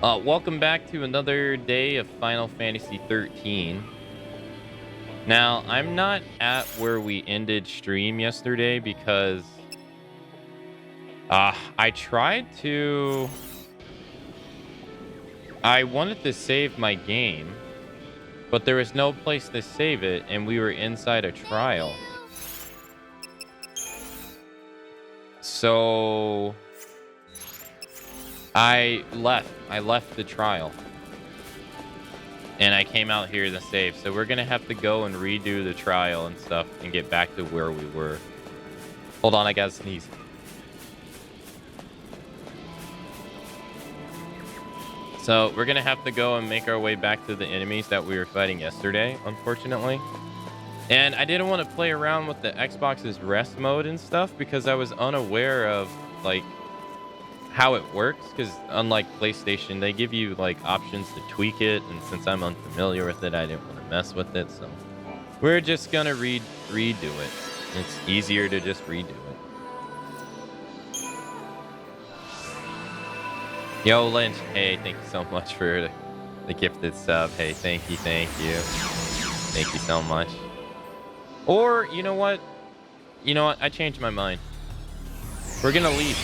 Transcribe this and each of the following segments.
Welcome back to another day of Final Fantasy XIII. Now, I'm not at where we ended stream yesterday because I wanted to save my game, but there was no place to save it, and we were inside a trial. So I left the trial. And I came out here to save. So we're going to have to go and redo the trial and stuff and get back to where we were. Hold on, I gotta sneeze. So we're going to have to go and make our way back to the enemies that we were fighting yesterday, unfortunately. And I didn't want to play around with the Xbox's rest mode and stuff because I was unaware of, like, how it works, because unlike PlayStation, they give you like options to tweak it, and since I'm unfamiliar with it, I didn't want to mess with it, so we're just gonna redo it. It's easier to just redo it. Yo, Lynch, hey, thank you so much for the gifted sub. Hey, thank you so much. Or you know what, I changed my mind. We're gonna leave.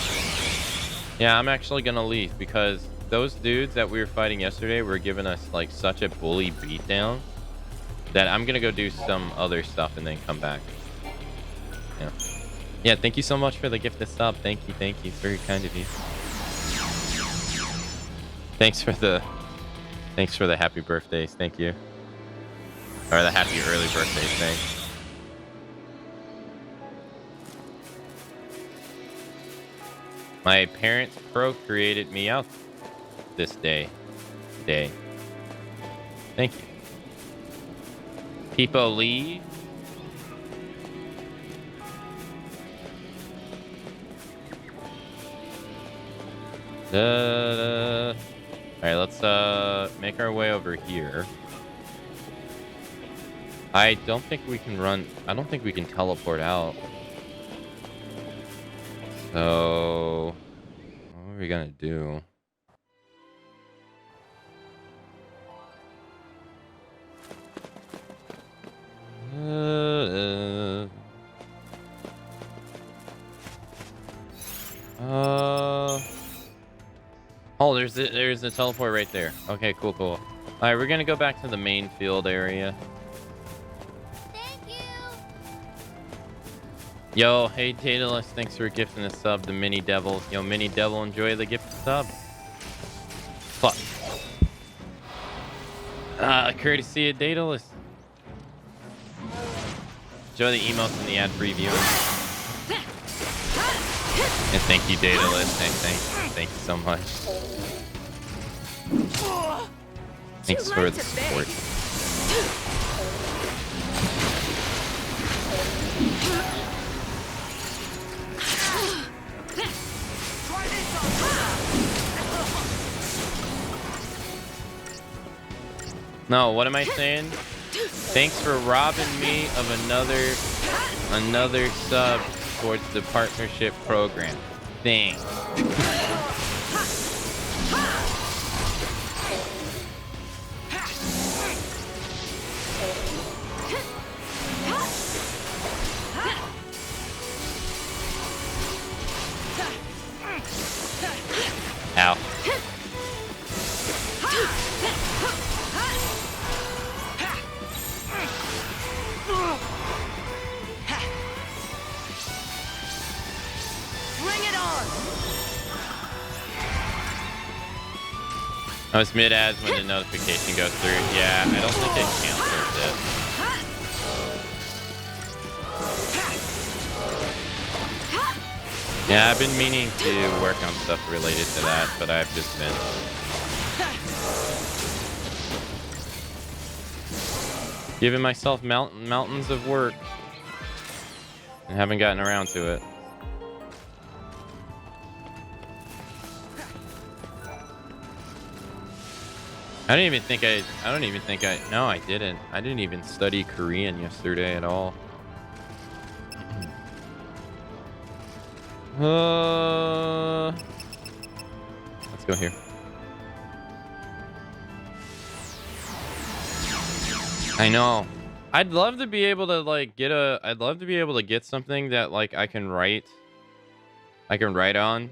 Yeah, I'm actually gonna leave because those dudes that we were fighting yesterday were giving us like such a bully beatdown that I'm gonna go do some other stuff and then come back. Yeah, thank you so much for the gift of sub. Thank you. It's very kind of you. Thanks for the happy birthdays. Thank you. Or the happy early birthdays. Thanks. My parents procreated me out this day. Thank you. People leave. All right, let's make our way over here. I don't think we can run. I don't think we can teleport out. So, what are we gonna do? Oh, there's a teleport right there. Okay, cool. All right, we're gonna go back to the main field area. Yo, hey Daedalus, thanks for gifting a sub to Mini Devil. Yo, Mini Devil, enjoy the gift sub. Fuck. Courtesy of Daedalus. Enjoy the emotes and the ad preview. And thank you, Daedalus. Thank you so much. Thanks for the support. No, what am I saying? Thanks for robbing me of another sub towards the partnership program. Thanks. Ow. I was mid-ads when the notification goes through. Yeah, I don't think it cancels it. Yeah, I've been meaning to work on stuff related to that, but I've just been giving myself mountains of work and haven't gotten around to it. I don't even think no, I didn't. I didn't even study Korean yesterday at all. Let's go here. I know. I'd love to be able to like get a. I'd love to be able to get something that like I can write. I can write on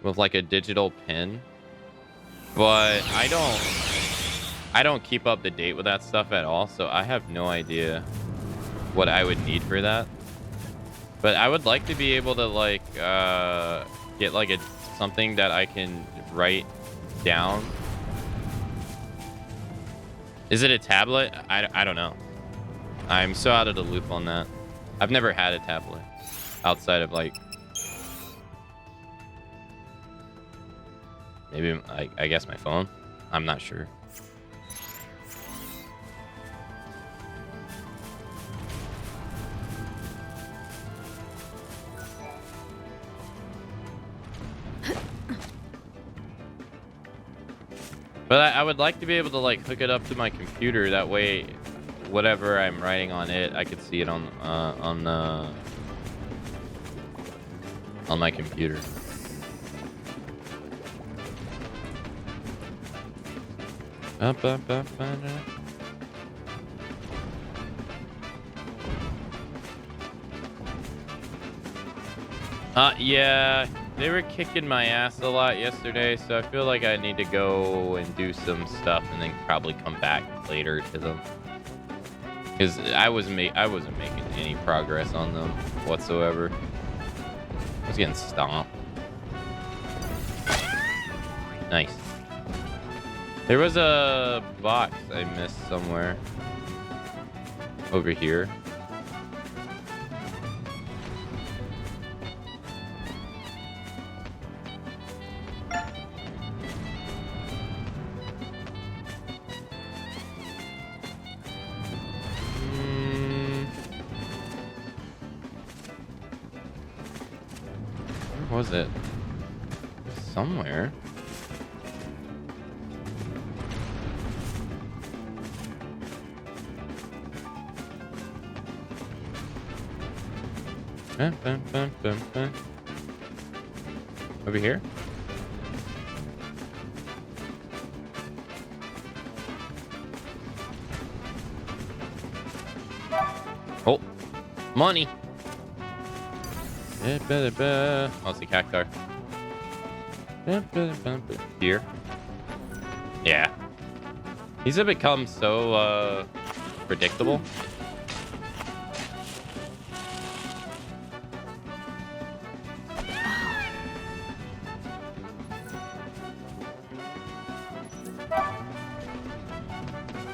with like a digital pen, but I don't keep up to date with that stuff at all, so I have no idea what I would need for that. But I would like to be able to like get like something that I can write down. Is it a tablet? I don't know. I'm so out of the loop on that. I've never had a tablet outside of like maybe I guess my phone. I'm not sure. But I would like to be able to like hook it up to my computer. That way, whatever I'm writing on it, I could see it on my computer. Yeah. They were kicking my ass a lot yesterday, so I feel like I need to go and do some stuff and then probably come back later to them. Because I wasn't making any progress on them whatsoever. I was getting stomped. Nice. There was a box I missed somewhere. Over here. Where was it? Somewhere. Over here? Oh, money. Oh, it's the cactar. Here. Yeah. These have become so predictable.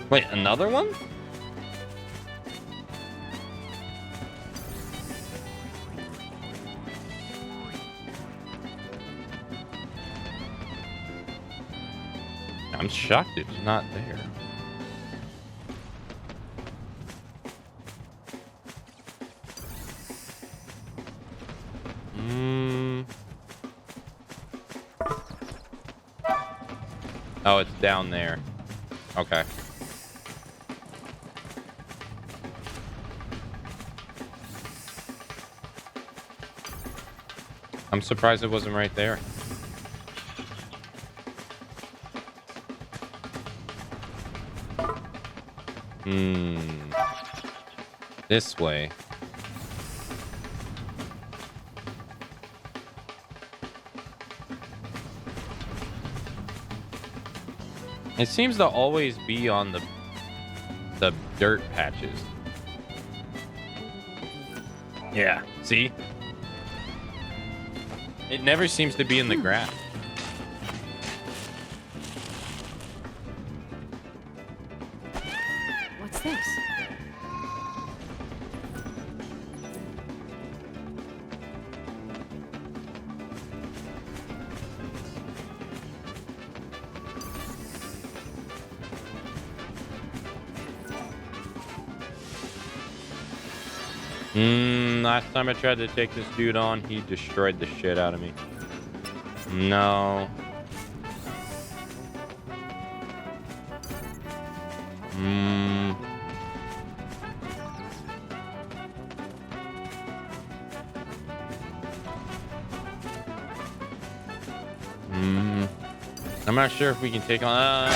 Wait, another one? I'm shocked it's not there. Oh, it's down there. Okay. I'm surprised it wasn't right there. This way. It seems to always be on the dirt patches. Yeah, see? It never seems to be in the grass. What's this? Last time I tried to take this dude on, he destroyed the shit out of me. No. I'm not sure if we can take on.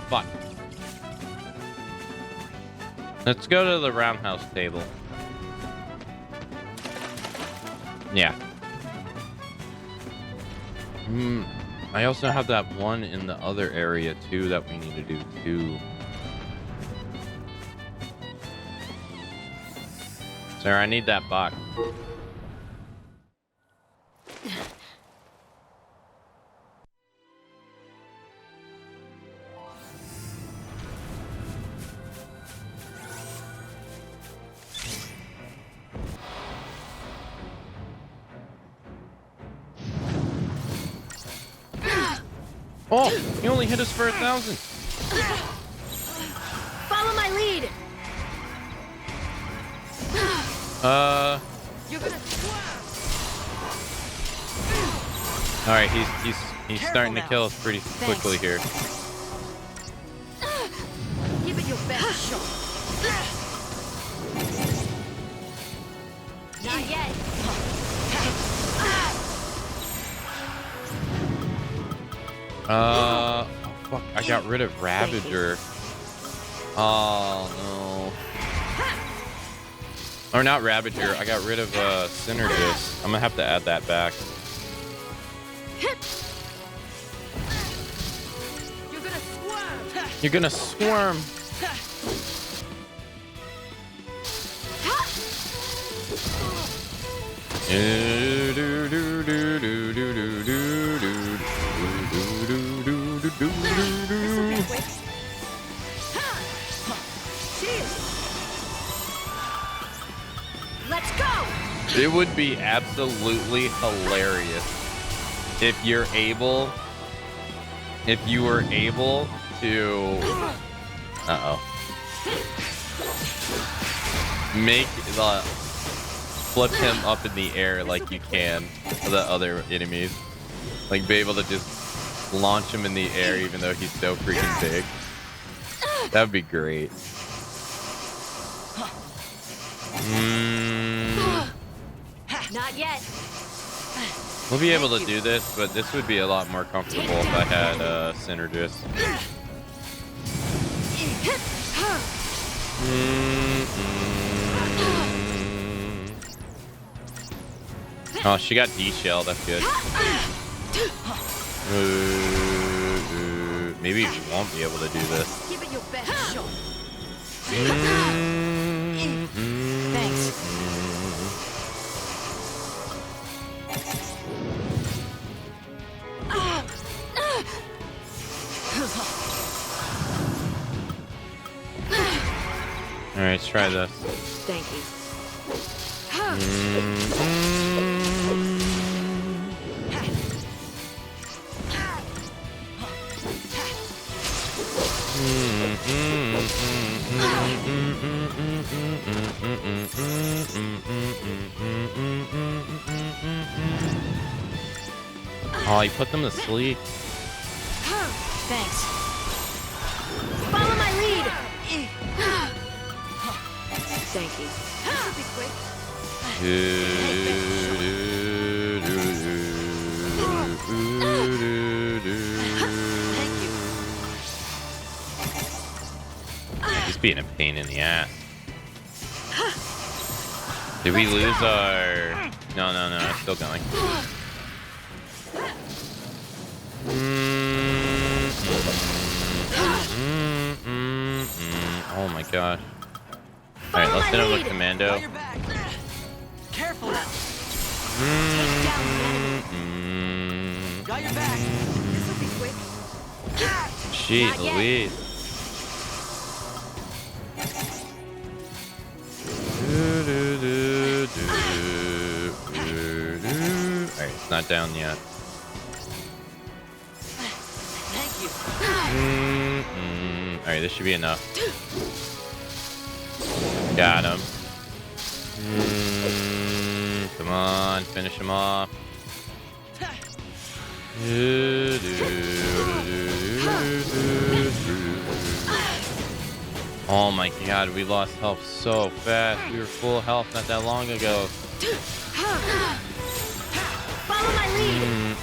Fuck. Let's go to the roundhouse table. Yeah. I also have that one in the other area too that we need to do too. Sir, I need that box. Oh, he only hit us for 1,000. Follow my lead. You're gonna... All right, he's starting to kill us pretty quickly here. Give it your best shot. Not yet. Oh fuck! I got rid of Ravager. Oh no. Or not Ravager. I got rid of Synergist. I'm gonna have to add that back. You're gonna squirm. Let's go. It would be absolutely hilarious if you were able to make the flip him up in the air like you can for the other enemies, like be able to just launch him in the air even though he's so freaking big. That would be great. Not yet. We'll be able to do this, but this would be a lot more comfortable if I had Synergist. Oh, she got D-shell. That's good. Maybe we won't be able to do this. Give it your best shot. Thanks. All right, let's try this. Thank you. Oh, you put them to sleep. Thanks. Follow my lead. Thank you. This'll be quick. Thank you. He's being a pain in the ass. Did we lose our... No, it's still going. Oh my gosh. Alright, let's hit him with Commando. Careful now. Got your back. This'll be quick. Jeez Louise. Alright, it's not down yet. Thank you. Alright, this should be enough. Got him. Come on, finish him off. Oh my god, we lost health so fast. We were full health not that long ago. Follow my lead.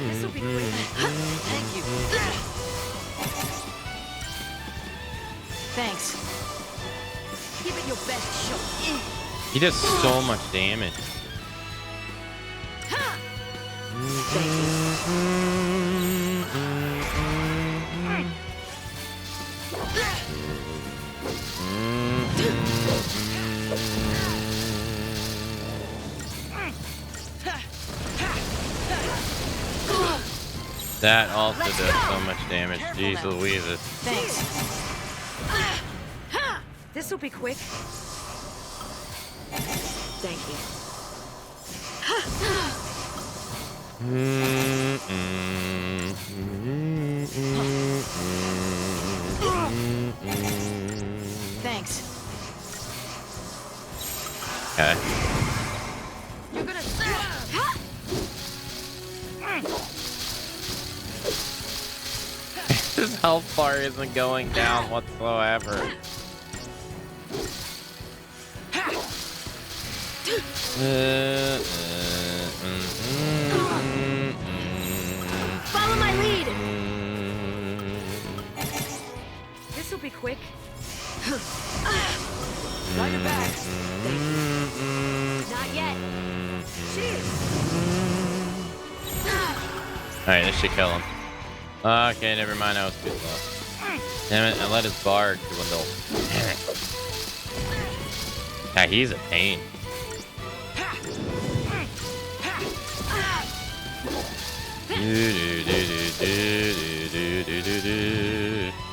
This'll be quick. Thank you. He does so much damage. That also does so much damage. Jeez Louises. Thanks. This'll be quick. Thank you. Thanks. Okay. You're gonna. His health bar isn't going down whatsoever. Follow my lead. This'll be quick. Got your back. Not yet. Cheers. Alright, this should kill him. Okay, never mind. I was too slow. Damn it, I let his bar dwindle. Damn it. Yeah, he's a pain.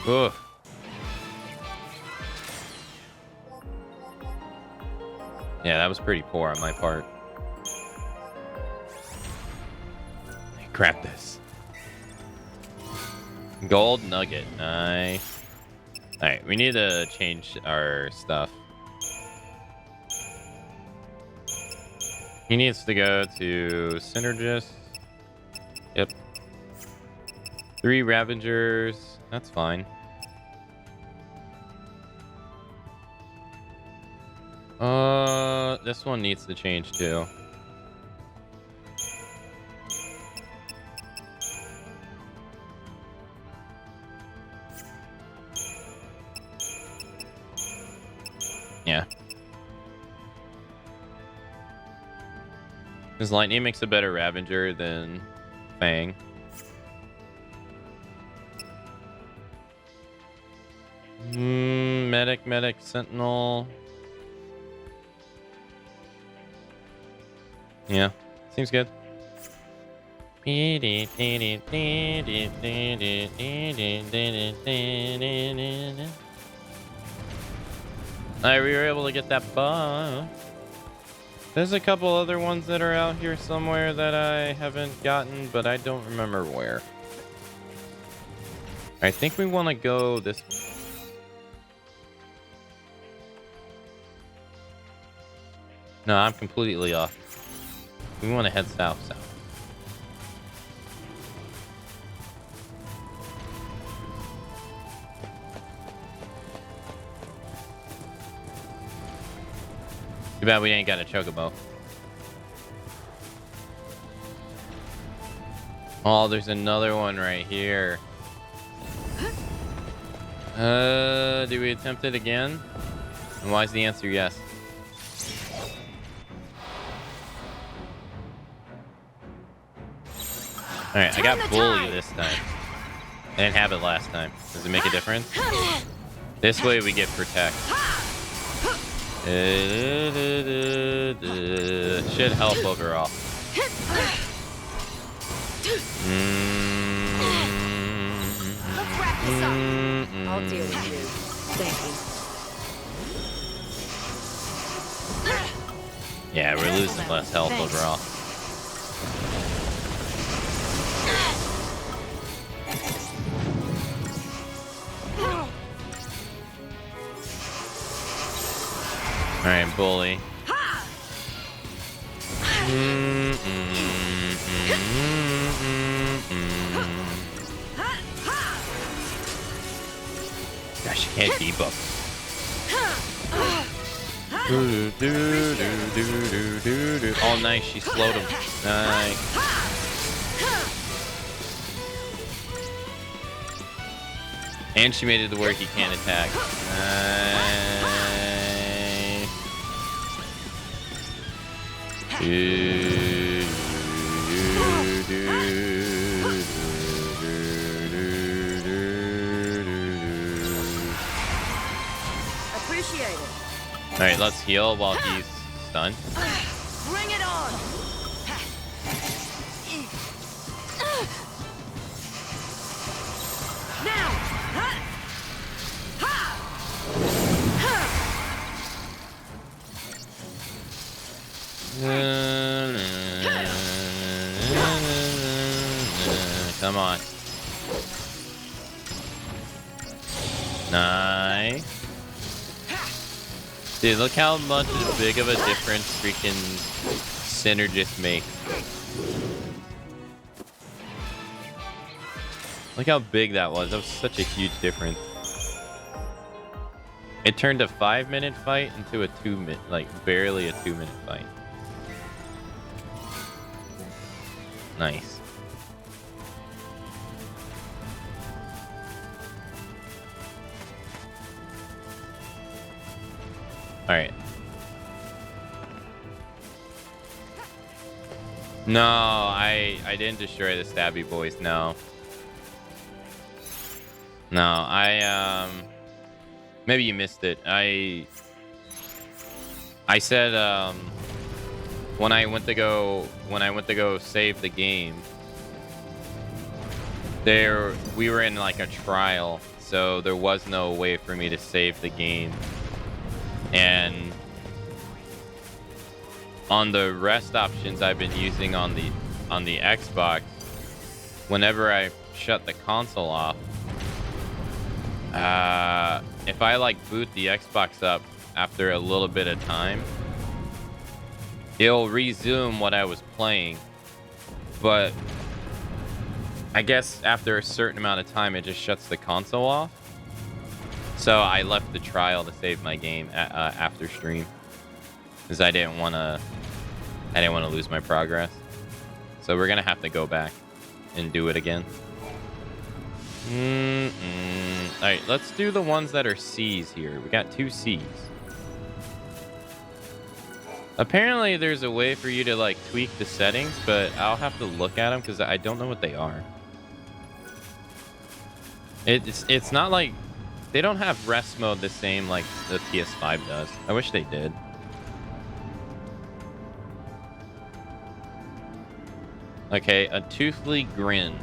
Oof. Yeah, that was pretty poor on my part. Crap this. Gold nugget. Nice. Alright, we need to change our stuff. He needs to go to Synergist. Yep. 3 Ravagers. That's fine. This one needs to change too. Yeah. Because Lightning makes a better Ravager than Fang. Medic, Sentinel. Yeah, seems good. Alright, we were able to get that buff. There's a couple other ones that are out here somewhere that I haven't gotten, but I don't remember where. I think we want to go this way. No, I'm completely off. We want to head south. Too bad we ain't got a chocobo. Oh, there's another one right here. Do we attempt it again? And why is the answer yes? Alright, I got bully this time. I didn't have it last time. Does it make a difference? This way we get protect. Should help overall. Let's wrap this up. I'll deal with you. Thank you. Yeah, we're losing less health overall. Alright, bully. Gosh, she can't debuff. Oh, nice. She slowed him. Nice. And she made it to where he can't attack. Nice. Appreciate it. All right, let's heal while he's stunned. Bring it on. Now. Come on. Nice. Dude, look how much big of a difference freaking synergist makes. Look how big that was. That was such a huge difference. It turned a 5-minute fight into a 2-minute, like barely a 2-minute fight. Nice. All right. No, I didn't destroy the stabby boys. No. No, maybe you missed it. I said when I went to go save the game, we were in like a trial, so there was no way for me to save the game. And on the rest options I've been using on the Xbox, whenever I shut the console off, if I like boot the Xbox up after a little bit of time, it'll resume what I was playing. But I guess after a certain amount of time, it just shuts the console off. So I left the trial to save my game after stream, because I didn't want to lose my progress. So we're gonna have to go back and do it again. All right, let's do the ones that are C's here. We got 2 C's. Apparently, there's a way for you to like tweak the settings, but I'll have to look at them because I don't know what they are. It's not like they don't have rest mode the same like the PS5 does. I wish they did. Okay, a toothly grin.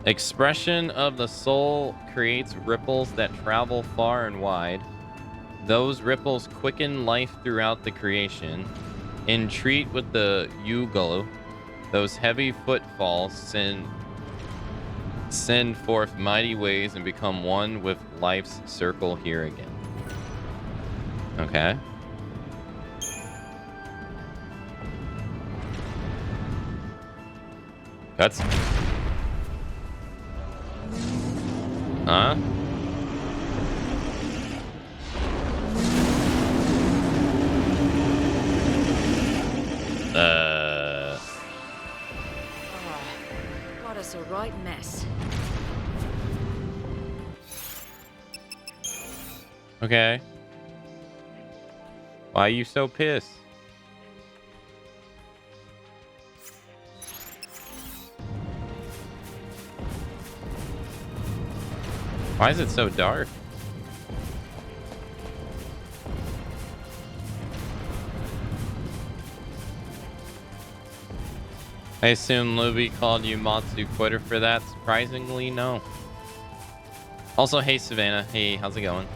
Expression of the soul creates ripples that travel far and wide. Those ripples quicken life throughout the creation. Entreat with the Yugo. Those heavy footfalls send forth mighty waves and become one with life's circle here again. Okay. That's... Huh? Got us a right mess. Okay. Why are you so pissed? Why is it so dark? I assume Luby called you Matsu quitter for that. Surprisingly, no. Also, hey Savannah. Hey, how's it going?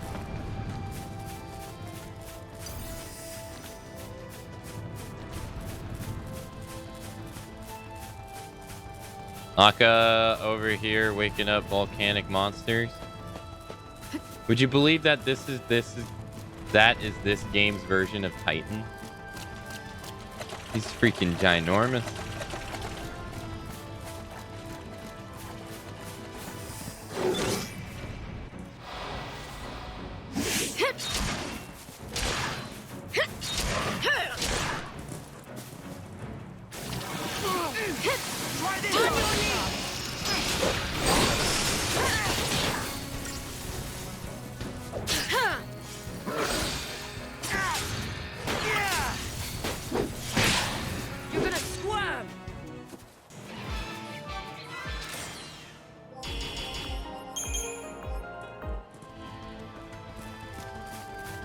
Aka over here waking up volcanic monsters. Would you believe that this is this game's version of Titan? He's freaking ginormous.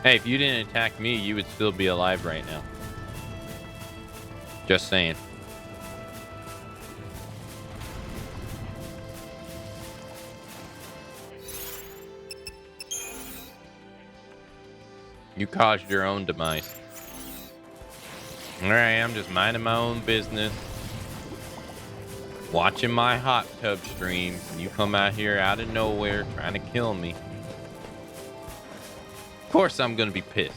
Hey, if you didn't attack me, you would still be alive right now. Just saying. You caused your own demise. All right, I'm just minding my own business, watching my hot tub stream, and you come out here out of nowhere trying to kill me. Of course I'm gonna be pissed.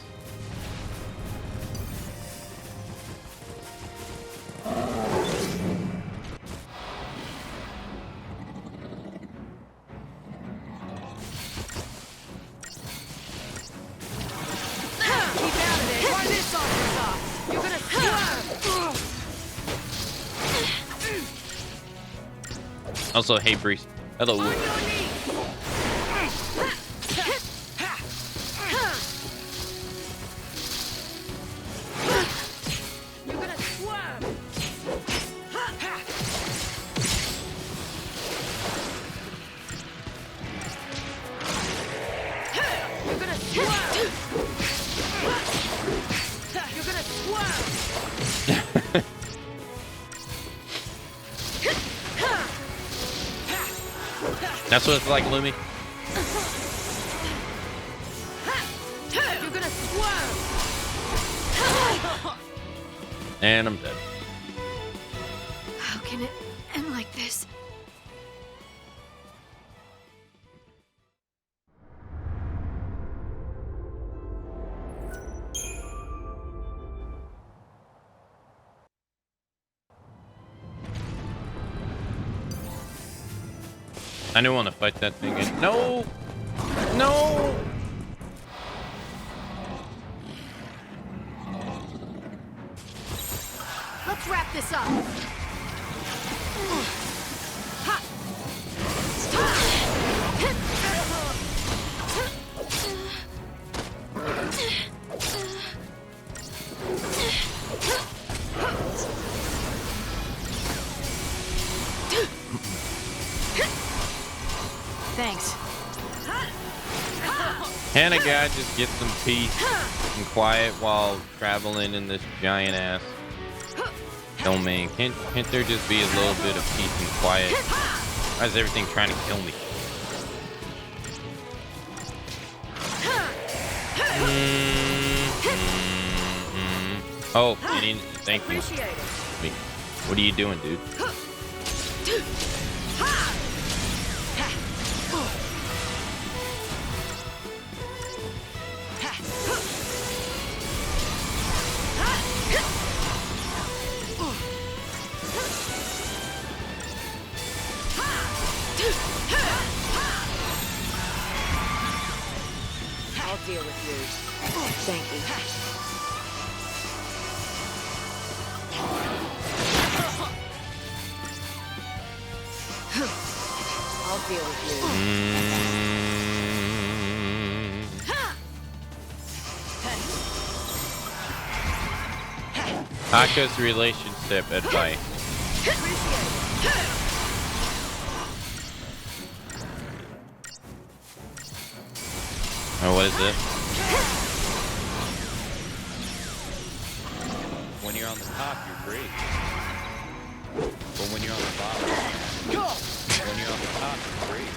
Also, hey, Breeze. Hello. That's what it's like, Lumi. You're gonna swerve. And I'm dead. How can it end like this? I didn't want to fight that thing. No! No! Let's wrap this up. Thanks. Can a guy just get some peace and quiet while traveling in this giant ass domain? Can't there just be a little bit of peace and quiet? Why is everything trying to kill me? Oh, thank you. What are you doing, dude? I'll deal with yours. Thank you. I'll deal with yours. Aka's relationship advice. Oh, what is it? When you're on the top, you're great. But when you're on the bottom, when you're on the top, you're great.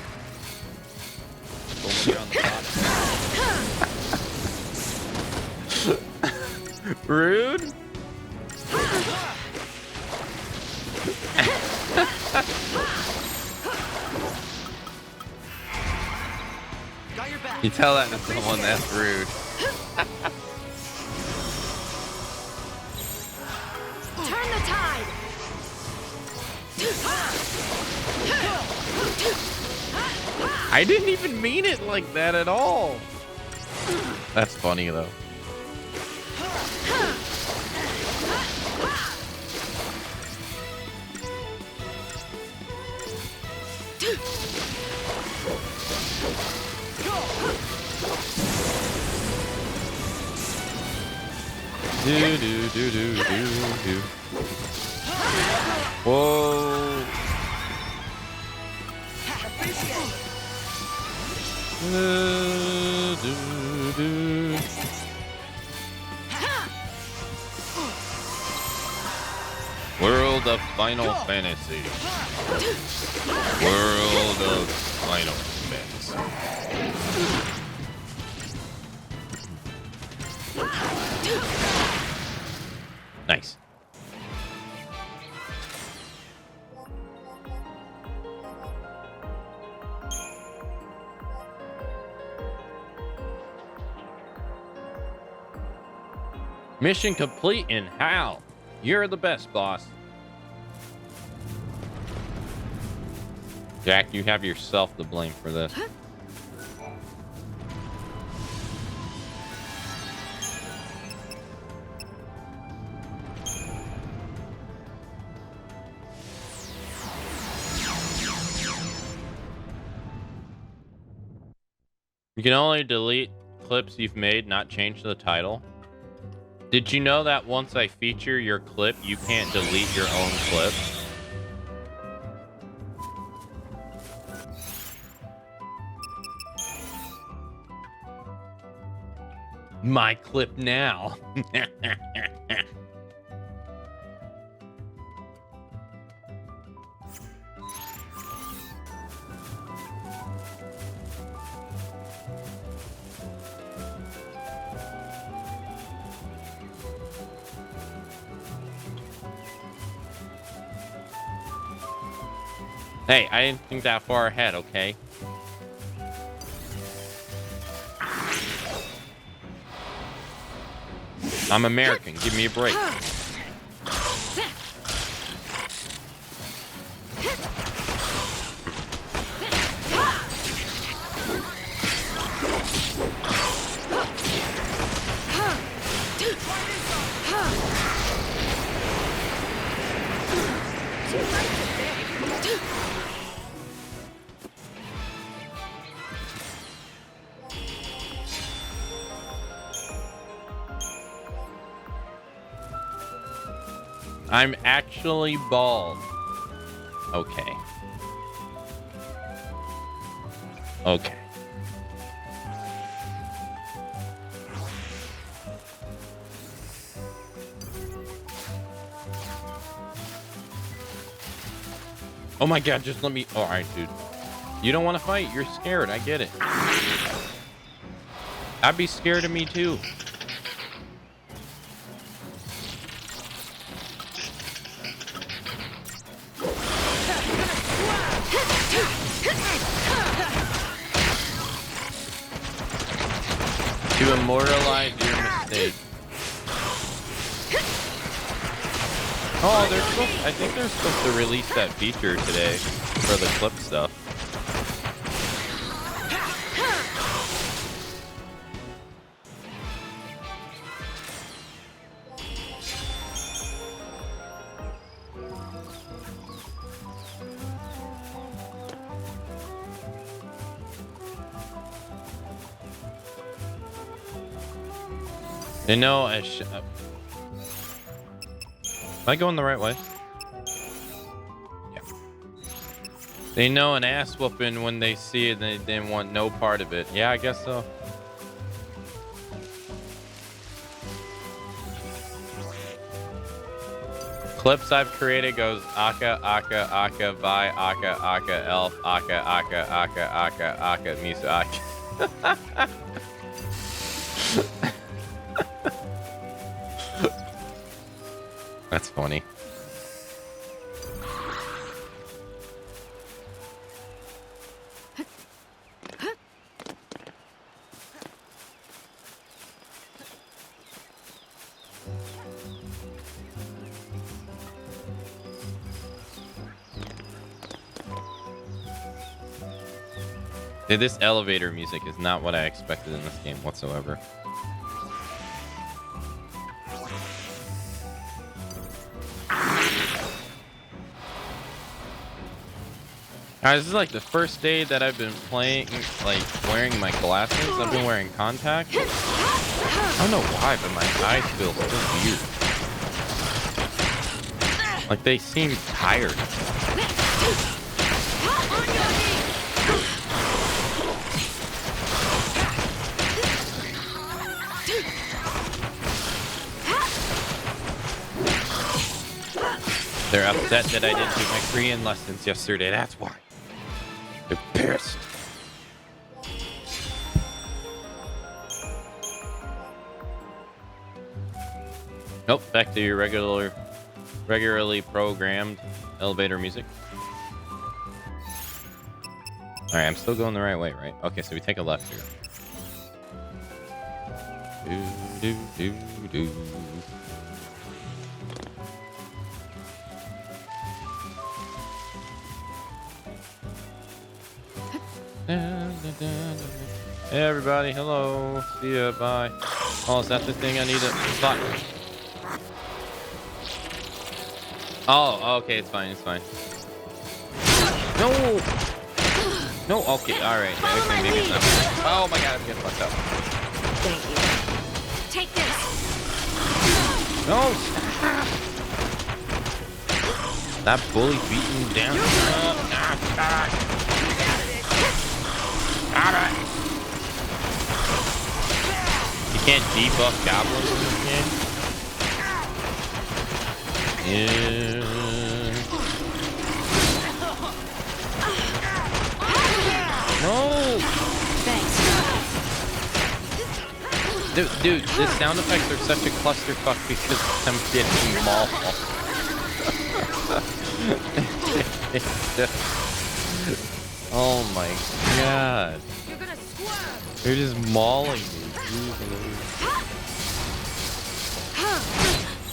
But when you're on the bottom, rude. Got your back. You tell that to someone, that's rude. Turn the tide. I didn't even mean it like that at all. That's funny though. Do do do do do do. Whoa. Do, do, do. Final Fantasy. World of Final Fantasy. Nice. Mission complete in how? You're the best, boss. Jack, you have yourself to blame for this. You can only delete clips you've made, not change the title. Did you know that once I feature your clip, you can't delete your own clip? My clip now. Hey, I didn't think that far ahead, okay? I'm American. Give me a break. I'm actually bald. Okay. Okay. Oh my god, just let me... Oh, alright, dude. You don't want to fight. You're scared. I get it. I'd be scared of me, too. To immortalize your mistake. Oh, they're supposed, I think they're supposed to release that feature today for the clip stuff. They know am I going the right way? Yeah. They know an ass whooping when they see it and they want no part of it. Yeah, I guess so. Clips I've created goes Aka, Aka, Aka, Vi, Aka, Aka, Elf, Aka, Aka, Aka, Aka, Aka, Misa, Aka. That's funny. Dude, this elevator music is not what I expected in this game whatsoever. This is like the first day that I've been playing, like wearing my glasses. I've been wearing contacts. I don't know why, but my eyes feel so weird. Like they seem tired. They're upset that I didn't do my Korean lessons yesterday. That's why. They're pissed. Nope, back to your regularly programmed elevator music. All right, I'm still going the right way, right? Okay, so we take a left here. Do, do, do, do. Hey everybody, hello. See ya, bye. Oh, is that the thing I need to spot? Oh, okay, it's fine, it's fine. No! No, okay, alright. Okay, maybe it's not. Oh my god, I'm getting fucked up. Thank you. Take this. No! That bully beating down. Alright. You can't debuff goblins in this game? Yeah. No! Thanks. Dude, the sound effects are such a clusterfuck because I'm getting mauled. Oh my god. You're gonna swerve. They're just mauling me.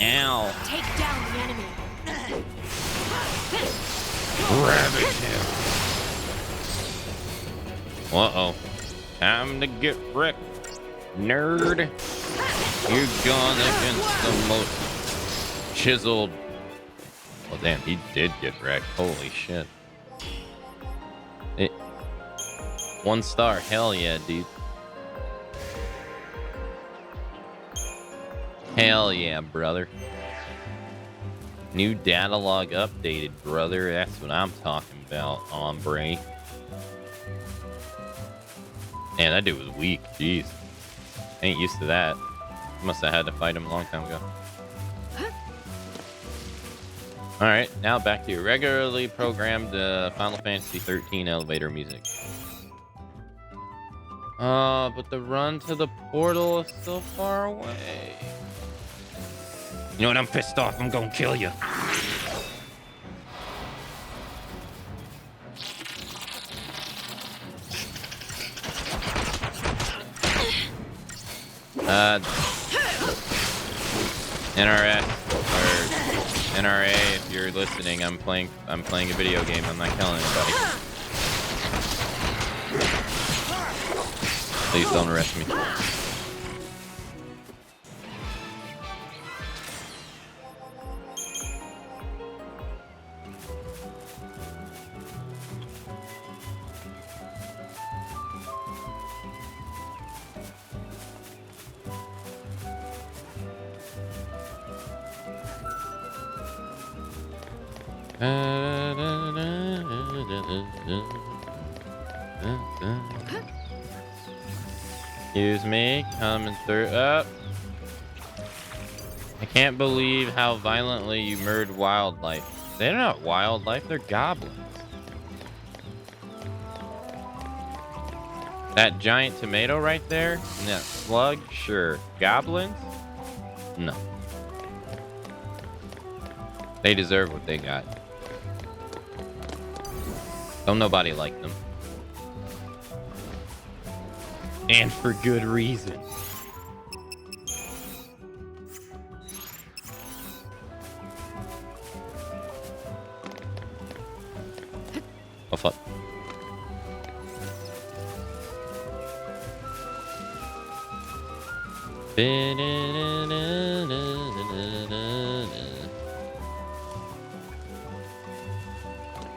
Ow. Take down the enemy. Ravage him. Uh-oh. Time to get wrecked, nerd. You're gone against the most chiseled. Well, damn, he did get wrecked. Holy shit. 1 star. Hell yeah, dude. Hell yeah, brother. New data log updated, brother. That's what I'm talking about, hombre. Man, that dude was weak. Jeez. Ain't used to that. Must have had to fight him a long time ago. Alright, now back to your regularly programmed Final Fantasy XIII elevator music. But the run to the portal is so far away. You know what? I'm pissed off. I'm gonna kill you. NRS or NRA, if you're listening, I'm playing a video game. I'm not killing anybody. Please don't arrest me. Excuse me, coming through. Up. I can't believe how violently you murdered wildlife. They're not wildlife, they're goblins. That giant tomato right there, and that slug, sure. Goblins? No. They deserve what they got. Don't nobody like them. And for good reason. Oh fuck.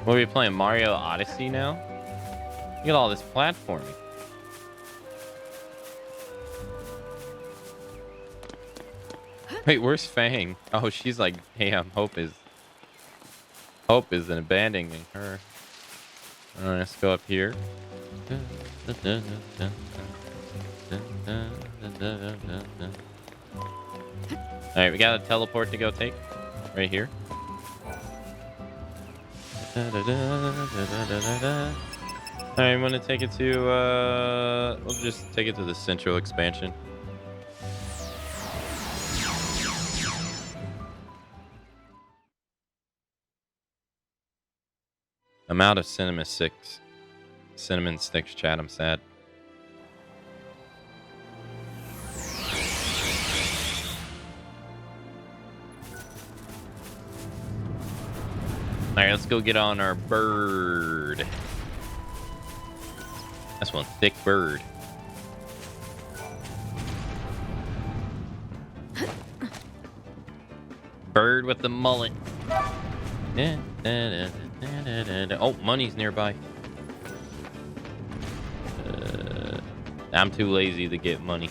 What are we playing? Mario Odyssey now? Look at all this platforming. Wait, where's Fang? Oh, she's like, damn, Hope is abandoning her. Alright, let's go up here. Alright, we got a teleport to go take. Right here. All right, I'm gonna take it to we'll just take it to the central expansion. I'm out of cinnamon sticks, chat. I'm sad. All right, let's go get on our bird. That's one thick bird. Bird with the mullet. Oh, money's nearby. I'm too lazy to get money.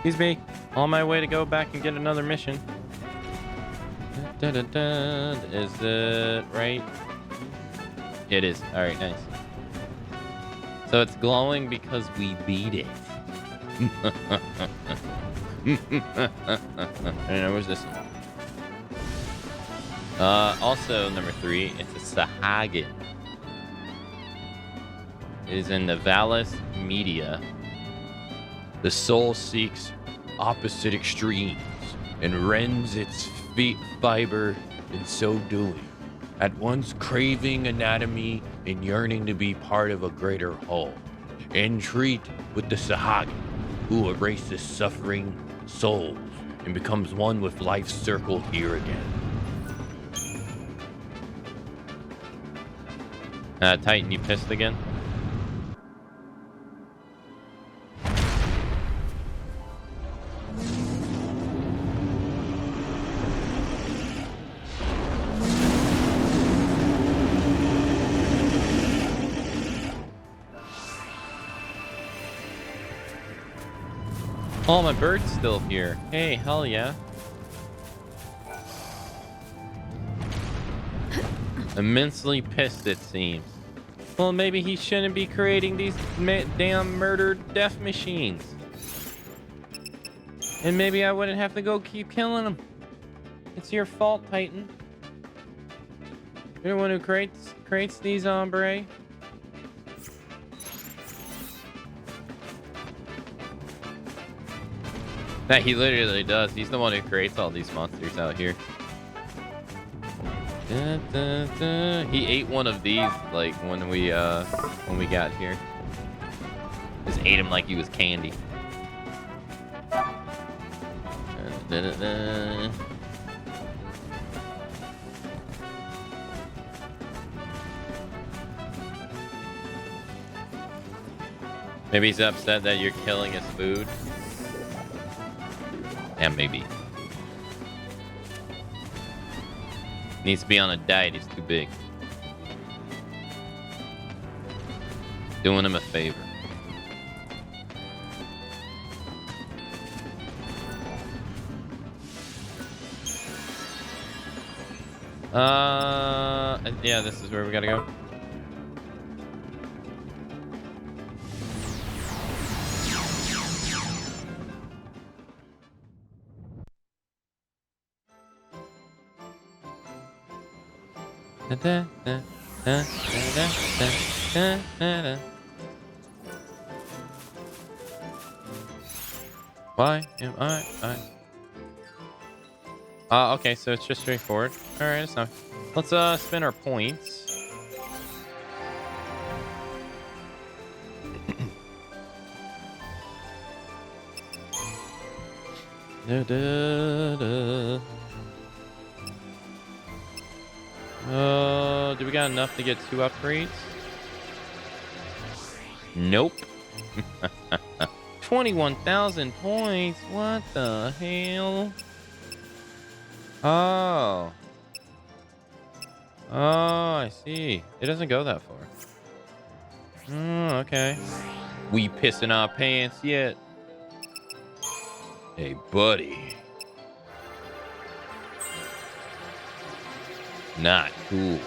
Excuse me. On my way to go back and get another mission. Is it right? It is. All right, nice. So it's glowing because we beat it. And where's this one? Also, number 3, it's a Sahagin. It is in the Valis Media. The soul seeks opposite extremes and rends its fiber in so doing, at once craving anatomy and yearning to be part of a greater whole. Entreat with the Sahagin, who erases suffering souls and becomes one with life's circle here again. Titan, you pissed again? Oh, my bird's still here. Hey, hell yeah. Immensely pissed, it seems. Well, maybe he shouldn't be creating these damn murdered death machines. And maybe I wouldn't have to go keep killing them. It's your fault, Titan. You're the one who creates these, hombre. That he literally does. He's the one who creates all these monsters out here. He ate one of these like when we got here. Just ate him like he was candy. Maybe he's upset that you're killing his food. Yeah, maybe. Needs to be on a diet. He's too big. Doing him a favor. Yeah, this is where we gotta go. Why am I? Okay, so it's just straightforward. All right, it's not. Let's spin our points. Do we got enough to get 2 upgrades? Nope. 21,000 points. What the hell? Oh. Oh, I see. It doesn't go that far. Oh, okay. We pissing our pants yet? Hey, buddy. Not cool.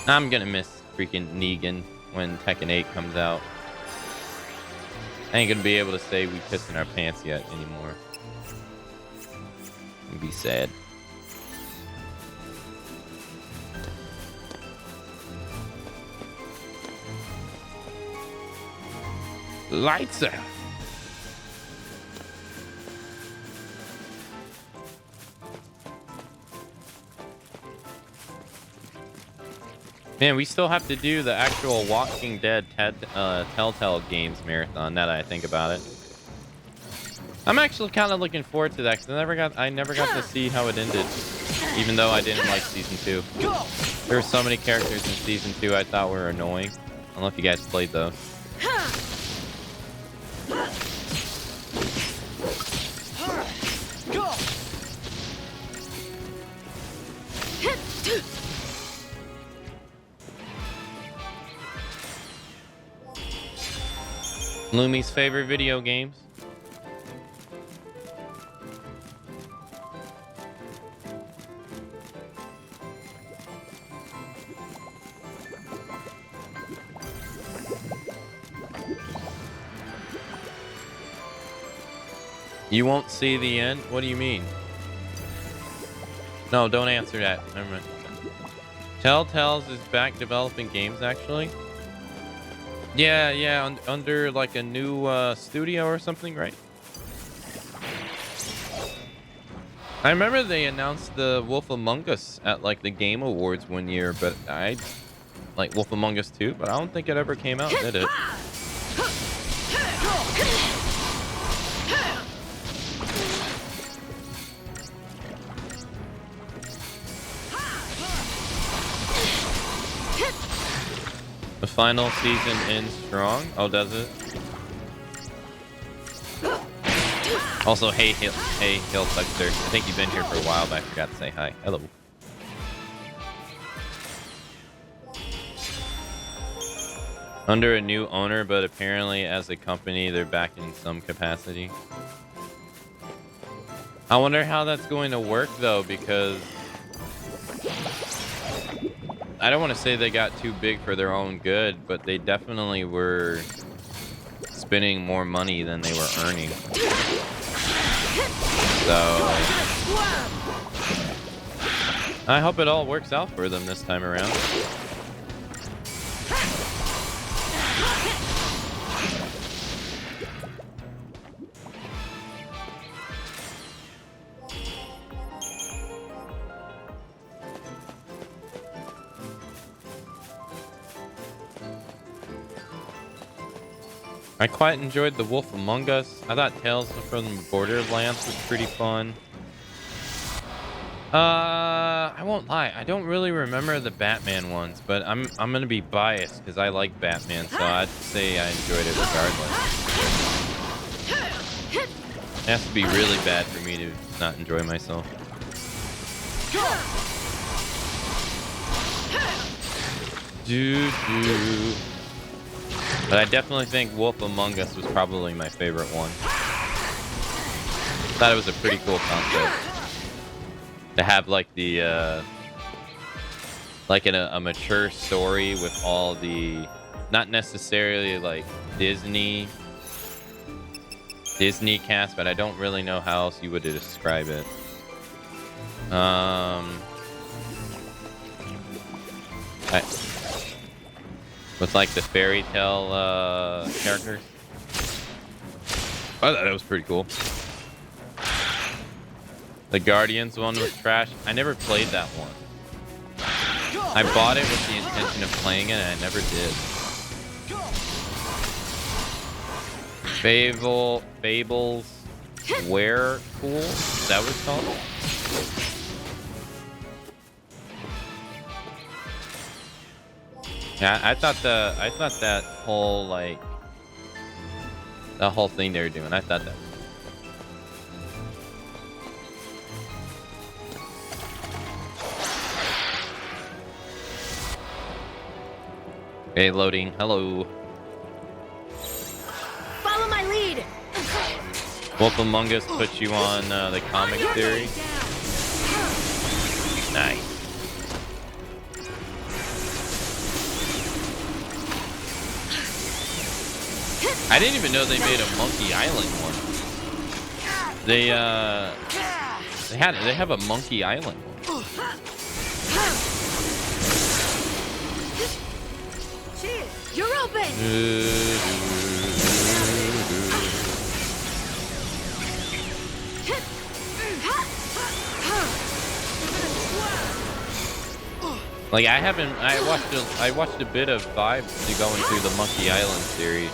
I'm gonna miss freaking Negan when Tekken 8 comes out. I ain't gonna be able to say we pissing our pants yet anymore. It'd be sad. Lights out. Man, we still have to do the actual Walking Dead Telltale Games marathon, now that I think about it. I'm actually kind of looking forward to that, because I never got to see how it ended, even though I didn't like Season 2. There were so many characters in Season 2 I thought were annoying. I don't know if you guys played those. Lumi's favorite video games. You won't see the end? What do you mean? No, don't answer that. Never mind. Telltale's is back developing games, actually. Yeah, under like a new studio or something, right? I remember they announced the Wolf Among Us at like the Game Awards one year, but I like Wolf Among Us 2, but I don't think it ever came out, did it? The final season ends strong. Oh, does it? Also, hey, Hill Thuxter. I think you've been here for a while, but I forgot to say hi. Hello. Under a new owner, but apparently as a company, they're back in some capacity. I wonder how that's going to work, though, because I don't want to say they got too big for their own good, but they definitely were spending more money than they were earning. So I hope it all works out for them this time around. I quite enjoyed the Wolf Among Us. I thought Tales from Borderlands was pretty fun. I won't lie, I don't really remember the Batman ones, but I'm gonna be biased because I like Batman, so I'd say I enjoyed it regardless. It has to be really bad for me to not enjoy myself. But I definitely think Wolf Among Us was probably my favorite one. Thought it was a pretty cool concept to have like the like a mature story with all the, not necessarily like Disney cast, but I don't really know how else you would describe it. With like the fairy tale characters. I thought that was pretty cool. The Guardians one was trash. I never played that one. I bought it with the intention of playing it, and I never did. Fables Where Cool? Is that what it's called? Yeah, I thought that whole like that whole thing they were doing, I thought that. Hey, loading. Hello. Wolf Among Us puts you on the comic series. Nice. I didn't even know they made a Monkey Island one. They have a Monkey Island one. Cheers, you're open. Like I watched a bit of Vibes going through the Monkey Island series.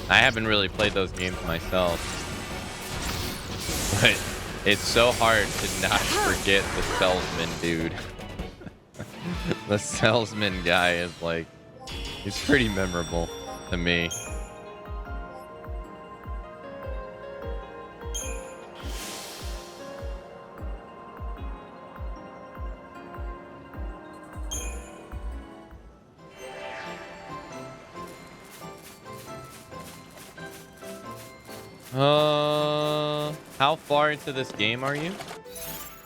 I haven't really played those games myself, but it's so hard to not forget the salesman dude. The salesman guy is like, he's pretty memorable to me. How far into this game are you?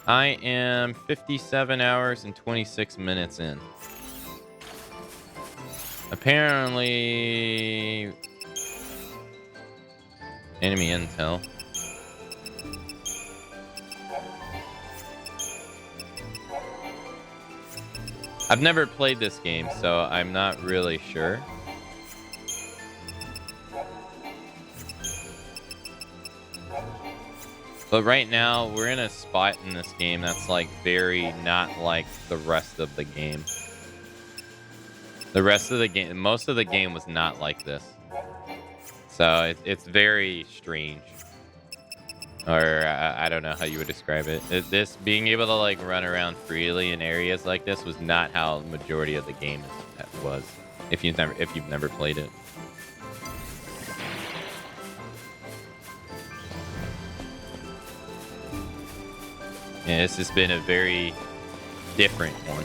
I am 57 hours and 26 minutes in. Apparently, enemy intel. I've never played this game, so I'm not really sure. But right now, we're in a spot in this game that's like very not like the rest of the game. The rest of the game, most of the game was not like this. So it's very strange. Or I don't know how you would describe it. This being able to like run around freely in areas like this was not how the majority of the game was. If you've never played it. Yeah, this has been a very different one.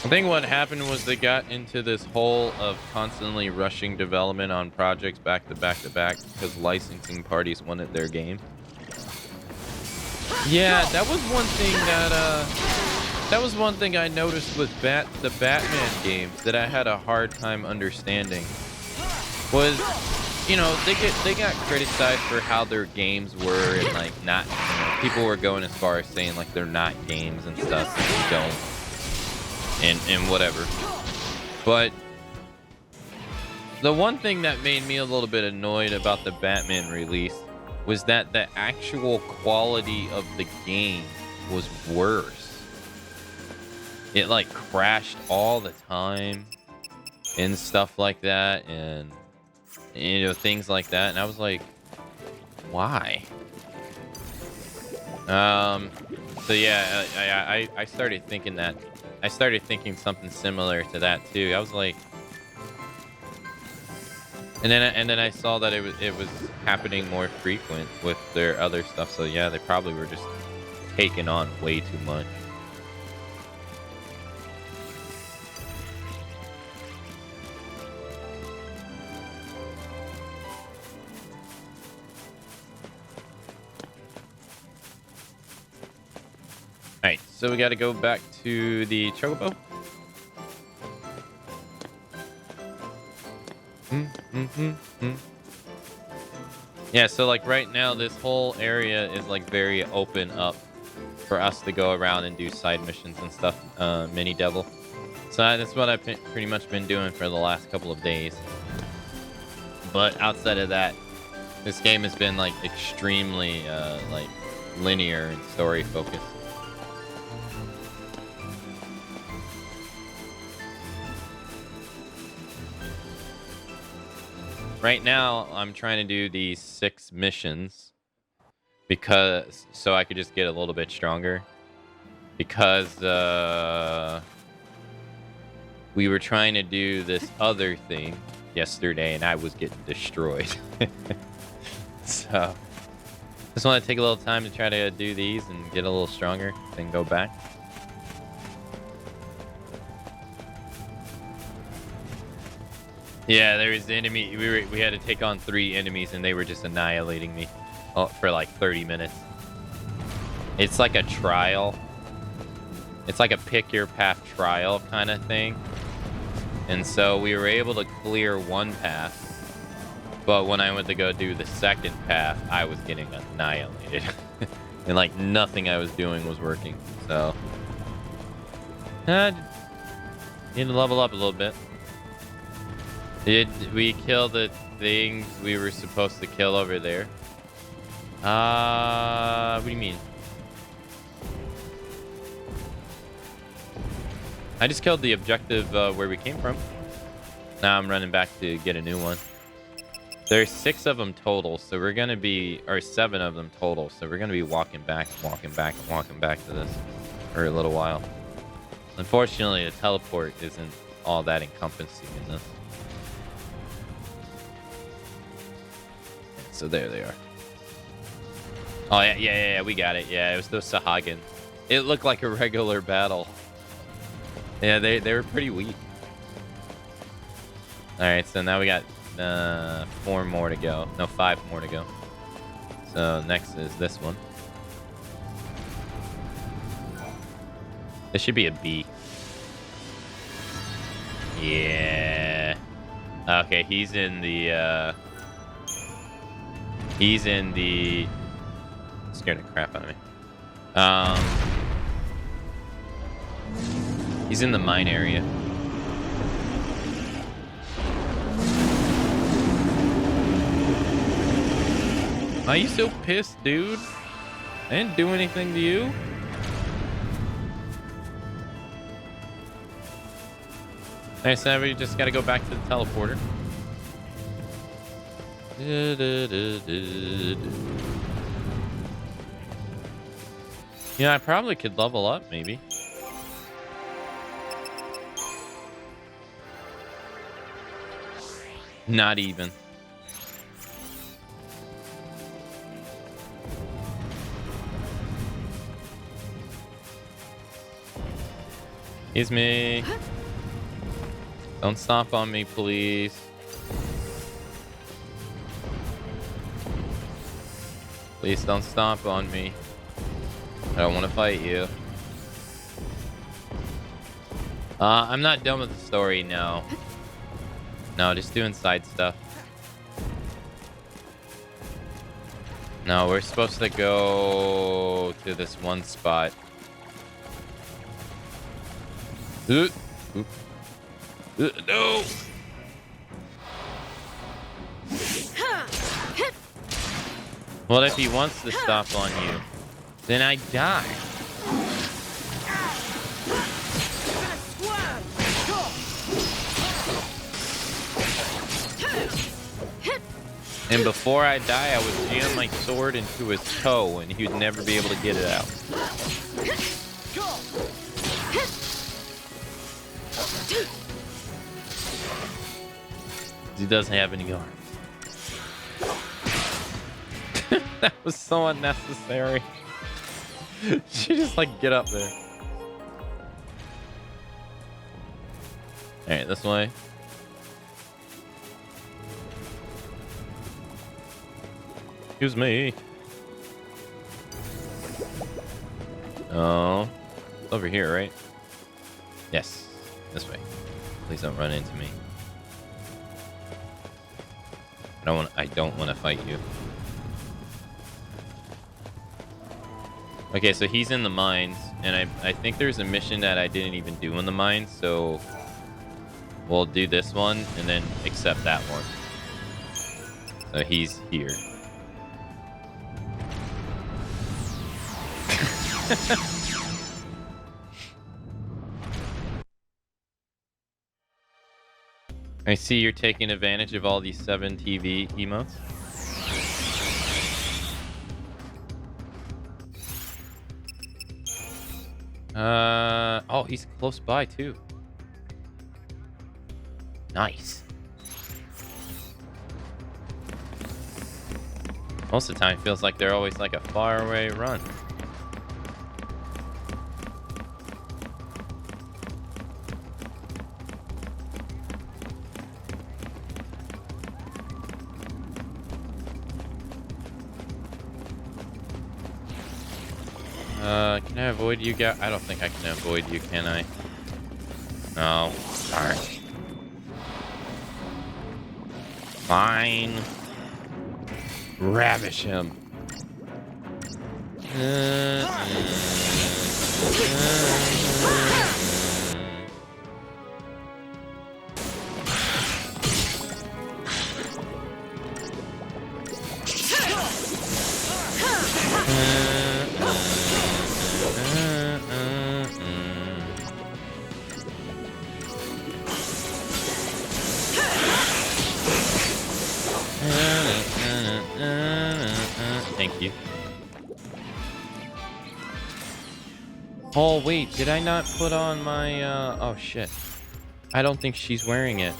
I think what happened was they got into this hole of constantly rushing development on projects back to back to back because licensing parties wanted their game. Yeah, that was one thing that was one thing I noticed with the Batman games that I had a hard time understanding. Was, you know, they got criticized for how their games were and like not, you know, people were going as far as saying like they're not games and stuff and you don't. And whatever. But the one thing that made me a little bit annoyed about the Batman release was that the actual quality of the game was worse. It like crashed all the time and stuff like that, and you know, things like that, and I was like, why? So yeah, I started thinking that. I started thinking something similar to that too. I was like, and then I saw that it was happening more frequent with their other stuff. So yeah, they probably were just taking on way too much. Alright, so we got to go back to the Chocobo. Yeah, so like right now, this whole area is like very open up for us to go around and do side missions and stuff, mini devil. So that's what I've pretty much been doing for the last couple of days. But outside of that, this game has been like extremely like linear and story focused. Right now, I'm trying to do these 6 missions because so I could just get a little bit stronger. Because we were trying to do this other thing yesterday, and I was getting destroyed. So, just want to take a little time to try to do these and get a little stronger, then go back. Yeah, there was the enemy. We had to take on 3 enemies, and they were just annihilating me for like 30 minutes. It's like a trial. It's like a pick your path trial kind of thing. And so we were able to clear one path, but when I went to go do the second path, I was getting annihilated. And like nothing I was doing was working. So need to level up a little bit. Did we kill the things we were supposed to kill over there? What do you mean? I just killed the objective where we came from. Now I'm running back to get a new one. There's 6 of them total, so we're gonna be, or 7 of them total, so we're gonna be walking back to this for a little while. Unfortunately, the teleport isn't all that encompassing in this. So there they are. Oh yeah, we got it. Yeah, it was those Sahagin. It looked like a regular battle. Yeah, they were pretty weak. All right, so now we got 4 more to go. No, 5 more to go. So next is this one. This should be a B. Yeah. Okay, he's in the scared the crap out of me. He's in the mine area. Why are you so pissed, dude? I didn't do anything to you. Alright, so now we just gotta go back to the teleporter. Yeah, I probably could level up, maybe. Not even. Excuse me. Don't stomp on me, please. Please don't stomp on me. I don't want to fight you. I'm not done with the story, no. No, just doing side stuff. No, we're supposed to go to this one spot. No! What if he wants to stop on you? Then I die. And before I die, I would jam my sword into his toe and he would never be able to get it out. He doesn't have any arms. That was so unnecessary. She just like get up there. Alright, this way. Excuse me. Oh, it's over here, right? Yes, this way. Please don't run into me. I don't want to fight you. Okay, so he's in the mines, and I think there's a mission that I didn't even do in the mines, so we'll do this one and then accept that one. So he's here. I see you're taking advantage of all these 7 TV emotes. Oh, he's close by too. Nice. Most of the time it feels like they're always like a far away run. Can I avoid you guys? I don't think I can avoid you, can I? No. Darn. Fine. Ravish him. Thank you. Oh wait, did I not put on my oh shit. I don't think she's wearing it.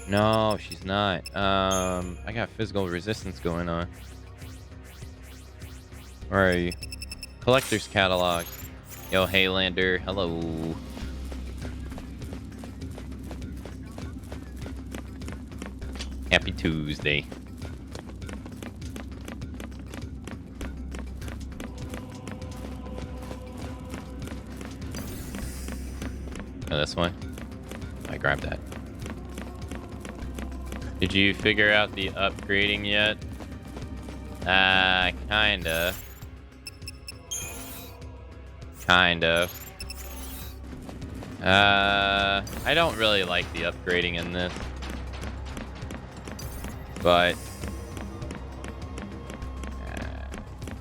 No, she's not. I got physical resistance going on. Where are you? Collector's catalog. Yo, Haylander, hello. Happy Tuesday. Oh, this one? I grabbed that. Did you figure out the upgrading yet? Kinda. Kind of. I don't really like the upgrading in this. But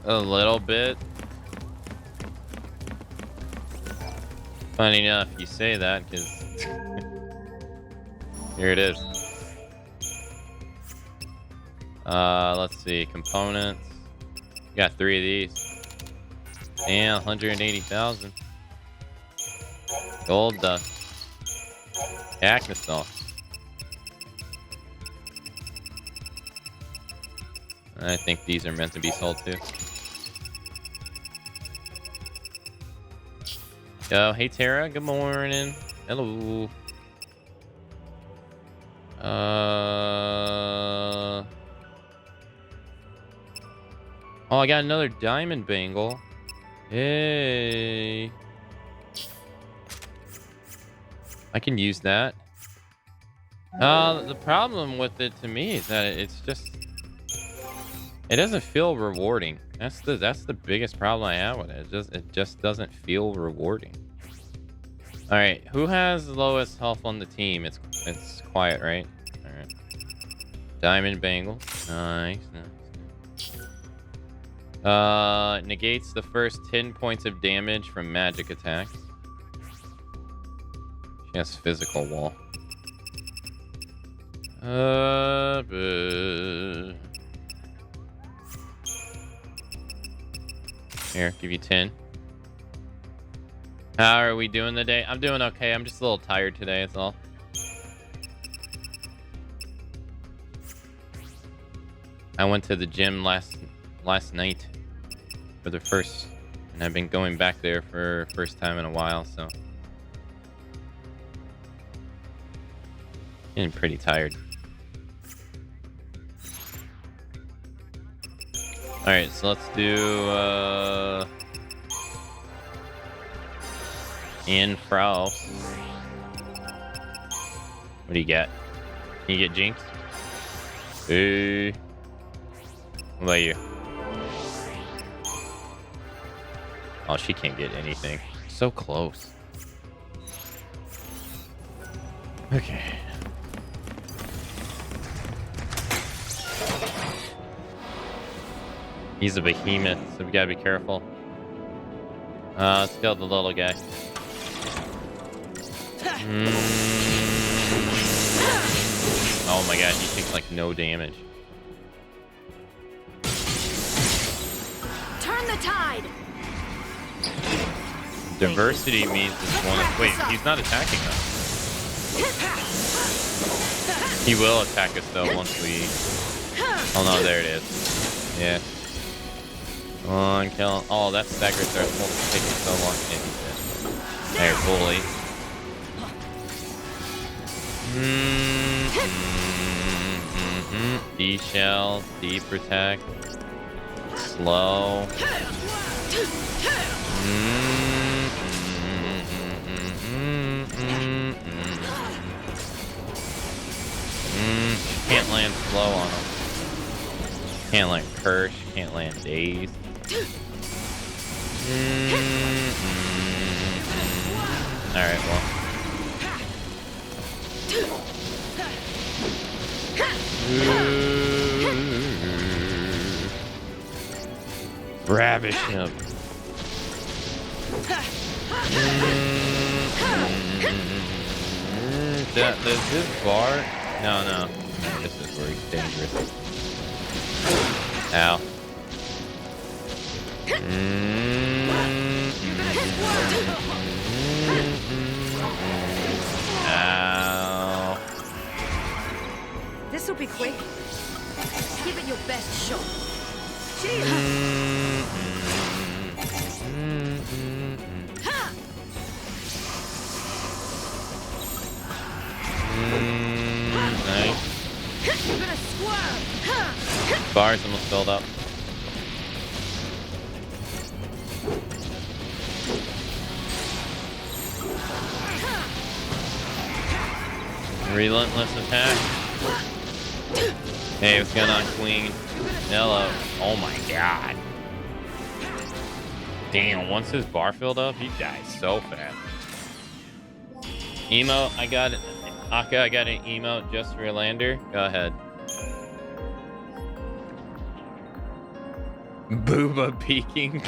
a little bit. Funny enough, you say that because here it is. Let's see, components. Got 3 of these. Damn, 180,000. Gold dust. Acnosol. I think these are meant to be sold too. Yo, hey Tara, good morning. Hello. Oh, I got another diamond bangle. Hey. I can use that. The problem with it to me is that it's just, it doesn't feel rewarding. That's the biggest problem I have with it. It just doesn't feel rewarding. All right, who has the lowest health on the team? It's quiet, right? All right. Diamond bangle. Nice. Negates the first 10 points of damage from magic attacks. She has physical wall. Here, give you 10. How are we doing today? I'm doing okay. I'm just a little tired today, that's all. I went to the gym last night for the first, and I've been going back there for first time in a while, so getting pretty tired. All right, so let's do Infraus. What do you got? Can you get Jinx? Hey. What about you? Oh, she can't get anything. So close. Okay. He's a behemoth, so we gotta be careful. Let's kill the little guy. Oh my god, he takes like no damage. Turn the tide. Diversity means it's one of... Wait, he's not attacking us. He will attack us though once we... Oh no, there it is. Yeah. Come on, kill him. Oh, that stagger starts taking so long. Yeah, he's dead. There, fully. D-shell, D-protect. Slow. Can't land slow on him. Can't land curse. Can't land daze. Alright, well. Ravish him. Does this bar? No. This is where he's dangerous. Ow. Ow. This'll be quick. Give it your best shot. Cheers. Nice. Bar's almost filled up. Relentless attack. Hey, what's going on, Queen? Hello. Oh my god. Damn, once his bar filled up, he dies so fast. Emo, I got it. Aka, I got an emote just for Lander. Go ahead. Booba peeking.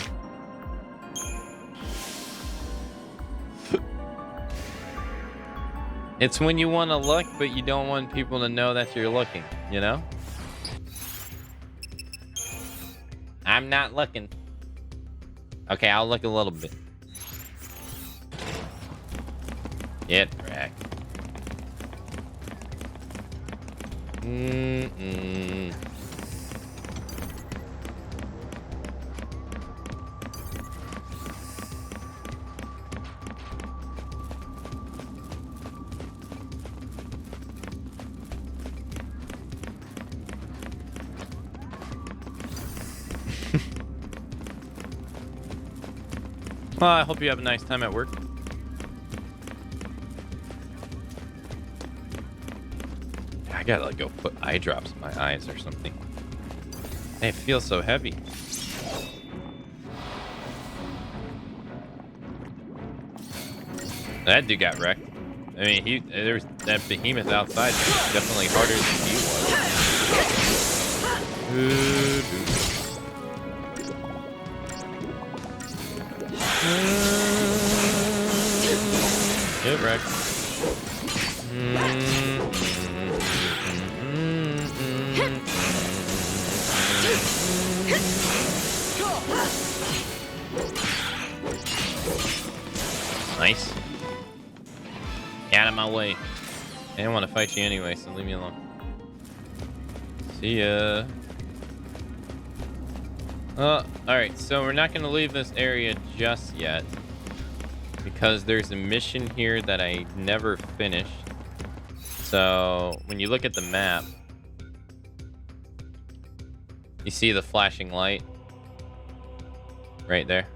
It's when you want to look, but you don't want people to know that you're looking, you know? I'm not looking. Okay, I'll look a little bit. Get wrecked. Well, I hope you have a nice time at work. I gotta like, go put eye drops in my eyes or something. They feel so heavy. That dude got wrecked. I mean, there was that behemoth outside. Definitely harder than he was. Get wrecked. Nice. Get out of my way. I didn't want to fight you anyway, so leave me alone. See ya. Alright, so we're not going to leave this area just yet, because there's a mission here that I never finished. So when you look at the map, you see the flashing light right there.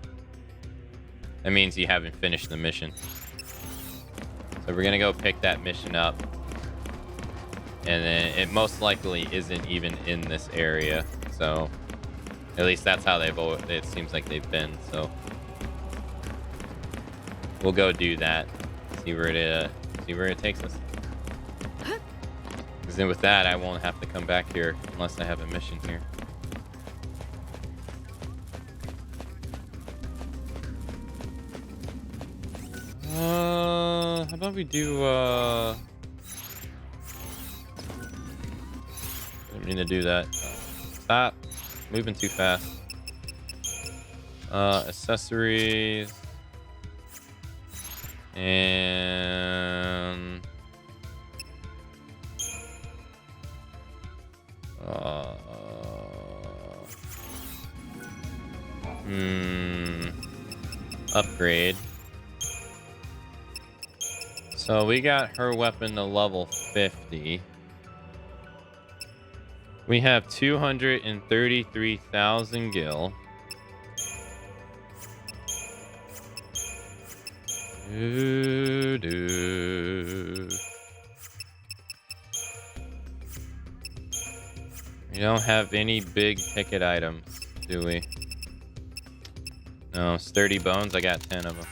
That means you haven't finished the mission. So we're gonna go pick that mission up, and then it most likely isn't even in this area. So at least that's how it seems like they've been. So we'll go do that. See where it takes us. Because then with that, I won't have to come back here unless I have a mission here. How about we do, didn't mean to do that. Stop. Moving too fast. Accessories. And... upgrade. So we got her weapon to level 50. We have 233,000 gil. We don't have any big ticket items, do we? No, sturdy bones. I got 10 of them.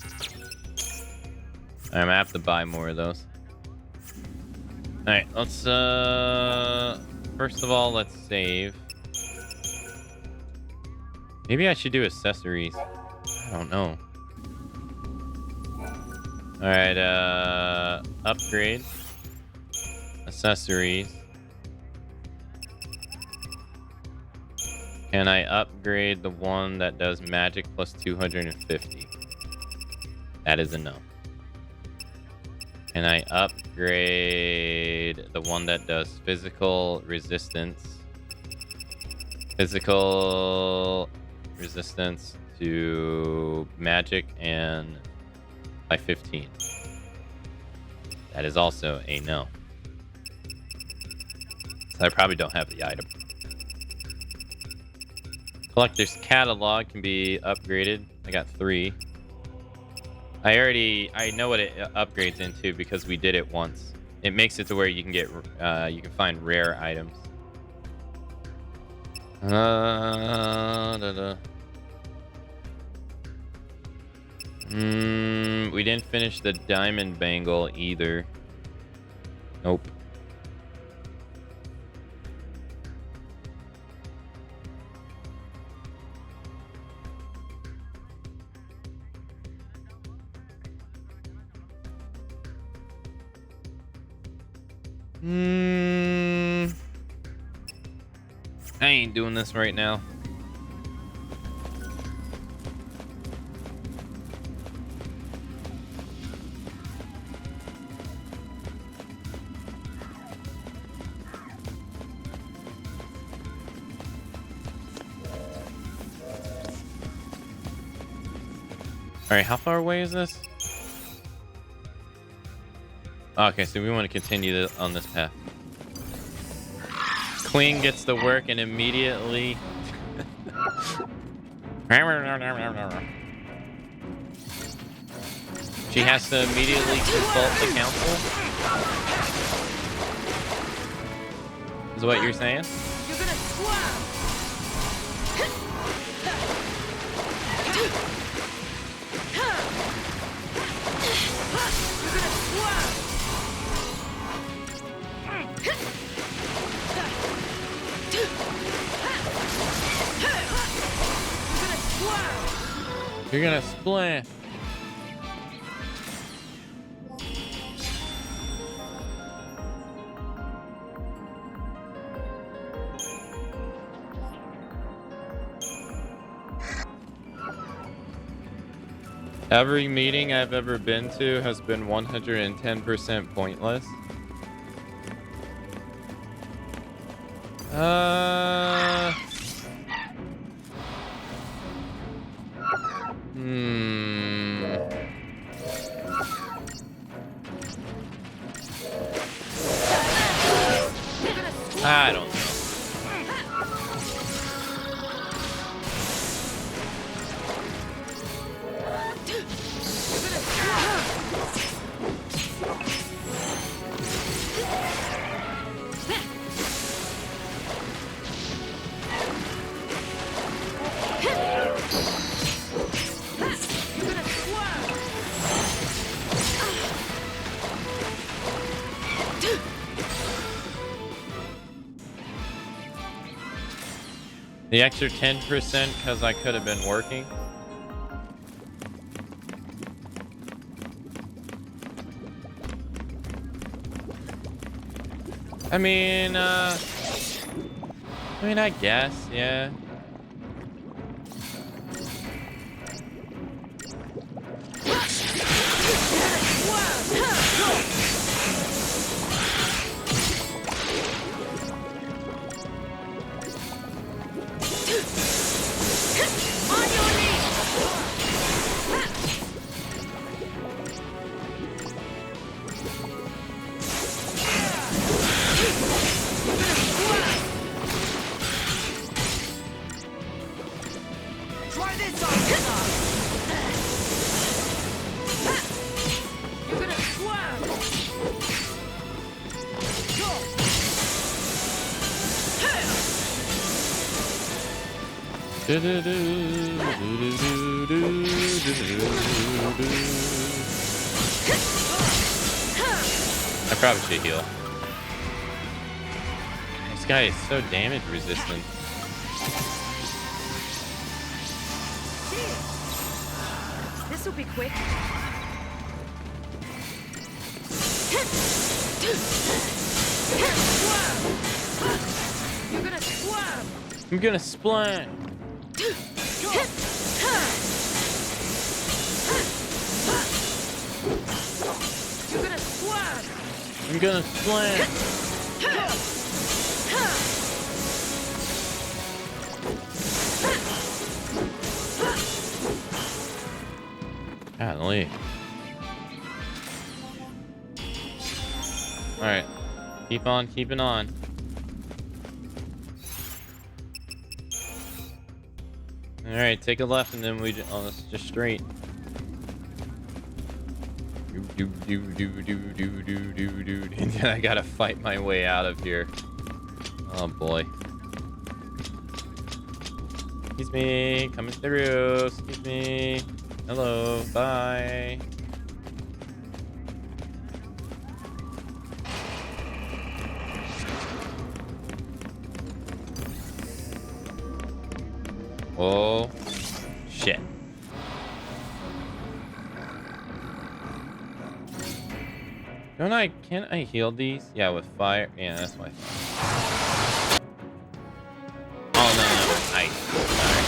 I'm gonna have to buy more of those. All right, let's first of all, let's save. Maybe I should do accessories. I don't know. All right, upgrade, accessories. Can I upgrade the one that does magic plus 250? That is a no. Can I upgrade the one that does physical resistance? Physical resistance to magic and by 15. That is also a no. So I probably don't have the item. Collector's catalog can be upgraded. I got 3. I know what it upgrades into because we did it once. It makes it to where you can get you can find rare items. We didn't finish the diamond bangle either. Nope. I ain't doing this right now. All right, how far away is this? Okay, so we want to continue on this path. Queen gets to work and immediately... She has to immediately consult the council? Is what you're saying? You're gonna squirm. You're gonna splat. Every meeting I've ever been to has been 110% pointless. I don't know. The extra 10% because I could have been working. I mean, I guess, yeah. I probably should heal. This guy is so damage resistant. This will be quick. You're gonna squirm. I'm gonna splat. You're gonna squirm. I'm gonna slam. Golly. Alright. Keep on keeping on. Alright, take a left and then we just straight. I gotta fight my way out of here. Oh boy. Excuse me, coming through. Excuse me. Hello, bye. Oh, shit. Can't I heal these? Yeah, with fire. Yeah, that's why. Oh, no, ice. Sorry.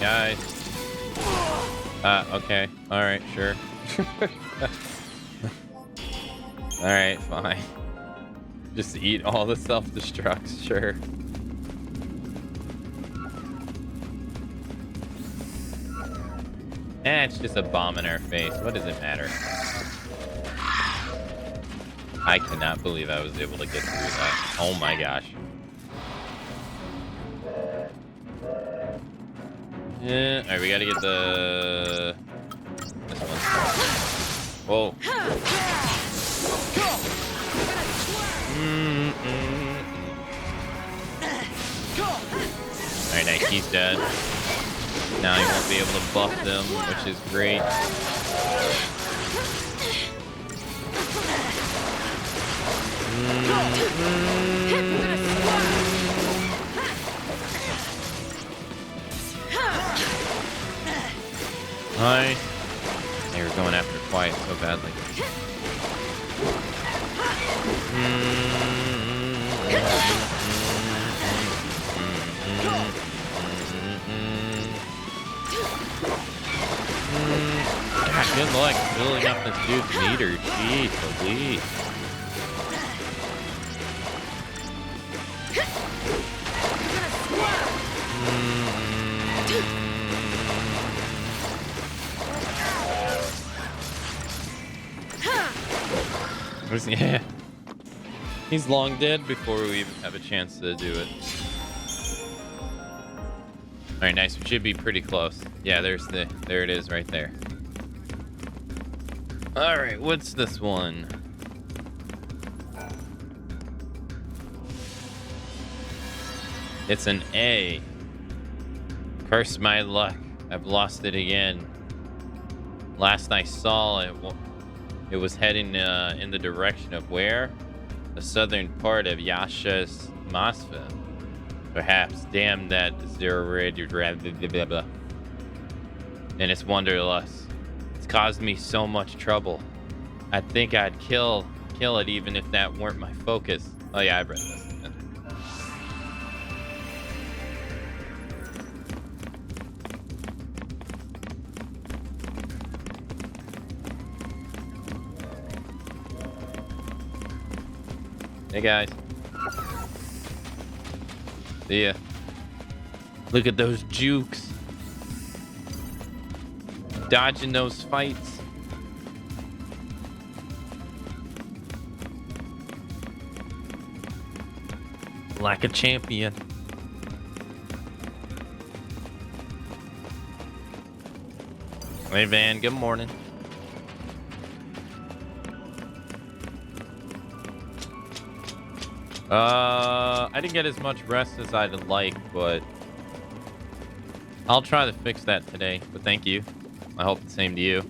Guys. Okay. Alright, sure. Alright, fine. Just eat all the self-destructs, sure. It's just a bomb in our face. What does it matter? I cannot believe I was able to get through that. Oh my gosh. Yeah, alright, we gotta get the... this one. Whoa. Alright, nice, he's dead. Now he won't be able to buff them, which is great. Nice. They were going after Quiet so badly. God, good luck building up this dude's meter. Jeez, Louise. Yeah. He's long dead before we even have a chance to do it. Alright, nice. We should be pretty close. Yeah, there it is right there. Alright, what's this one? It's an A. Curse my luck. I've lost it again. Last I saw it, it was heading in the direction of where? The southern part of Yasha's Masfa. Perhaps, damn that zero radio blah, blah. And it's wonderlust. It's caused me so much trouble. I think I'd kill it even if that weren't my focus. Oh yeah, I've read this. Hey guys. See ya. Look at those jukes. dodging those fights. Like a champion. Hey, Van, good morning. I didn't get as much rest as I'd like, but I'll try to fix that today. But thank you. I hope the same to you.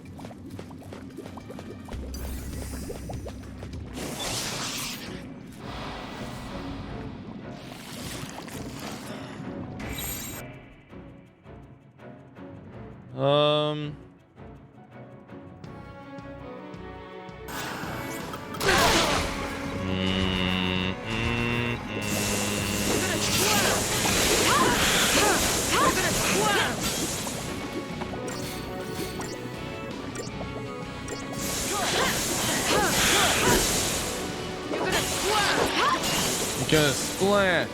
Just splat.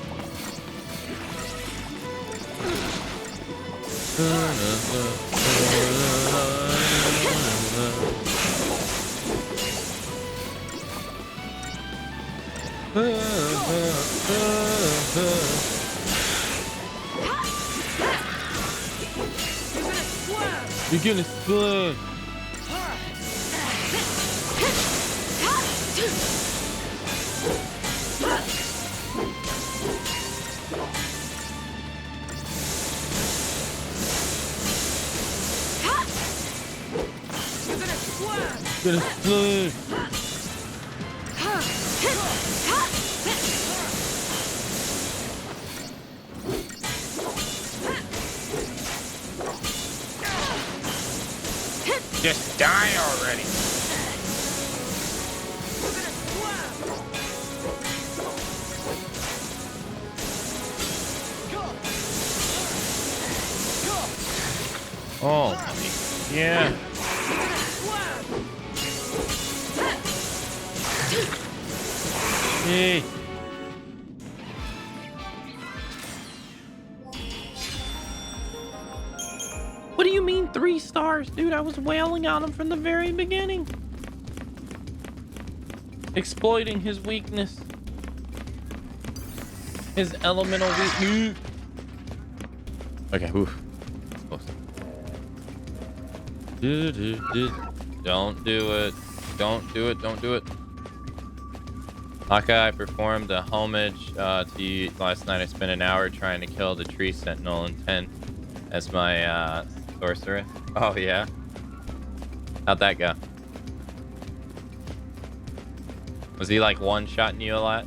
You're gonna splat. Gonna split. Just die already. Oh, yeah. Hey. What do you mean 3 stars? Dude, I was wailing on him from the very beginning. Exploiting his weakness. His elemental weakness. Okay, oof. Close. Don't do it. Don't do it. Don't do it. Aka, I performed a homage to you last night. I spent an hour trying to kill the tree sentinel in 10 as my sorceress. Oh, yeah? How'd that go? Was he like one-shotting you a lot?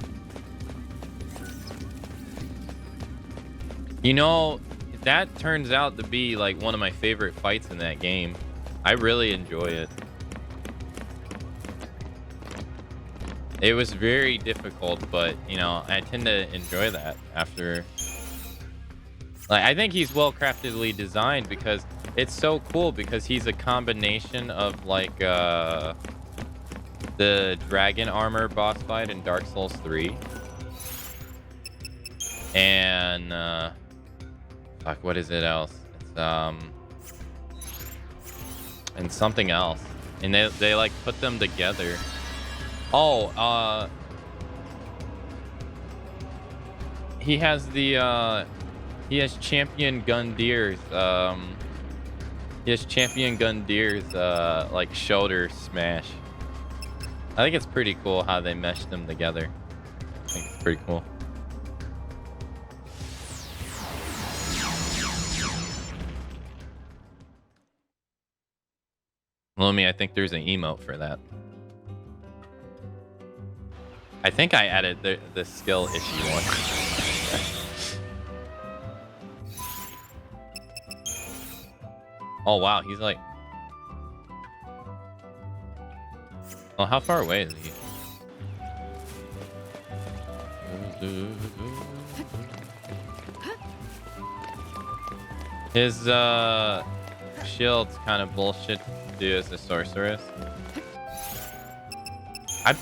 You know, that turns out to be like one of my favorite fights in that game. I really enjoy it. It was very difficult, but you know, I tend to enjoy that after. Like, I think he's well craftedly designed because it's so cool because he's a combination of like the dragon armor boss fight in Dark Souls 3 and fuck, what is it else? It's and something else, and they like put them together. Oh, he has the he has Champion Gundir's like shoulder smash. I think it's pretty cool how they meshed them together. I think it's pretty cool. Lumi, I think there's an emote for that. I think I added the skill issue one. Oh wow, he's like, oh, how far away is he? His shield's kind of bullshit to do as a sorceress. I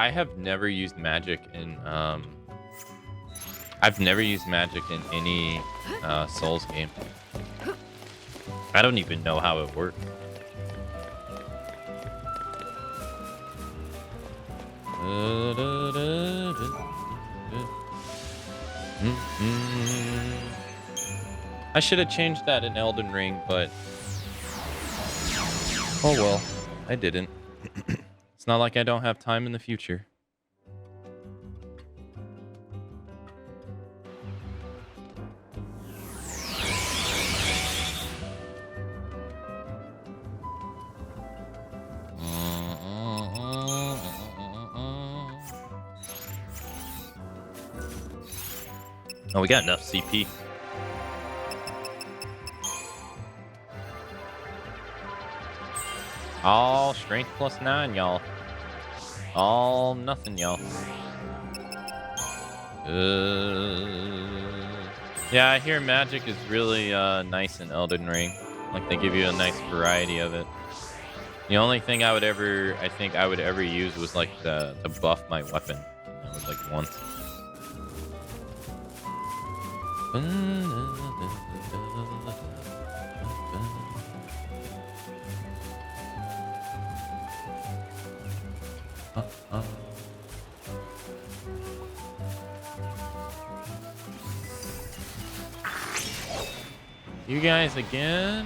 have never used magic in I've never used magic in any Souls game. I don't even know how it works. I should have changed that in Elden Ring, but oh well, I didn't. It's not like I don't have time in the future. Oh, we got enough CP. All strength plus 9, y'all. All nothing, y'all. Yeah, I hear magic is really nice in Elden Ring. Like, they give you a nice variety of it. The only thing I think I would ever use was like to buff my weapon. That was like once. You guys again?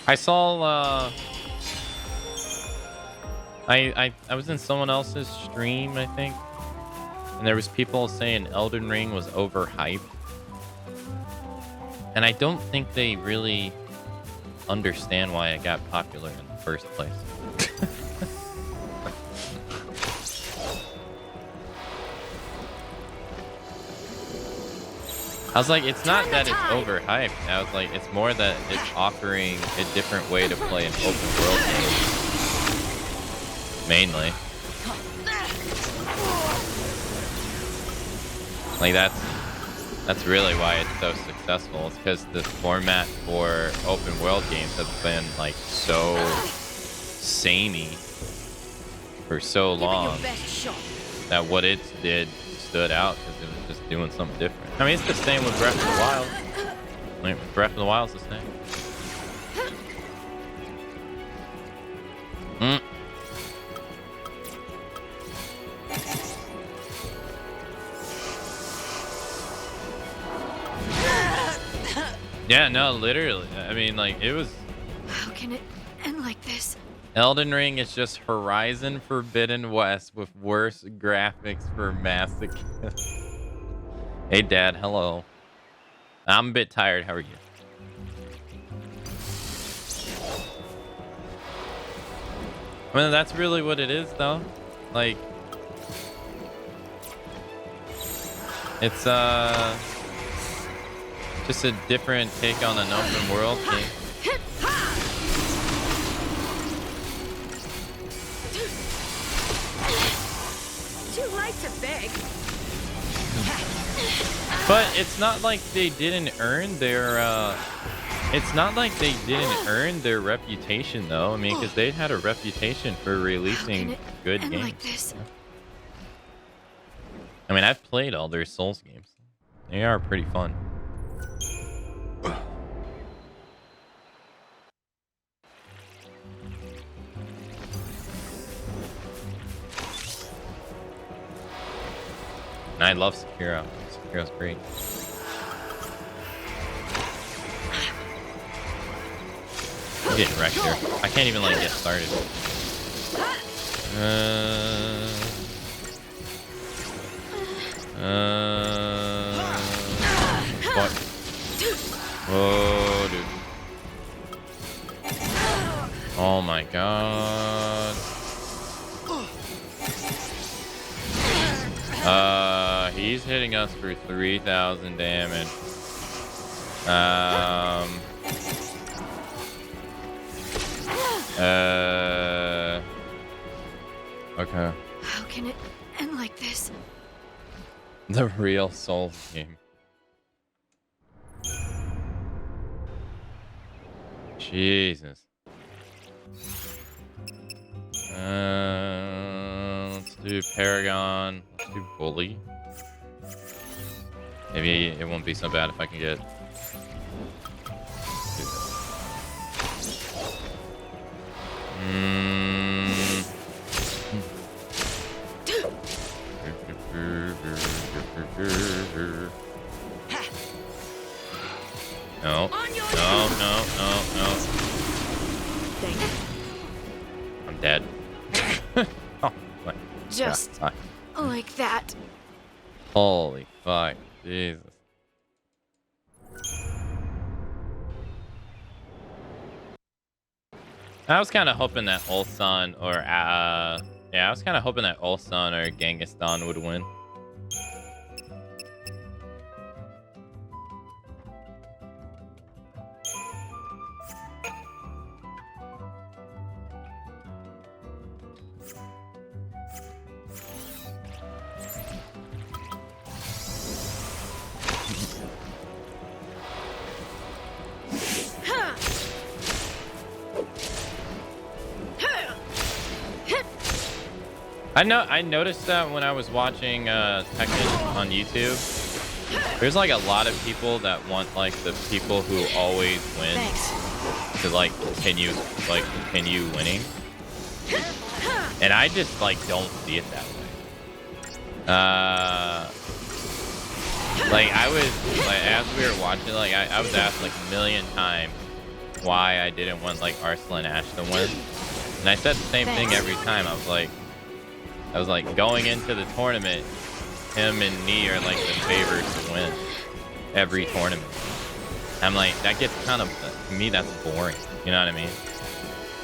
I saw I was in someone else's stream, I think, and there was people saying Elden Ring was overhyped, and I don't think they really understand why it got popular in the first place. I was like, it's not that it's overhyped. I was like, it's more that it's offering a different way to play an open world game. Mainly. Like, that's really why it's so successful. It's because the format for open world games has been like so samey for so long that what it did stood out because it was just doing something different. I mean, it's the same with Breath of the Wild. Like, Breath of the Wild's the same. Yeah, no, literally. I mean, like, it was... How can it end like this? Elden Ring is just Horizon Forbidden West with worse graphics for masochists. Hey, Dad, hello. I'm a bit tired. How are you? I mean, that's really what it is, though. Like, it's, just a different take on an open world game. Too light to beg. But it's not like they didn't earn their it's not like they didn't earn their reputation, though. I mean, because they had a reputation for releasing good games. Like this? I mean, I've played all their Souls games. They are pretty fun. And I love Sekiro. Sekiro's great. I'm getting wrecked here. I can't even like get started. What? Whoa, dude. Oh my god. He's hitting us for 3,000 damage. Okay. How can it end like this? The real Souls game. Jesus. Let's do Paragon. Let's do Bully. Maybe it won't be so bad if I can get. No. No. Thank you. I'm dead. Oh, my Just God. like that. Holy fuck. Jesus. I was kind of hoping that Ulsan or I was kind of hoping that Ulsan or Genghis-Dan would win. I noticed that when I was watching Tekken on YouTube. There's like a lot of people that want like the people who always win to like continue winning. And I just like don't see it that way. Like I was like as we were watching, like I was asked like a million times why I didn't want like Arslan Ash to win. And I said the same thing every time. I was like going into the tournament, him and me are like the favorites to win every tournament. I'm like, that gets kind of, to me, that's boring. You know what I mean?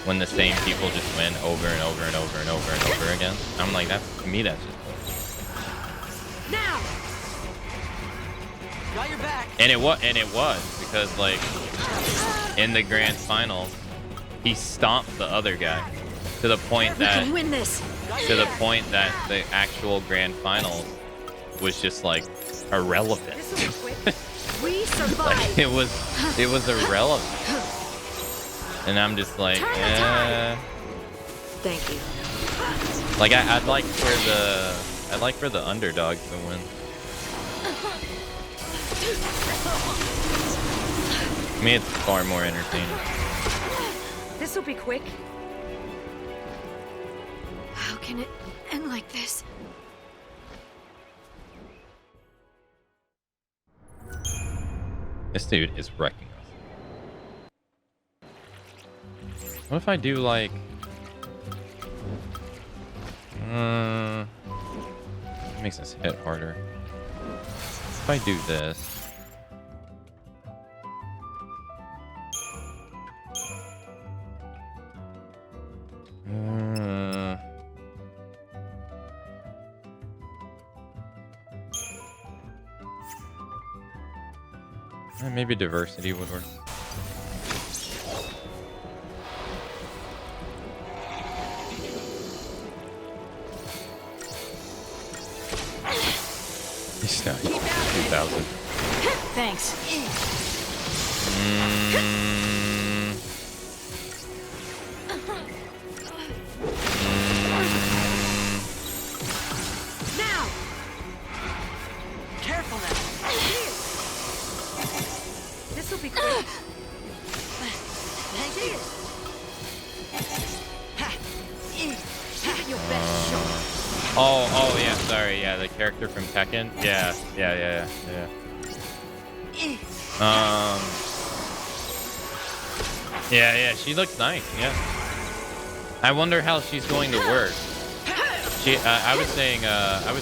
When the same people just win over and over and over and over and over again. I'm like, to me, that's just boring. Now. Got your back. And it was because like in the grand finals, he stomped the other guy to the point that win this. To the point that the actual grand finals was just like irrelevant. We survived. Like, it was irrelevant. And I'm just like, Thank you. Like I'd like for the underdogs to win. To me, it's far more entertaining. This will be quick. How can it end like this? This dude is wrecking us. What if I do like... it makes us hit harder. If I do this... maybe diversity would work. He's 2,000. Thanks. Now. Careful now. This will be quick. Thank you. Give it your best shot. Oh yeah, sorry, yeah, the character from Tekken. Yeah. Yeah, she looks nice, yeah. I wonder how she's going to work. I was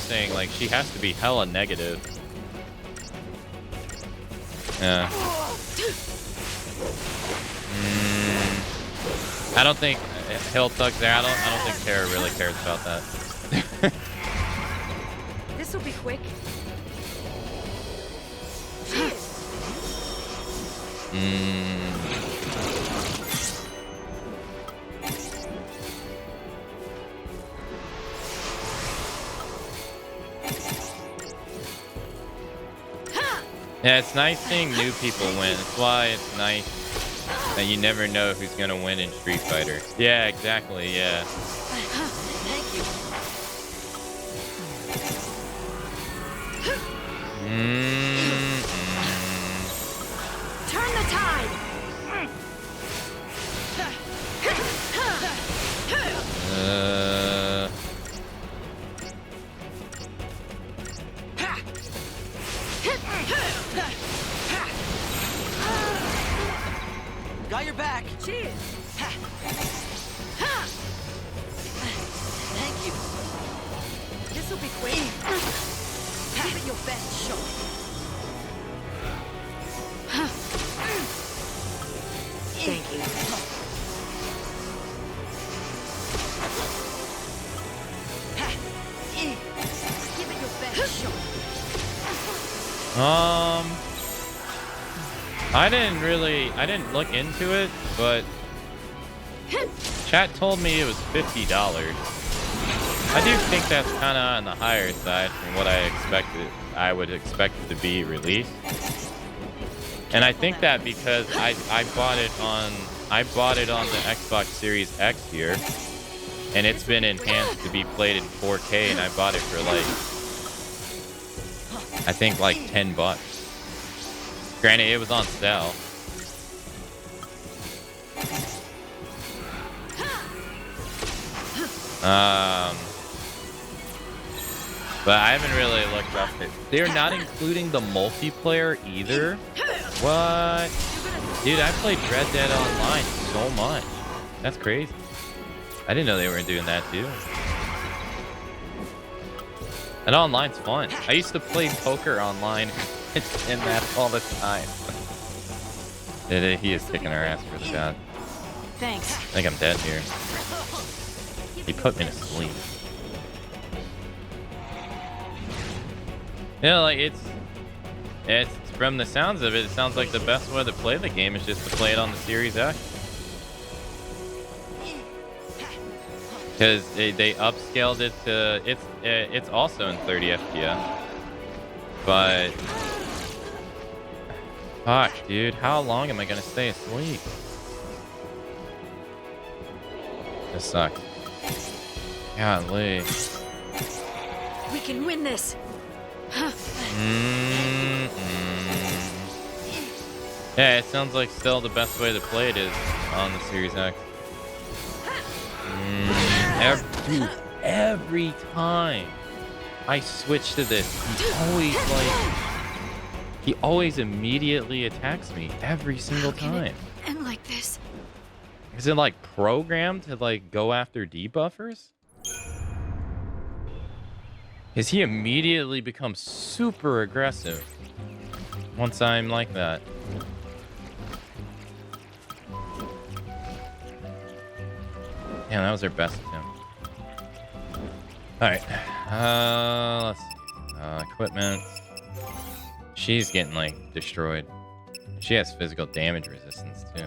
saying like she has to be hella negative. Yeah. I don't think Hill Thug's there. I don't think Tara really cares about that. This will be quick. Yeah, it's nice seeing new people win. That's why it's nice that you never know who's gonna win in Street Fighter. Yeah, exactly. Yeah. Thank you. Turn the tide. Got your back. Cheers. Thank you. This'll be quick. Give it your best shot. Thank you. Give it your best shot. I didn't look into it, but chat told me it was $50. I do think that's kind of on the higher side from what I would expect it to be released. And I think that because I bought it on the Xbox Series X here, and it's been enhanced to be played in 4K, and I bought it for like, I think like $10. Granted, it was on sale. But I haven't really looked up it. They're not including the multiplayer either. What? Dude, I played Red Dead Online so much. That's crazy. I didn't know they were doing that too. And online's fun. I used to play poker online and that all the time. He is kicking our ass for the god. Thanks. I think I'm dead here. He put me to sleep. Yeah, like it's from the sounds of it, it sounds like the best way to play the game is just to play it on the Series X. Because they upscaled it to it's also in 30 FPS. But fuck, dude, how long am I gonna stay asleep? This sucks. Golly. We can win this. Yeah, it sounds like still the best way to play it is on the Series X. Every time I switch to this, he always immediately attacks me every single time. And like this. Is it like programmed to like go after debuffers? Because he immediately becomes super aggressive once I'm like that. Yeah, that was our best attempt. Alright. Let's see. Equipment. She's getting like destroyed. She has physical damage resistance too.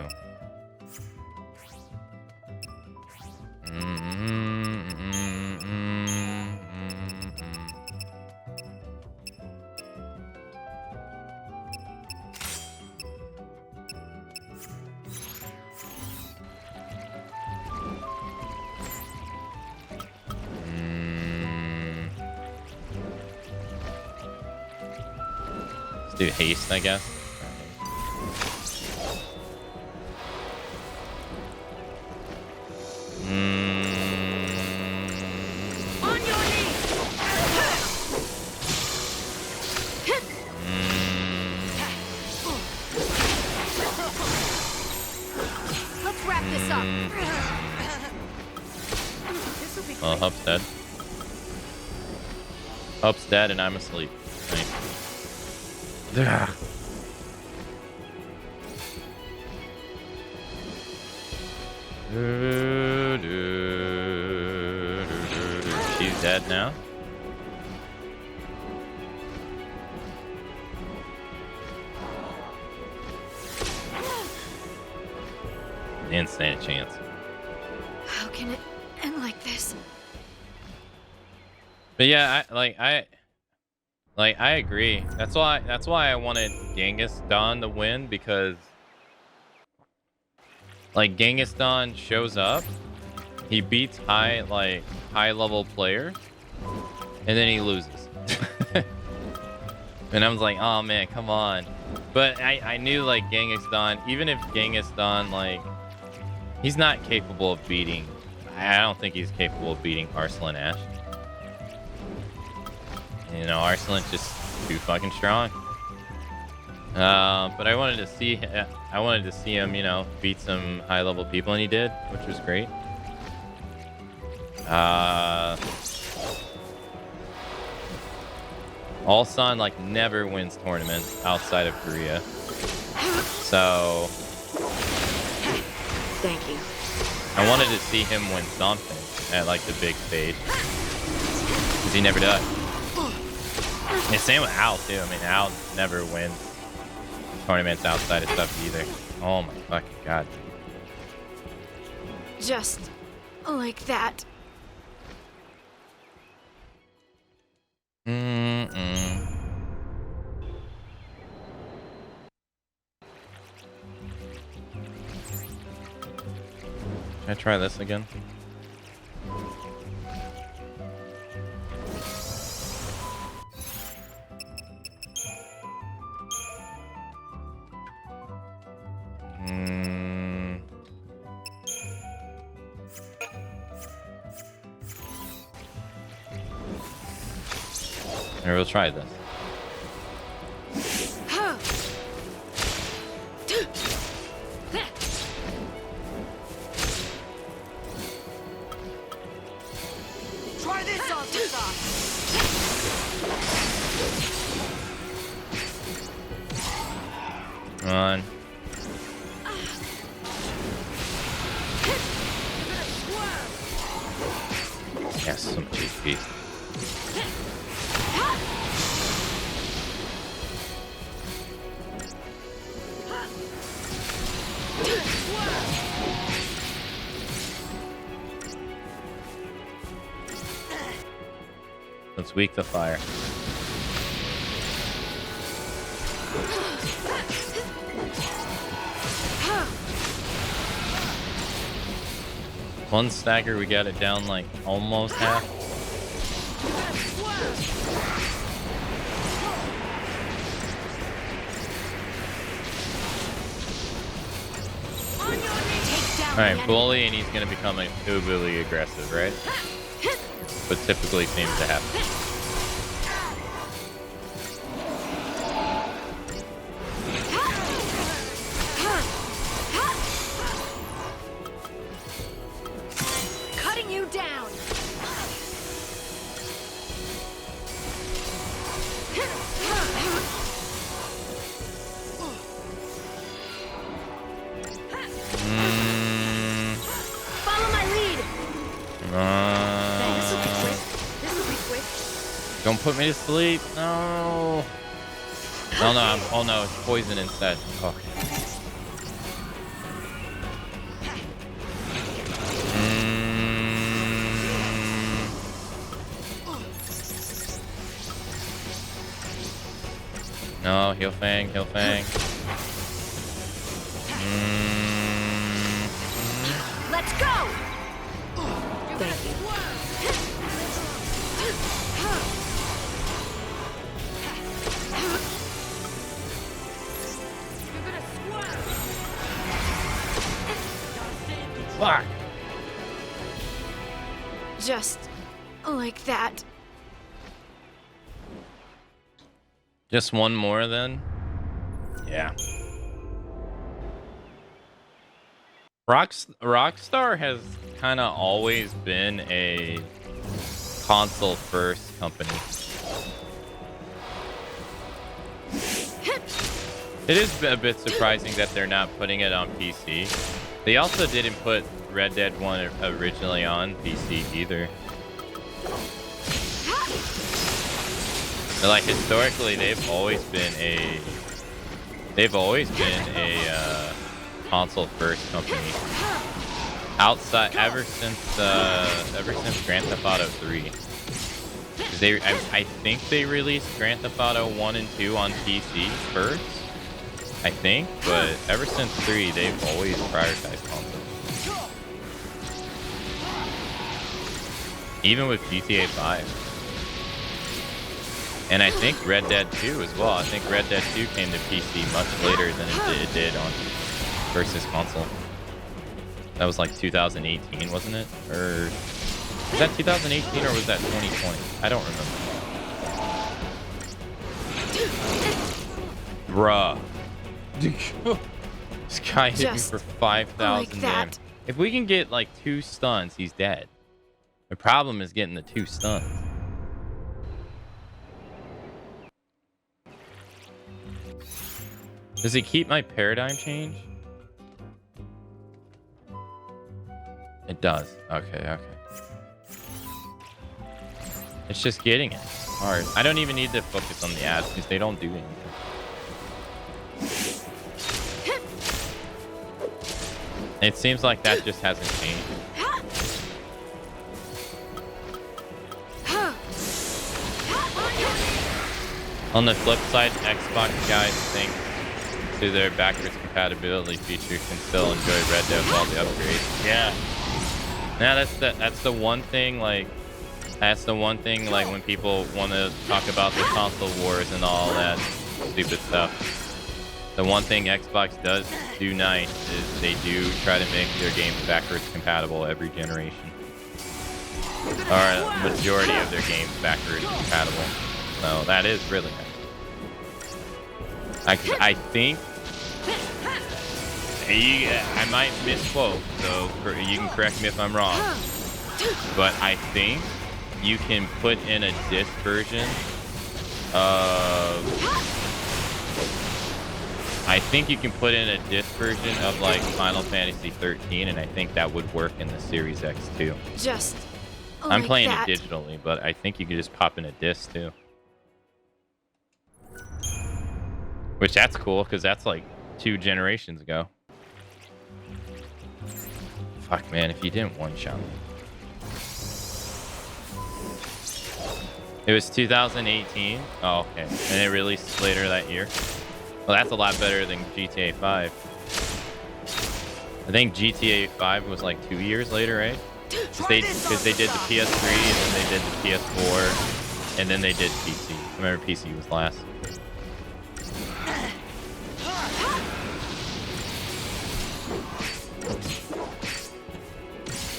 Let's do haste, I guess. On your knees. Let's wrap this up. This'll be Oh, Hup's dead. Hup's dead and I'm asleep. Nice. Ugh. She's dead now. Didn't stand a chance. How can it end like this? But yeah, Like, I agree. That's why I wanted Genghis Khan to win, because like Genghis Khan shows up, he beats high level players, and then he loses. And I was like, oh man, come on. But I knew like Genghis Khan, even if Genghis Khan, like, he's not capable of beating, I don't think he's capable of beating Arslan Ash. You know, Arslan's just too fucking strong. But I wanted to see him, you know, beat some high level people, and he did, which was great. Ulsan like never wins tournaments outside of Korea. So Thank you. I wanted to see him win something at like the big stage, because he never does. And same with Al too. I mean, Al never wins tournaments outside of stuff either. Oh my fucking god. Just like that. Can I try this again? Or we'll try this. Try this on, Come on. Yes, some cheap piece. Let's weak the fire. One stagger, we got it down like almost half. Alright, bully, and he's gonna become like overly aggressive, right? But typically seems to happen. Cutting you down. Follow my lead. This will be quick. This will be quick. Don't put me to sleep. No. Oh no, oh no, it's poison instead. Oh. No, heal Fang, heal Fang. Let's go. Thank you. Fuck. Just like that. Just one more then? Yeah. Rockstar has kind of always been a console first company. It is a bit surprising that they're not putting it on PC. They also didn't put Red Dead 1 originally on PC either. But like historically, they've always been a console first company. Outside ever since Grand Theft Auto 3. I think they released Grand Theft Auto 1 and 2 on PC first. I think, but ever since 3, they've always prioritized console. Even with GTA 5. And I think Red Dead 2 as well. I think Red Dead 2 came to PC much later than it did on versus console. That was like 2018, wasn't it? Or was that 2018 or was that 2020? I don't remember. Bruh. This guy hit me for 5,000 damage. If we can get like 2 stuns, he's dead. The problem is getting the 2 stuns. Does it keep my paradigm change? It does. Okay. It's just getting it. Hard. I don't even need to focus on the ads because they don't do anything. It seems like that just hasn't changed. On the flip side, Xbox guys think to their backwards compatibility feature can still enjoy Red Dead with all the upgrades. Yeah. Now that's the one thing like when people want to talk about the console wars and all that stupid stuff. The one thing Xbox does do nice is they do try to make their games backwards compatible every generation. Or a majority of their games backwards compatible. So that is really nice. I think I might misquote, so you can correct me if I'm wrong. But I think you can put in a disc version of like Final Fantasy XIII, and I think that would work in the Series X too. I'm playing it digitally, but I think you could just pop in a disc too. Which that's cool, because that's like 2 generations ago. Fuck, man, if you didn't one-shot me. It was 2018. Oh, okay. And it released later that year. Well, that's a lot better than GTA 5. I think GTA 5 was like 2 years later, right? Because they did the PS3, and then they did the PS4, and then they did PC. I remember PC was last.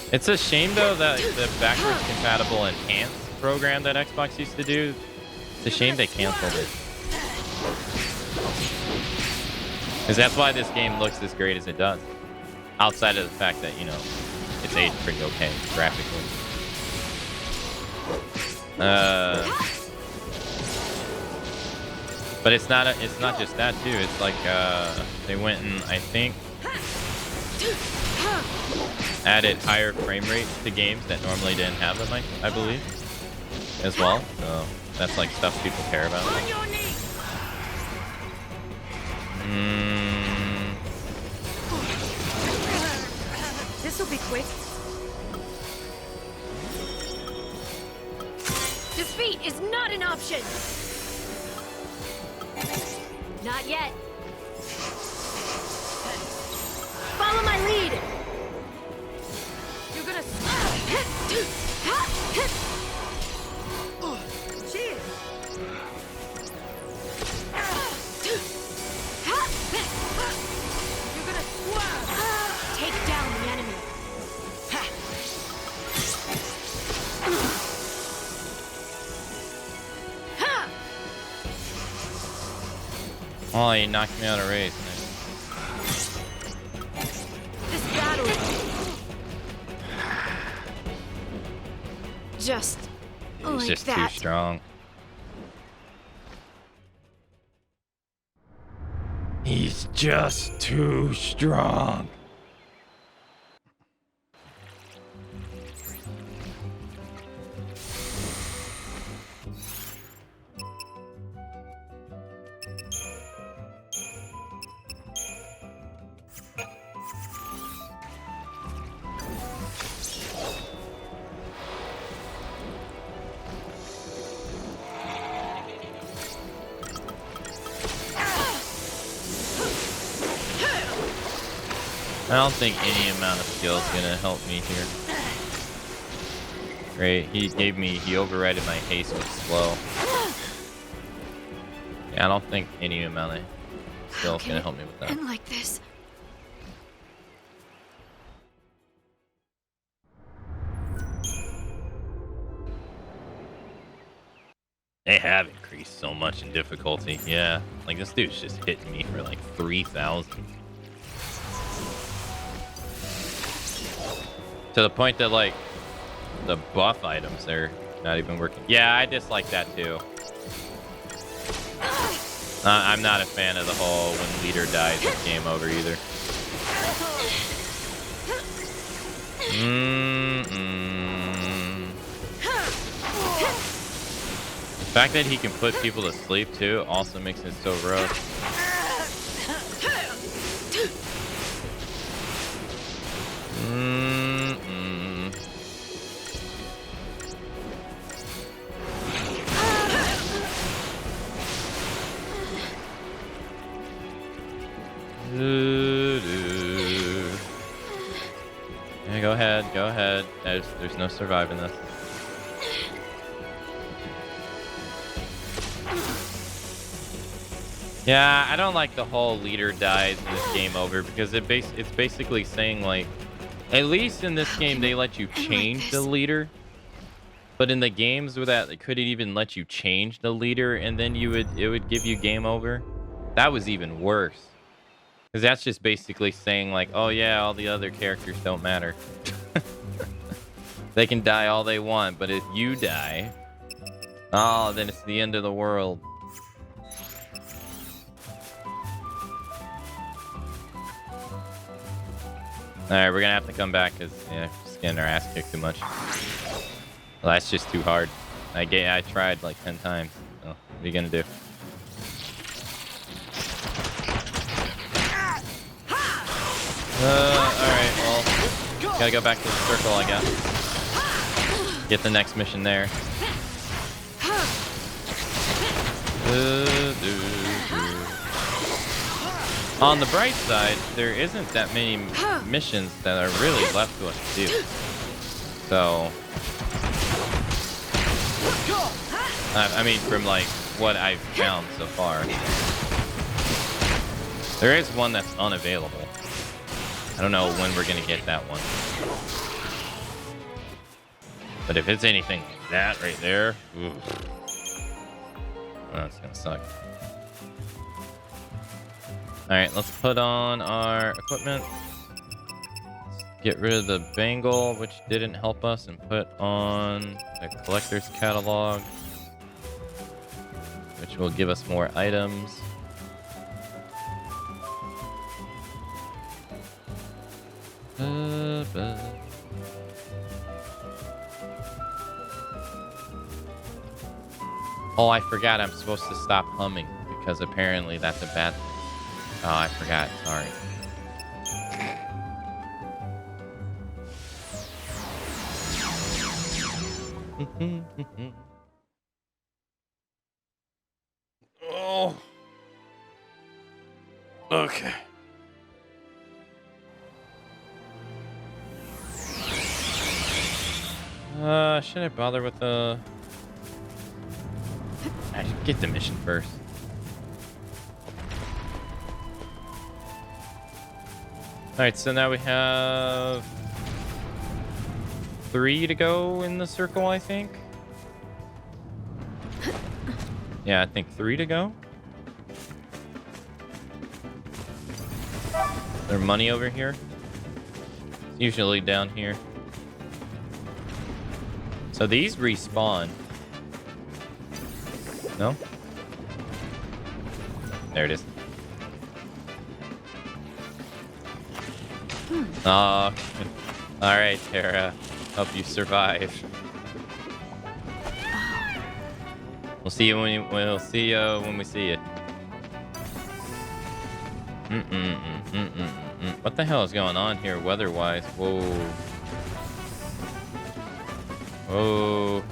It's a shame, though, that the backwards compatible enhanced program that Xbox used to do, it's a shame they canceled it. Because that's why this game looks as great as it does. Outside of the fact that, you know, it's aged pretty okay graphically. But it's not just that, too. It's like they went and, I think, added higher frame rates to games that normally didn't have them, I believe, as well. So that's like stuff people care about. This'll be quick. Defeat is not an option. Not yet. Follow my lead. You're gonna cheers. You're gonna swerve. Take down the enemy. Oh, you knocked me out of race. This battle Just He's like just that. too strong. He's just too strong. I don't think any amount of skill is gonna help me here. Great, he overrided my haste with slow. Yeah, I don't think any amount of skill is gonna help me with that. And like this. They have increased so much in difficulty. Yeah, like this dude's just hitting me for like 3,000. To the point that like the buff items are not even working. Yeah, I dislike that too. I'm not a fan of the whole when leader dies, it's game over either. The fact that he can put people to sleep too also makes it so rough. Yeah, go ahead, go ahead. There's no surviving this. Yeah, I don't like the whole leader dies and it's game over because it's basically saying like, at least in this game they let you change the leader, but in the games where that they couldn't even let you change the leader and then it would give you game over. That was even worse because that's just basically saying like, oh yeah, all the other characters don't matter. They can die all they want, but if you die, oh, then it's the end of the world. Alright, we're gonna have to come back because, yeah, just getting our ass kicked too much. Well, that's just too hard. I tried like 10 times. So, what are you gonna do? Alright, well, gotta go back to the circle, I guess. Get the next mission there. On the bright side, there isn't that many missions that are really left to us to do. So, I mean, from like what I've found so far, there is one that's unavailable. I don't know when we're gonna get that one. But if it's anything like that right there, ooh, oh, it's gonna suck. Alright, let's put on our equipment. Let's get rid of the bangle, which didn't help us, and put on the collector's catalog, which will give us more items. Oh, I forgot I'm supposed to stop humming because apparently that's a bad thing. Oh, I forgot. Sorry. Oh. Okay. Should I bother with the... I should get the mission first. Alright, so now we have 3 to go in the circle, I think. Yeah, I think 3 to go. Is there money over here? It's usually down here. So these respawn. No? There it is. Oh, all right, Tara. Hope you survive. We'll see you when we see you. What the hell is going on here, weather-wise? Whoa. Whoa.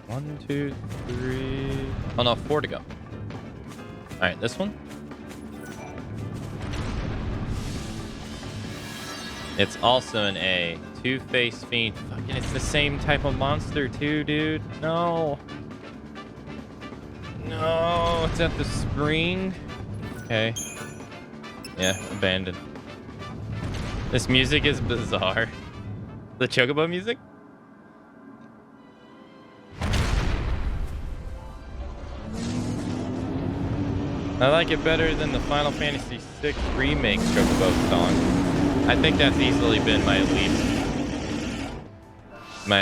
One, two, three. Oh no, 4 to go. All right, this one. It's also an A. Two-Face Fiend. Fucking, it's the same type of monster too, dude. No. No, it's at the spring. Okay. Yeah, abandoned. This music is bizarre. The Chocobo music? I like it better than the Final Fantasy VI Remake Chocobo song. I think that's easily been my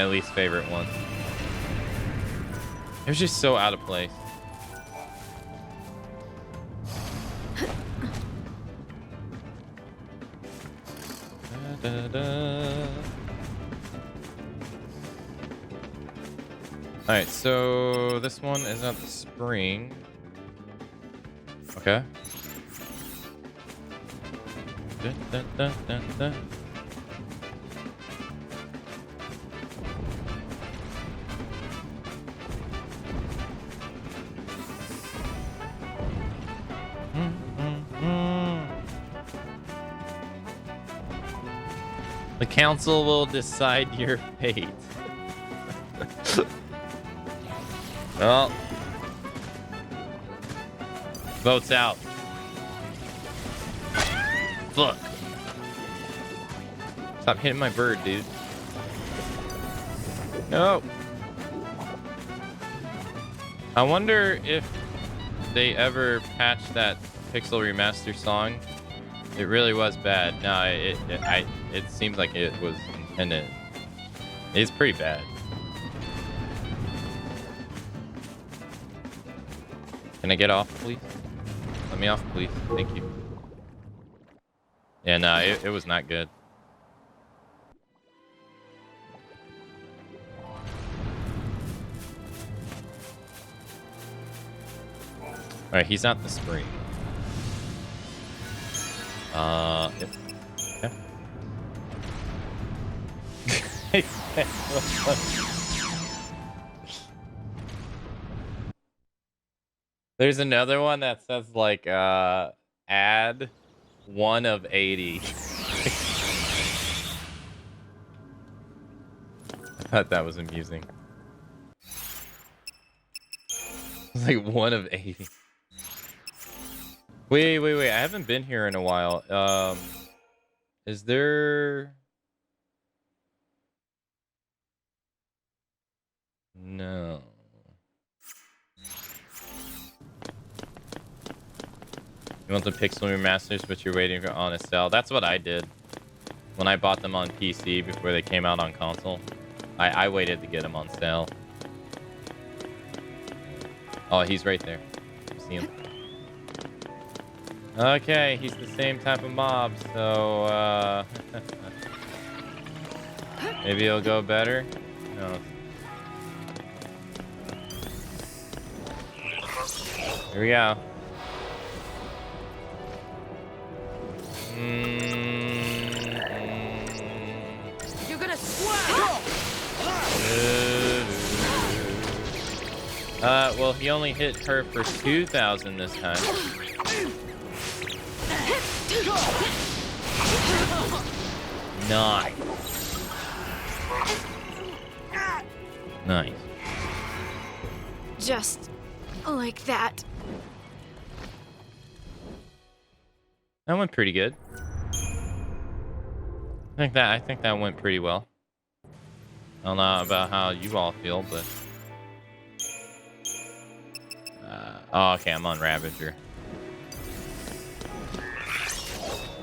least favorite one. It was just so out of place. Da, da, da. All right, so this one is at the spring. Okay. Da, da, da, da, da. The council will decide your fate. Well, votes out. Fuck. Stop hitting my bird, dude. No. I wonder if they ever patched that Pixel Remaster song. It really was bad. No, it seems like it was intended. It's pretty bad. Can I get off, please? Let me off, please. Thank you. Yeah, no, it was not good. Alright, he's not the spring. Yeah. There's another one that says like add 1 of 80. I thought that was amusing. It's like 1 of 80. Wait. I haven't been here in a while. Is there... No. You want the Pixel Remasters, but you're waiting for on a sale. That's what I did when I bought them on PC before they came out on console. I waited to get them on sale. Oh, he's right there. See him? Okay, he's the same type of mob, so maybe it'll go better. No. Here we go. You're gonna swear. Well, he only hit her for 2,000 this time. Nice. Nice. Just like that. That went pretty good. I think that went pretty well. I don't know about how you all feel, but oh, okay, I'm on Ravager.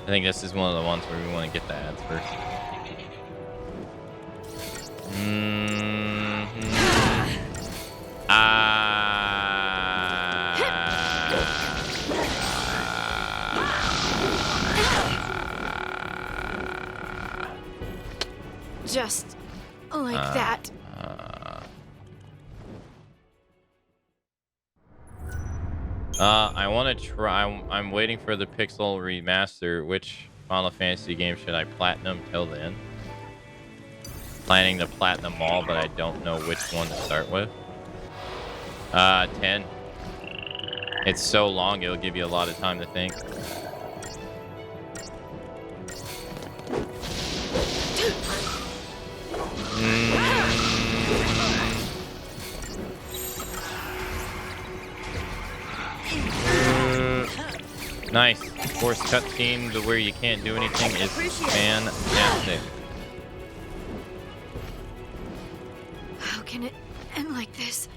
I think this is one of the ones where we want to get the ads first. Just like that. I want to try. I'm waiting for the Pixel remaster. Which Final Fantasy game should I platinum till then? Planning to platinum all, but I don't know which one to start with. 10. It's so long, it'll give you a lot of time to think. Nice. Forced cutscene to where you can't do anything is fantastic. How can it end like this?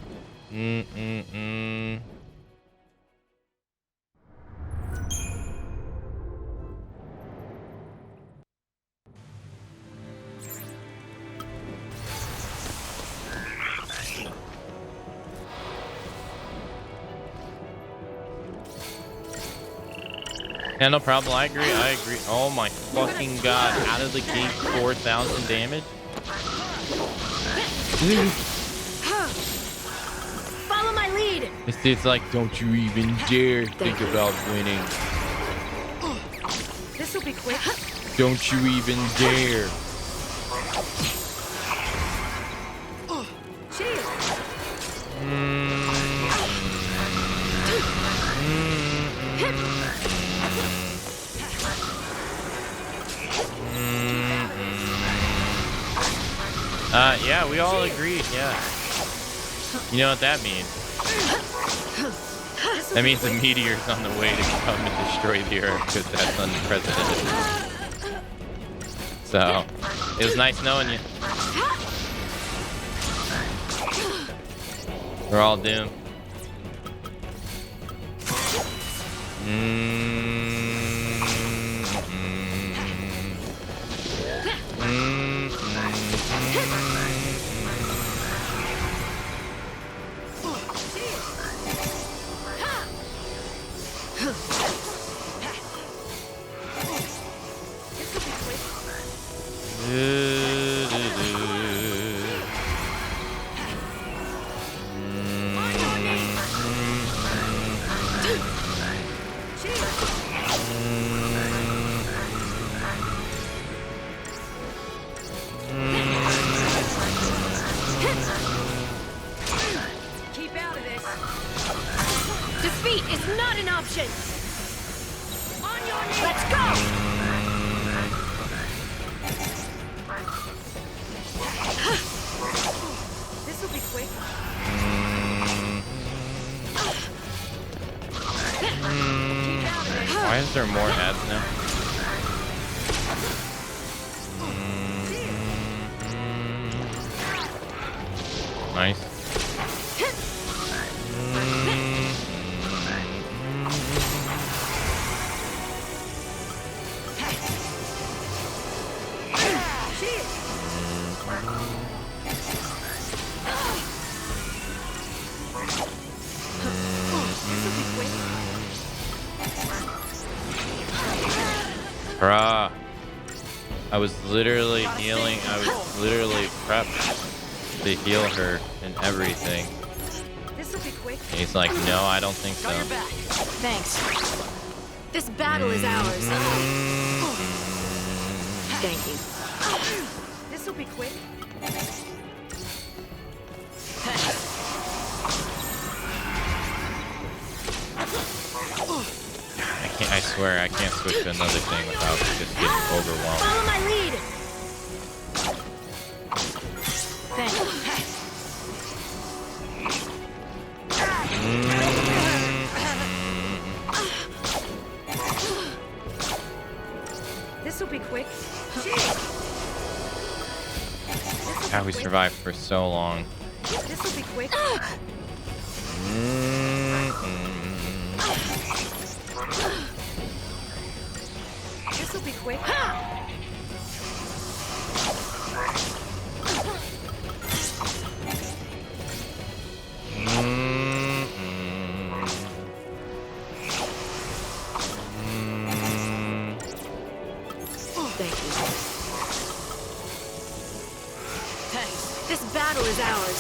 Yeah, no problem. I agree. Oh my fucking god. Out of the gate, 4,000 damage? Follow my lead. This dude's like, don't you even dare think about winning. This will be quick. Don't you even dare. Shield. Yeah, we all agreed, yeah. You know what that means? That means the meteor's on the way to come and destroy the Earth, because that's unprecedented. So, it was nice knowing you. We're all doomed. Keep out of this. Defeat is not an option. On your knees. Let's go. This will be quick. Why is there more ads now? Nice. Bruh. I was literally healing. I was literally prepped to heal her and everything. This will be quick. And he's like, no, I don't think so. Thanks. This battle is ours. Thank you. This will be quick. I swear I can't switch to another thing without just getting overwhelmed. Follow my lead. Thanks. This will be quick. How we survived for so long. This will be quick. This will be quick. Thank you. Thanks. This battle is ours.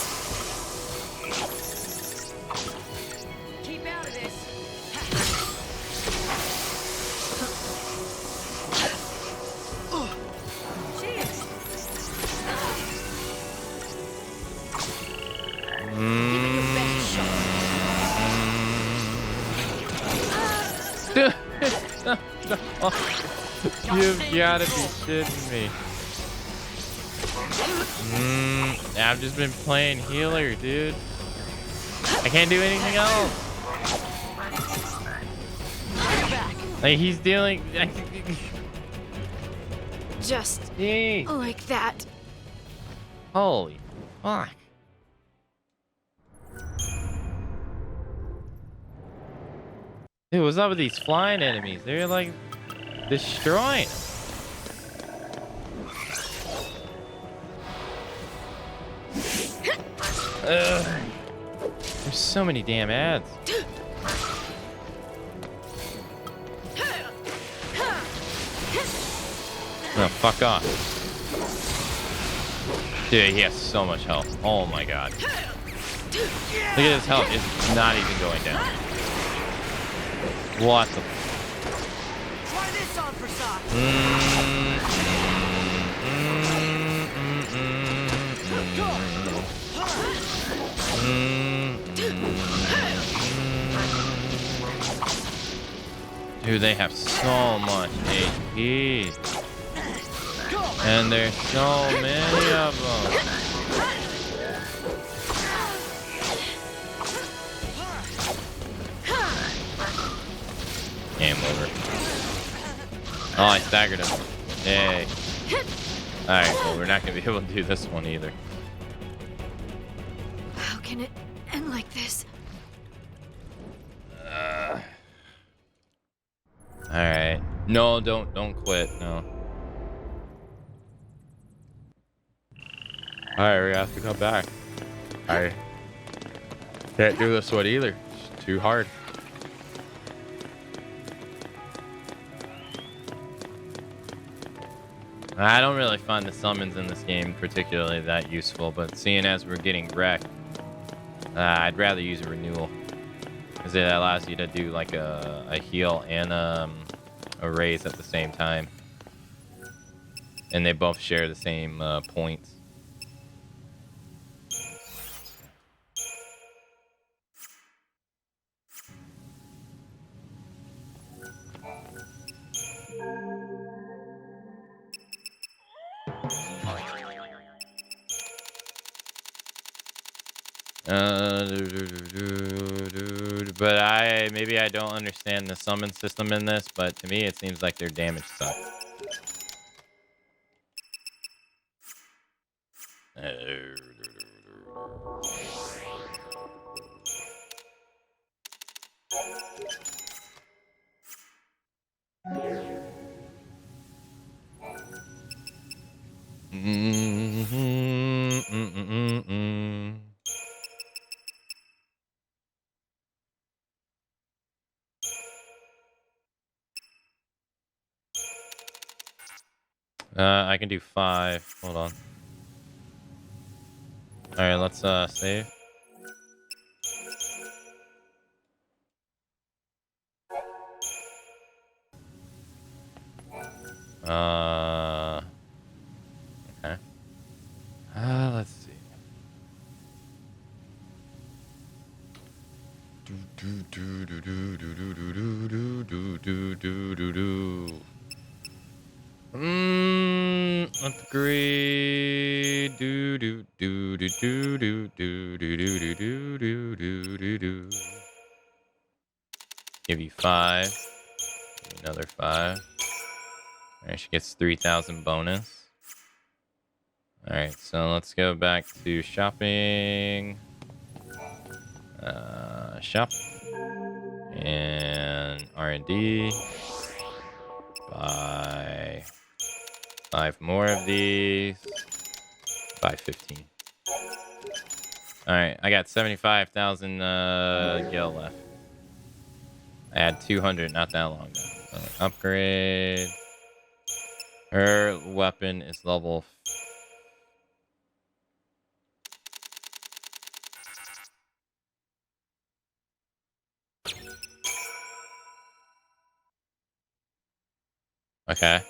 Keep out of this. You've gotta be shitting me. I've just been playing healer, dude. I can't do anything else. Like, he's dealing... Just Hey. like that. Holy fuck. Dude, what's up with these flying enemies? They're like destroying them. There's so many damn ads. No, fuck off. Dude, he has so much health. Oh my god. Look at his health. It's not even going down. What the... Try this on for size. Dude, they have so much HP. And there's so many of them. Game over. Oh, I staggered him. Yay. Alright, well, we're not going to be able to do this one either. How can it end like this? Alright. No, don't quit. No. Alright, we have to come back. I can't do this one either. It's too hard. I don't really find the summons in this game particularly that useful, but seeing as we're getting wrecked, I'd rather use a renewal. Because it allows you to do like a heal and a raise at the same time. And they both share the same points. But maybe I don't understand the summon system in this, but to me it seems like their damage sucks. I can do 5. Hold on. All right, let's save. Okay. Let's see. Upgrade. Give you 5. Give you another 5. Alright, she gets 3,000 bonus. Alright, so let's go back to shopping. Shop. And R&D. Buy 5 more of these. Buy 15. Alright, I got 75,000 gil left. I had 200 not that long ago. So upgrade. Her weapon is level... Okay.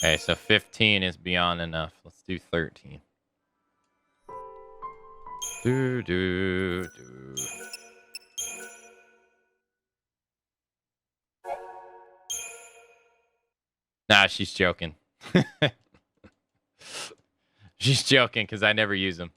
Okay, so 15 is beyond enough. Let's do 13. Nah, she's joking. She's joking because I never use them.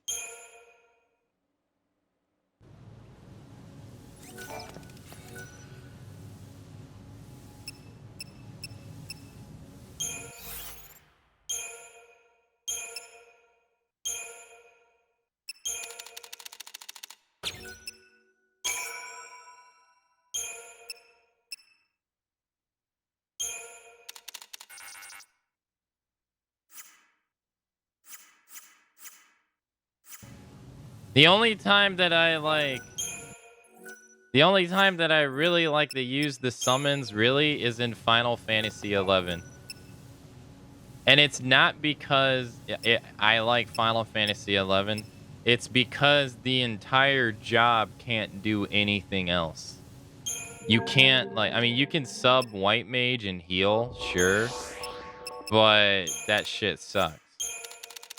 The only time that I really like to use the summons really is in Final Fantasy XI. And it's not because I like Final Fantasy XI. It's because the entire job can't do anything else. You can't, like, I mean, you can sub White Mage and heal, sure. But that shit sucks.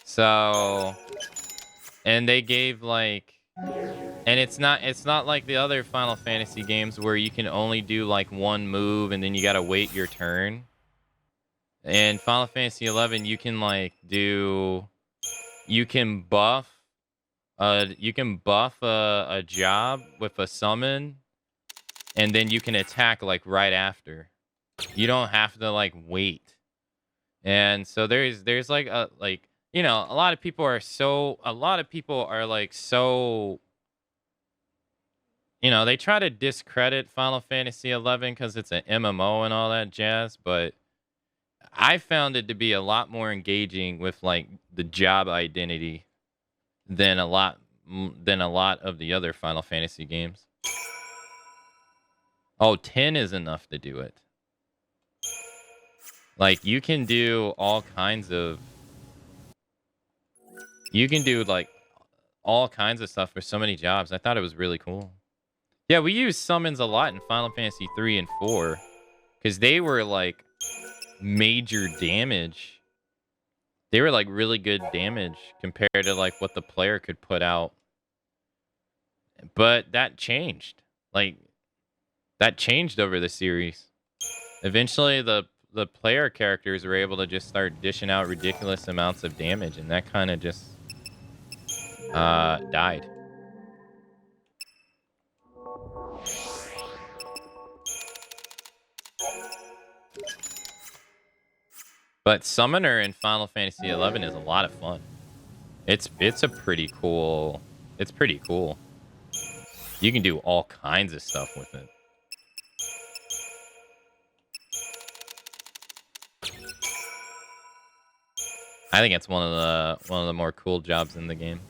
So, and they gave, like, and it's not like the other Final Fantasy games where you can only do, like, one move and then you gotta wait your turn. In Final Fantasy XI, you can, like, you can buff a job with a summon, and then you can attack, like, right after. You don't have to, like, wait. And so there's like a, like, you know, a lot of people are like so, you know, they try to discredit Final Fantasy XI because it's an MMO and all that jazz, but I found it to be a lot more engaging with, like, the job identity than a lot of the other Final Fantasy games. Oh, 10 is enough to do it. Like, you can do all kinds of like all kinds of stuff for so many jobs. I thought it was really cool. Yeah, we use summons a lot in Final Fantasy 3 and 4 because they were like major damage. They were like really good damage compared to like what the player could put out. But that changed. Like, that changed over the series. Eventually the player characters were able to just start dishing out ridiculous amounts of damage, and that kind of just died. But Summoner in Final Fantasy XI is a lot of fun. It's pretty cool. You can do all kinds of stuff with it. I think it's one of the more cool jobs in the game.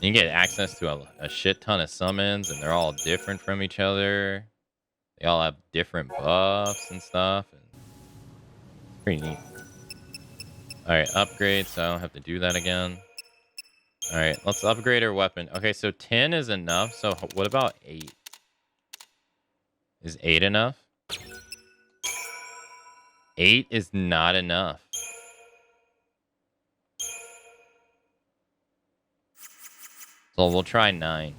You get access to a shit ton of summons, and they're all different from each other. They all have different buffs and stuff. And pretty neat. Alright, upgrade, so I don't have to do that again. Alright, let's upgrade our weapon. Okay, so 10 is enough. So what about 8? Is 8 enough? 8 is not enough. So we'll try 9.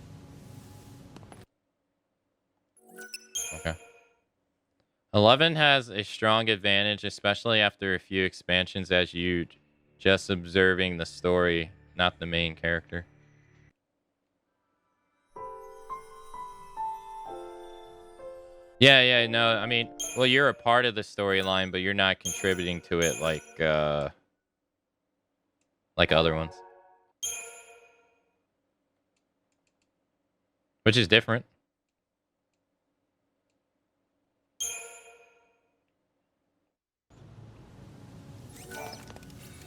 Okay. 11 has a strong advantage, especially after a few expansions, as you just observing the story, not the main character. Yeah, no, I mean, well, you're a part of the storyline, but you're not contributing to it like other ones. Which is different.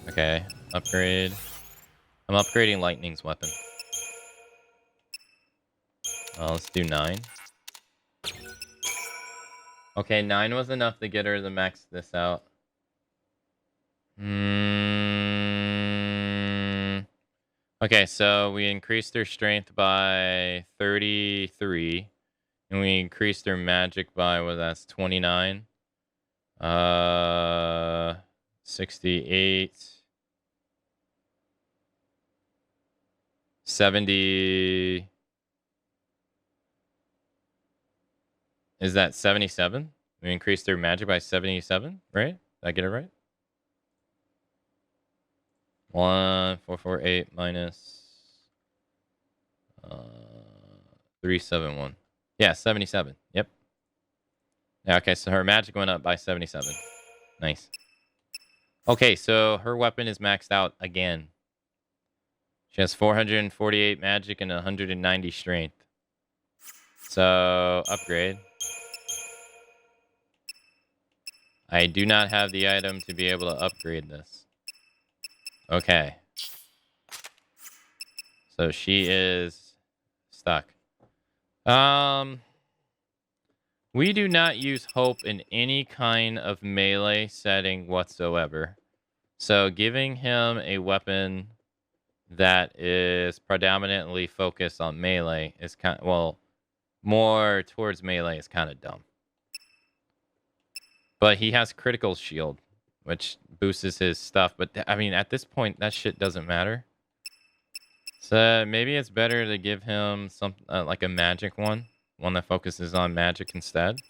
Okay, upgrade. I'm upgrading Lightning's weapon. Let's do 9. Okay, 9 was enough to get her to max this out. Okay, so we increased her strength by 33. And we increased her magic by, well, that's 29. 68. 70. Is that 77? We increased their magic by 77, right? Did I get it right? 1448 minus 371. Yeah, 77. Yep. Yeah, okay, so her magic went up by 77. Nice. Okay, so her weapon is maxed out again. She has 448 magic and 190 strength. So, upgrade. I do not have the item to be able to upgrade this. Okay. So she is stuck. We do not use hope in any kind of melee setting whatsoever. So giving him a weapon that is predominantly focused on melee is more towards melee is kind of dumb. But he has critical shield, which boosts his stuff. But I mean, at this point, that shit doesn't matter. So maybe it's better to give him some like a magic one that focuses on magic instead.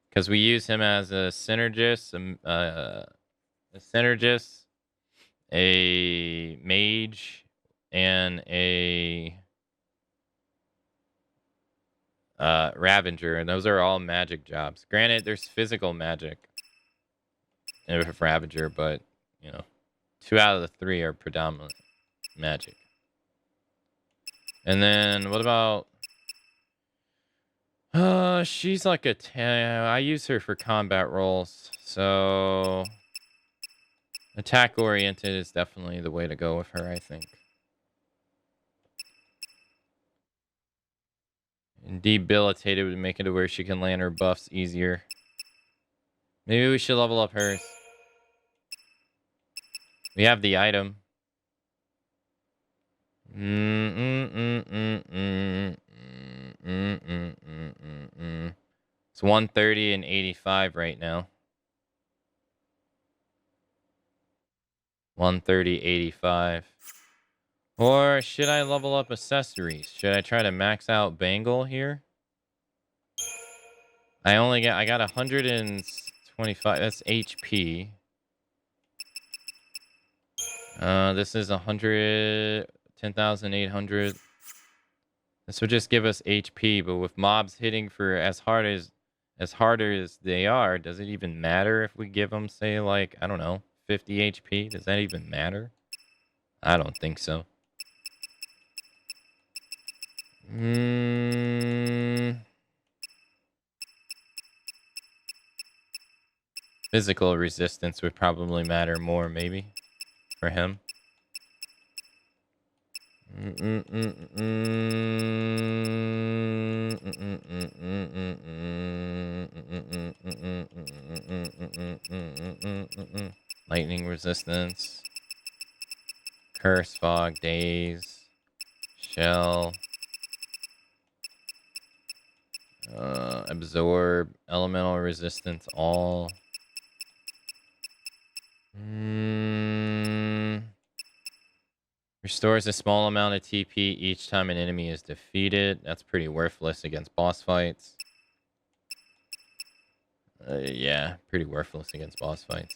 Because we use him as a synergist, a mage, and a Ravager, and those are all magic jobs. Granted, there's physical magic with Ravager, but you know, 2 out of the 3 are predominant magic. And then what about? She's like a I use her for combat roles, so attack oriented is definitely the way to go with her, I think. And debilitated would make it to where she can land her buffs easier. Maybe we should level up hers. We have the item. It's 130 and 85 right now. 130, 85. Or should I level up accessories? Should I try to max out Bangle here? I got 125. That's HP. This is 10,800. This would just give us HP, but with mobs hitting for as harder as they are, does it even matter if we give them, say, like, I don't know, 50 HP? Does that even matter? I don't think so. Physical resistance would probably matter more, maybe, for him. Lightning resistance. Curse, fog, daze. Shell. Absorb. Elemental resistance, all. Restores a small amount of TP each time an enemy is defeated. That's pretty worthless against boss fights. Yeah, pretty worthless against boss fights.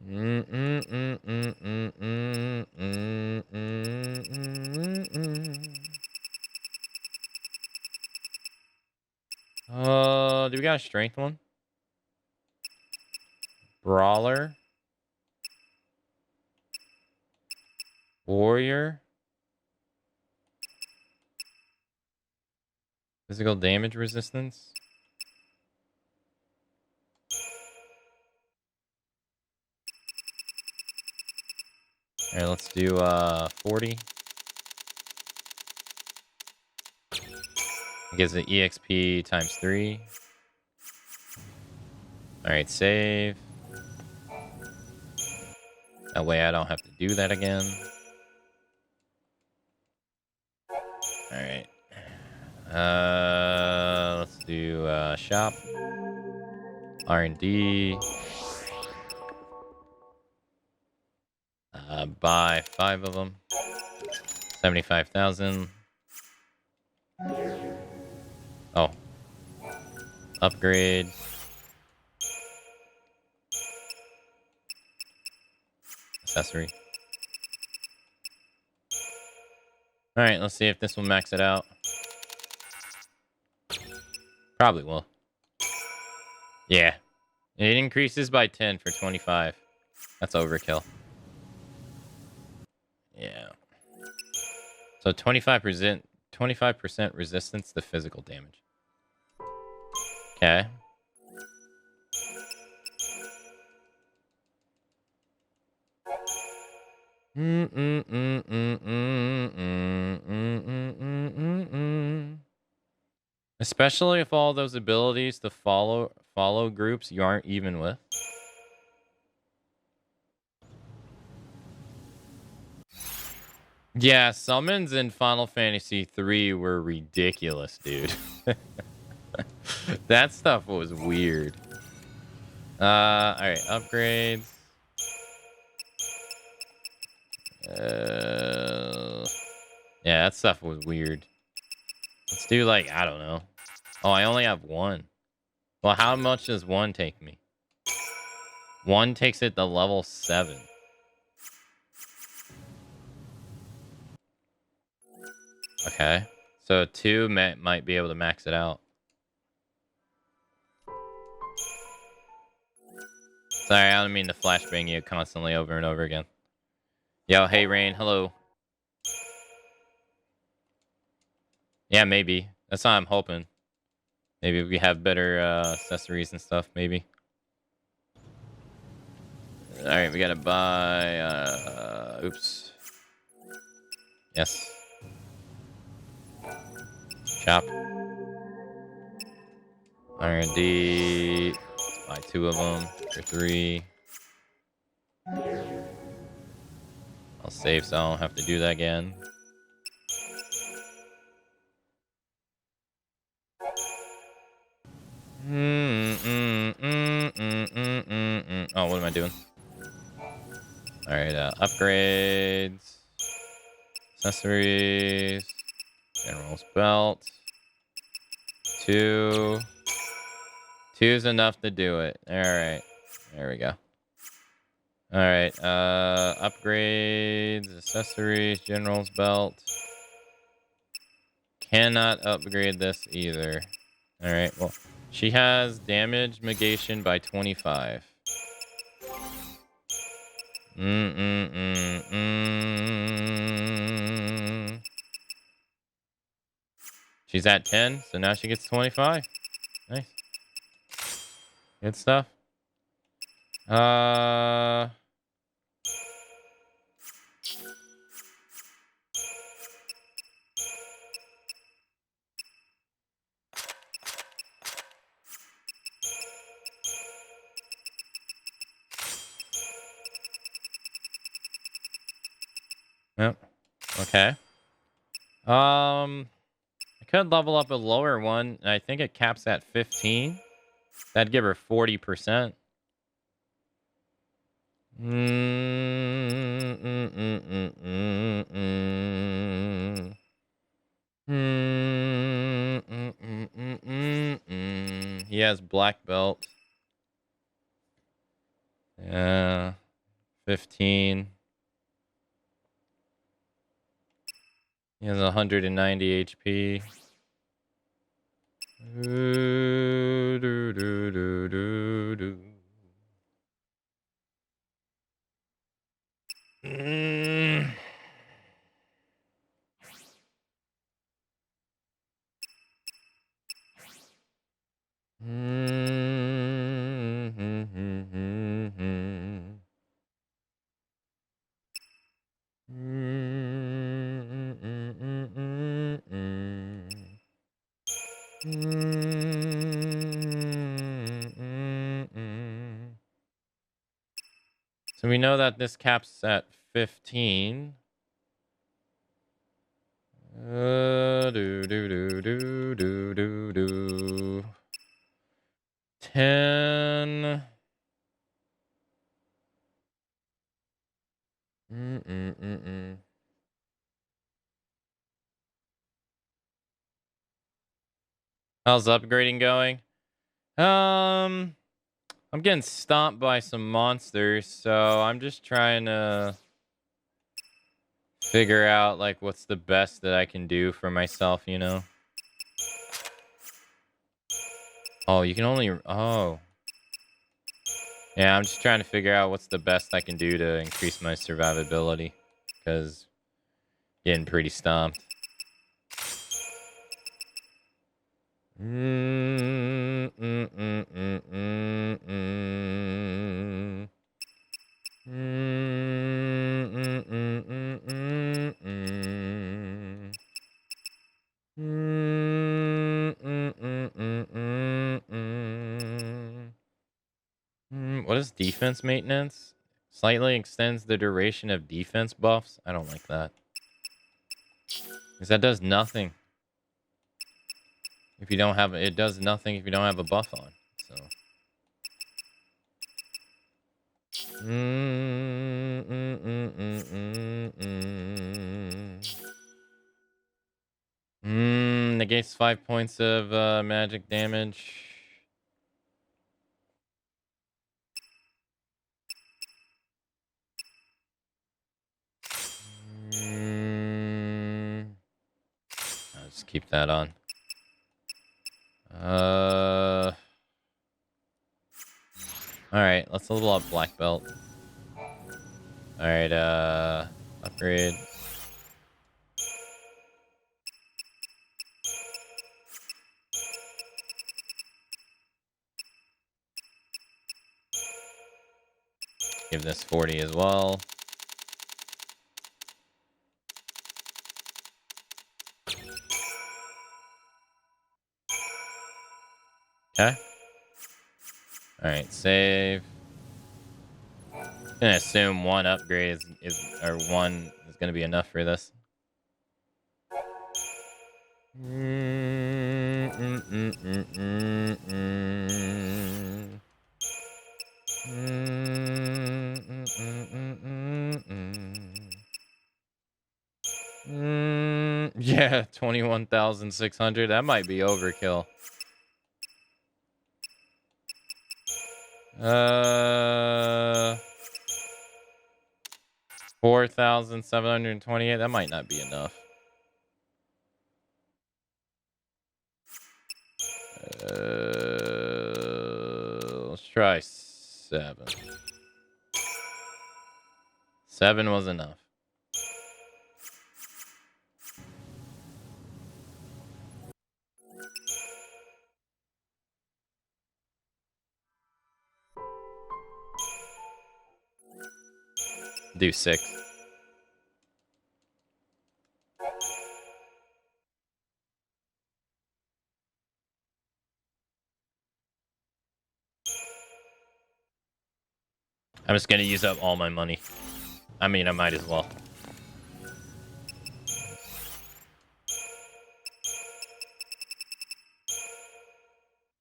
Do we got a strength one? Brawler. Warrior. Physical damage resistance. All right, let's do 40. It gives it EXP times 3. All right, save. That way I don't have to do that again. All right. Let's do shop. R&D. Buy 5 of them. 75,000. Oh. Upgrade. Accessory. All right, let's see if this will max it out. Probably will. Yeah. It increases by 10 for 25. That's overkill. Yeah. So 25% resistance to physical damage. Okay. Especially if all those abilities to follow groups you aren't even with. Yeah, summons in Final Fantasy XIII were ridiculous, dude. That stuff was weird. Alright, upgrades. Yeah, that stuff was weird. Let's do like, I don't know. Oh, I only have one. Well, how much does one take me? One takes it to level 7. Okay. So 2 might be able to max it out. Sorry, I don't mean to flashbang you constantly over and over again. Yo, hey Rain, hello. Yeah, maybe. That's what I'm hoping. Maybe we have better accessories and stuff, maybe. Alright, we gotta buy... oops. Yes. Chop. R&D. Let's buy 2 of them. For 3. I'll save so I don't have to do that again. Oh, what am I doing? Alright, upgrades. Accessories. General's belt. 2. 2 is enough to do it. Alright. There we go. Alright, upgrades, accessories, general's belt. Cannot upgrade this either. Alright, well, she has damage negation by 25. She's at 10, so now she gets 25. Nice. Good stuff. Yep. Okay. I could level up a lower one. I think it caps at 15. That'd give her 40%. He has black belt. Yeah. 15. He has 190 HP. So we know that this caps at 15. 10. How's upgrading going? I'm getting stomped by some monsters, so I'm just trying to figure out like what's the best that I can do for myself, you know? Oh, you can only... Oh. Yeah, I'm just trying to figure out what's the best I can do to increase my survivability. Because getting pretty stomped. What is defense maintenance? Slightly extends the duration of defense buffs. I don't like that. Because that does nothing. If you don't have... It does nothing if you don't have a buff on. So... Negates 5 points of magic damage. I'll just keep that on. Alright, let's level up black belt. Alright, upgrade. Give this 40 as well. Okay. Alright, save. I'm gonna assume one upgrade or one is gonna be enough for this. Yeah, 21,600. That might be overkill. 4,728. That might not be enough. Let's try 7. 7 was enough. Do 6. I'm just gonna use up all my money. I mean, I might as well.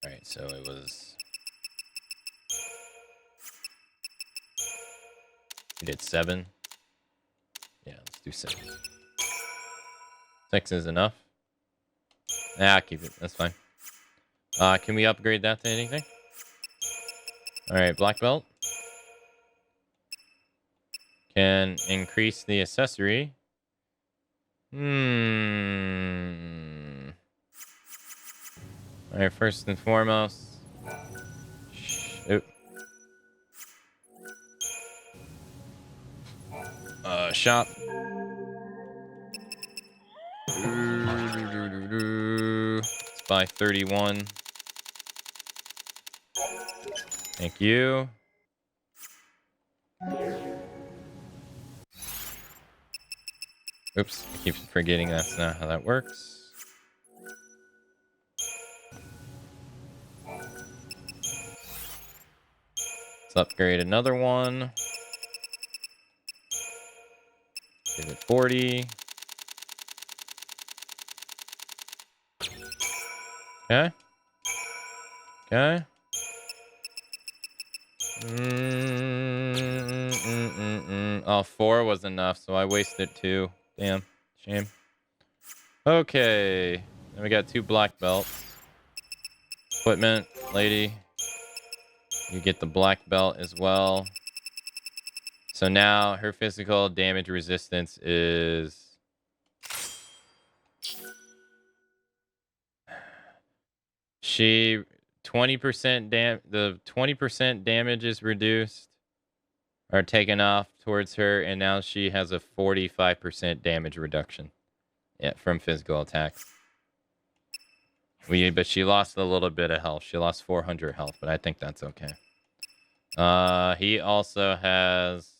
Alright, so it was... We did 7. Yeah, let's do 6. 6 is enough. Nah, keep it. That's fine. Can we upgrade that to anything? Alright, black belt. Can increase the accessory. Alright, first and foremost. Shop. Let's buy 31. Thank you. Oops, I keep forgetting that's not how that works. Let's upgrade another one. Give it 40. Okay. Okay. Oh, 4 was enough, so I wasted 2. Damn. Shame. Okay. Then we got 2 black belts. Equipment. lady. You get the black belt as well. So now her physical damage resistance is... She 20% the 20% damage is reduced or taken off towards her, and now she has a 45% damage reduction. Yeah, from physical attacks. But she lost a little bit of health. She lost 400 health, but I think that's okay. He also has...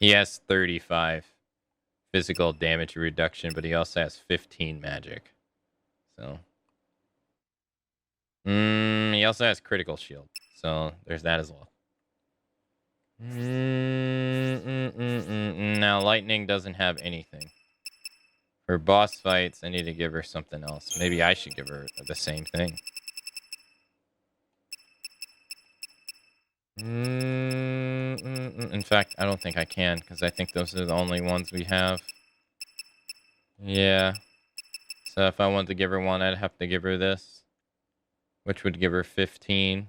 He has 35 physical damage reduction, but he also has 15 magic. So... he also has critical shield. So there's that as well. Now, lightning doesn't have anything. For boss fights, I need to give her something else. Maybe I should give her the same thing. In fact, I don't think I can, because I think those are the only ones we have. Yeah. So if I wanted to give her one, I'd have to give her this, which would give her 15.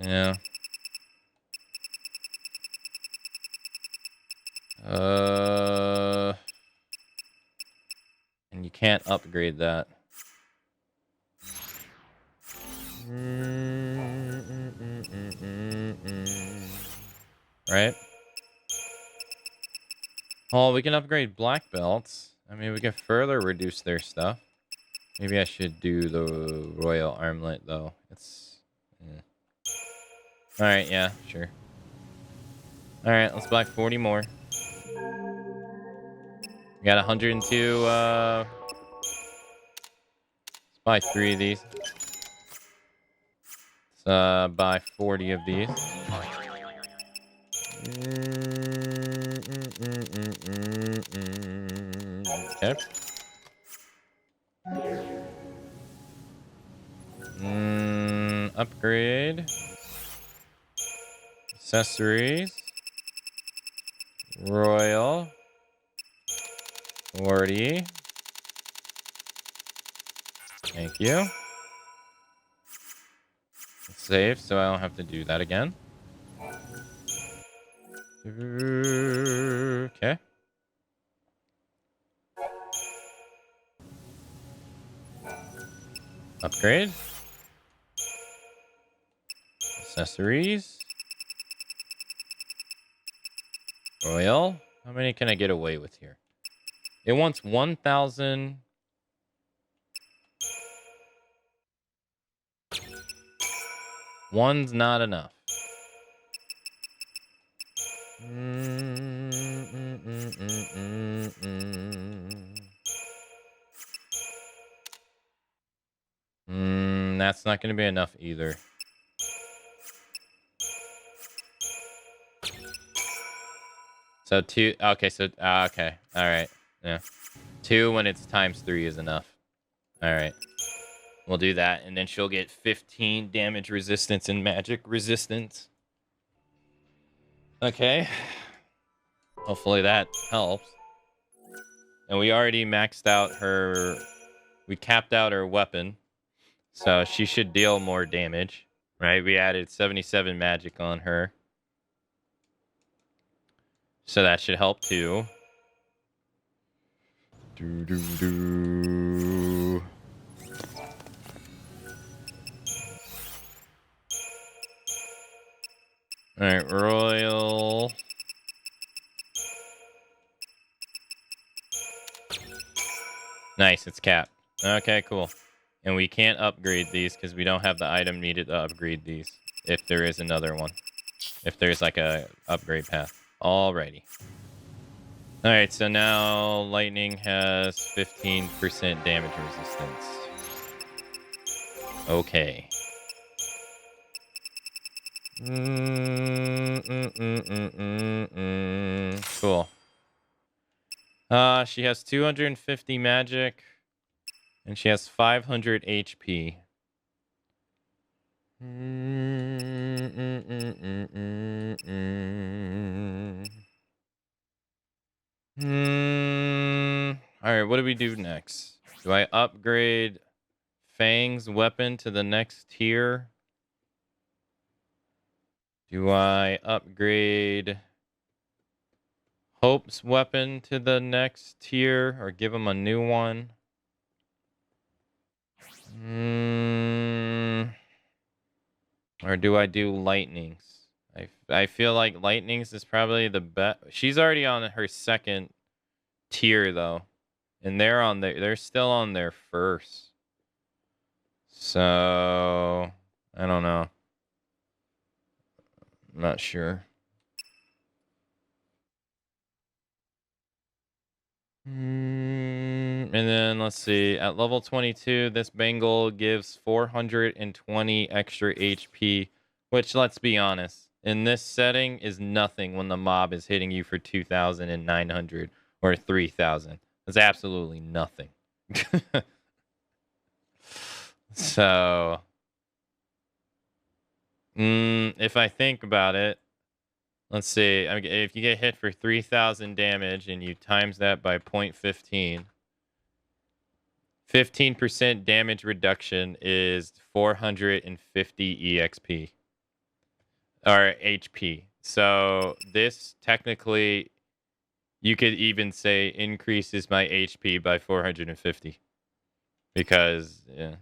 Yeah. And you can't upgrade that. Right? Oh, we can upgrade black belts. I mean, we can further reduce their stuff. Maybe I should do the royal armlet, though. It's... Yeah. Alright, yeah, sure. Alright, let's buy 40 more. We got 102, let's buy 3 of these. Let's buy 40 of these. Okay. Upgrade. Accessories. Royal. 40. Thank you. Save so I don't have to do that again. Okay. Upgrade. Accessories. Royal. How many can I get away with here? It wants 1,000. One's not enough. That's not going to be enough either. So 2. Okay, so okay. All right. Yeah. 2 when it's ×3 is enough. All right. We'll do that, and then she'll get 15 damage resistance and magic resistance. Okay. Hopefully that helps. And we already maxed out her... We capped out her weapon. So she should deal more damage. Right? We added 77 magic on her. So that should help too. Alright, royal. Nice, it's capped. Okay, cool. And we can't upgrade these because we don't have the item needed to upgrade these. If there is another one. If there's like a upgrade path. Alrighty. Alright, so now lightning has 15% damage resistance. Okay. Cool. She has 250 magic. And she has 500 HP. All right, what do we do next? Do I upgrade Fang's weapon to the next tier? Do I upgrade Hope's weapon to the next tier or give him a new one? Or do I do Lightnings? I feel like Lightnings is probably the best. She's already on her second tier though, and they're still on their first. So I don't know. I'm not sure. And then let's see. At level 22, this Bengal gives 420 extra HP, which, let's be honest, in this setting is nothing when the mob is hitting you for 2,900 or 3,000. That's absolutely nothing. So, if I think about it, let's see. If you get hit for 3,000 damage and you times that by 0.15, 15% damage reduction is 450 EXP or HP. So this technically, you could even say increases my HP by 450 because yeah,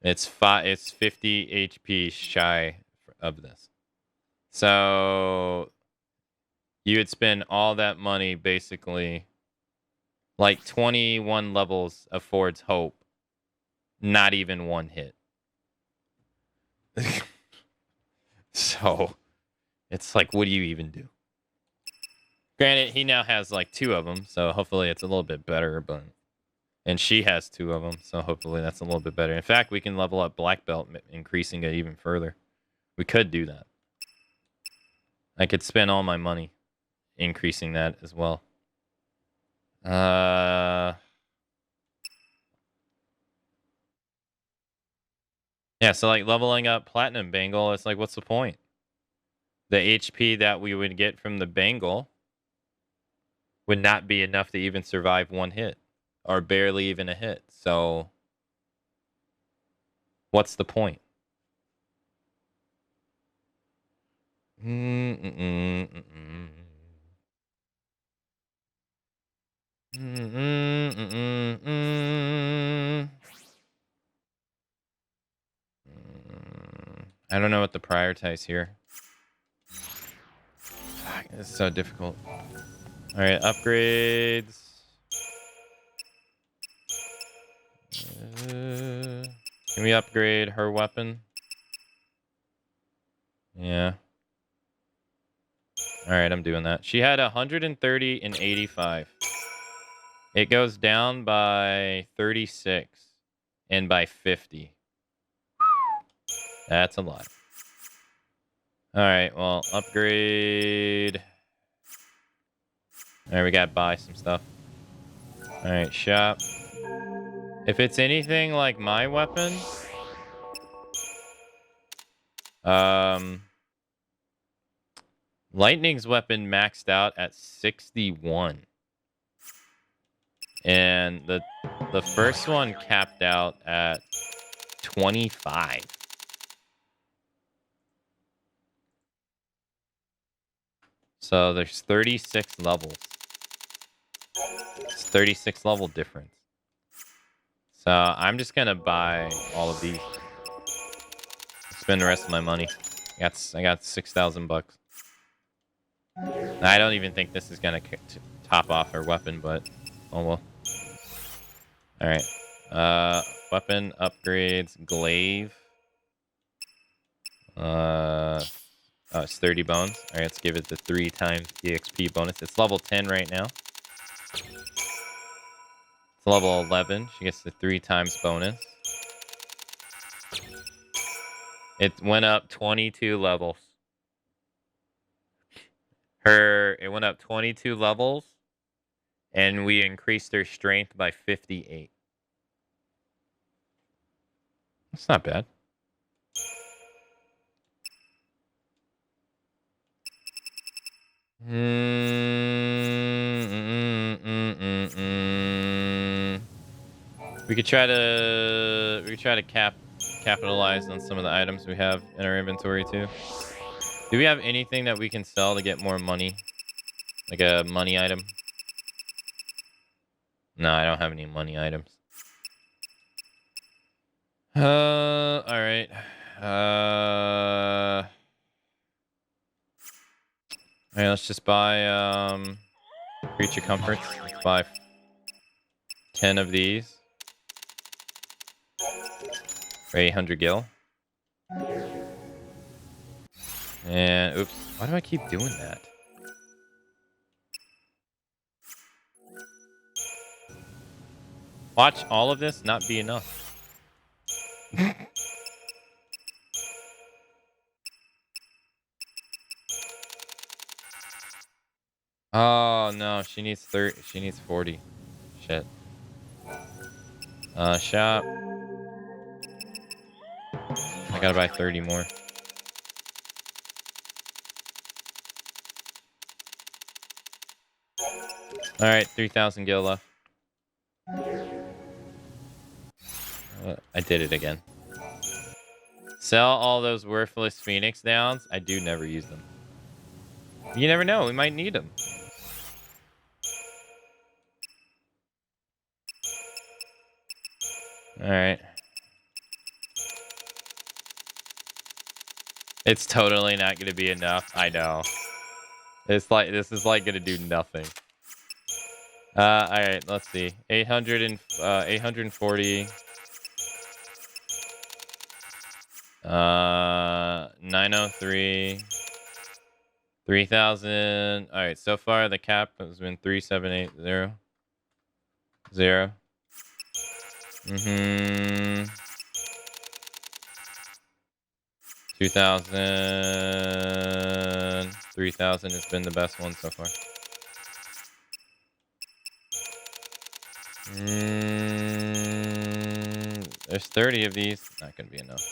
it's 50 HP shy of this. So you would spend all that money basically. Like 21 levels affords hope. Not even one hit. So it's like, what do you even do? Granted, he now has like 2 of them, so hopefully it's a little bit better. And she has 2 of them, so hopefully that's a little bit better. In fact, we can level up Black Belt, increasing it even further. We could do that. I could spend all my money increasing that as well. Yeah, so like leveling up Platinum Bangle, it's like, what's the point? The HP that we would get from the Bangle would not be enough to even survive one hit, or barely even a hit. So, what's the point? I don't know what to prioritize here. Fuck, this is so difficult. All right, upgrades. Can we upgrade her weapon? Yeah. All right, I'm doing that. She had 130 and 85. It goes down by 36 and by 50. That's a lot. All right, well, upgrade. All right, we got to buy some stuff. All right, shop. If it's anything like my weapon, Lightning's weapon maxed out at 61. And the first one capped out at 25. So there's 36 levels. It's 36 level difference. So I'm just gonna buy all of these. Spend the rest of my money. I got 6,000 bucks. I don't even think this is gonna top off her weapon, but oh well. All right. Weapon upgrades. Glaive. Oh, it's 30 bones. All right, let's give it the 3 times EXP bonus. It's level 10 right now. It's level 11. She gets the 3 times bonus. It went up 22 levels. It went up 22 levels, and we increased her strength by 58. That's not bad. We could try to capitalize on some of the items we have in our inventory too. Do we have anything that we can sell to get more money? Like a money item? No, I don't have any money items. All right. All right, let's just buy creature comforts. Let's buy 10 of these for 800 gil. And oops, why do I keep doing that? Watch all of this not be enough. Oh no, she needs 30. She needs 40. Shit. Shop. I gotta buy 30 more. All right, 3,000 gil left. I did it again. Sell all those worthless Phoenix downs. I do never use them. You never know. We might need them. All right. It's totally not going to be enough. I know. It's like this is like going to do nothing. All right. Let's see. 840. 903. 3,000. All right. So far, the cap has been 3,780. 0. 2,000. 3,000 has been the best one so far. There's 30 of these. Not gonna be enough.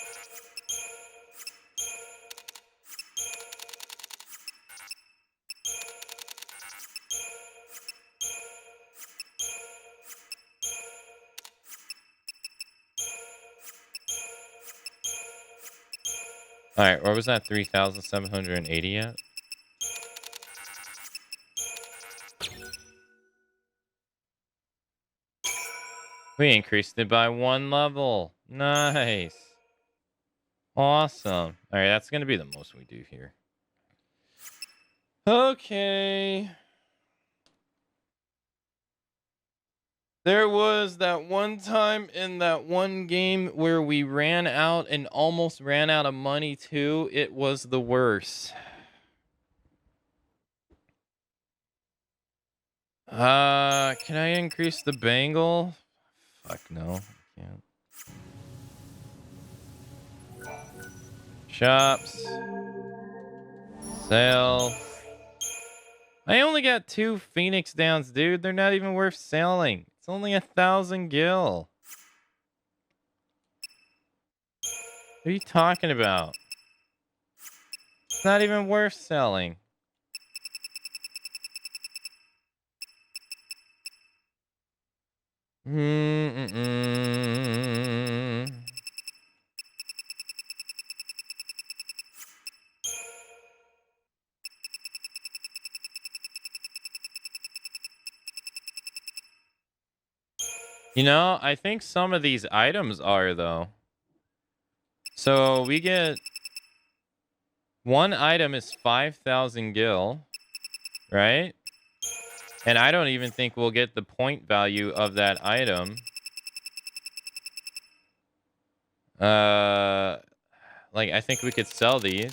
All right, where was that 3,780 at? We increased it by 1 level. Nice. Awesome. All right, that's going to be the most we do here. Okay. There was that one time in that one game where we ran out and almost ran out of money too. It was the worst. Can I increase the bangle? Fuck no, I can't. Shops. Sale. I only got 2 Phoenix downs, dude. They're not even worth selling. It's only 1,000 gil. What are you talking about? It's not even worth selling. You know, I think some of these items are, though. So we get... one item is 5,000 gil, right? And I don't even think we'll get the point value of that item. Like, I think we could sell these.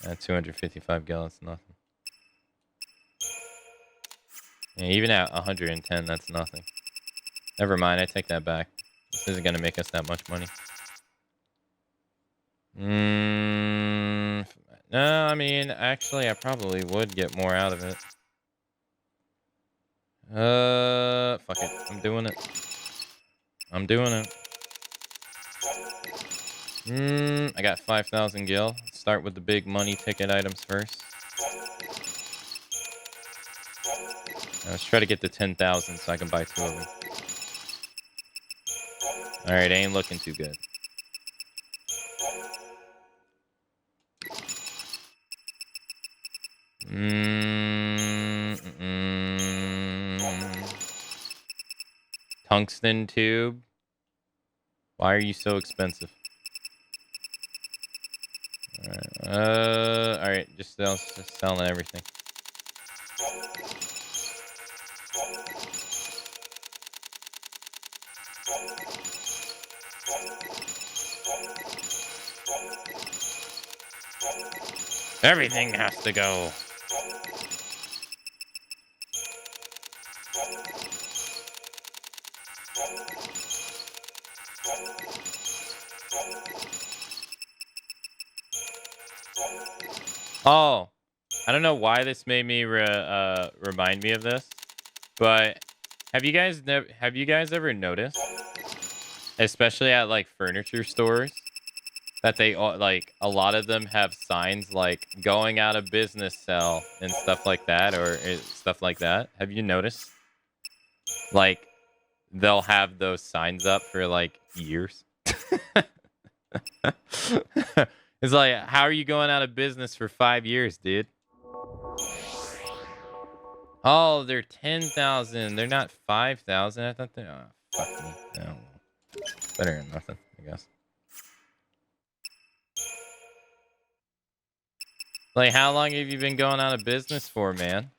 At 255 gil, that's nothing. Yeah, even at 110, that's nothing. Never mind, I take that back. This isn't going to make us that much money. No, I mean, actually, I probably would get more out of it. Fuck it. I'm doing it. I'm doing it. I got 5,000 gil. Start with the big money ticket items first. Let's try to get to 10,000 so I can buy 2 of them. All right, ain't looking too good. Tungsten tube. Why are you so expensive? All right, just selling everything. Everything has to go. Oh, I don't know why this made me remind me of this, but have you guys ever noticed, especially at like furniture stores, that they like a lot of them have signs like going out of business sell and stuff like that, or stuff like that? Have you noticed? Like they'll have those signs up for like years. It's like, how are you going out of business for 5 years, dude? Oh, they're 10,000. They're not 5,000. I thought they. Oh, fuck me. I don't know. Better than nothing, I guess. Like, how long have you been going out of business for, man?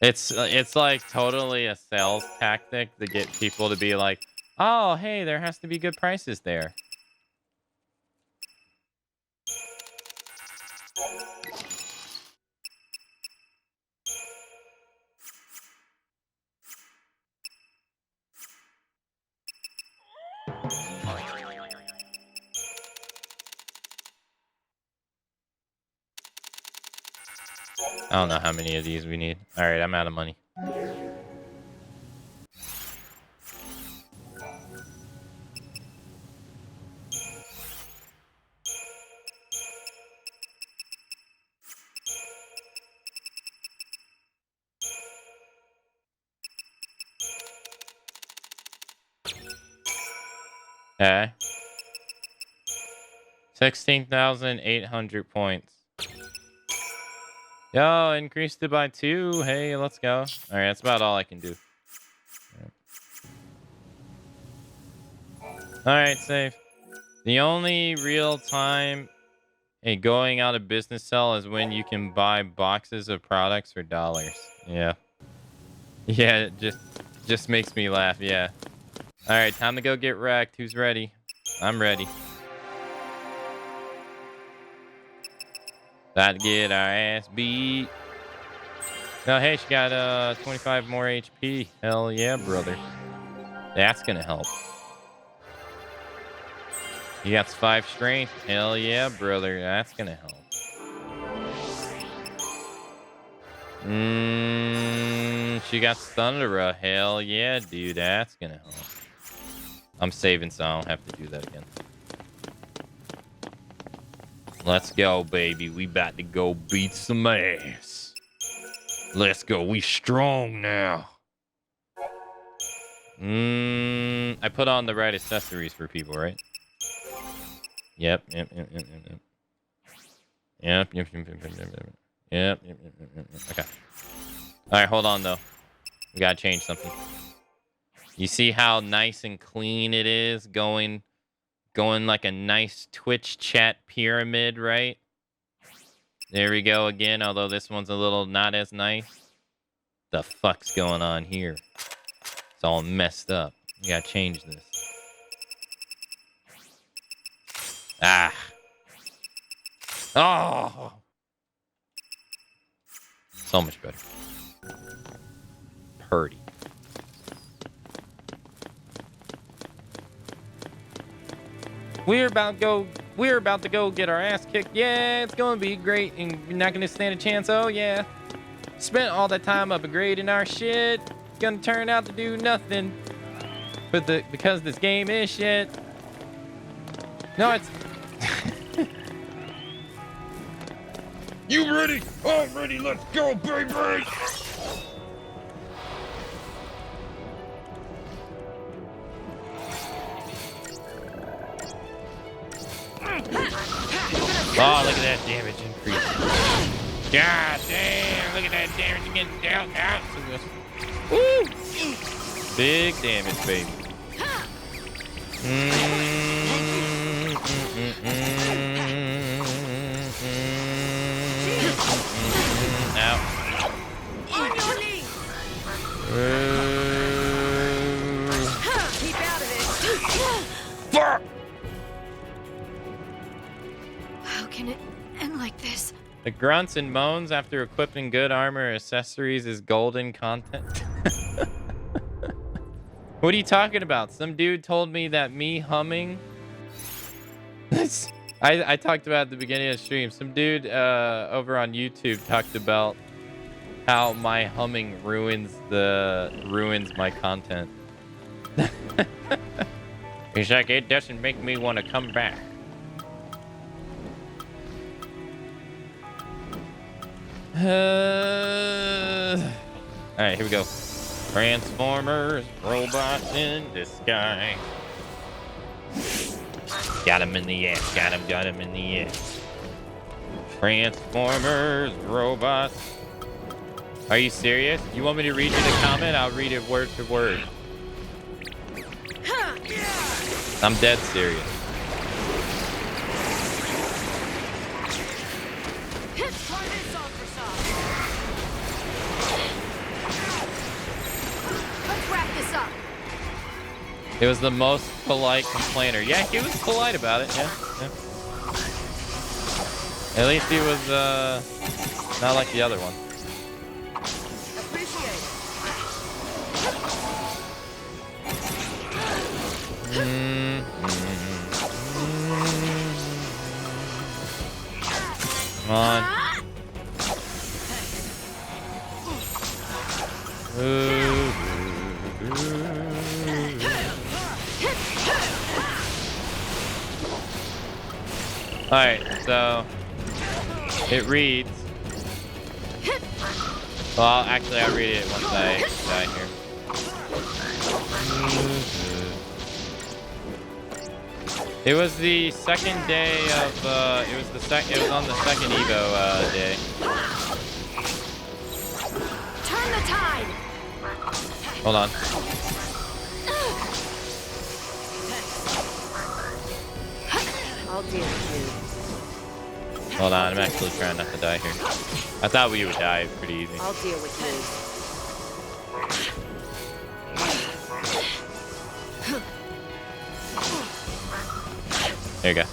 It's like totally a sales tactic to get people to be like, oh, hey, there has to be good prices there. I don't know how many of these we need. All right, I'm out of money. Okay. 16,800 points. Yo, increased it by 2. Hey, let's go. All right, that's about all I can do. All right, safe. The only real time a going out of business sell is when you can buy boxes of products for dollars. Yeah. Yeah, it just makes me laugh. Yeah. All right, time to go get wrecked. Who's ready? I'm ready. About to get our ass beat. No, hey, she got 25 more HP. Hell yeah, brother. That's gonna help. You got 5 strength. Hell yeah, brother. That's gonna help. She got Thundera. Hell yeah, dude. That's gonna help. I'm saving so I don't have to do that again. Let's go, baby. We about to go beat some ass. Let's go. We strong now. I put on the right accessories for people, right? Yep. Okay. All right, hold on though. We gotta change something. You see how nice and clean it is, going like a nice Twitch chat pyramid, right? There we go again. Although this one's a little not as nice. The fuck's going on here? It's all messed up. You gotta change this. Ah. Oh. So much better. Purdy. We're about to go get our ass kicked. Yeah, it's gonna be great, and we're not gonna stand a chance. Oh yeah. Spent all that time upgrading our shit. gonna turn out to do nothing. But because this game is shit. No, it's. You ready? I'm ready. Let's go, baby. Oh, look at that damage increase. God damn, look at that damage again. Down, down. Woo! Big damage, baby. Ow. On your knees. Keep out of it. Fuck! How can it end like this? The grunts and moans after equipping good armor or accessories is golden content. What are you talking about? Some dude told me that me humming. I talked about at the beginning of the stream. Some dude over on YouTube talked about how my humming ruins my content. He's like, it doesn't make me want to come back. All right, here we go. Transformers, robots in disguise. Got him in the ass. Got him in the ass. Transformers, robots. Are you serious? You want me to read you the comment? I'll read it word for word. I'm dead serious. Try this on for some. Let's wrap this up. It was the most polite complainer. Yeah, he was polite about it. Yeah. At least he was not like the other one. Appreciate Come on. Alright, so it reads. Well, actually, I'll read it once I die here. It was the second day of. It was on the second Evo day. Turn the tide! Hold on. I'll deal with you. Hold on, I'm actually trying not to die here. I thought we would die pretty easy. I'll deal with There you go.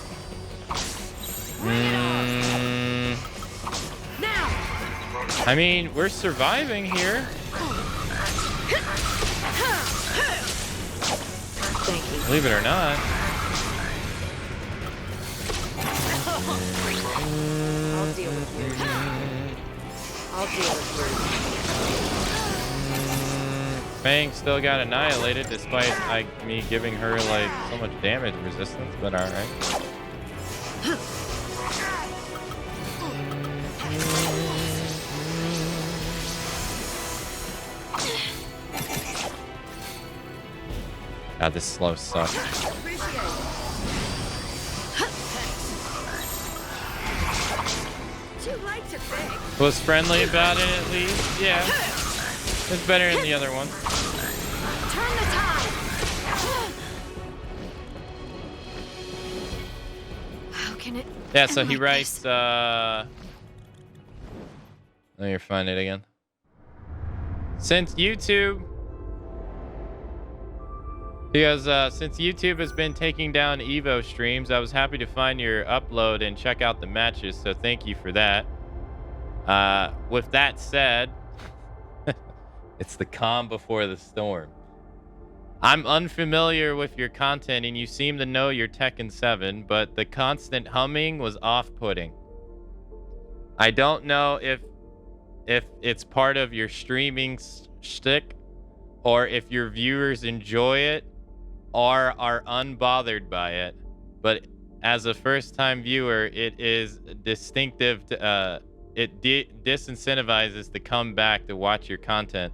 Now. I mean, we're surviving here. Thank you. Believe it or not. I'll deal with you. I'll deal with you. Fang still got annihilated despite me giving her like so much damage resistance, but alright. God, this slow sucks. Appreciate it. Too late to think. Was friendly about it at least? Yeah. It's better than the other one. Turn the tide! How can it Yeah, so end he like writes, this? let me find it again. Since YouTube has been taking down Evo streams, I was happy to find your upload and check out the matches, so thank you for that. With that said, it's the calm before the storm. I'm unfamiliar with your content and you seem to know your Tekken 7, but the constant humming was off-putting. I don't know if it's part of your streaming shtick, or if your viewers enjoy it or are unbothered by it. But as a first-time viewer, it is distinctive to, it disincentivizes to come back to watch your content.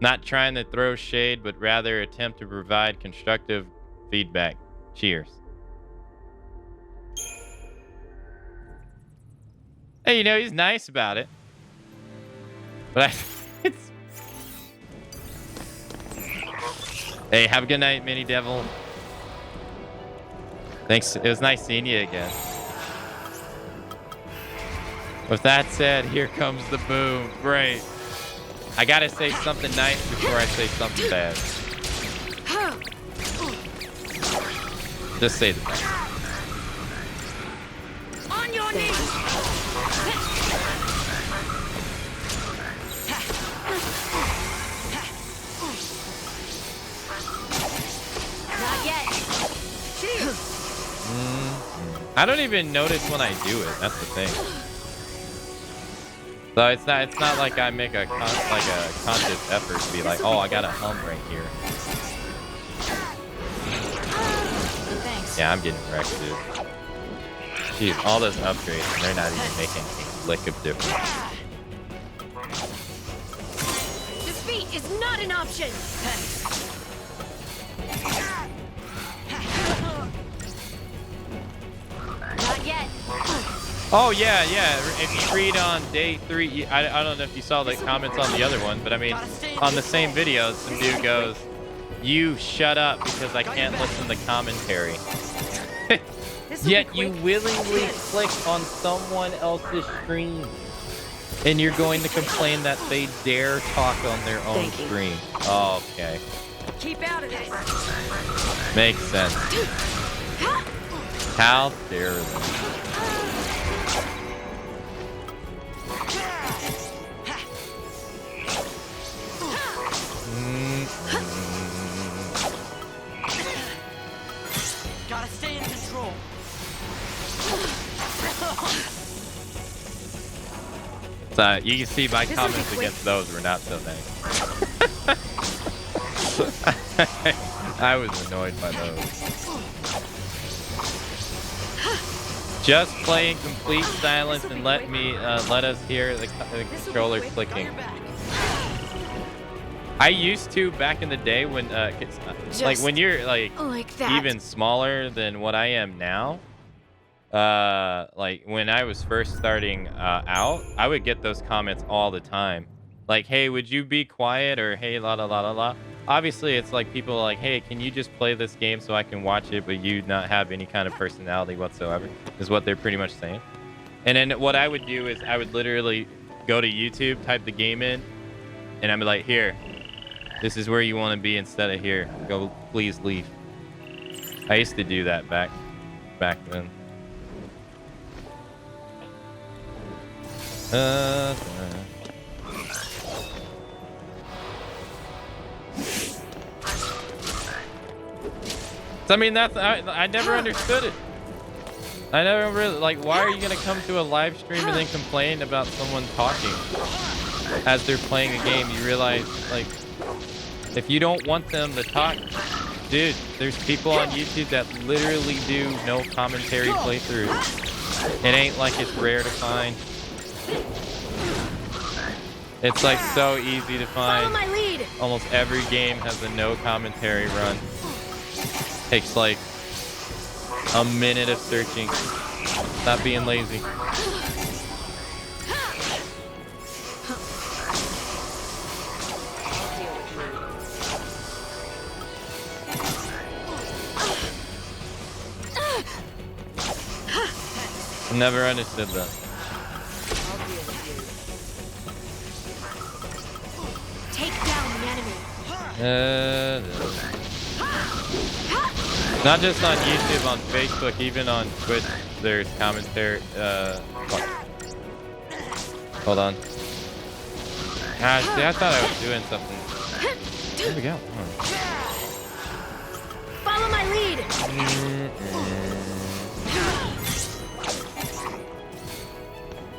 Not trying to throw shade, but rather attempt to provide constructive feedback. Cheers. Hey, you know, he's nice about it. But it's... Hey, have a good night, Mini Devil. Thanks. It was nice seeing you again. With that said, here comes the boom. Great. I gotta say something nice before I say something bad. Just say the best. On your knees. Not yet. Cheers. I don't even notice when I do it. That's the thing. So it's not like I make a conscious effort to be like, oh, I got a hum right here. Thanks. Yeah, I'm getting wrecked, dude. Jeez, all those upgrades, and they're not even making a lick of difference. Defeat is not an option. Not yet. Oh, yeah. If you read on day 3, I don't know if you saw the comments on the other one, but I mean, on the same video, some dude goes, you shut up because I can't listen to commentary. Yet you willingly click on someone else's stream. And you're going to complain that they dare talk on their own stream. Oh, okay. Keep out of this. Makes sense. How dare they? Gotta stay in control. So you can see my comments against those were not so nice. I was annoyed by those. Just play in complete silence and let us hear the controller clicking. I used to back in the day when like when you're like even smaller than what I am now. Like when I was first starting out, I would get those comments all the time. Like, hey, would you be quiet? Or hey, la la la la la. Obviously, it's like people are like, hey, can you just play this game so I can watch it, but you not have any kind of personality whatsoever, is what they're pretty much saying. And then what I would do is I would literally go to YouTube, type the game in, and I'm like, here, this is where you want to be instead of here. Go, please leave. I used to do that back then. So, I mean, that's I never understood it. I never really like. Why are you gonna come to a live stream and then complain about someone talking as they're playing a game? You realize, like, if you don't want them to talk, dude, there's people on YouTube that literally do no commentary playthroughs. It ain't like it's rare to find. It's like so easy to find. Follow my lead. Almost every game has a no commentary run. Takes like a minute of searching. Stop being lazy. Never understood that. Take down the enemy. Not just on YouTube, on Facebook, even on Twitch, there's commentary. Hold on. Gosh, see, I thought I was doing something. There we go. Follow my lead.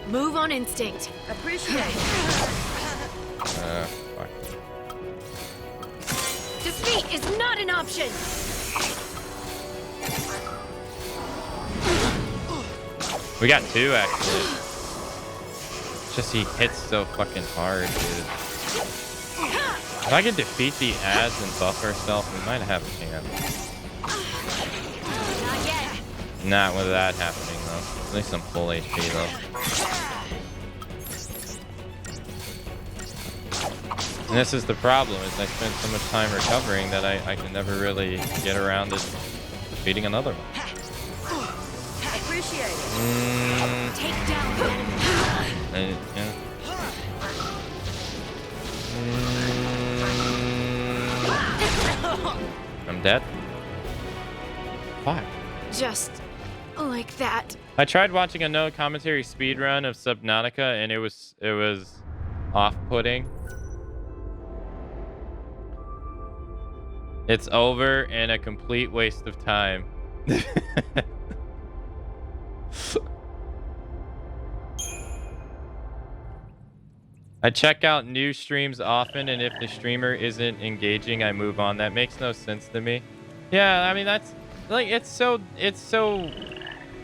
Move on instinct. Appreciate it. Fuck. Defeat is not an option. We got 2 actually. It's just he hits so fucking hard, dude. If I can defeat the ads and buff ourselves, we might have a chance. Not yet. Not with that happening though. At least I'm full HP though. And this is the problem, is I spend so much time recovering that I can never really get around to defeating another one. I appreciate it. Take down the enemy. Yeah. I'm dead. Fuck. Just like that. I tried watching a no commentary speedrun of Subnautica and it was off-putting. It's over and a complete waste of time. I check out new streams often, and if the streamer isn't engaging, I move on. That makes no sense to me. Yeah, I mean, that's like, it's so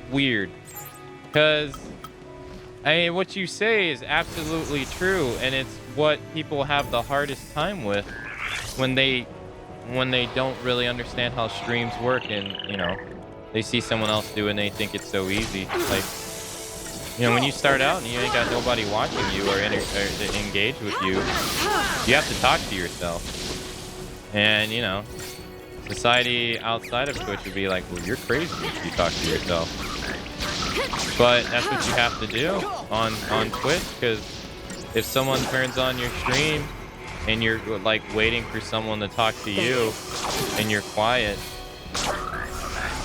weird, because I mean, what you say is absolutely true, and it's what people have the hardest time with when they don't really understand how streams work, and you know, they see someone else do it and they think it's so easy. Like, you know, when you start out and you ain't got nobody watching you or engage with you, you have to talk to yourself. And, you know, society outside of Twitch would be like, well, you're crazy if you talk to yourself. But that's what you have to do on Twitch, because if someone turns on your stream and you're like waiting for someone to talk to you and you're quiet,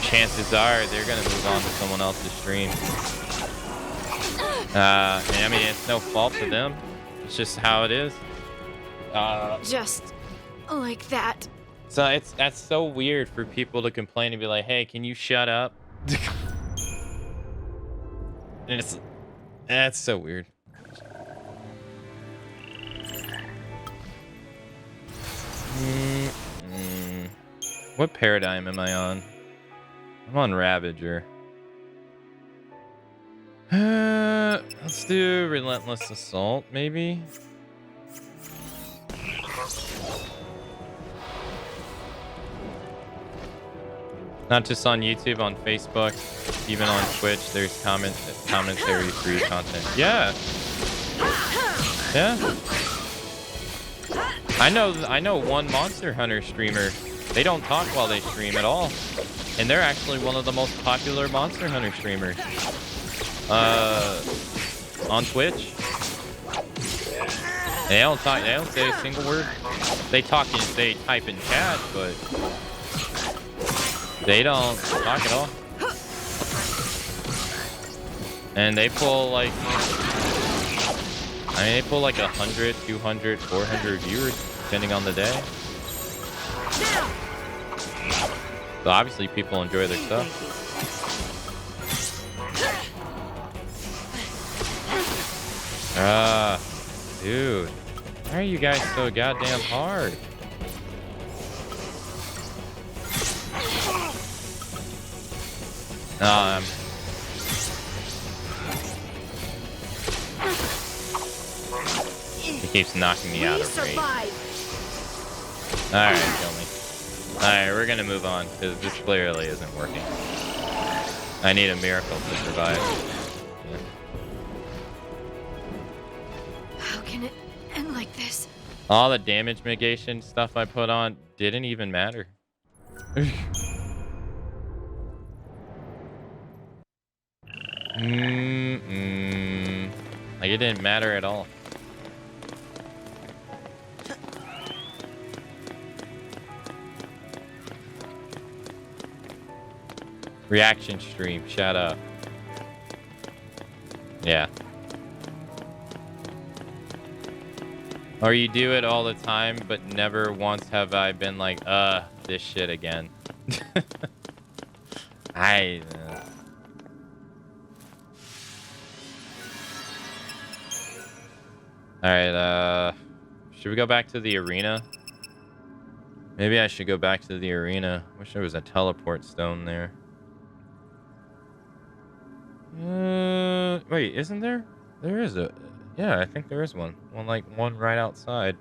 chances are they're going to move on to someone else's stream. And I mean, it's no fault to them. It's just how it is. Just like that. So that's so weird for people to complain and be like, "Hey, can you shut up?" And that's so weird. What paradigm am I on? I'm on Ravager. Let's do Relentless Assault, maybe. Not just on YouTube, on Facebook, even on Twitch. There's commentary free content. Yeah. Yeah. I know one Monster Hunter streamer. They don't talk while they stream at all, and they're actually one of the most popular Monster Hunter streamers. On Twitch. They don't talk, they don't say a single word. They type in chat, but they don't talk at all. And they pull like, I mean, they pull like 100, 200, 400 viewers, depending on the day. So obviously people enjoy their stuff. Dude, why are you guys so goddamn hard? He keeps knocking me out of range. Alright, kill me. Alright, we're gonna move on, because this clearly isn't working. I need a miracle to survive. How can it end like this? All the damage mitigation stuff I put on didn't even matter. Like, it didn't matter at all. Reaction stream, shut up. Yeah. Or you do it all the time, but never once have I been like, this shit again. Alright, should we go back to the arena? Maybe I should go back to the arena. Wish there was a teleport stone there. Wait, isn't there? There is a... Yeah, I think there is one. One right outside.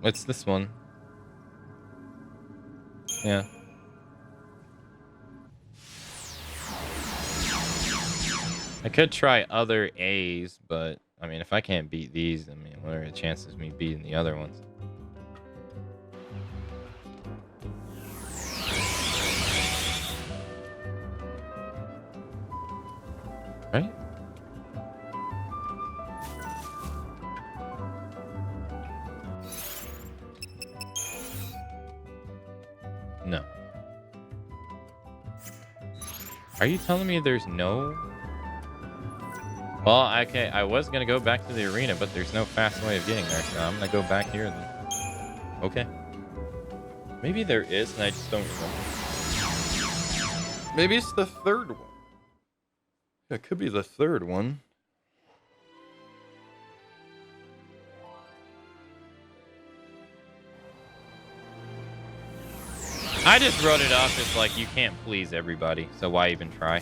It's this one. Yeah. I could try other A's, but I mean, if I can't beat these, I mean, what are the chances of me beating the other ones? Right? No. Are you telling me there's no... Well, okay, I was going to go back to the arena, but there's no fast way of getting there, so I'm going to go back here then. Okay. Maybe there is, and I just don't remember. Maybe it's the third one. It could be the third one. I just wrote it off as like, you can't please everybody, so why even try?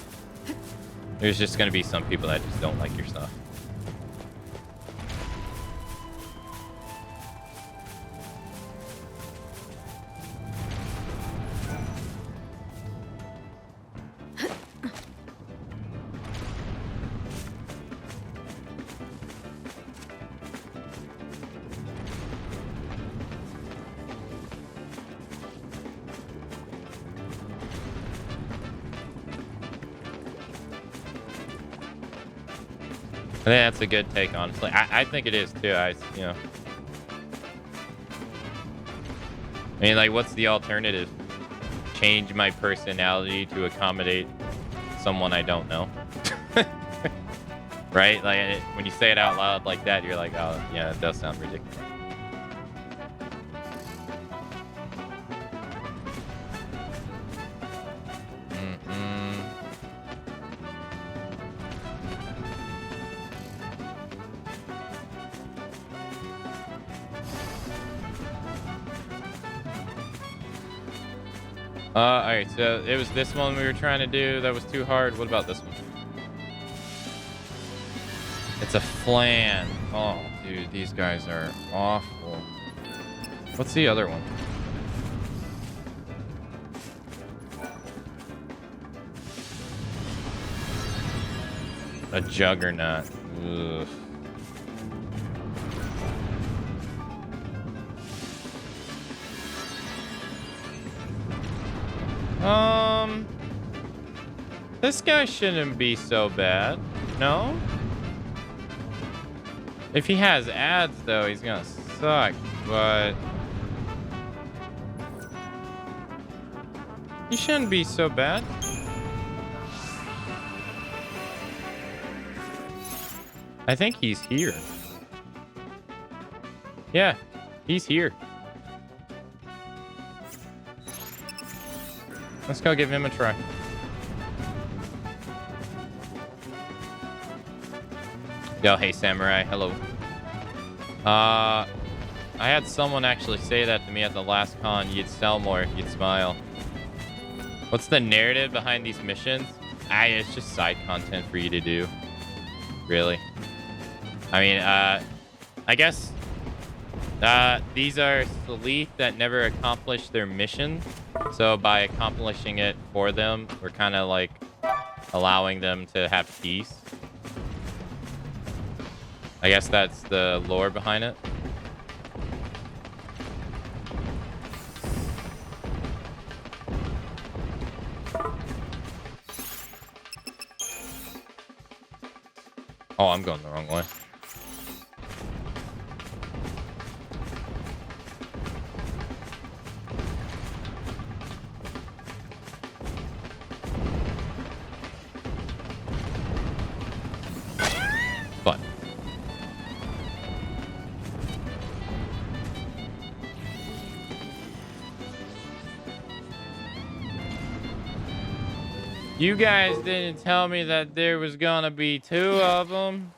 There's just going to be some people that just don't like your stuff. I think that's a good take, honestly. I think it is too. You know. I mean, like, what's the alternative? Change my personality to accommodate someone I don't know. Right? Like, when you say it out loud like that, you're like, oh, yeah, it does sound ridiculous. Alright, so it was this one we were trying to do that was too hard. What about this one? It's a flan. Oh, dude, these guys are awful. What's the other one? A juggernaut. Ugh. This guy shouldn't be so bad. No? If he has ads, though, he's gonna suck, but... he shouldn't be so bad. I think he's here. Yeah, he's here. Let's go give him a try. Yo, hey Samurai, hello. I had someone actually say that to me at the last con. You'd sell more if you'd smile. What's the narrative behind these missions? It's just side content for you to do. Really. I mean, I guess these are Sleeth that never accomplished their mission. So by accomplishing it for them, we're kind of like allowing them to have peace. I guess that's the lore behind it. Oh, I'm going the wrong way. Fun. You guys didn't tell me that there was gonna be 2 of them.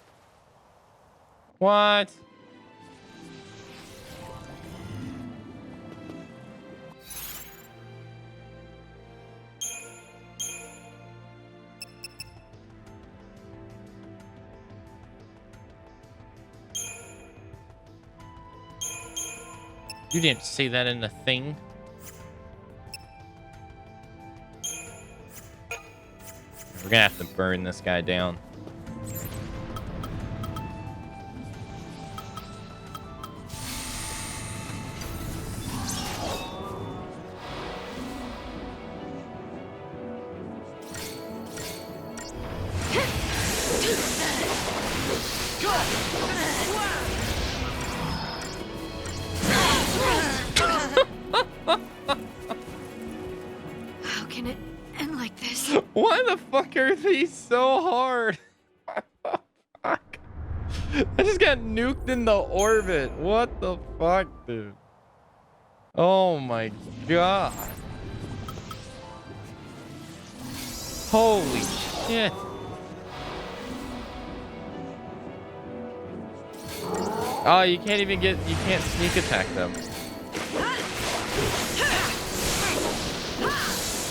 What? You didn't say that in the thing. We're gonna have to burn this guy down. How can it end like this? Why the fuck are these so hard? Fuck. I just got nuked in the orbit. What the fuck, dude? Oh my god. Holy shit. Oh, you can't even get, you can't sneak attack them.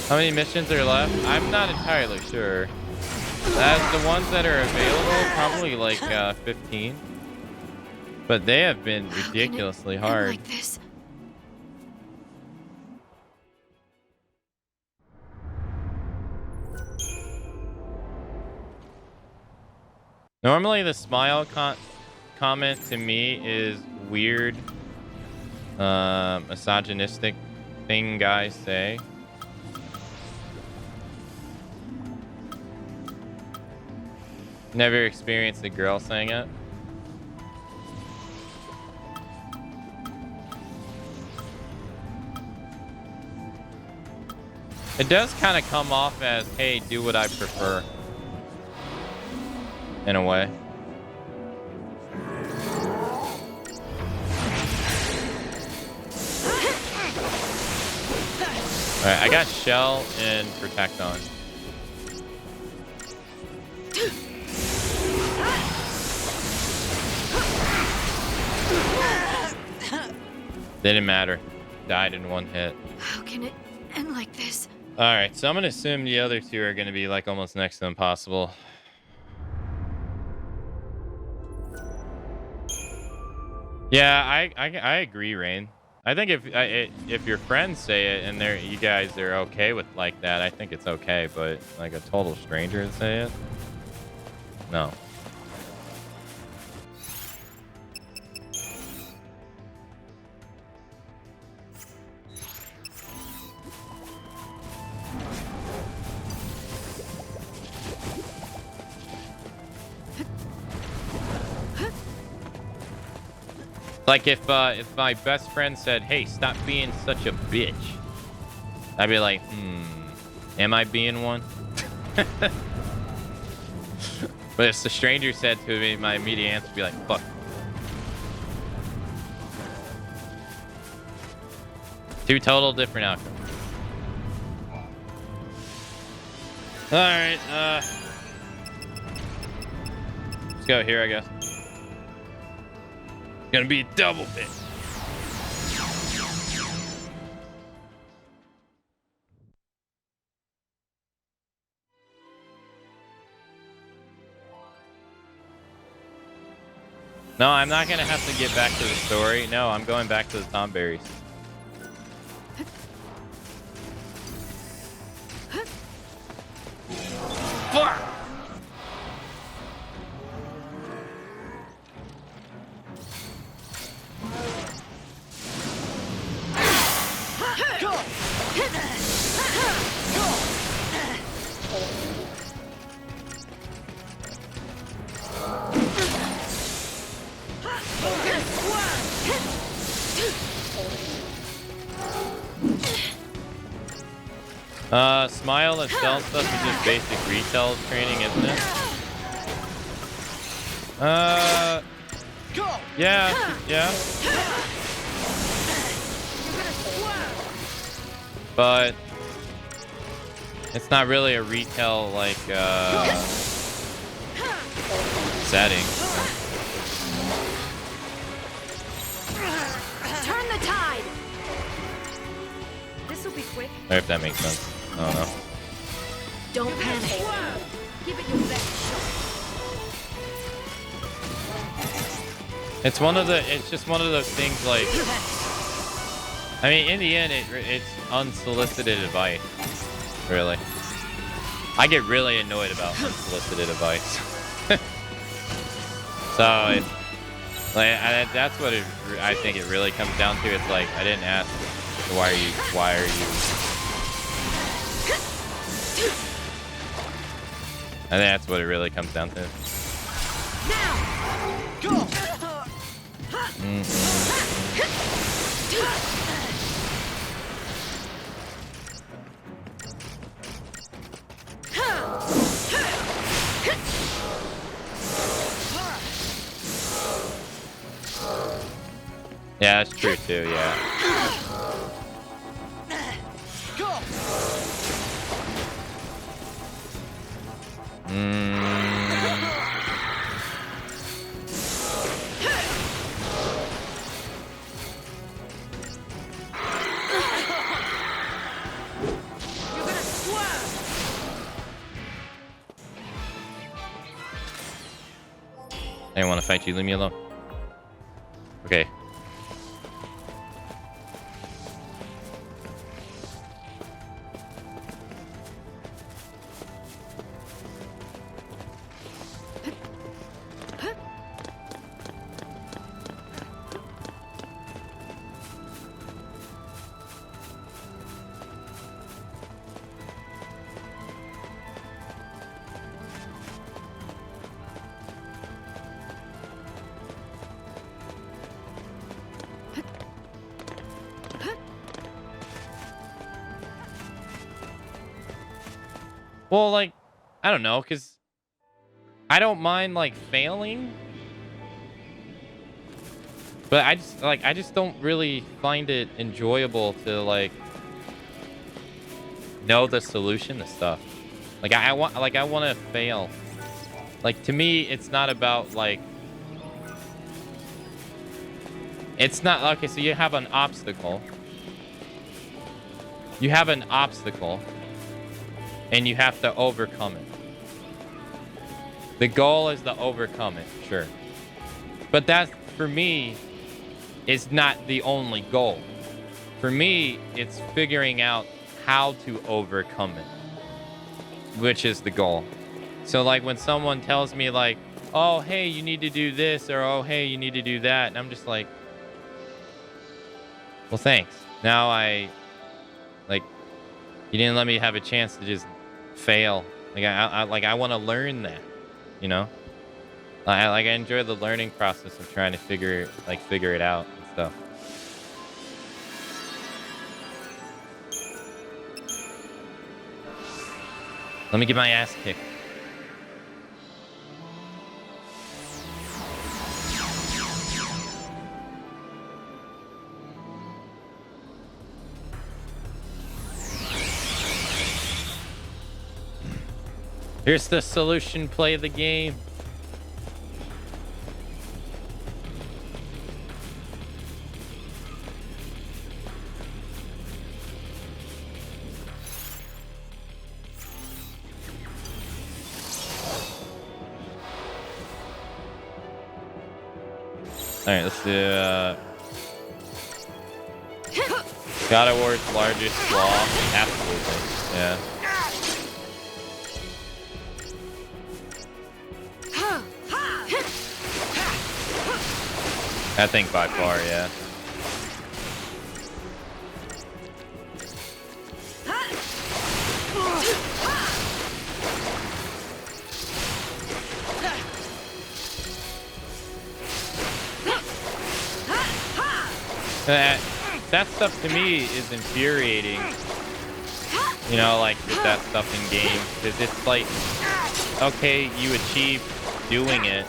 How many missions are left? I'm not entirely sure. As the ones that are available, probably like 15. But they have been ridiculously hard. Like this? Normally the smile comment to me is weird, misogynistic thing guys say. Never experienced a girl saying it. It does kind of come off as, hey, do what I prefer. In a way. Alright, I got Shell and Protect on. Didn't matter. Died in 1 hit. How can it end like this? Alright, so I'm gonna assume the other 2 are gonna be like almost next to impossible. Yeah, I agree, Rain. I think if your friends say it and you guys are okay with like that, I think it's okay. But like a total stranger to say it, no. Like if my best friend said, "Hey, stop being such a bitch," I'd be like, am I being one? But if the stranger said to me, my immediate answer would be like, "Fuck." 2 total different outcomes. All right, let's go here, I guess. Gonna be a double bit. No, I'm not gonna have to get back to the story. No, I'm going back to the Tomberries. Fuck! Smile and sell stuff is just basic retail training, isn't it? Yeah. But It's not really a retail like setting. Turn the tide. This'll be quick. Or if that makes sense. I don't know. Don't panic. Give it your best shot. It's just one of those things like, I mean, in the end, it's unsolicited advice, really. I get really annoyed about unsolicited advice. So it's like, that's what I think it really comes down to. It's like, I didn't ask, why are you? I think that's what it really comes down to. Now. Go. Yeah, that's true too. Yeah. Go. You're gonna swerve. I didn't want to fight you. Leave me alone. Okay. Well, like, I don't know, because I don't mind, like, failing. But I just don't really find it enjoyable to, like, know the solution to stuff. Like, I want to fail. Like, to me, it's not about, like, it's not, okay, so you have an obstacle. You have an obstacle. And you have to overcome it. The goal is to overcome it, sure. But that, for me, is not the only goal. For me, it's figuring out how to overcome it, which is the goal. So, like, when someone tells me, like, oh, hey, you need to do this, or oh, hey, you need to do that, and I'm just like, well, thanks. Now you didn't let me have a chance to just fail. Like I want to learn that, you know. I enjoy the learning process of trying to figure it out and stuff. Let me get my ass kicked. Here's the solution. Play the game. All right, let's do God of War's largest flaw. Absolutely, yeah. I think by far, yeah. That stuff to me is infuriating. You know, like with that stuff in games, because it's like, okay, you achieved doing it,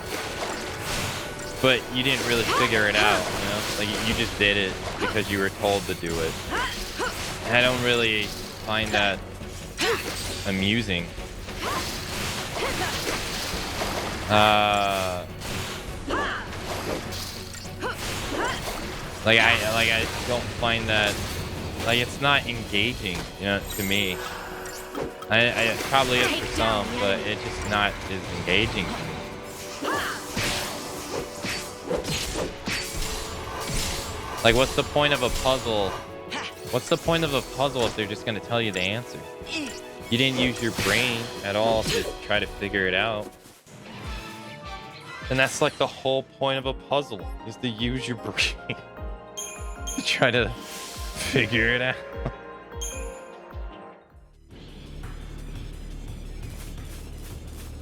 but you didn't really figure it out, you know? Like, you just did it because you were told to do it. And I don't really find that amusing. I don't find that, like, it's not engaging, you know, to me. It probably is for some, but it's just not as engaging to me. Like, what's the point of a puzzle? What's the point of a puzzle if they're just gonna tell you the answer? You didn't use your brain at all to try to figure it out. And that's like the whole point of a puzzle, is to use your brain to try to figure it out.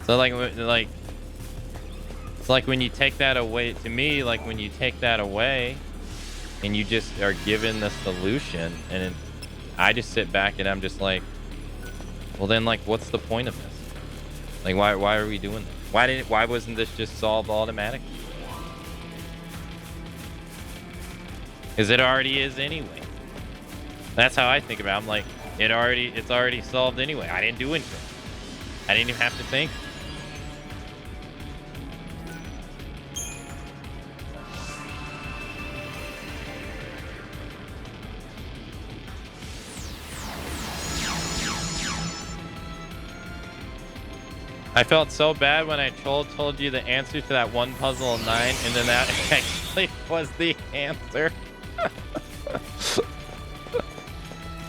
So it's like when you take that away, to me, like when you take that away and you just are given the solution, and I just sit back and I'm just like, well then, like, what's the point of this? Like, why are we doing this? Why wasn't this just solved automatically? Because it already is anyway. That's how I think about it. I'm like, it's already solved anyway. I didn't do anything. I didn't even have to think. I felt so bad when I told you the answer to that one puzzle in 9, and then that actually was the answer.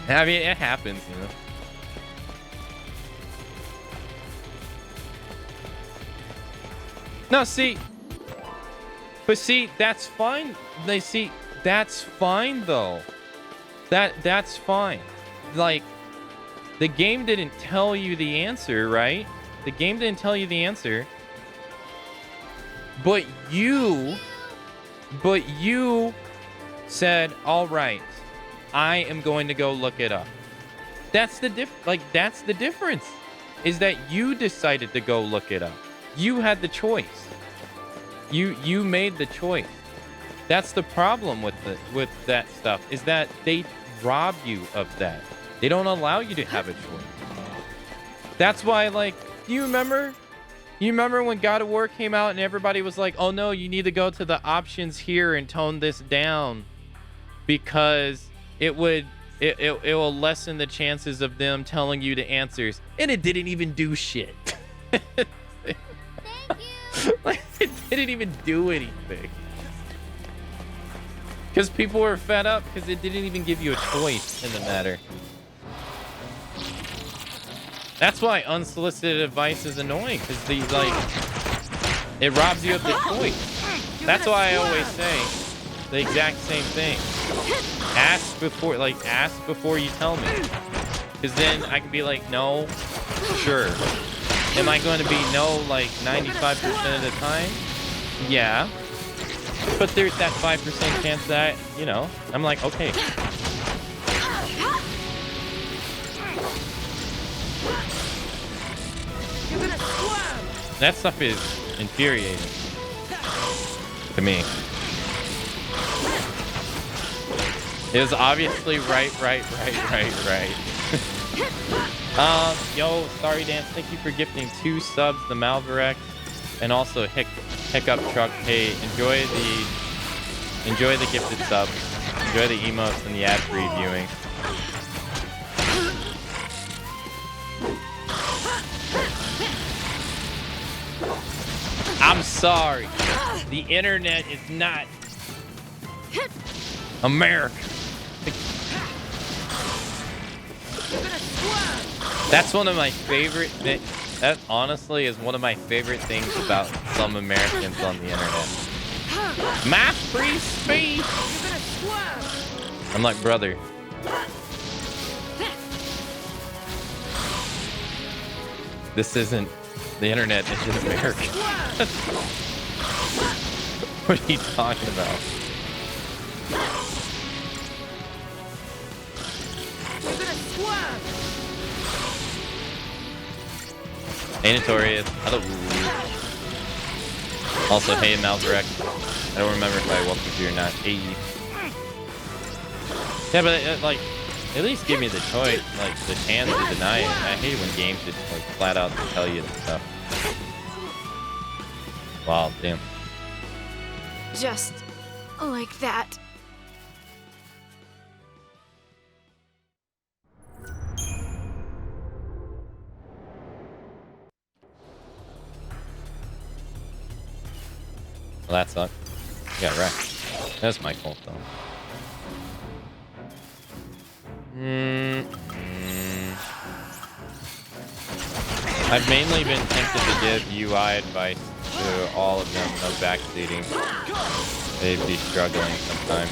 I mean, it happens, you know. No, see, but see, that's fine. That's fine though. That's fine. Like, the game didn't tell you the answer, right? The game didn't tell you the answer, but you said, all right, I am going to go look it up. That's the that's the difference, is that you decided to go look it up. You had the choice. You made the choice. That's the problem with that stuff, is that they rob you of that. They don't allow you to have a choice. That's why, like, you remember when God of War came out and everybody was like, oh no, you need to go to the options here and tone this down because it will lessen the chances of them telling you the answers, and it didn't even do shit. Thank you. Like, it didn't even do anything. Because people were fed up because it didn't even give you a choice in the matter. That's why unsolicited advice is annoying, because it robs you of the choice. That's why I always say the exact same thing. Ask before you tell me, because then I can be like, no, sure. Am I going to be no like 95% of the time? Yeah. But there's that 5% chance that, you know, I'm like, okay. That stuff is infuriating to me. It was obviously right. Yo, Starry Dance, thank you for gifting 2 subs, the Malvarek, and also Hiccup Truck. Hey, enjoy the gifted subs. Enjoy the emotes and the ad-free viewing. I'm sorry. The internet is not America. That's one of my favorite things. That honestly is one of my favorite things about some Americans on the internet. My free speech. I'm like, brother. This isn't the internet, it's just America. What are you talking about? Hey, Notorious. Hello. Also, hey, Malzarek. I don't remember if I welcomed you or not. Hey. Yeah, but like, At least give me the choice, like the chance to deny it. I hate when games just like flat out tell you and stuff. Wow, damn. Just like that. Well, that sucked. Yeah, right. That's my fault though. I've mainly been tempted to give UI advice to all of them, no backseating. They'd be struggling sometimes.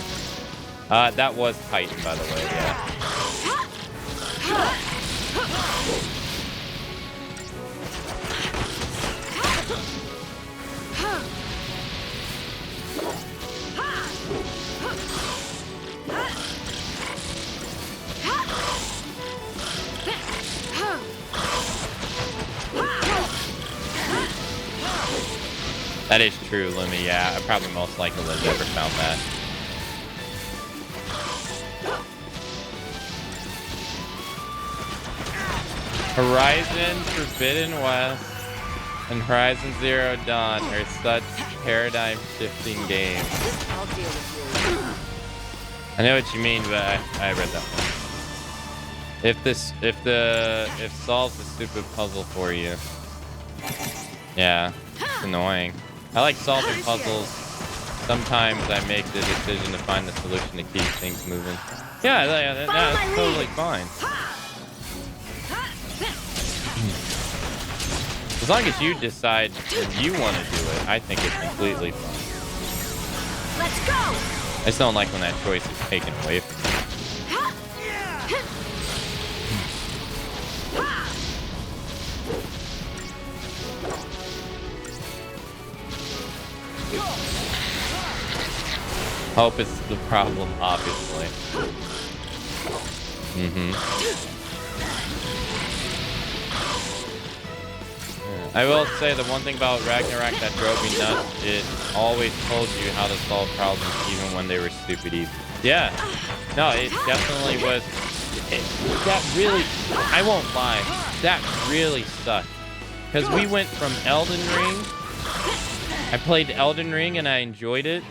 That was Titan, by the way, yeah. That is true, Lumi. Yeah, I probably most likely have ever found that. Horizon Forbidden West and Horizon Zero Dawn are such paradigm-shifting games. I'll deal with you. I know what you mean, but I read that one. If solves a stupid puzzle for you, yeah, it's annoying. I like solving puzzles. Sometimes I make the decision to find the solution to keep things moving. Yeah, that's totally fine. As long as you decide if you want to do it, I think it's completely fine. Let's go. I just don't like when that choice is taken away from you. Hope is the problem, obviously. I will say the one thing about Ragnarok that drove me nuts, it always told you how to solve problems even when they were stupid easy. Yeah. No, it definitely was. That really, I won't lie, that really sucked. Because we went from Elden Ring, I played Elden Ring and I enjoyed it.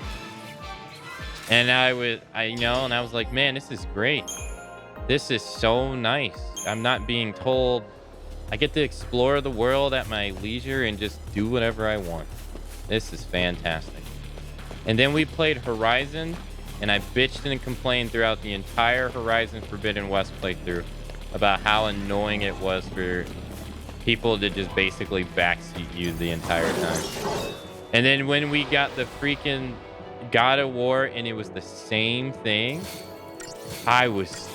And I was like, man, this is great. This is so nice. I'm not being told. I get to explore the world at my leisure and just do whatever I want. This is fantastic. And then we played Horizon, and I bitched and complained throughout the entire Horizon Forbidden West playthrough about how annoying it was for people to just basically backseat you the entire time. And then when we got the freaking God of War and it was the same thing, I was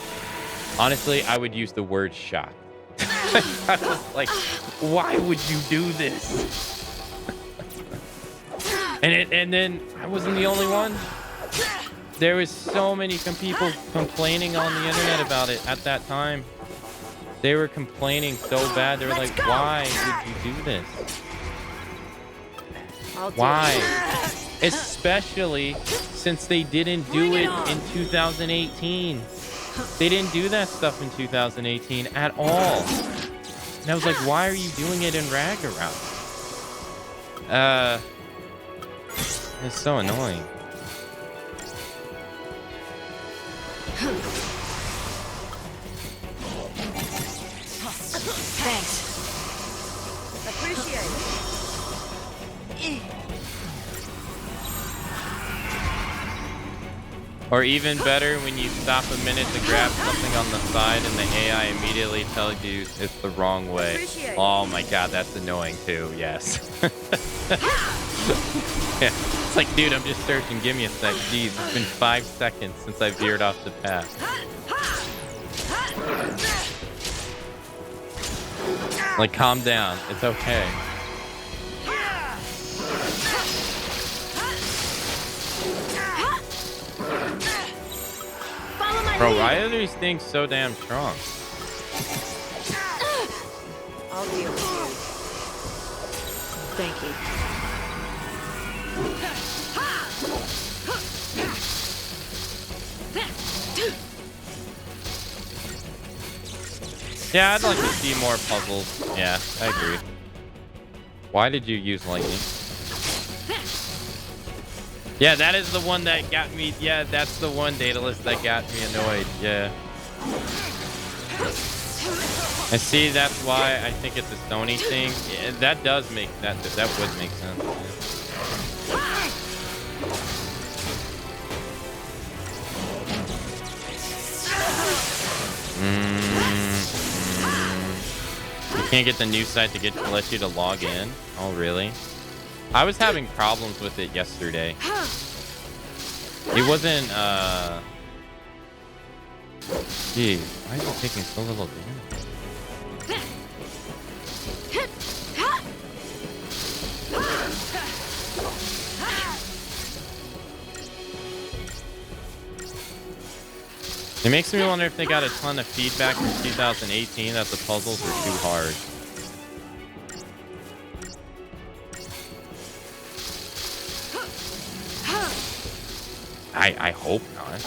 honestly, I would use the word shocked. I was like, why would you do this? and then I wasn't the only one. There was so many people complaining on the internet about it at that time. They were complaining so bad. They were like, why would you do this? Why? Especially since they didn't do it in 2018. They didn't do that stuff in 2018 at all. And I was like, why are you doing it in Ragnarok? It's so annoying. Thanks. Appreciate it. Or even better, when you stop a minute to grab something on the side and the AI immediately tells you it's the wrong way. Oh my god, that's annoying too, yes. Yeah. It's like, dude, I'm just searching, give me a sec. Jeez, it's been 5 seconds since I veered off the path. Like, calm down, it's okay. Bro, why are these things so damn strong? I'll deal with you. Thank you. Yeah, I'd like to see more puzzles. Yeah, I agree. Why did you use lightning? Yeah, that is the one that got me. Yeah, that's the one, Daedalus, that got me annoyed. Yeah. I see. That's why I think it's a Sony thing. Yeah, that does make that. That would make sense. You can't get the new site to let you to log in. Oh, really? I was having problems with it yesterday. It wasn't. Gee, why is it taking so little damage? It makes me wonder if they got a ton of feedback from 2018 that the puzzles were too hard. I hope not.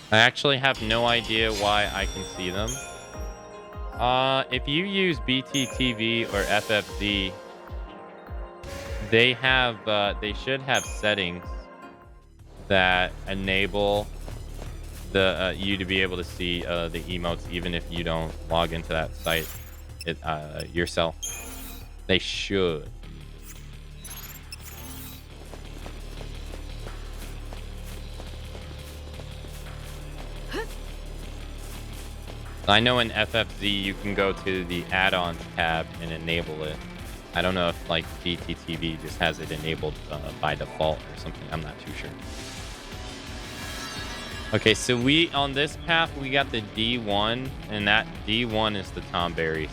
I actually have no idea why I can see them. If you use BTTV or ffxiii, they should have settings that enable the you to be able to see the emotes even if you don't log into that site yourself. They should. I know in ffxiii you can go to the add-ons tab and enable it. I don't know if like BTTV just has it enabled by default or something. I'm not too sure. Okay, so on this path we got the D1, and that D1 is the Tomberries,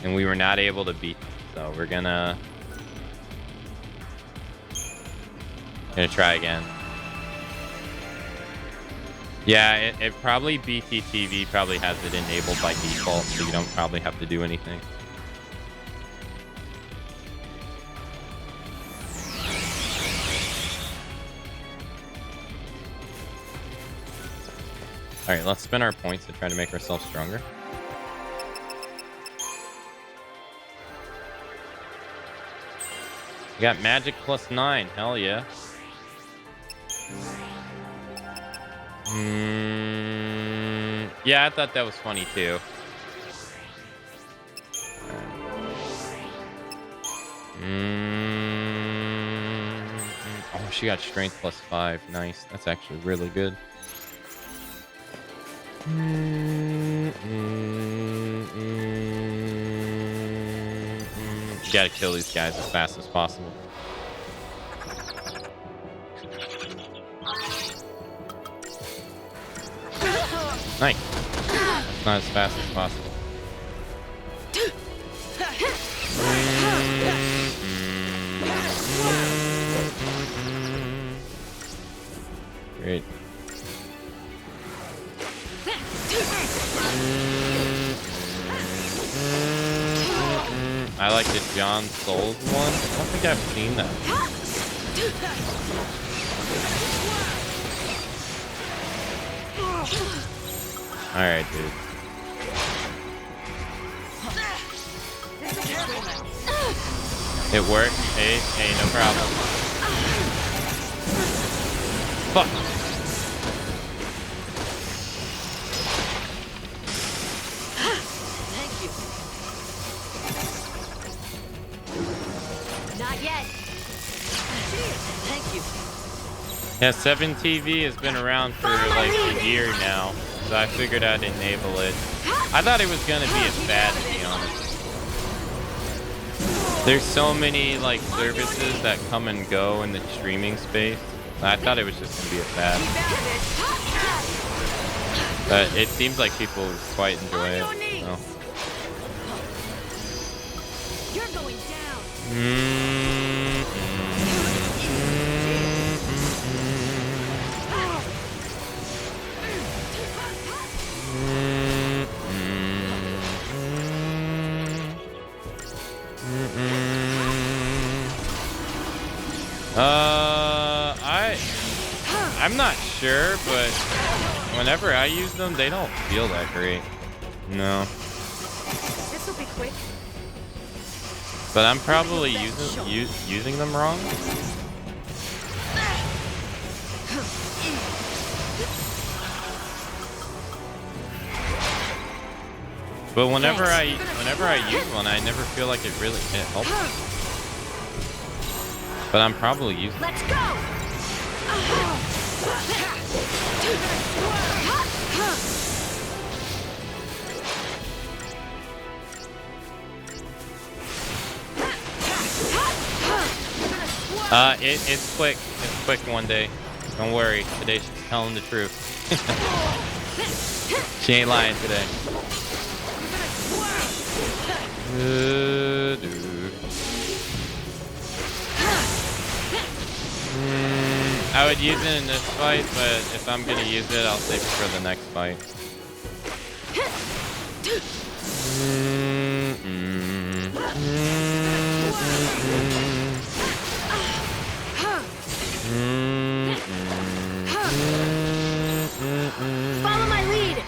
and we were not able to beat them, so we're gonna try again. Yeah, it probably BTTV probably has it enabled by default, so you don't probably have to do anything. All right, let's spend our points to try to make ourselves stronger. We got magic +9. Hell yeah. Yeah, I thought that was funny too. Oh, she got strength +5. Nice. That's actually really good. You gotta kill these guys as fast as possible. Nice. That's not as fast as possible. Great. I like the John Souls one. I don't think I've seen that. Alright, dude. It worked. Hey, no problem. Fuck. Thank you. Not yet. Thank you. Yeah, 7TV has been around for like a year now, so I figured I'd enable it. I thought it was gonna be as bad, to be honest. There's so many like services that come and go in the streaming space. I thought it was just gonna be as bad, but it seems like people quite enjoy it. So. You're going down. I'm not sure, but whenever I use them, they don't feel that great. No. This'll be quick. But I'm probably using them wrong. But whenever I use one, I never feel like it helps. But I'm probably using. Let's go. It's quick. It's quick one day. Don't worry. Today she's telling the truth. She ain't lying today. I would use it in this fight, but if I'm gonna use it, I'll save it for the next fight. Follow my lead.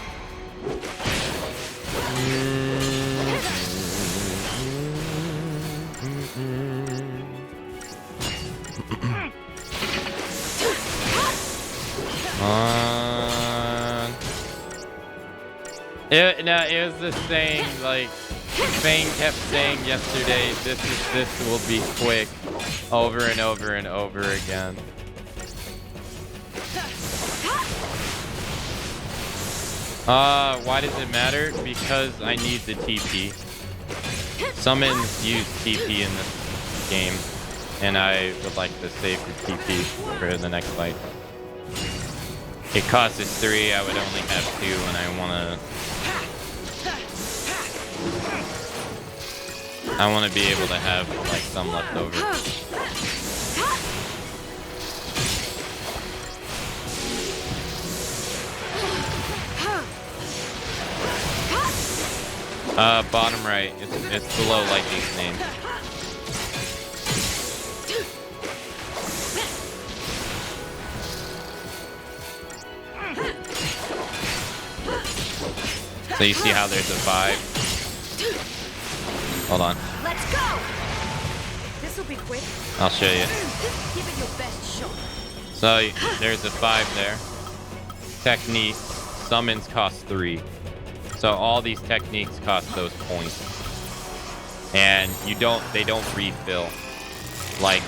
It was the saying, like, Fang kept saying yesterday, this will be quick, over and over and over again. Why does it matter? Because I need the TP. Summons use TP in this game, and I would like to save the TP for the next fight. It costs 3, I would only have 2 when I want to be able to have like some left over. Bottom right, it's below Lightning's name. So you see how there's a 5? Hold on. Let's go. This'll be quick. I'll show you. Give it your best shot. So there's a 5 there. Technique. Summons cost 3. So all these techniques cost those points. And they don't refill like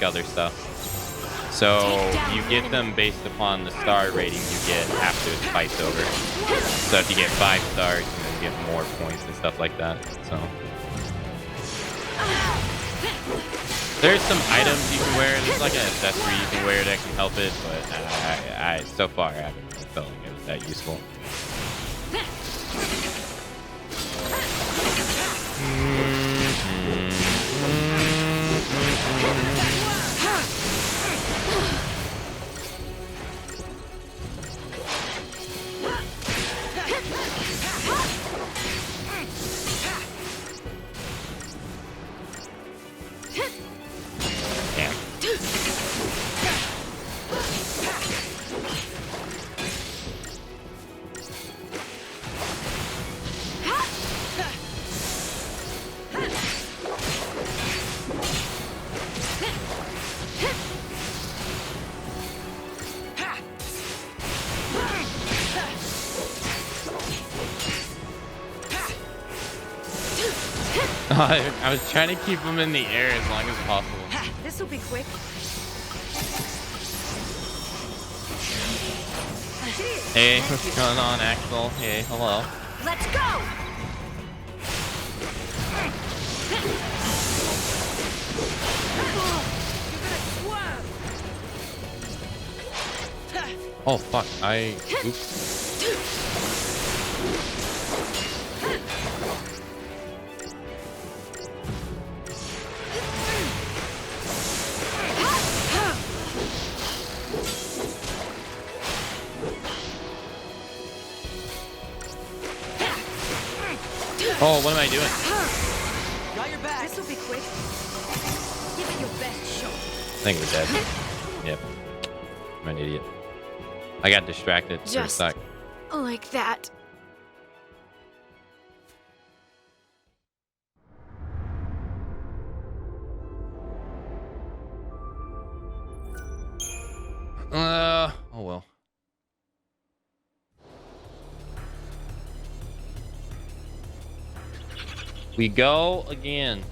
other stuff. So you get them based upon the star rating you get after the fight's over. So if you get 5 stars, you get more points and stuff like that. So there's some items you can wear. There's like an accessory you can wear that can help it, but I so far I haven't felt like it was that useful. I was trying to keep them in the air as long as possible. This'll be quick. Hey, what's going on, Axel? Hey, hello. Let's go. Oh fuck! Oops. Oh, what am I doing? Got your back. This'll be quick. Give it your best shot. I think we're dead. Yep. I'm an idiot. I got distracted for a Just sec. like that. Oh well. We go again.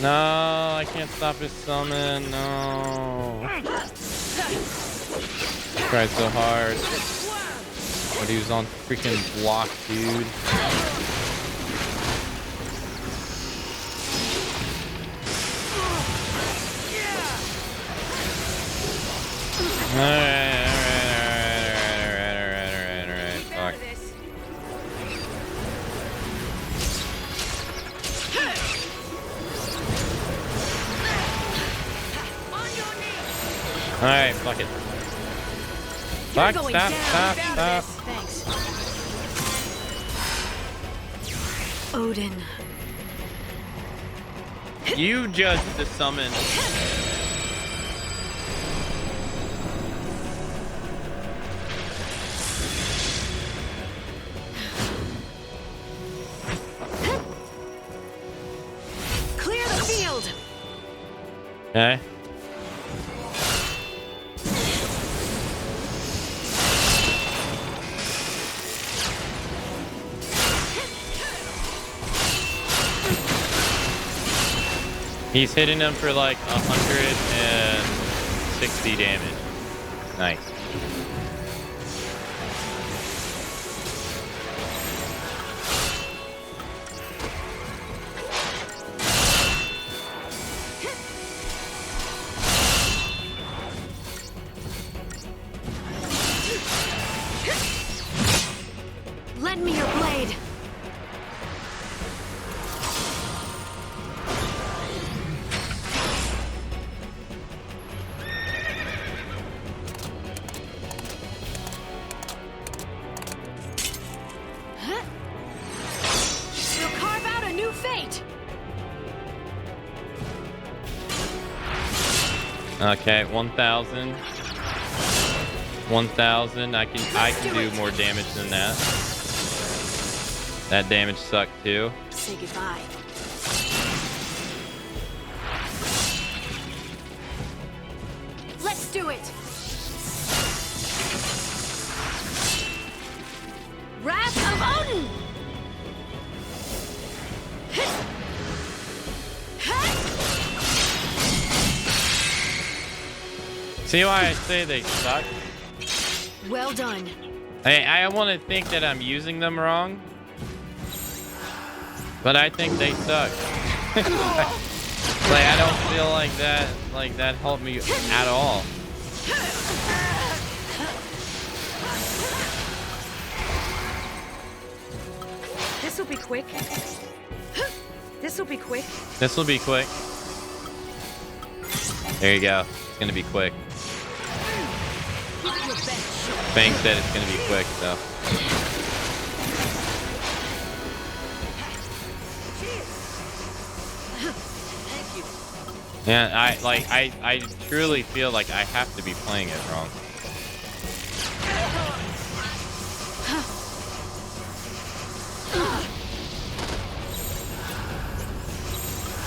No, I can't stop his summon. No. Tried so hard. But he was on freaking block, dude. Alright. Fuck. Alright, fuck it. Fuck, stop. Thanks. Odin. You judge the summon. Clear the field. Okay. He's hitting them for like 160 damage. Nice. Lend me your blade. We'll carve out a new fate. Okay, 1,000. 1,000. I can do more damage than that. That damage sucked too. Say goodbye. Let's do it. Wrath of Odin. See why I say they suck? Well done. Hey, I want to think that I'm using them wrong, but I think they suck. Like I don't feel like that helped me at all. This'll be quick. This'll be quick. This will be quick. There you go. It's gonna be quick. Give it your best shot. Fang said it's gonna be quick, so. Thank you. Yeah, I truly feel like I have to be playing it wrong.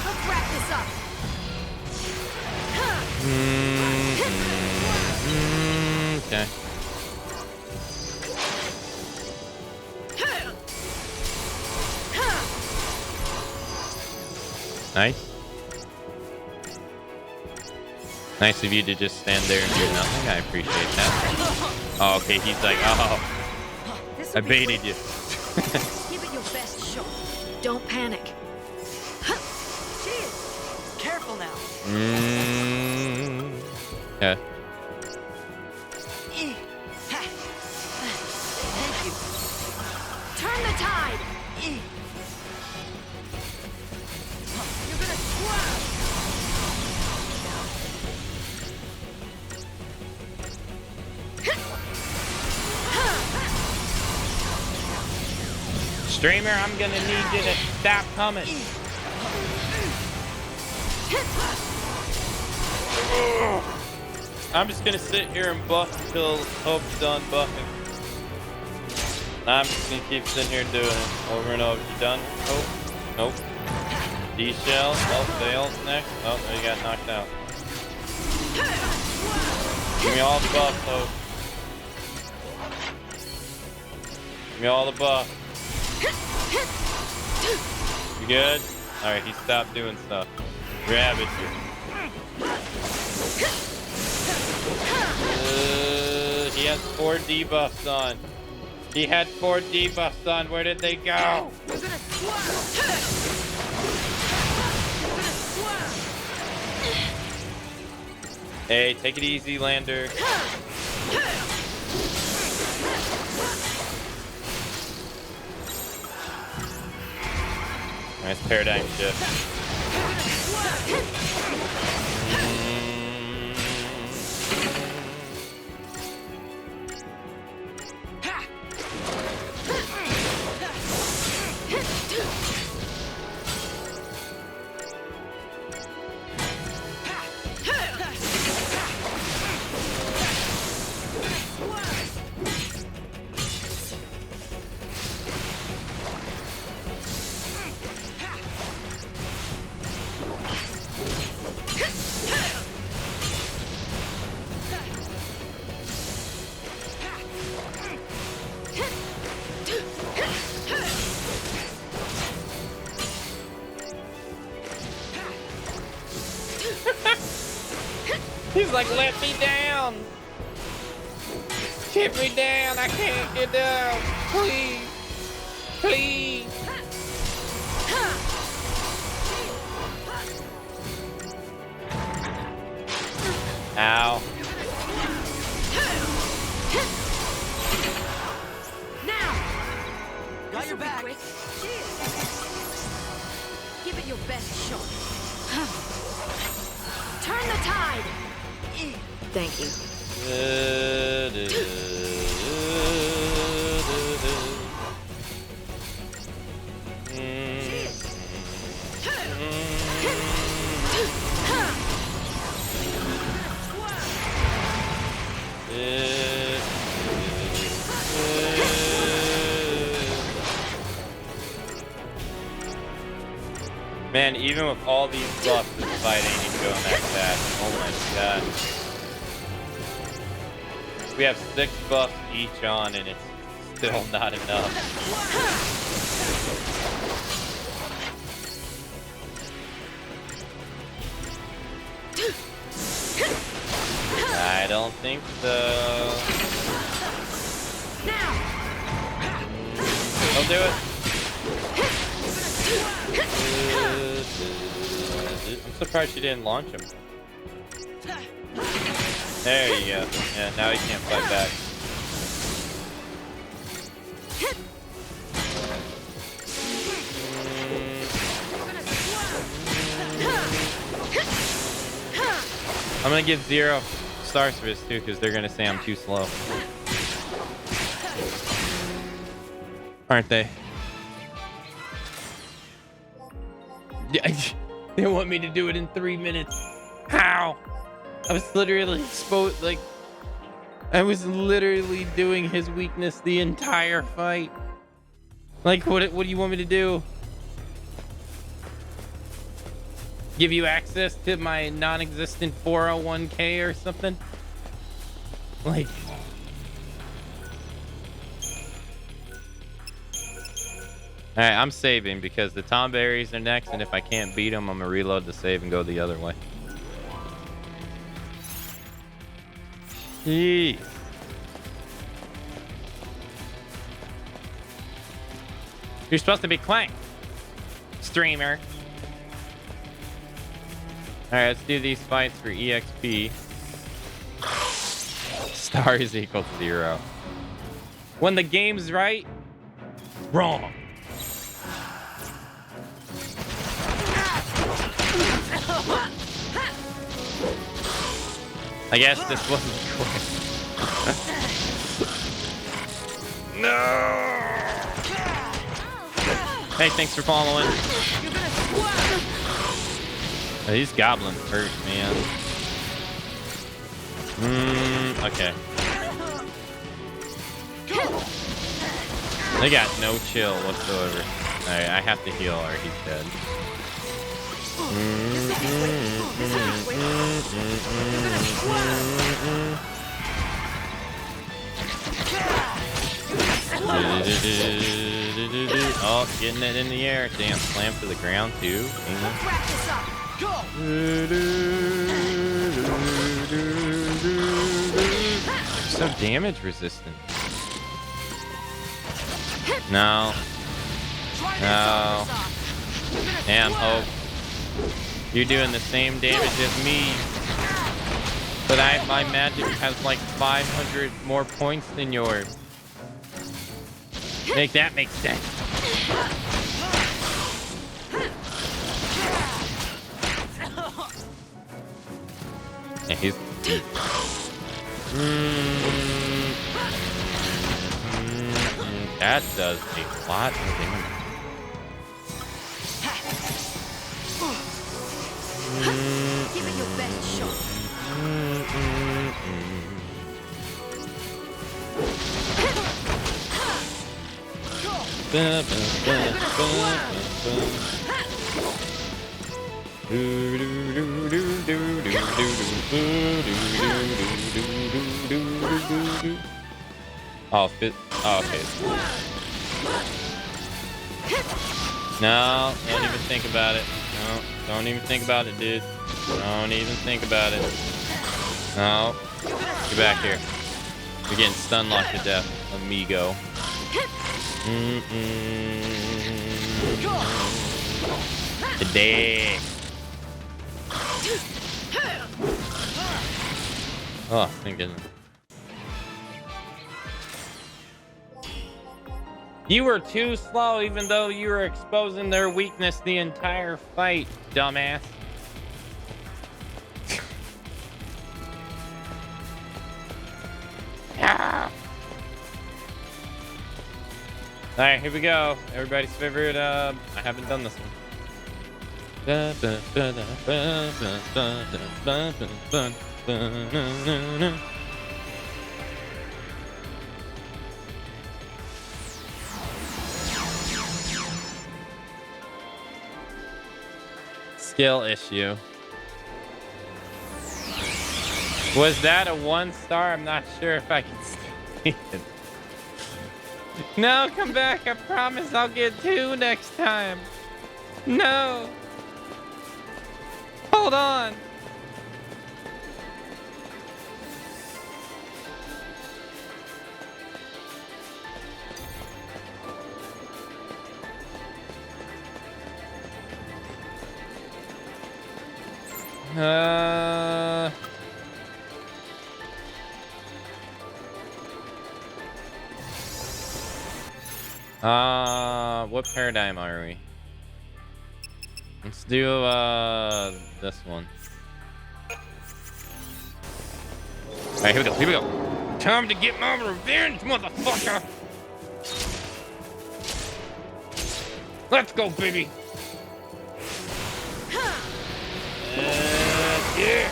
Let's wrap this up. Okay. Nice. Nice of you to just stand there and do nothing. I appreciate that. Oh, okay. He's like, oh, This'll I be baited quick. you. Give it your best shot. Don't panic. Cheers. Careful now. Yeah. Thank you. Turn the tide. Streamer, I'm gonna need you to stop coming. I'm just gonna sit here and buff until Hope's done buffing. I'm just gonna keep sitting here doing it over and over. You done, Hope? Nope. D-shell. Oh, failed next. Oh, no, you got knocked out. Give me all the buff, Hope. Give me all the buff. You good? Alright, he stopped doing stuff. Ravage you. He has 4 debuffs on. He had 4 debuffs on. Where did they go? Hey, take it easy, Lander. Nice paradigm shift. He's like, let me down. Keep me down. I can't get down. Please. Please. Ow. Now. Got your back. Give it your best shot. Turn the tide. Thank you. Man, even with all these buffs, this fight ain't even going that fast. Oh my god. We have 6 buffs each on, and it's still not enough. I don't think so. Don't do it. I'm surprised she didn't launch him. There you go. Yeah, now he can't fight back. I'm gonna give 0 star service too, because they're gonna say I'm too slow. Aren't they? They want me to do it in 3 minutes. How? I was literally I was literally doing his weakness the entire fight. Like, what do you want me to do? Give you access to my non-existent 401k or something? Like... Alright, I'm saving because the Tomberries are next, and if I can't beat them, I'm gonna reload the save and go the other way. Jeez. You're supposed to be Clank, streamer. Alright, let's do these fights for EXP. Stars equals 0. When the game's right, wrong. I guess this wasn't quick. No! Hey, thanks for following. You're gonna squirm. These goblins hurt, man. Okay. They got no chill whatsoever. Alright, I have to heal or he's dead. Oh, getting it in the air. Damn, slam to the ground too. Let's wrap this up. Go. So damage resistant. No. No. Damn, Hope. You're doing the same damage as me. But my magic has like 500 more points than yours. Make that make sense. Yeah, he's... That does a lot of damage. Give it your best shot. Oh, fit. Oh, okay. No, don't even think about it. No, don't even think about it, dude. Don't even think about it. No. Get back here. You're getting stun locked to death, amigo. Today. Oh, thank goodness. You were too slow even though you were exposing their weakness the entire fight, dumbass. Alright, here we go. Everybody's favorite, I haven't done this one. Skill issue. Was that a 1 star? I'm not sure if I can see it. No, come back. I promise I'll get 2 next time. No. Hold on. What paradigm are we? Let's do this one. All right, here we go. Here we go. Time to get my revenge, motherfucker. Let's go, baby. Yeah.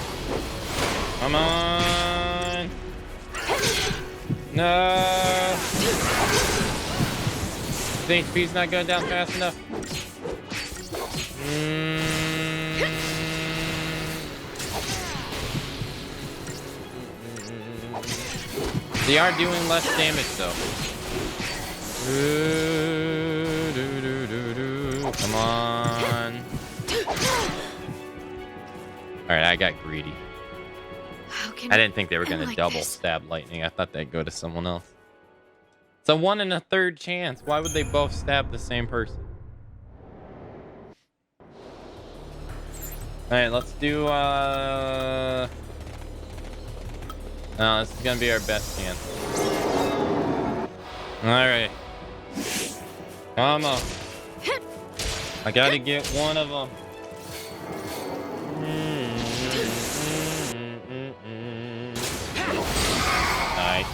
Come on. No. The HP's not going down fast enough. They are doing less damage though. Come on. Alright, I got greedy. I didn't think they were going to double stab lightning. I thought they'd go to someone else. It's a 1 1/3 chance. Why would they both stab the same person? Alright, let's do no, this is gonna be our best chance. Alright. Come on. I gotta get one of them. Nice.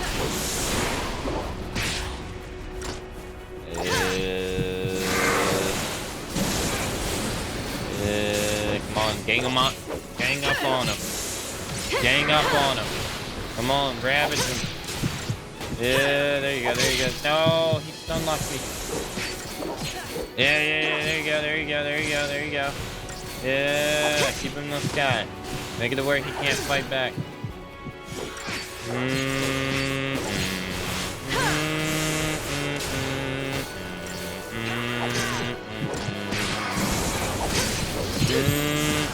Gang them up. Gang up on him. Gang up on him. Come on, ravage him. Yeah, there you go, there you go. No, he stun-locked me. Yeah, there you go, there you go, there you go, there you go. Yeah, keep him in the sky. Make it to where he can't fight back.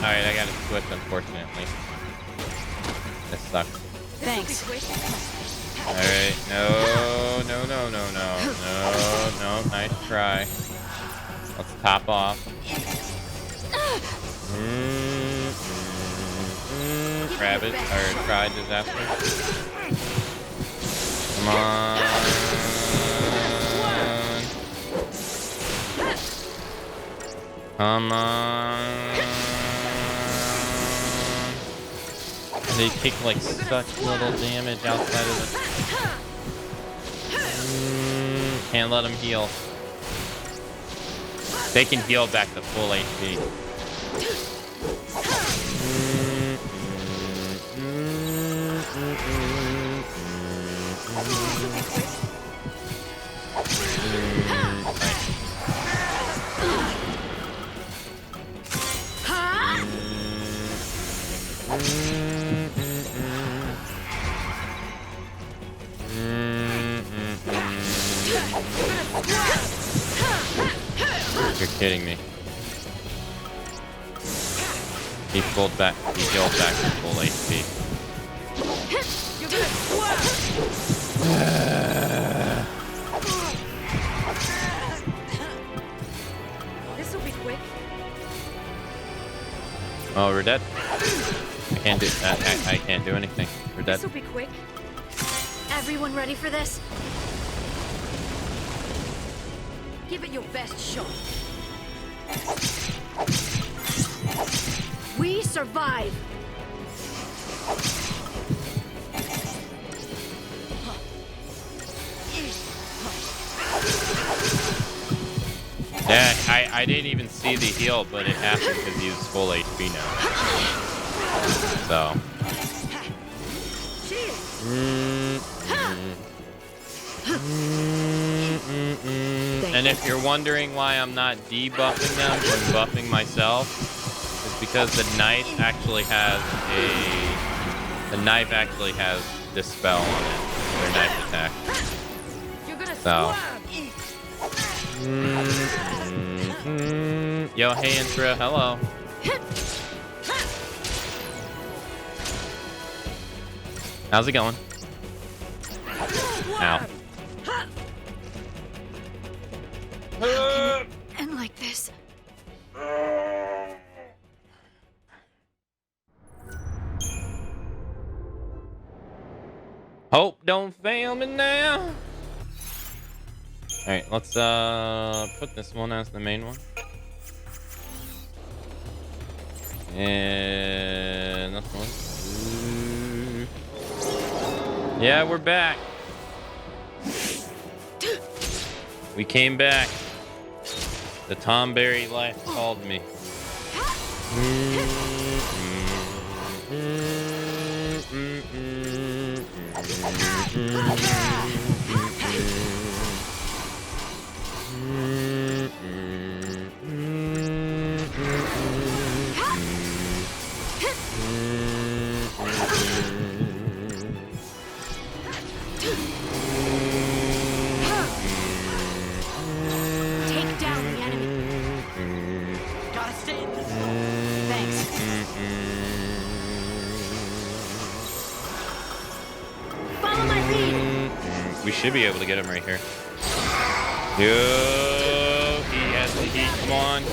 Alright, I gotta switch, unfortunately. This sucks. Thanks. Alright, no, nice try. Let's top off. Rabbit, or try disaster. Come on. Come on. They take like such little damage outside of the... Can't let them heal. They can heal back to full HP. You're kidding me. He pulled back. He healed back to full HP. This will be quick. Oh, we're dead. I can't do that. I can't do anything. We're dead. This will be quick. Everyone ready for this? Give it your best shot. We survive. Yeah, I didn't even see the heal, but it happened because he was full HP now. So. And if you're wondering why I'm not debuffing them and buffing myself, it's because the knife actually has dispel on it. Their knife attack. So. Yo, hey Intra, hello. How's it going? Ow. And like this. Hope don't fail me now. Alright, let's put this one as the main one. And this one. Yeah, we're back. We came back. The Tom Berry life called me. Take down the enemy. Gotta stay in this. Thanks. Follow my lead. We should be able to get him right here. Yo, he has the heat. Come on.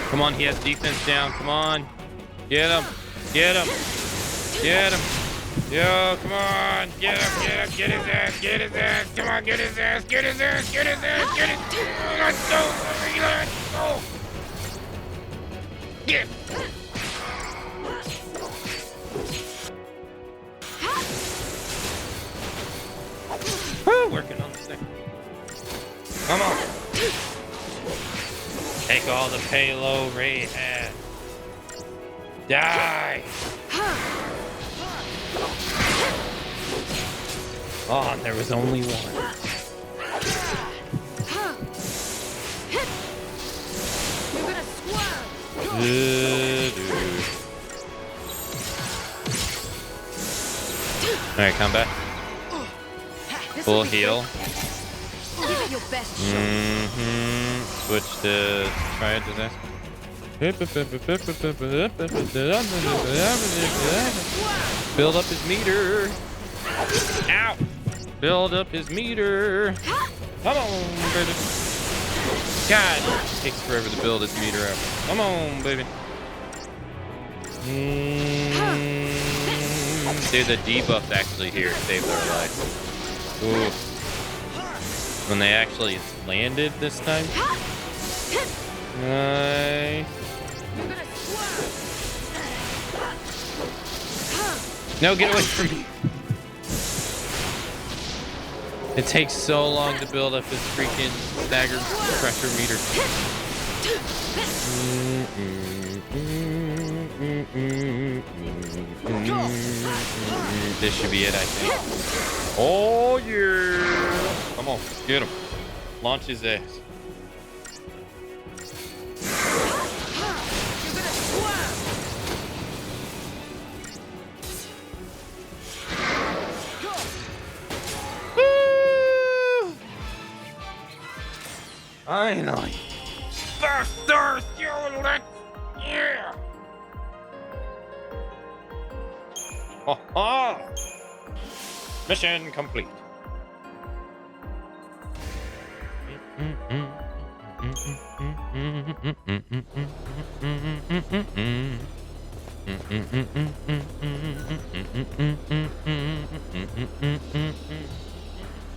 Come on, he has defense down. Come on. Get him. Get him. Get him. Yo, come on. Get him. Get him. Get his ass. Get his ass. Come on, get his ass. Get his ass. Get his ass. Get his ass. Let's go. Let's go. Get. Woo, working on the stick. Come on. Take all the payload Ray had. Die! Oh, and there was only one. You're gonna squirm. Alright, come back. This'll Full be heal. quick. Give it your best shot. Switch to try a disaster. Build up his meter. Ow! Build up his meter. Come on, baby. God, it takes forever to build his meter up. Come on, baby. Dude, the debuffs actually here saved our life. Ooh. When they actually landed this time. Nice. No, get away from me. It takes so long to build up this freaking stagger pressure meter. This should be it, I think. Oh, yeah. Come on, get him. Launch his ass. Finally. Faster, Hewlett! Yeah! Ha ha! Mission complete.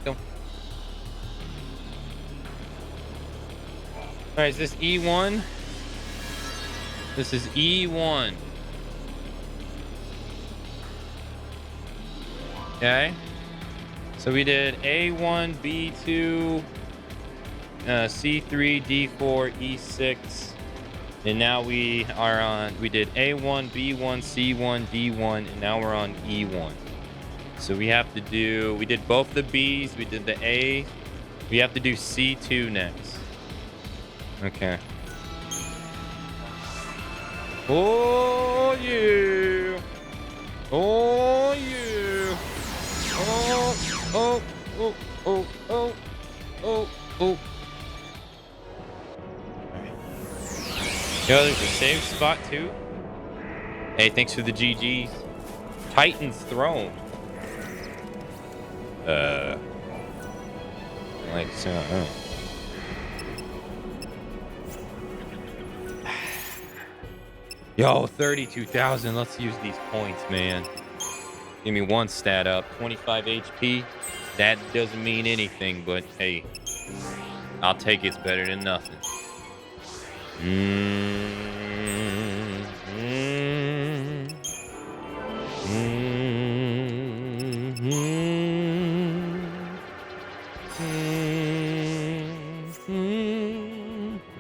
Go. All right, is this E1? This is E1. Okay. So we did A1, B2, C3, D4, E6, and now we did A1, B1, C1, D1, and now we're on E1. So we did both the Bs, we did the A, we have to do C2 next. Okay. Oh yeah! Oh yeah! Oh, oh, oh, oh, oh, oh, oh. Alright. Yo, there's a save spot too. Hey, thanks for the GGs. Titan's Throne. Like so. Yo, 32,000. Let's use these points, man. Give me one stat up. 25 HP. That doesn't mean anything, but hey, I'll take it. It's better than nothing.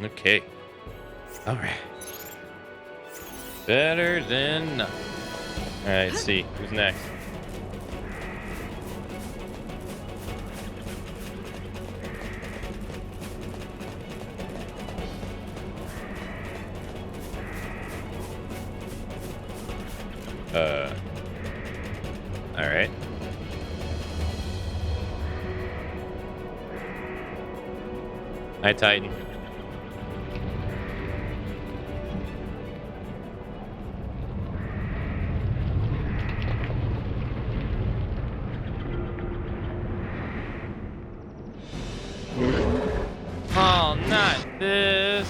Okay. All right. Better than nothing. All right, let's see. Who's next? All right. Hi, Titan. Oh, not this.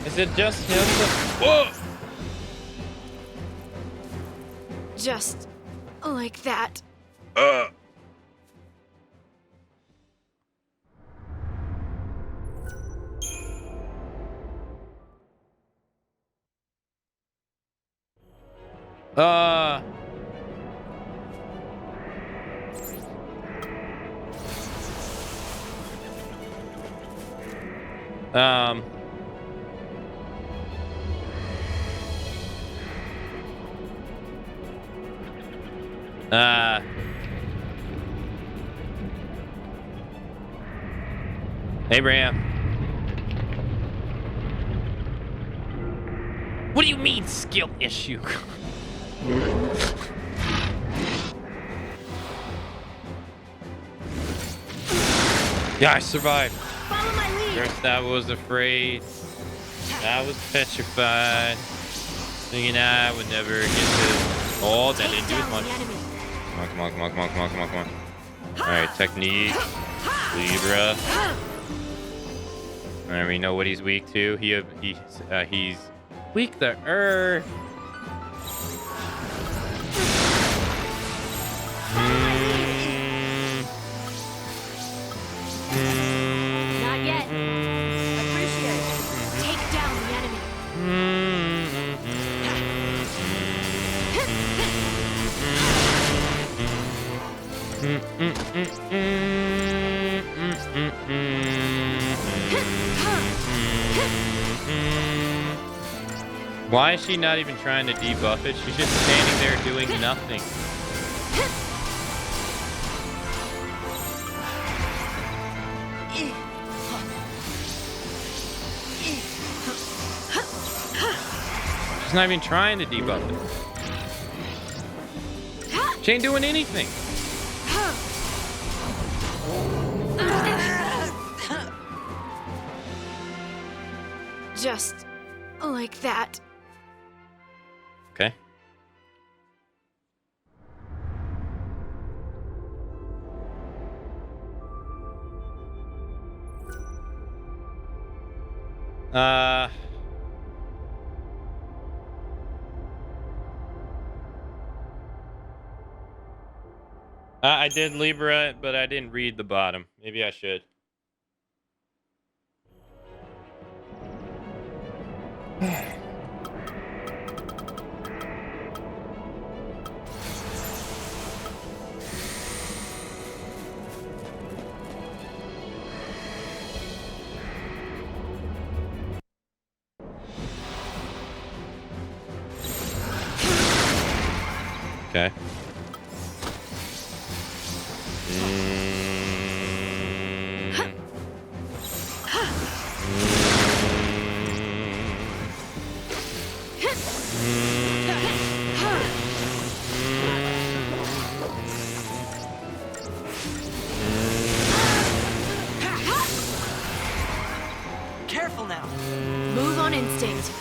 Is it just him? Whoa! Just like that. Abraham. What do you mean skill issue? Yeah, I survived. Follow my lead. First I was afraid. I was petrified. Thinking I would never get to... Oh, that didn't do as much. Come on, come on, come on, come on, come on, come on, come on. Alright, technique. Libra. Alright, we know what he's weak to. He's weak to earth. Not yet. Appreciate it. Take down the enemy. Why is she not even trying to debuff it? She's just standing there doing nothing. She's not even trying to debuff it. She ain't doing anything. Just like that. Okay. I did Libra, but I didn't read the bottom. Maybe I should. Okay. Careful now. Move on instinct.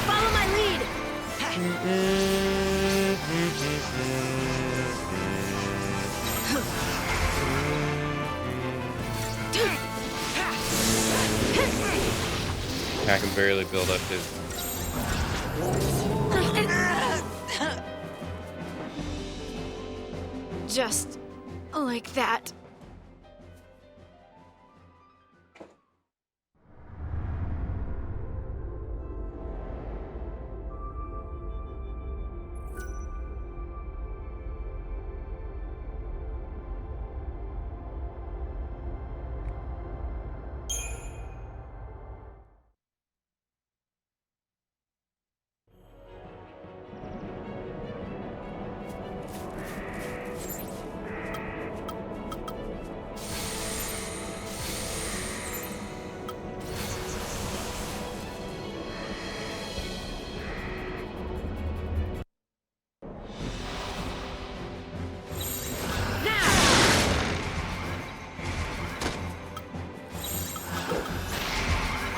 Follow my lead. I can barely build up his... Just like that.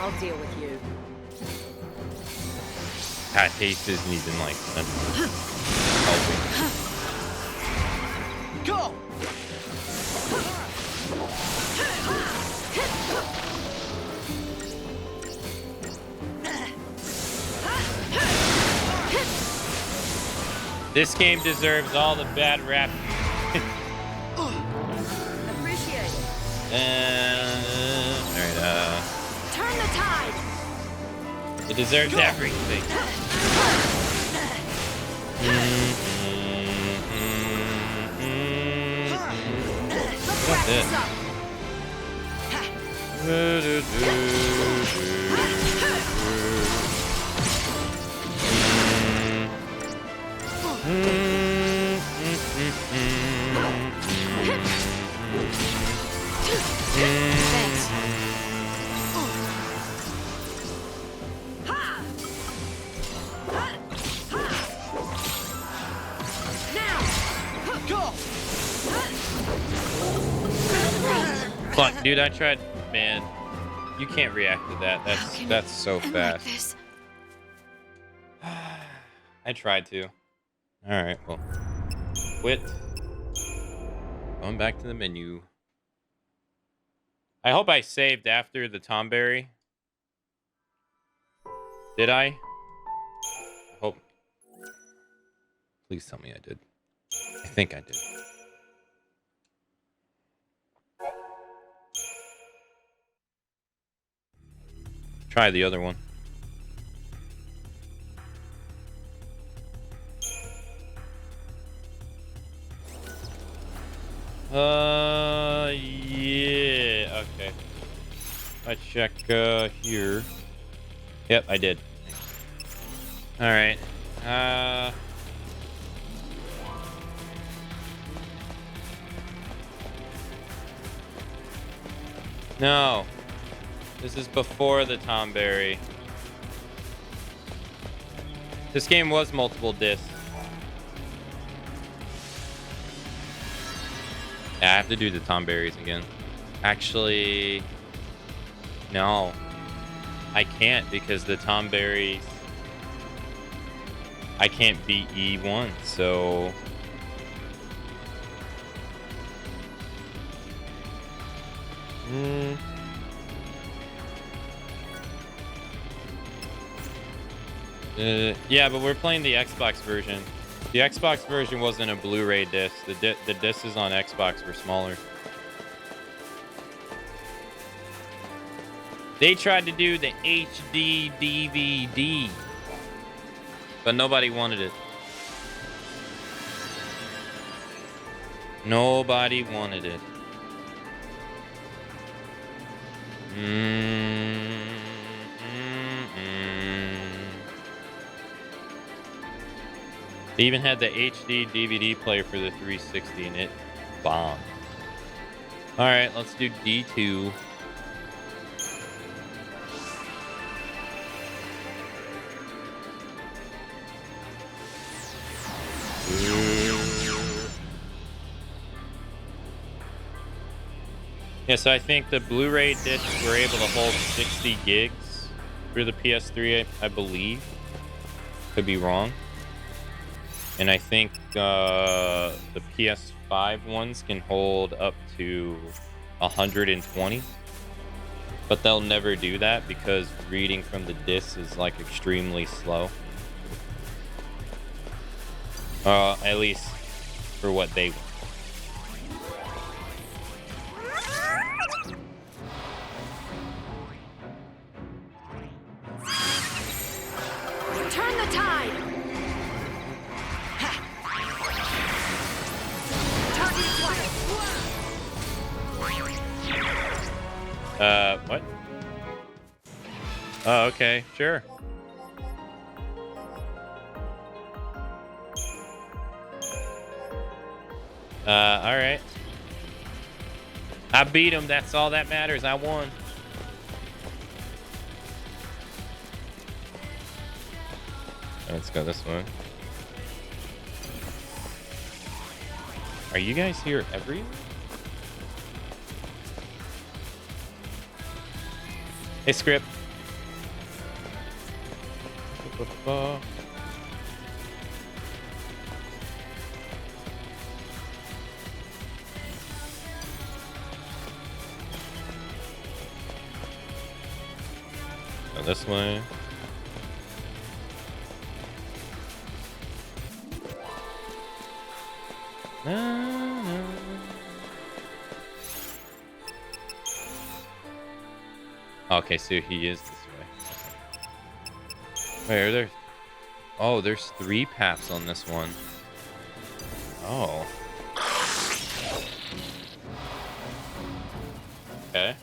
I'll deal with you. God, haste isn't even like helping. Go! This game deserves all the bad rap. Appreciate it. Alright, Turn the tide. it deserves everything. Let's wrap this up. Thanks. Now. Go. Fuck, dude, I tried. Man, you can't react to that. That's so fast. Like this. I tried to. All right, well, quit. Going back to the menu. I hope I saved after the Tomberry. Did I? I hope. Please tell me I did. I think I did. Try the other one. Yeah, okay. I check, here. Yep, I did. Alright. No. This is before the Tomberry. This game was multiple discs. Yeah, I have to do the Tomberries again. Actually, no. I can't because the Tomberries... I can't beat E1, so... Yeah, but we're playing the Xbox version. The Xbox version wasn't a Blu-ray disc. The discs on Xbox were smaller. They tried to do the HD DVD, but nobody wanted it. Nobody wanted it. They even had the HD DVD player for the 360 and it bombed. Alright, let's do D2. Yeah, so I think the Blu-ray discs were able to hold 60 gigs for the PS3, I believe. Could be wrong. And I think the PS5 ones can hold up to 120. But they'll never do that because reading from the disc is like extremely slow. At least for what they want. Turn the tide. Target acquired. What? Oh, okay, sure. All right. I beat him. That's all that matters. I won. Let's go this way. Are you guys here every? Hey, Script. Go this way. Okay, so he is this way. Wait, are there? Oh, there's 3 paths on this one. Oh. Okay.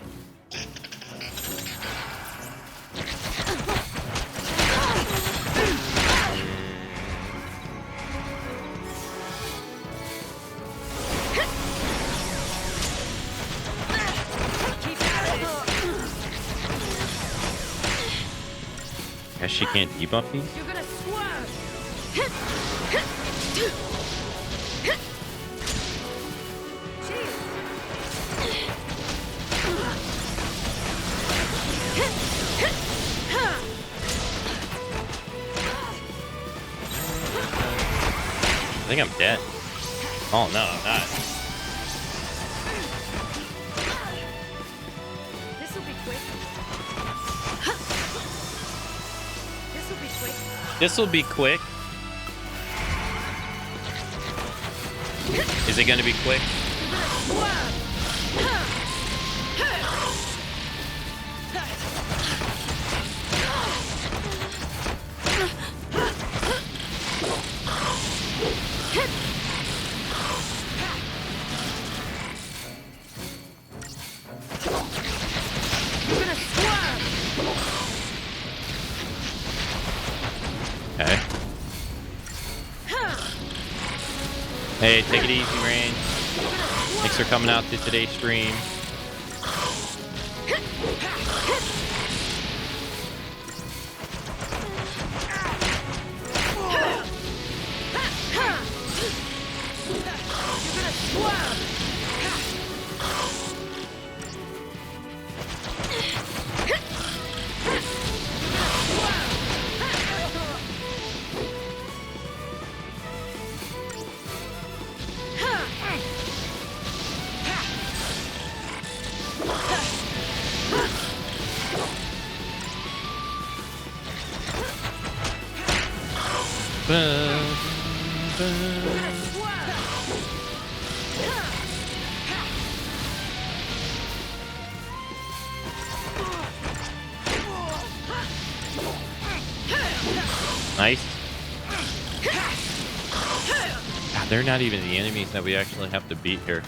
Guess she can't debuff these? You're gonna swerve. I think I'm dead. Oh no, I'm not. This'll be quick. This'll be quick. This'll be quick. Is it gonna be quick? Okay. Hey, take it easy, Rain. Thanks for coming out to today's stream. Nice. God, they're not even the enemies that we actually have to beat here.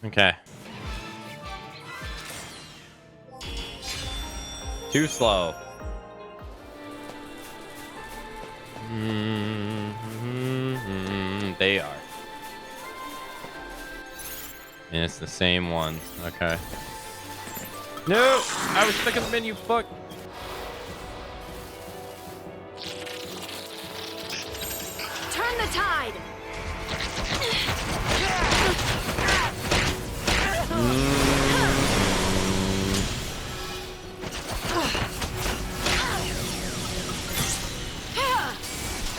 Okay. Too slow. They are. And it's the same ones. Okay. No! I was stuck in the menu. Fuck. Turn the tide.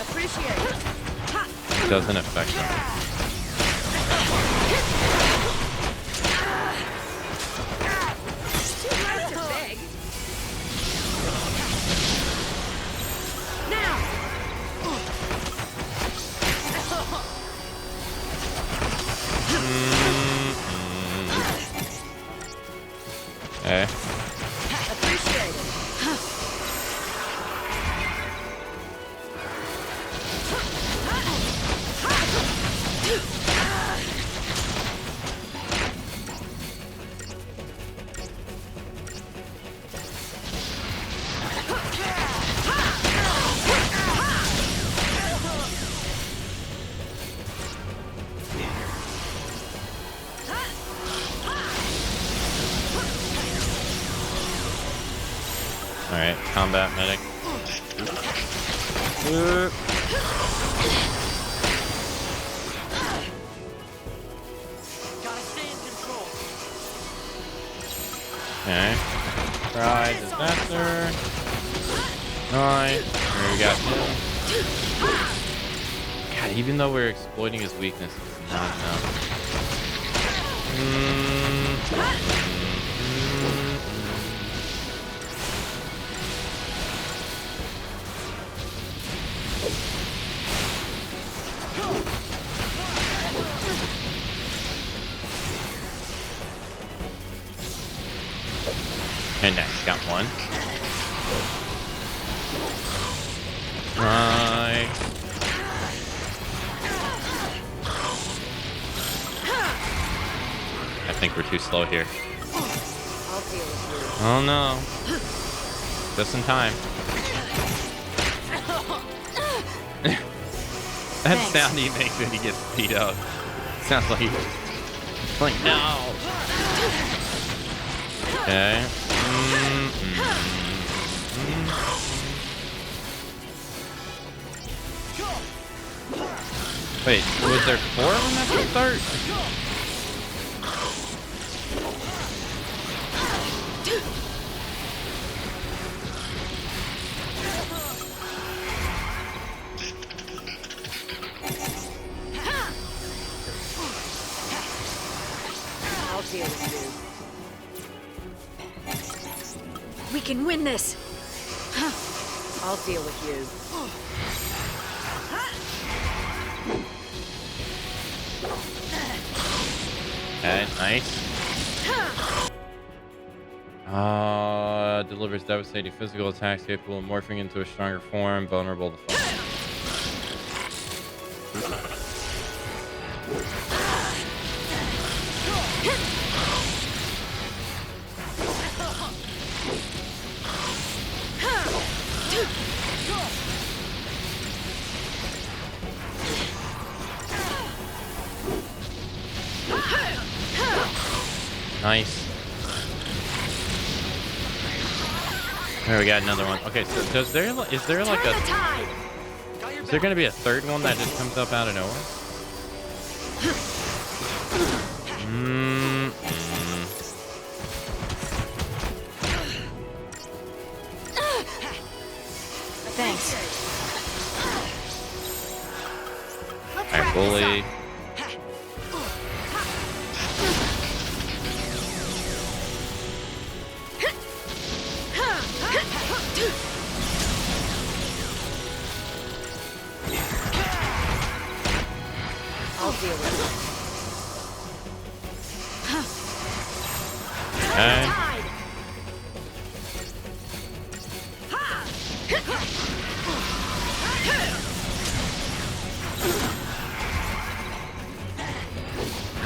Appreciate it. It doesn't affect them. Okay. Appreciate it. Alright, combat medic. Gotta stay in control. Okay. Try disaster. Nice. There we go. God, even though we're exploiting his weakness, it's not enough. one. Right. I think we're too slow here. Oh no. Just in time. That sound he makes when he gets beat up. Sounds like no. Okay. Wait, was there 4 of them at the start? I'll deal with you. We can win this. I'll deal with you. Okay, nice. Delivers devastating physical attacks capable of morphing into a stronger form, vulnerable to fire. Nice. There, we got another one. Okay, so is there like a is there gonna be a third one that just comes up out of nowhere? Thanks. Alright, bully. I'll deal with it. Okay.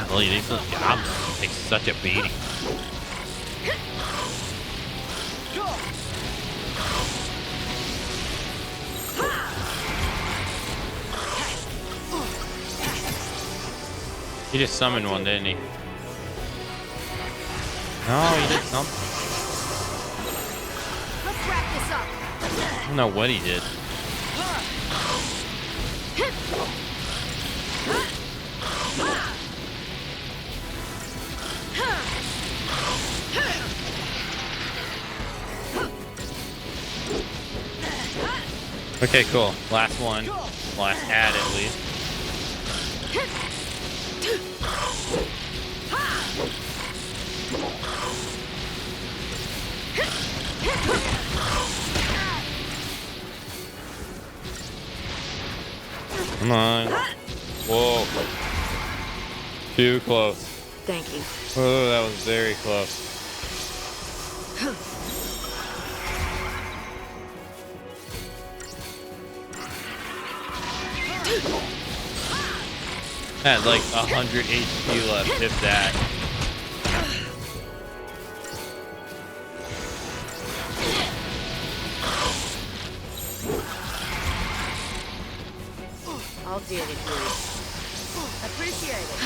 Golly, these little goblins take such a beating. He just summoned one, didn't he? No, he did something. Let's wrap this up. I don't know what he did. Okay, cool. Last one. Last ad, at least. Come on. Whoa. Too close. Thank you. Oh, that was very close. Had like 100 HP left, if that. I'll deal with you. Appreciate it.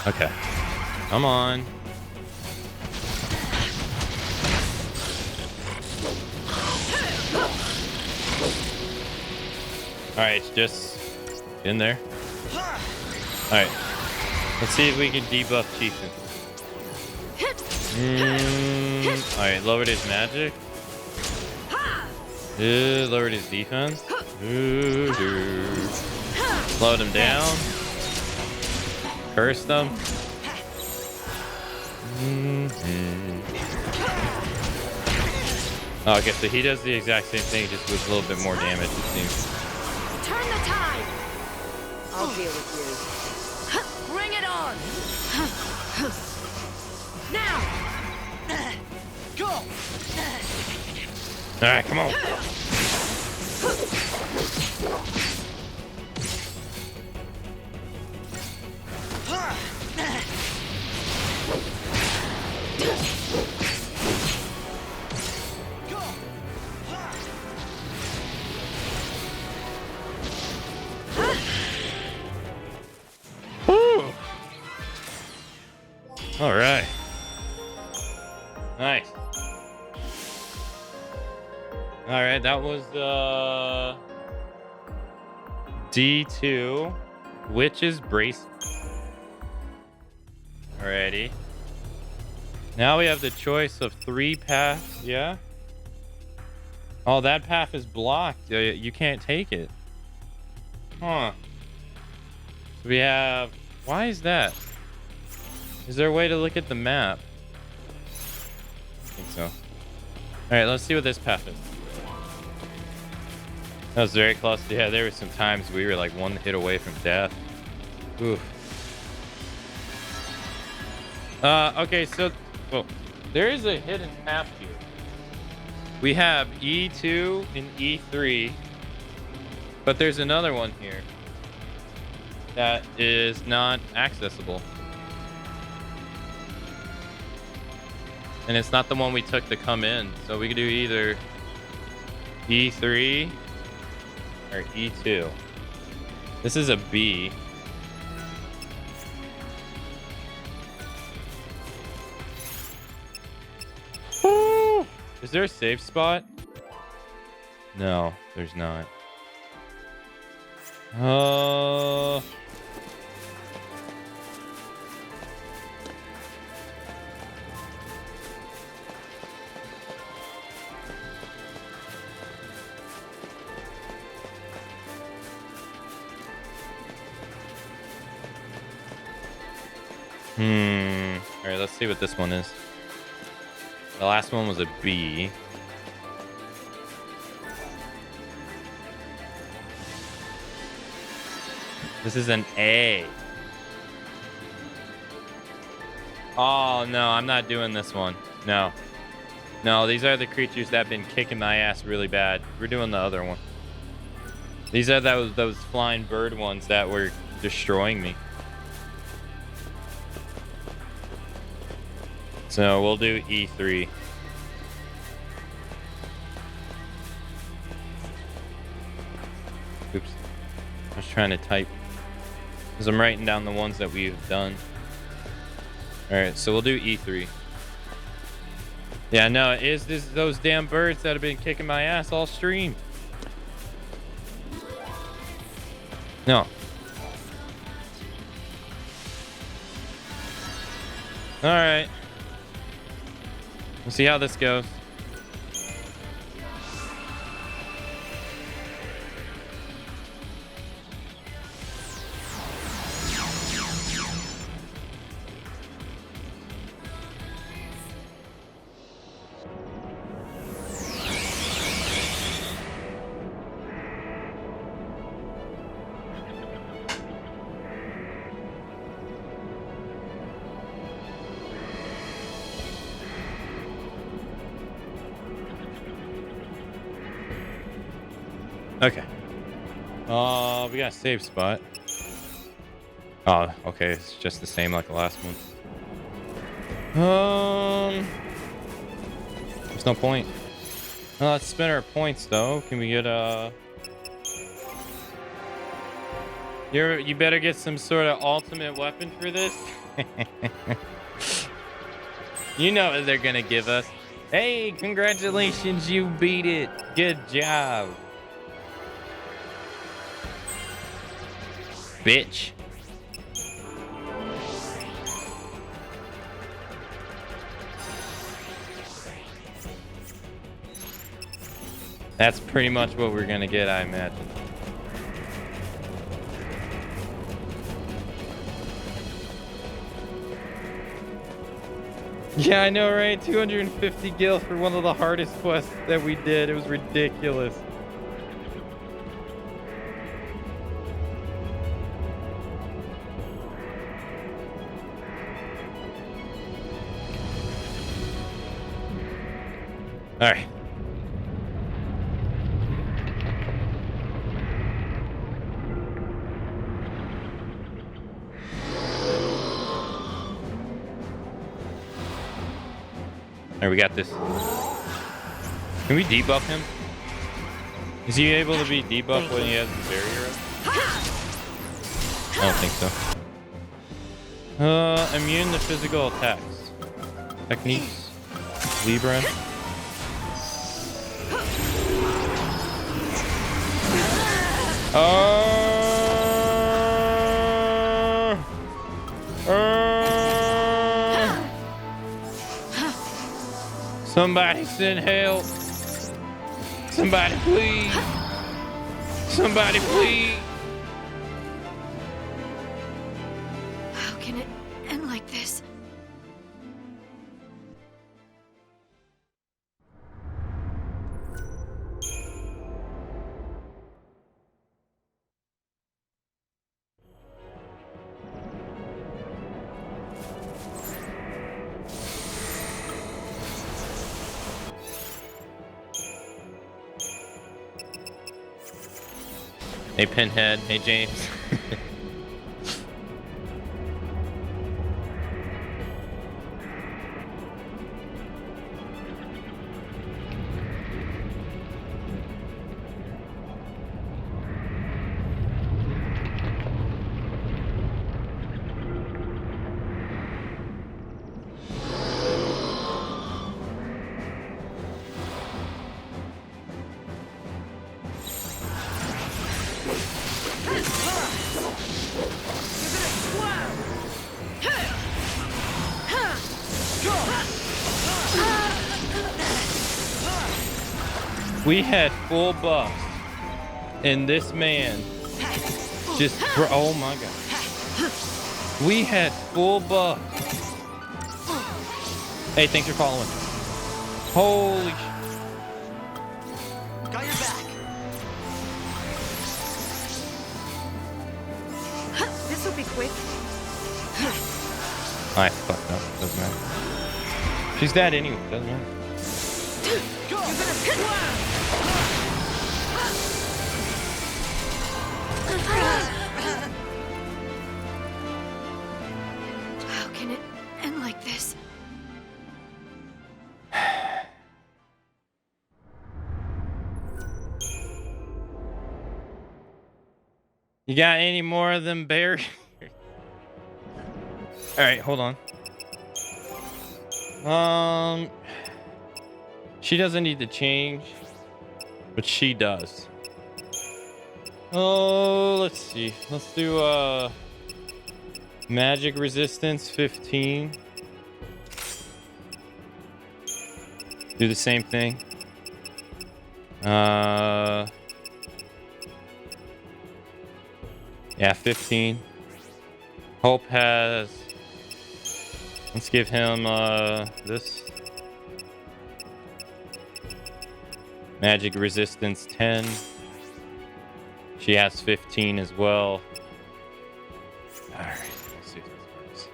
Okay. Come on. Alright, just in there. Alright. Let's see if we can debuff Chieftain. Alright, lowered his magic. Lowered his defense. Slowed him down. Cursed him. Oh, okay, so he does the exact same thing, just with a little bit more damage, it seems. Turn the tide. I'll deal with you. Bring it on. All right, come on. Woo! All right. Nice. All right, that was D2, Witch's Brace. Alrighty. Now we have the choice of 3 paths, yeah? Oh, that path is blocked. You can't take it. Huh. So we have... Why is that? Is there a way to look at the map? I think so. Alright, let's see what this path is. That was very close. Yeah, there were some times we were like 1 hit away from death. Oof. Okay, so... Well, there is a hidden path here. We have E2 and E3. But there's another one here that is not accessible. And it's not the one we took to come in. So we could do either E3 or E2. This is a B. Woo! Is there a safe spot? No, there's not. All right, let's see what this one is. The last one was a B. This is an A. Oh, no, I'm not doing this one. No. No, these are the creatures that have been kicking my ass really bad. We're doing the other one. These are those flying bird ones that were destroying me. So we'll do E3. Oops. I was trying to type. Because I'm writing down the ones that we've done. Alright, so we'll do E3. Yeah, no, it is those damn birds that have been kicking my ass all stream. No. Alright. We'll see how this goes. Okay. We got a save spot. Oh, okay. It's just the same like the last one. There's no point. Well, let's spend our points though. Can we get you better get some sort of ultimate weapon for this. You know what they're gonna give us. Hey, congratulations, you beat it. Good job. Bitch. That's pretty much what we're gonna get, I imagine. Yeah, I know, right? 250 gil for one of the hardest quests that we did. It was ridiculous. All right. Alright, we got this. Can we debuff him? Is he able to be debuffed when he has the barrier up? I don't think so. Immune to physical attacks. Techniques. Libra. Somebody send help. Somebody please. Somebody please. How can it end like this? Hey Pinhead, hey James. We had full buffs, and this man just, oh my god. We had full buffs. Hey, thanks for following. Holy sh. Got your back. This will be quick. I fucked up, doesn't matter. She's dead anyway, doesn't matter. Go. You're gonna How can it end like this? You got any more of them bears? All right, hold on. She doesn't need to change, but she does. Oh, let's see. Let's do magic resistance 15. Do the same thing. Yeah, 15. Hope has, let's give him this. Magic resistance 10. She has 15 as well. Alright, let's see if this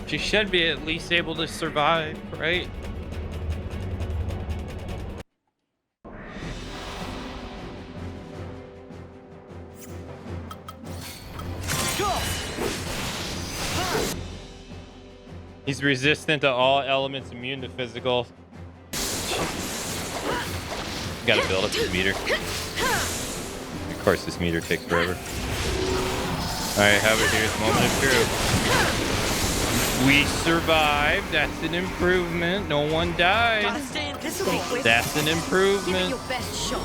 works. She should be at least able to survive, right? He's resistant to all elements, immune to physical. Gotta build up his meter. Of course, this meter takes forever. Alright, Howard, here's the moment of truth. We survived. That's an improvement. No one died. gotta stay in This will be quick. That's an Give it improvement. your best shot.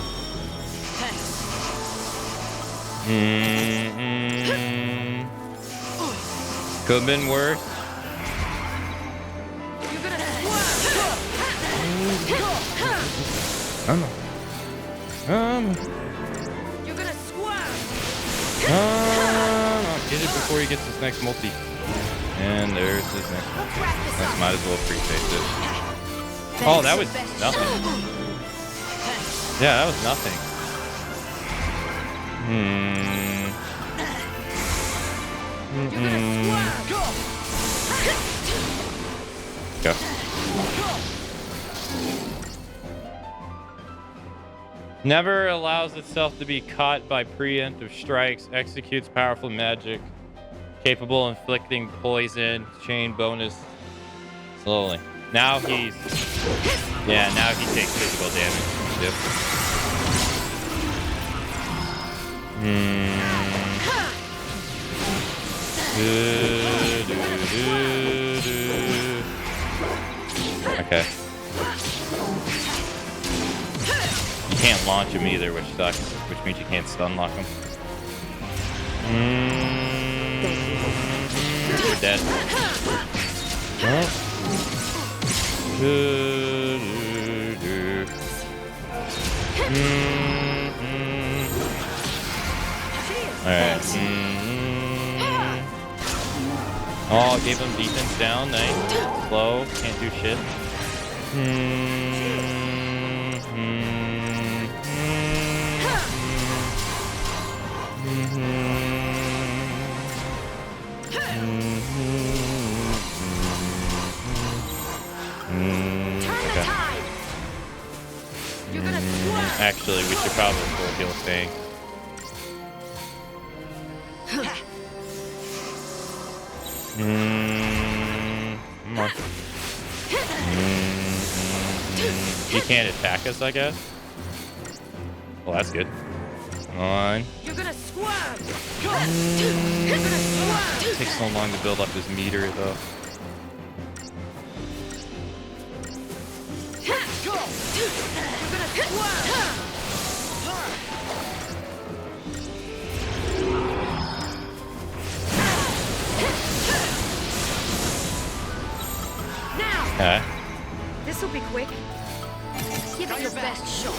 Thanks. Could have been worse. You're gonna You're gonna squat. Get it before he gets his next multi. And there's his next multi. Let's wrap this Let's up. might as well pre-face it. Oh, that was nothing. Yeah, that was nothing. You're gonna squat. Go. Never allows itself to be caught by preemptive strikes. Executes powerful magic. Capable of inflicting poison. Chain bonus. Slowly. Now he's... Yeah, now he takes physical damage. Yep. Okay. You can't launch him either, which sucks. Which means you can't stun lock him. You're dead. Alright. Oh, gave him defense down. Nice. Slow. Can't do shit. Turn the tide. You're gonna swerve. Actually, we should probably full heal thing. Come on. He can't attack us, I guess. Well, that's good. Come on. You're gonna swerve. You're gonna swerve. Takes so long to build up his meter, though. You're gonna swerve. Now. Okay. This will be quick. Give it your best shot.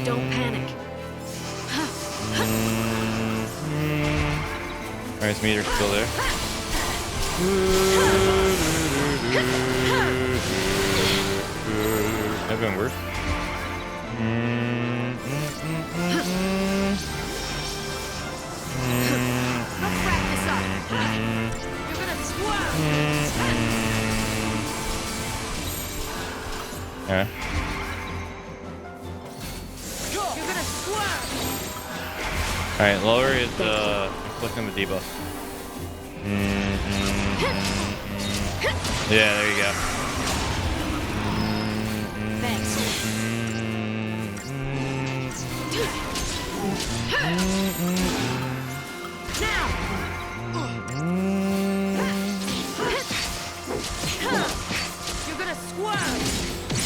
Don't panic. Alright, his meter's still there. I've been worse. Let's wrap this up. You're gonna swerve. Yeah. You're gonna swerve. Alright, lower is inflicting the debuff. Yeah, there you go. Thanks. Now. You're gonna swerve.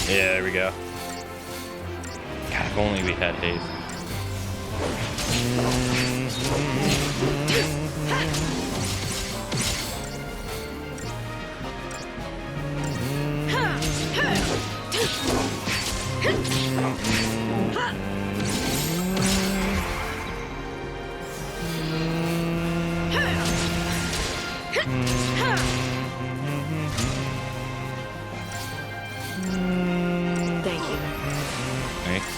Yeah, there we go. God, if only we had haste. Thank you. Thanks.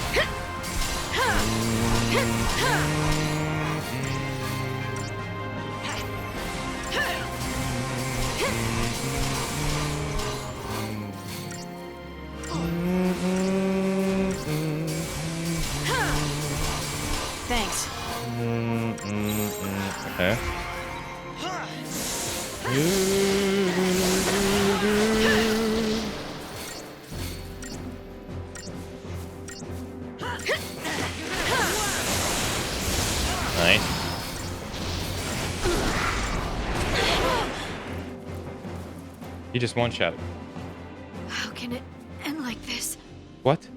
Thanks. Okay. Nice. You just one-shot it. How can it end like this? What?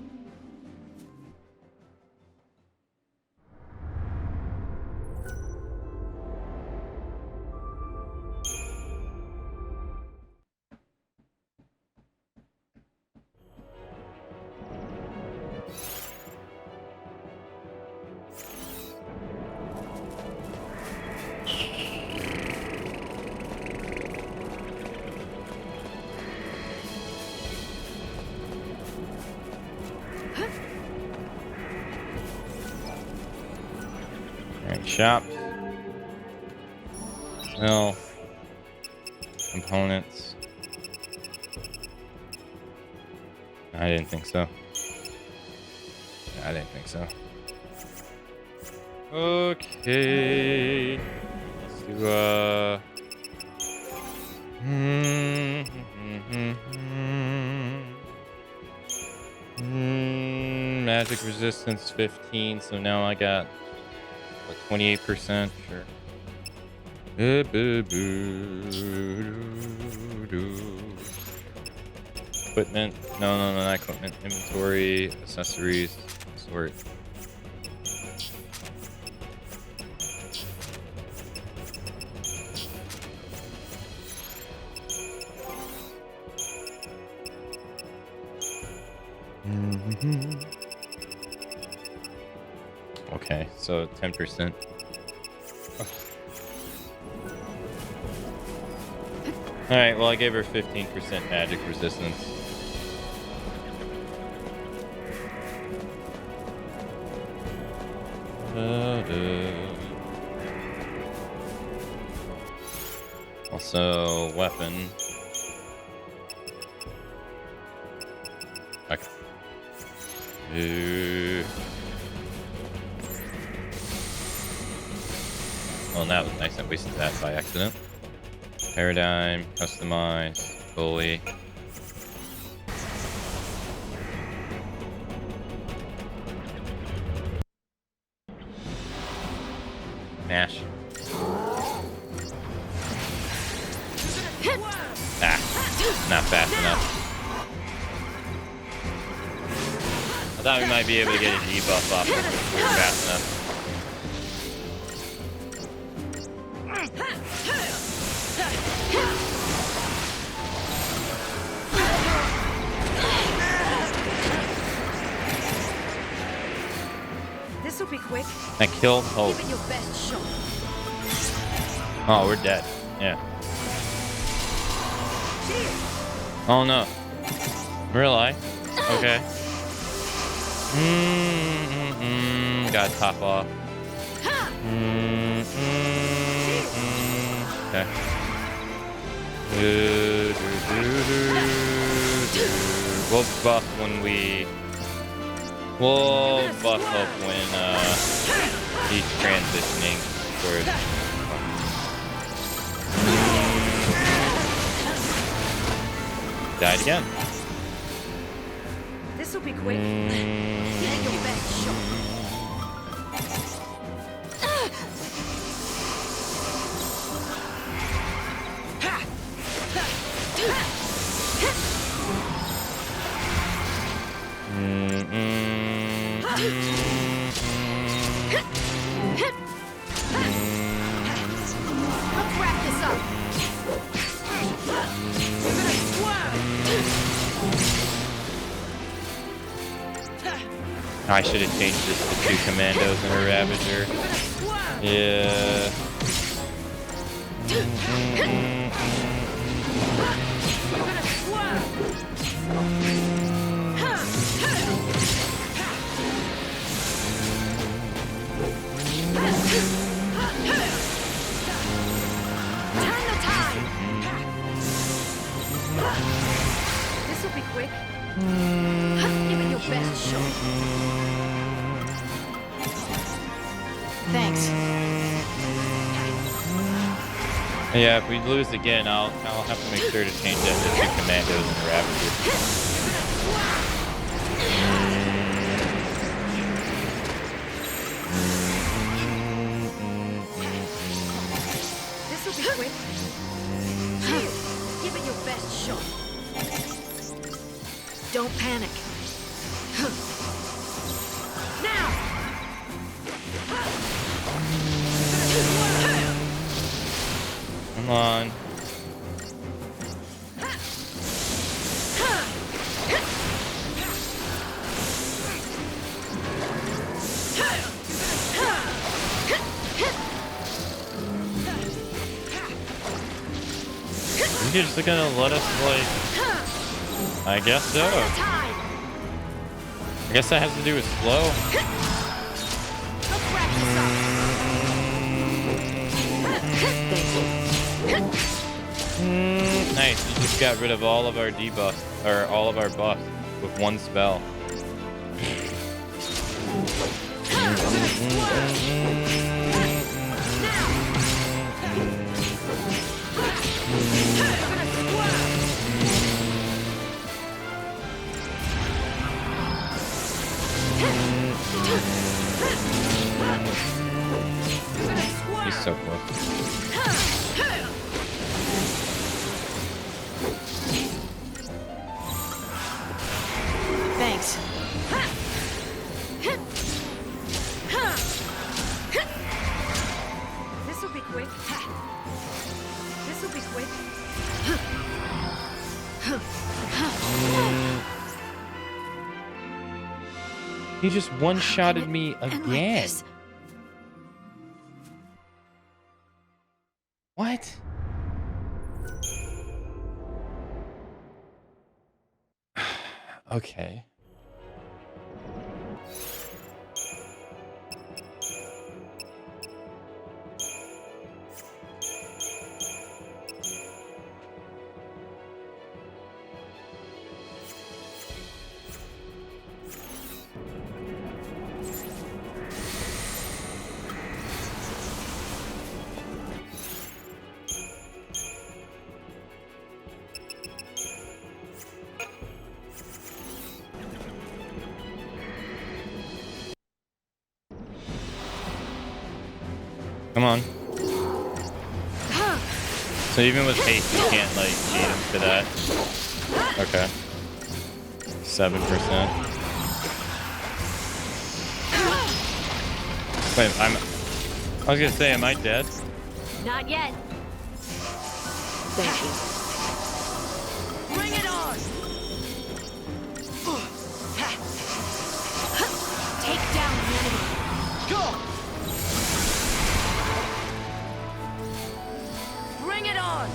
Alright, shop. No. components. I didn't think so. I didn't think so. Okay. Let's do magic resistance 15, so now I got what, 28%, sure. Equipment, no, not equipment. Inventory, accessories, sort. Okay, so 10%. Alright, well I gave her 15% magic resistance. Also, weapon. Okay. Well, that was nice. I wasted that by accident. Paradigm, customize, fully. Mash. Not fast enough. I thought we might be able to get a debuff off if we were fast enough. This'll be quick. That killed Hope. Give it your best shot. Oh, we're dead. Yeah. Oh no. Really? Okay. Gotta top off. Okay. We'll buff when we... We'll buff up when he's transitioning towards... Died again. This'll be quick. Give it your best shot. Let's wrap this up. I should have changed this to 2 commandos and a Ravager. Yeah. Turn the tide. This'll be quick. Give it your best shot. Thanks. Yeah, if we lose again, I'll have to make sure to change that to 2 commandos and a Ravager. This'll be quick. Give it your best shot. Don't panic. Now! Come on. You're just gonna let us, like... I guess so. I guess that has to do with slow. Let's wrap this up. Nice. You just got rid of all of our debuffs, or all of our buffs with one spell. He's so close. Thanks. This'll be quick. This'll be quick. He just one-shotted me again. What? Okay. Come on. So even with haste, you can't like beat him for that. Okay. 7%. Wait, I was gonna say, am I dead? Not yet. Thank you. Bring it on. Take down the enemy. Go. Bring it on.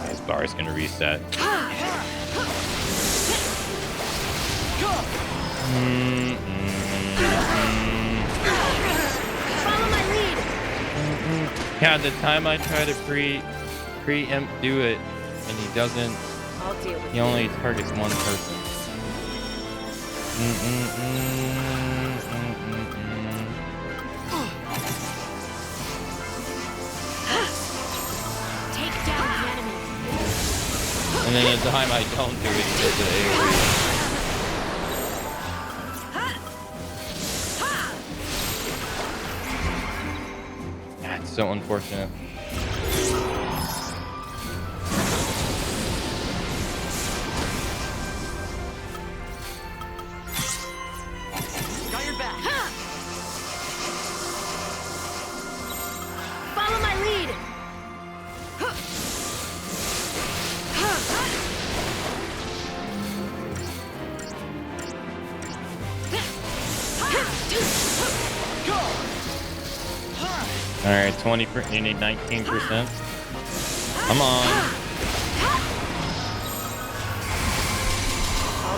His bar is gonna reset. Follow my lead. Yeah, the time I try to preempt do it, and he doesn't. I'll deal with He only targets one person. Take down the enemy. And then the time I don't do it, he does it AoE. That's so unfortunate. Got your back. Follow my lead. All right, 20%. You need 19%. Come on.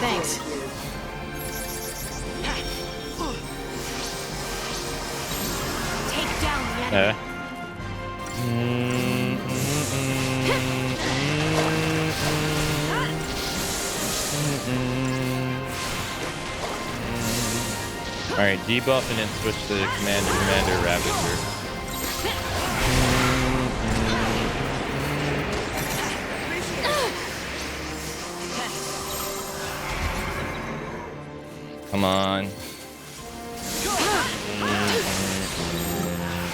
Thanks. Take down the enemy. All right, debuff and then switch to the Commander Ravager. Come on.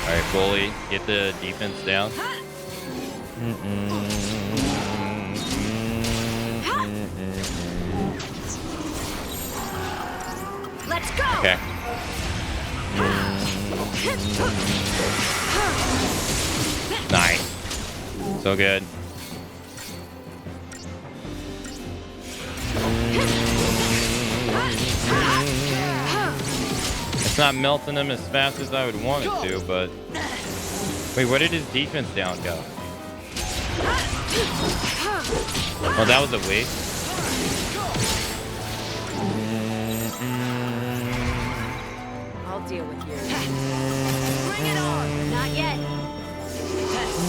Alright, bully. Get the defense down. Let's go. Okay. Nice. So good. It's not melting him as fast as I would want it to, but... Wait, where did his defense down go? Oh, that was a waste. I'll deal with you. Bring it on. Not yet. All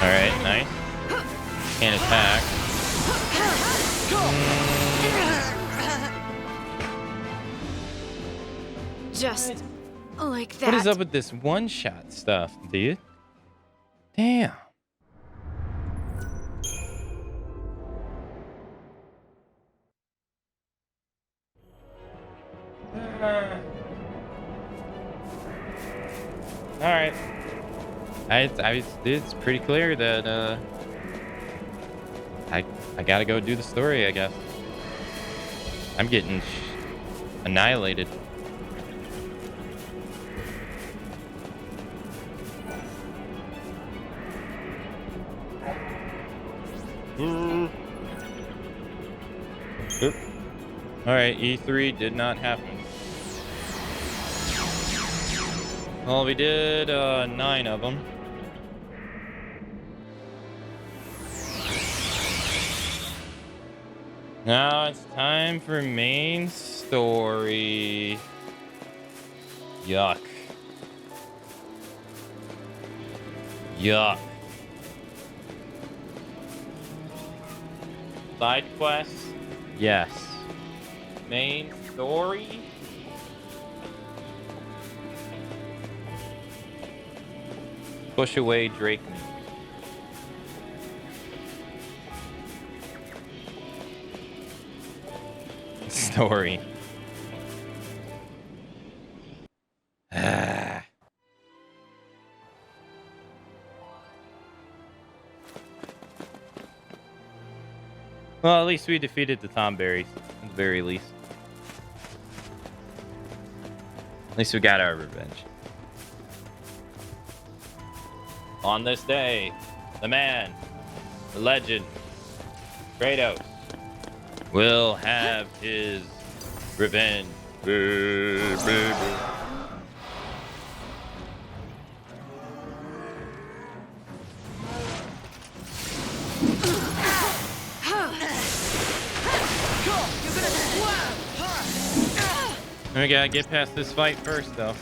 right, nice. Can't attack. Just like that. What is up with this one-shot stuff, dude? Damn. All right. It's pretty clear that I gotta go do the story, I guess. I'm getting annihilated. Oop. All right, E3 did not happen. Well, we did 9 of them. Now it's time for main story. Yuck. Yuck. Side quests? Yes. Main story? Push away Drake. Story. Well, at least we defeated the Tomberries, at the very least. At least we got our revenge. On this day, the man, the legend, Kratos, will have his revenge. We gotta get past this fight first, though.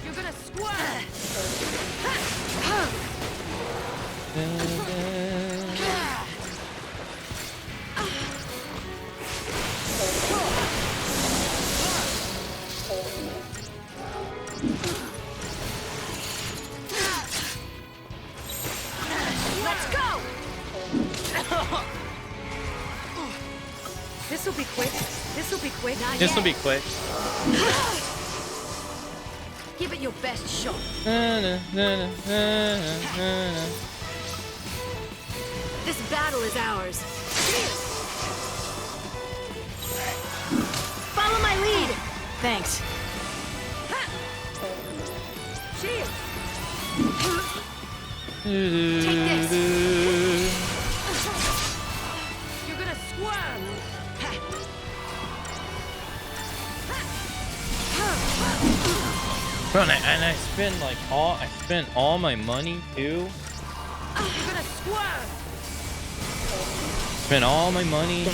You're gonna squirm. This'll be quick. This'll be quick. This'll be quick. Give it your best shot. This battle is ours. Follow my lead. Thanks. Cheers. Take this. You're gonna squirm. Bro, and I spent like all my money too. You're gonna squirm. Spent all my money.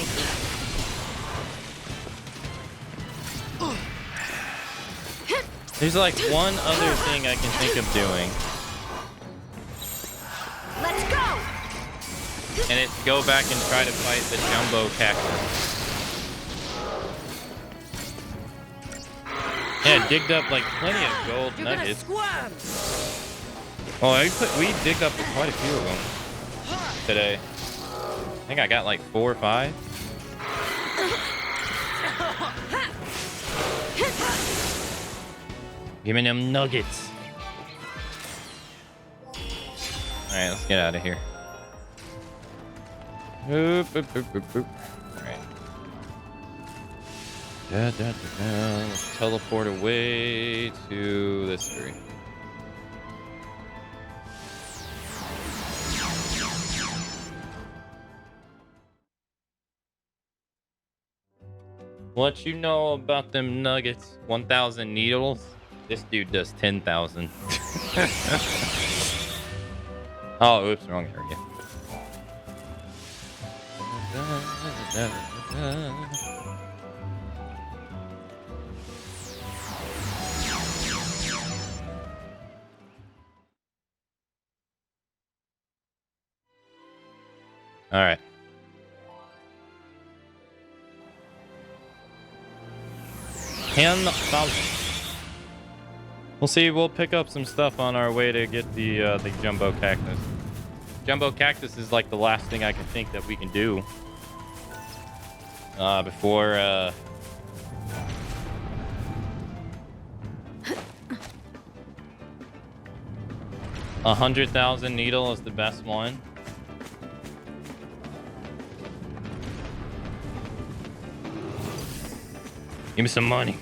There's like one other thing I can think of doing. Let's go. And it's go back and try to fight the jumbo cactus. Yeah, digged up like plenty of gold You're nuggets. Gonna squirm. Oh, we digged up quite a few of them today. I think I got like 4 or 5. Give me them nuggets. All right, let's get out of here. Boop, boop, boop, boop, boop. All right. Let's teleport away to this tree. What you know about them nuggets? 1,000 needles? This dude does 10,000. Oh, oops, wrong area. All right. 10,000. We'll see. We'll pick up some stuff on our way to get the jumbo cactus. Jumbo cactus is like the last thing I can think that we can do before 100,000 needle is the best one. Give me some money.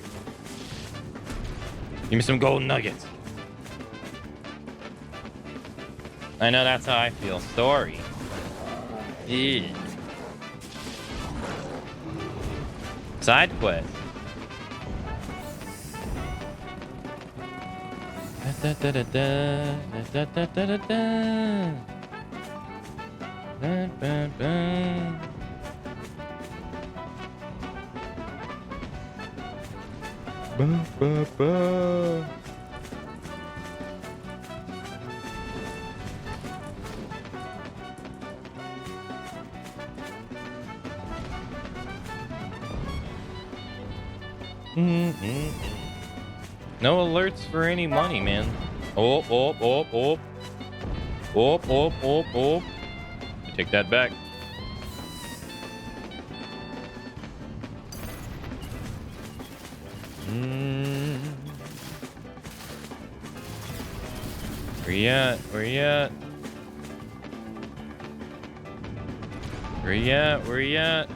Give me some gold nuggets. I know that's how I feel. Story. Yeah. Side quest. Da, da, da, da, da, da, da, da, da. Ba, ba, ba. Ba, ba, ba. No alerts for any money, man. Oh. I take that back. Where you at? Where you at? Where you at? Where you at?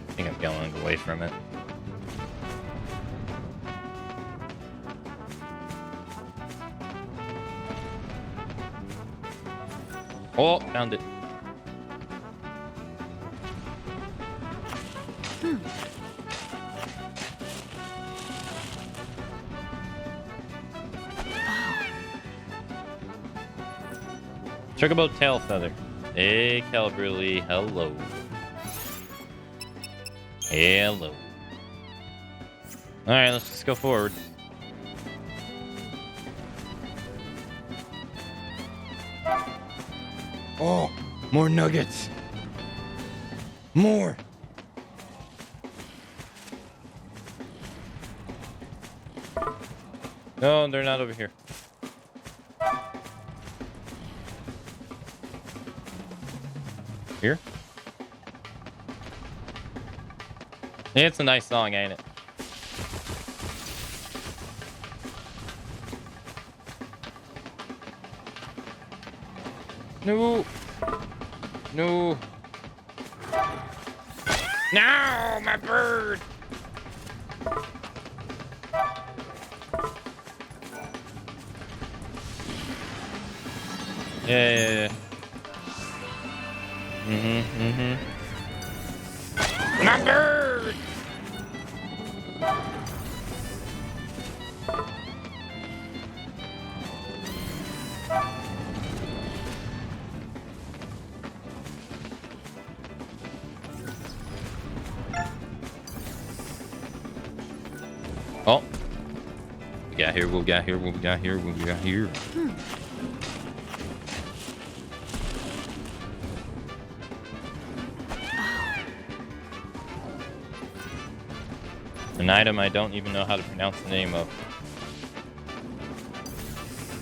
I think I'm going away from it. Oh, found it. Chocobo tail feather. Hey, Calibrly. Hello. Hello. All right, let's just go forward. Oh, more nuggets. More. No, they're not over here. Here? It's a nice song, ain't it? No. No. No, my bird. Yeah. My bird. Oh. We got here, we got here, we got here, we got here. An item I don't even know how to pronounce the name of.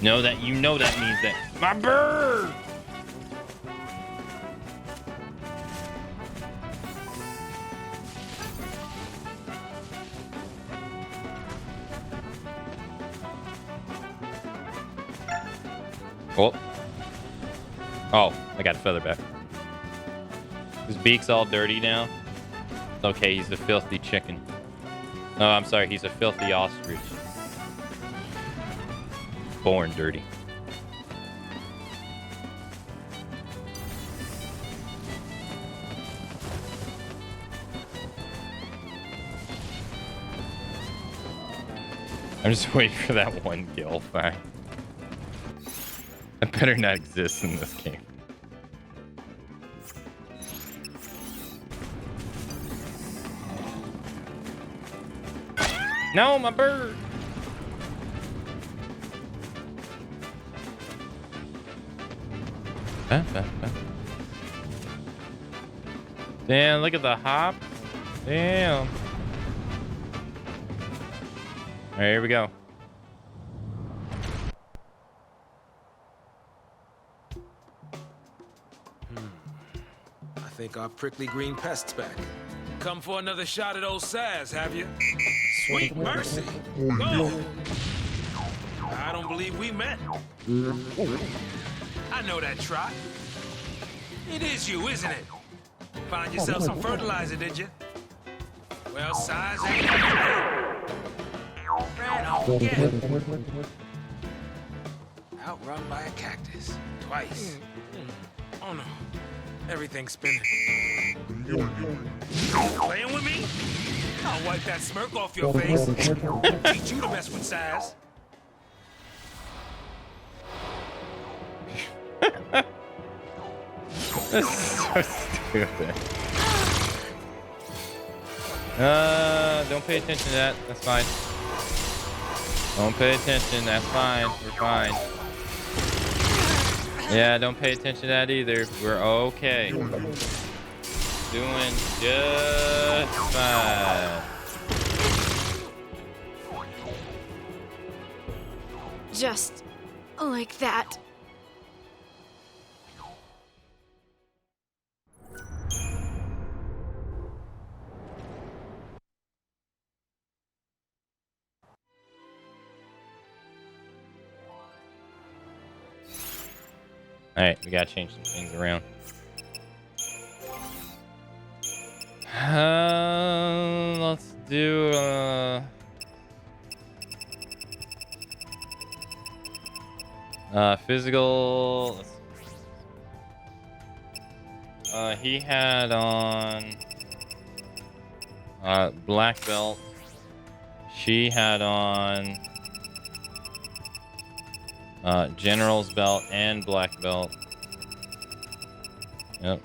Know that you know that means that. My bird! Oh, I got a feather back. His beak's all dirty now. It's okay, he's a filthy chicken. No, I'm sorry. He's a filthy ostrich. Born dirty. I'm just waiting for that one kill. Fine. That better not exist in this game. No, my bird. Damn, look at the hop. Damn. All right, here we go. I think our prickly green pest's back. Come for another shot at old Saz, have you? Sweet mercy. Go. I don't believe we met. I know that trot. It is you, isn't it? Find yourself some fertilizer, did you? Well, Saz ain't ran off again. Outrun by a cactus. Twice. Oh no. Everything's spinning. Playing with me? I'll wipe that smirk off your face. Teach you to mess with Saz. This is so stupid. Don't pay attention to that. That's fine. Don't pay attention. That's fine. We're fine. Yeah, don't pay attention to that either. We're okay. Doing just fine. Just like that. All right, we gotta change some things around. Let's do physical. He had on black belt. She had on general's belt and black belt. Yep.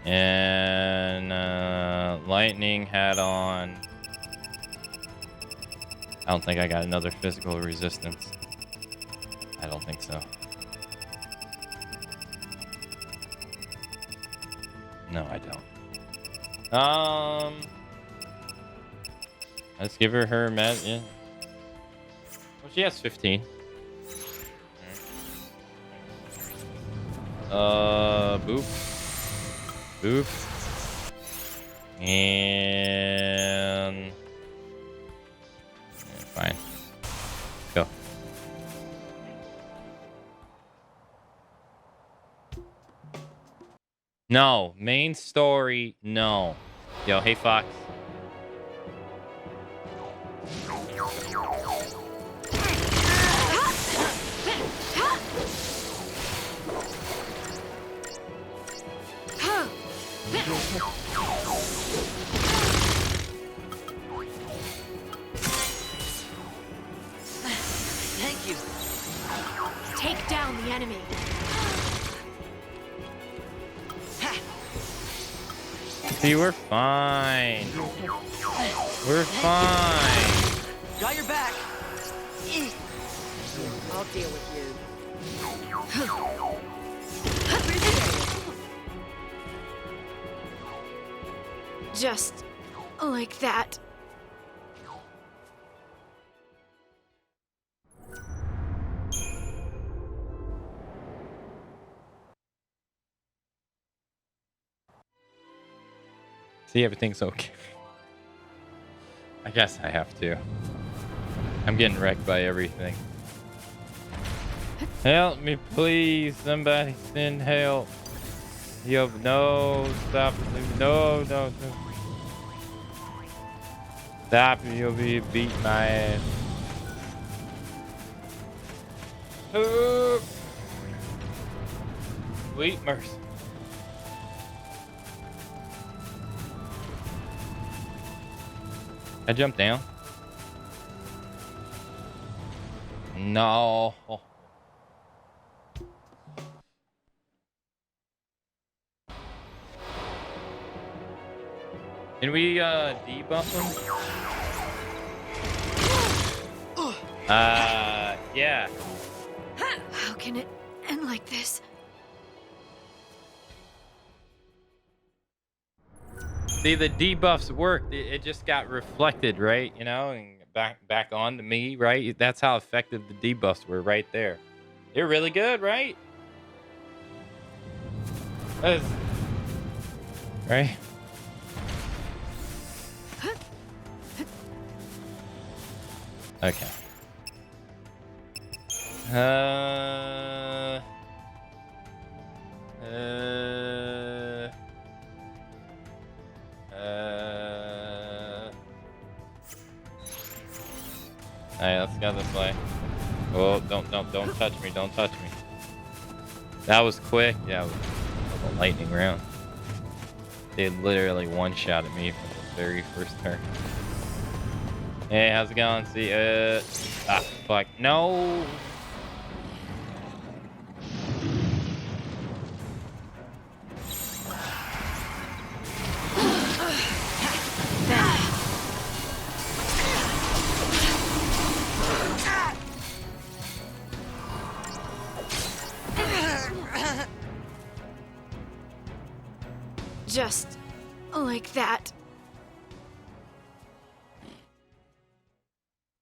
And lightning had on. I don't think I got another physical resistance. I don't think so. No, I don't. Let's give her med. Yeah. Well, she has 15. Boop. Boop. And yeah, fine. Go. No. Main story, no. Yo, hey Fox. Thank you. Take down the enemy. See, we're fine. We're fine. Got your back. I'll deal with you. Just like that. See, everything's okay. I guess I have to. I'm getting wrecked by everything. Help me, please. Somebody send help. Yo, no, stop. No. Stop, you'll be beating my ass. Oh. Sweet mercy. I jumped down. No. Can we debuff him? Yeah. How can it end like this? See, the debuffs worked. It just got reflected, right? You know, and back on to me, right? That's how effective the debuffs were right there. They're really good, right? Right? Okay. Alright, let's go this way. Oh, don't touch me, don't touch me. That was quick. Yeah, it was a lightning round. They literally one-shotted me from the very first turn. Hey, how's it going? See, fuck. No! Just like that.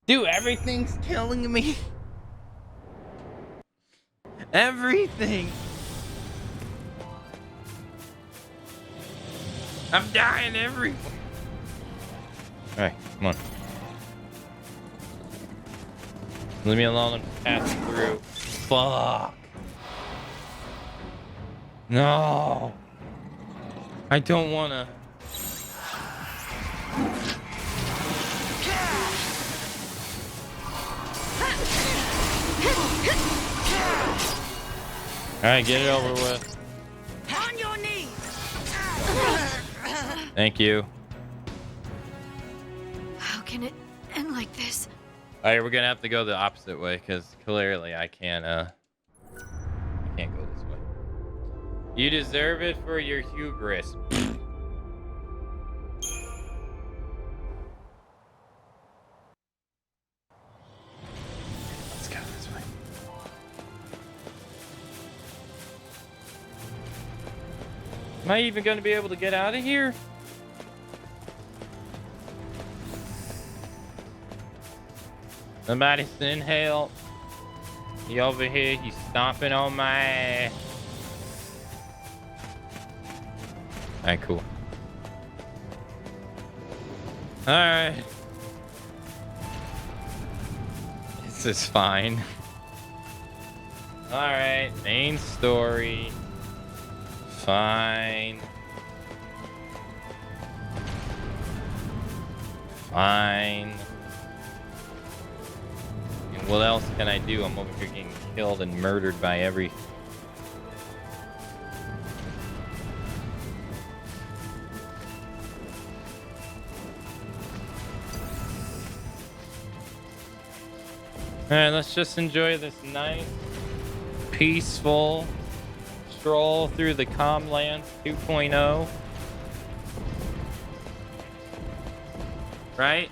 Dude, everything's killing me. Everything. I'm dying everywhere. Alright, come on. Leave me alone and pass through. Fuck. No. I don't wanna. Alright, get it over with. On your knees. Thank you. How can it end like this? Alright, we're gonna have to go the opposite way because clearly I can't go this way. You deserve it for your hubris. Let's go this way. Am I even gonna be able to get out of here? Somebody send help. He over here, he's stomping on my ass. Alright, cool. Alright. This is fine. Alright, main story. Fine. Fine. And what else can I do? I'm over here getting killed and murdered by every... Alright, let's just enjoy this nice, peaceful stroll through the Comlands 2.0. Right?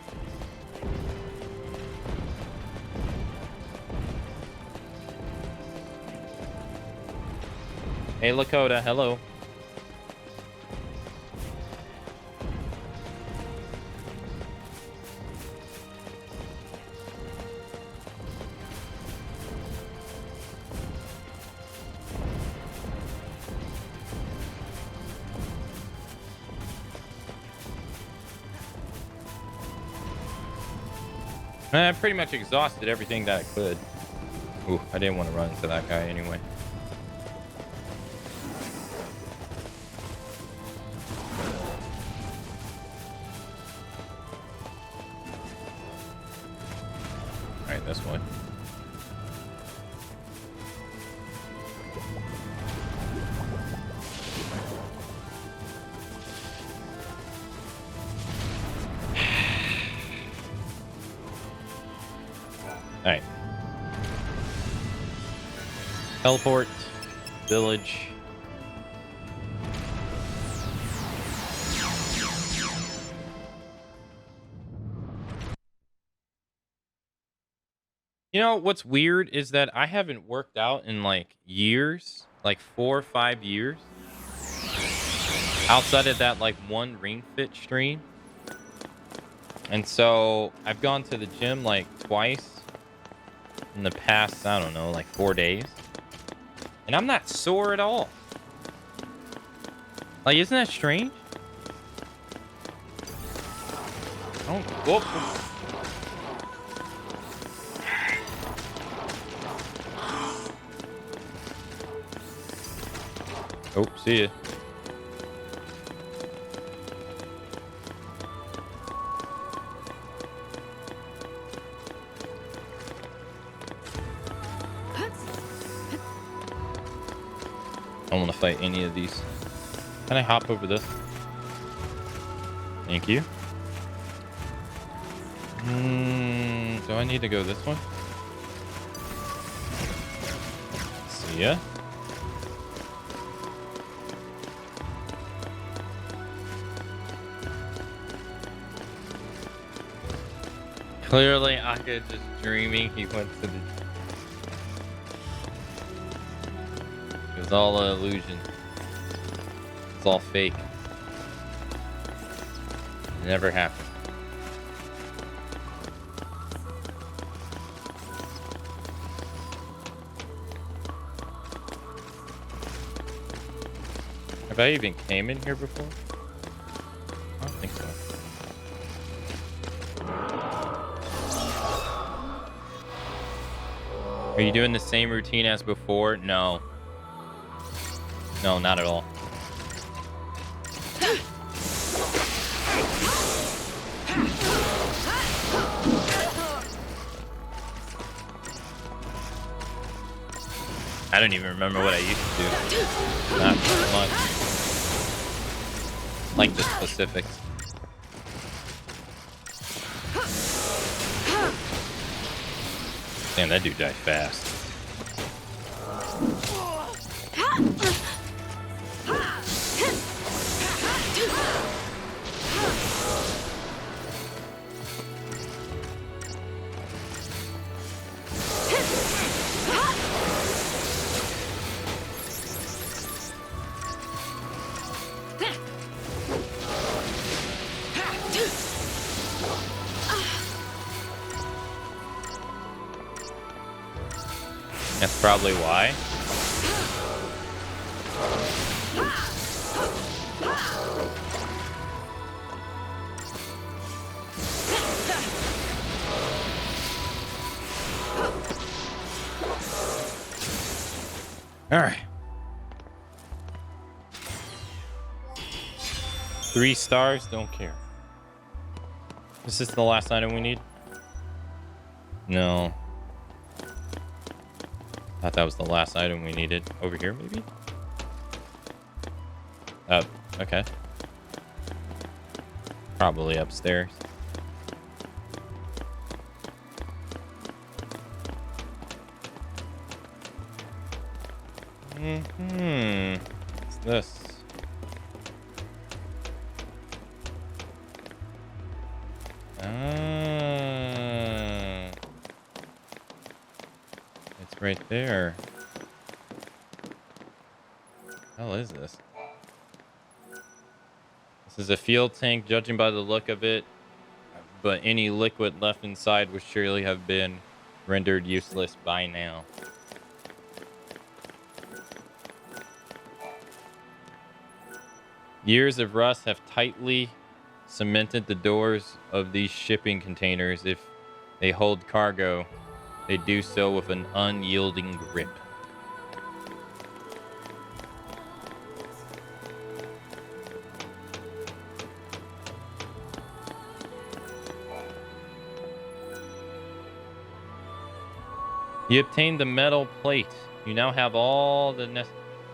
Hey, Lakota, hello. I pretty much exhausted everything that I could. Ooh, I didn't want to run into that guy anyway. this way. All right. Teleport. Village. You know, what's weird is that I haven't worked out in like years, like 4 or 5 years. Outside of that, like one Ring Fit stream. And so I've gone to the gym like twice in the past, I don't know, like 4 days. And I'm not sore at all. Like, isn't that strange? Oh, whoop. Oh, see ya. I don't want to fight any of these. Can I hop over this? Thank you. Do I need to go this way? See ya. Clearly, Aka just dreaming. He went to the... It was all an illusion. It's all fake. It never happened. Have I even came in here before? I don't think so. Are you doing the same routine as before? No. No, not at all. I don't even remember what I used to do. Not much. Like the specifics. Damn, that dude died fast. That's probably why. All right. 3 stars, don't care. Is this the last item we need? No. Thought that was the last item we needed. Over here, maybe? Oh, okay. Probably upstairs. What's this? It's right there. Hell is this? This is a fuel tank, judging by the look of it, but any liquid left inside would surely have been rendered useless by now. Years of rust have tightly cemented the doors of these shipping containers. If they hold cargo, they do so with an unyielding grip. You obtained the metal plate. You now have all the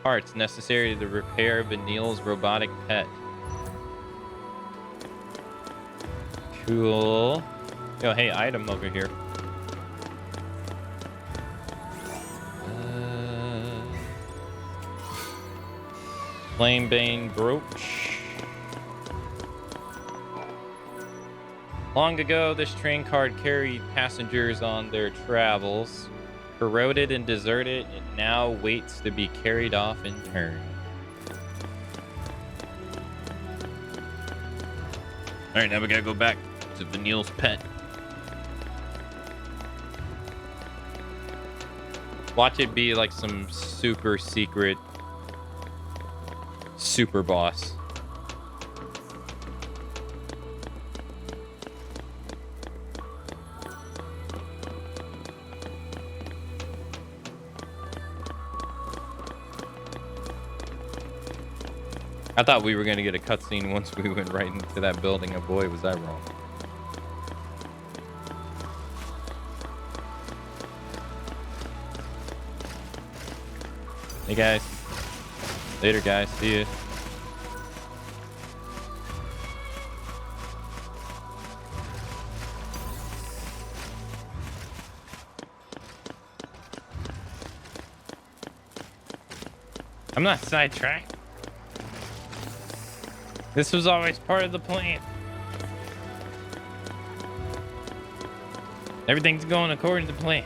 parts necessary to repair Vanille's robotic pet. Cool. Yo, hey, item over here. Flamebane brooch. Long ago, this train car carried passengers on their travels. Corroded and deserted, it now waits to be carried off in turn. All right, now we gotta go back to Vanille's pet. Watch it be like some super secret super boss. I thought we were going to get a cutscene once we went right into that building, and boy, was I wrong. Hey guys. Later guys, see ya. I'm not sidetracked. This was always part of the plan. Everything's going according to plan.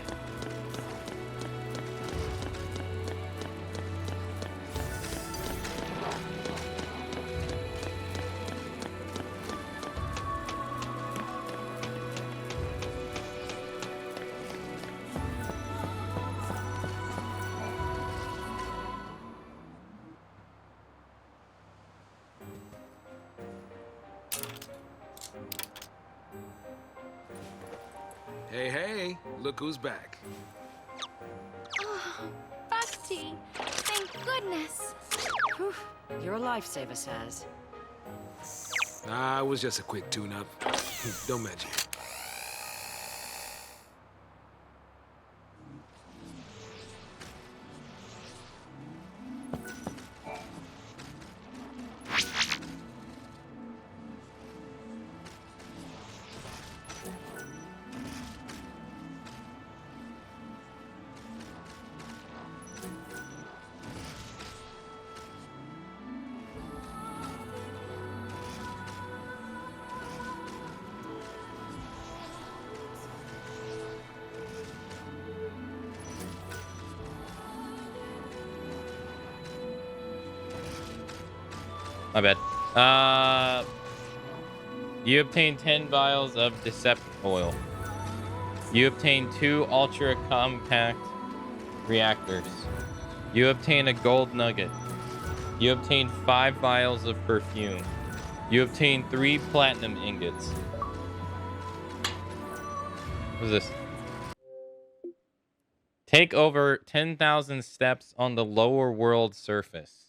Hey, hey, look who's back. Oh, Bhakti, thank goodness. Whew. You're a lifesaver, Saz. Nah, it was just a quick tune-up. Don't mention it. My bad. You obtain 10 vials of Decept oil. You obtain 2 ultra compact reactors. You obtain a gold nugget. You obtain 5 vials of perfume. You obtain 3 platinum ingots. What is this? Take over 10,000 steps on the lower world surface.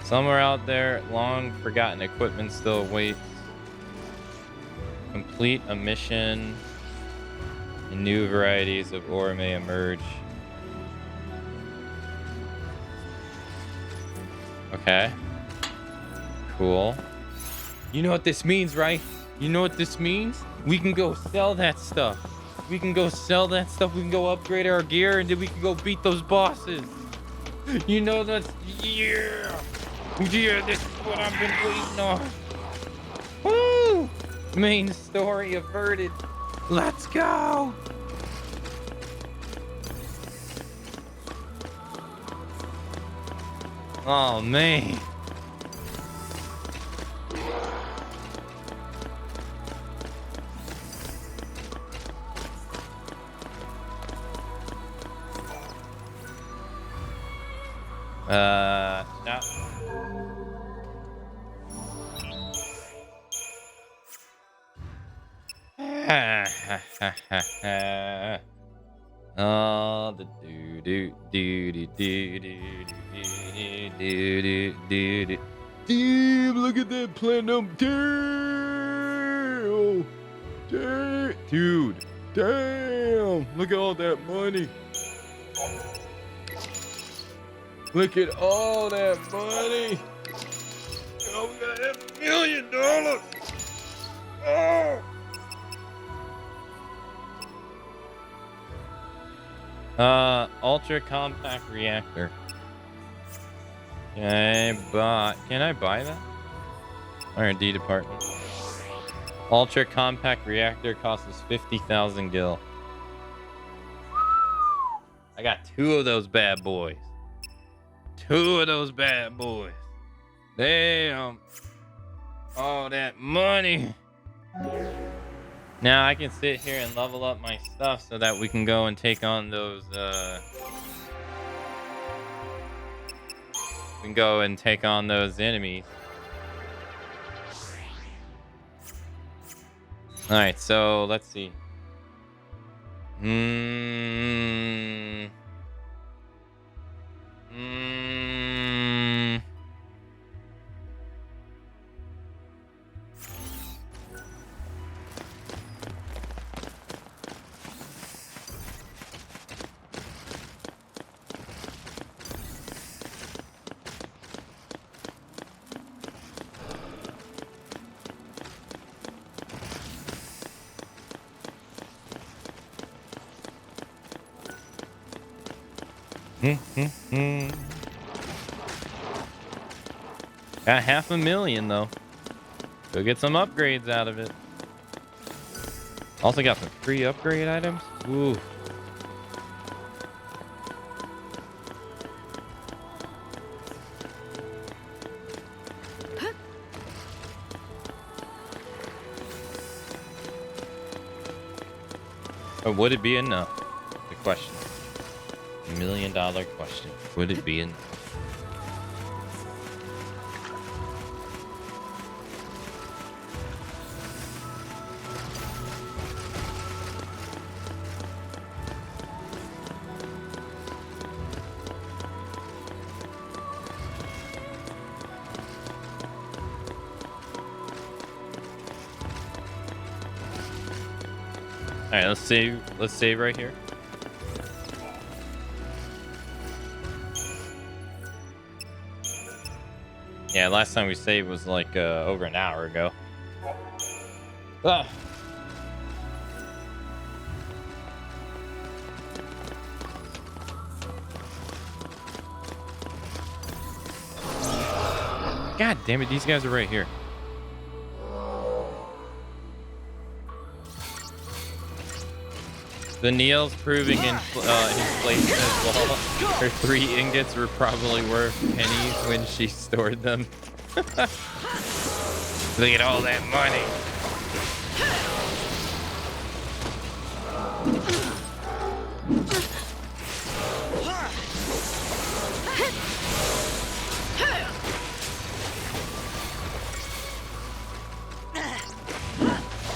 Somewhere out there, long forgotten equipment still awaits. Complete a mission, and new varieties of ore may emerge. Okay. Cool. You know what this means, right? You know what this means? We can go sell that stuff. We can go sell that stuff. We can go upgrade our gear, and then we can go beat those bosses. You know that's... Yeah! Yeah, this is what I've been waiting on. Woo! Main story averted. Let's go! Oh, man. No. Oh, the do do do do do do do do do. Damn! Look at that platinum tail. Dude, damn! Look at all that money. Look at all that money. Oh, we got $1 million. Oh. Ultra compact reactor. Can I buy that? R&D department. Ultra compact reactor costs us 50,000 gil. I got 2 of those bad boys. 2 of those bad boys. Damn. All that money. Now I can sit here and level up my stuff so that we can go and take on those, we can go and take on those enemies. Alright, so let's see. Got $500,000 though. Go get some upgrades out of it. Also got some free upgrade items. Ooh. Or would it be enough? The question. $1 million question. Would it be enough? All right, let's save. Let's save right here. Yeah, last time we saved was like over an hour ago. Ah. God damn it, these guys are right here. The Neil's proving in his place as well. Her 3 ingots were probably worth pennies when she stored them. Look at all that money.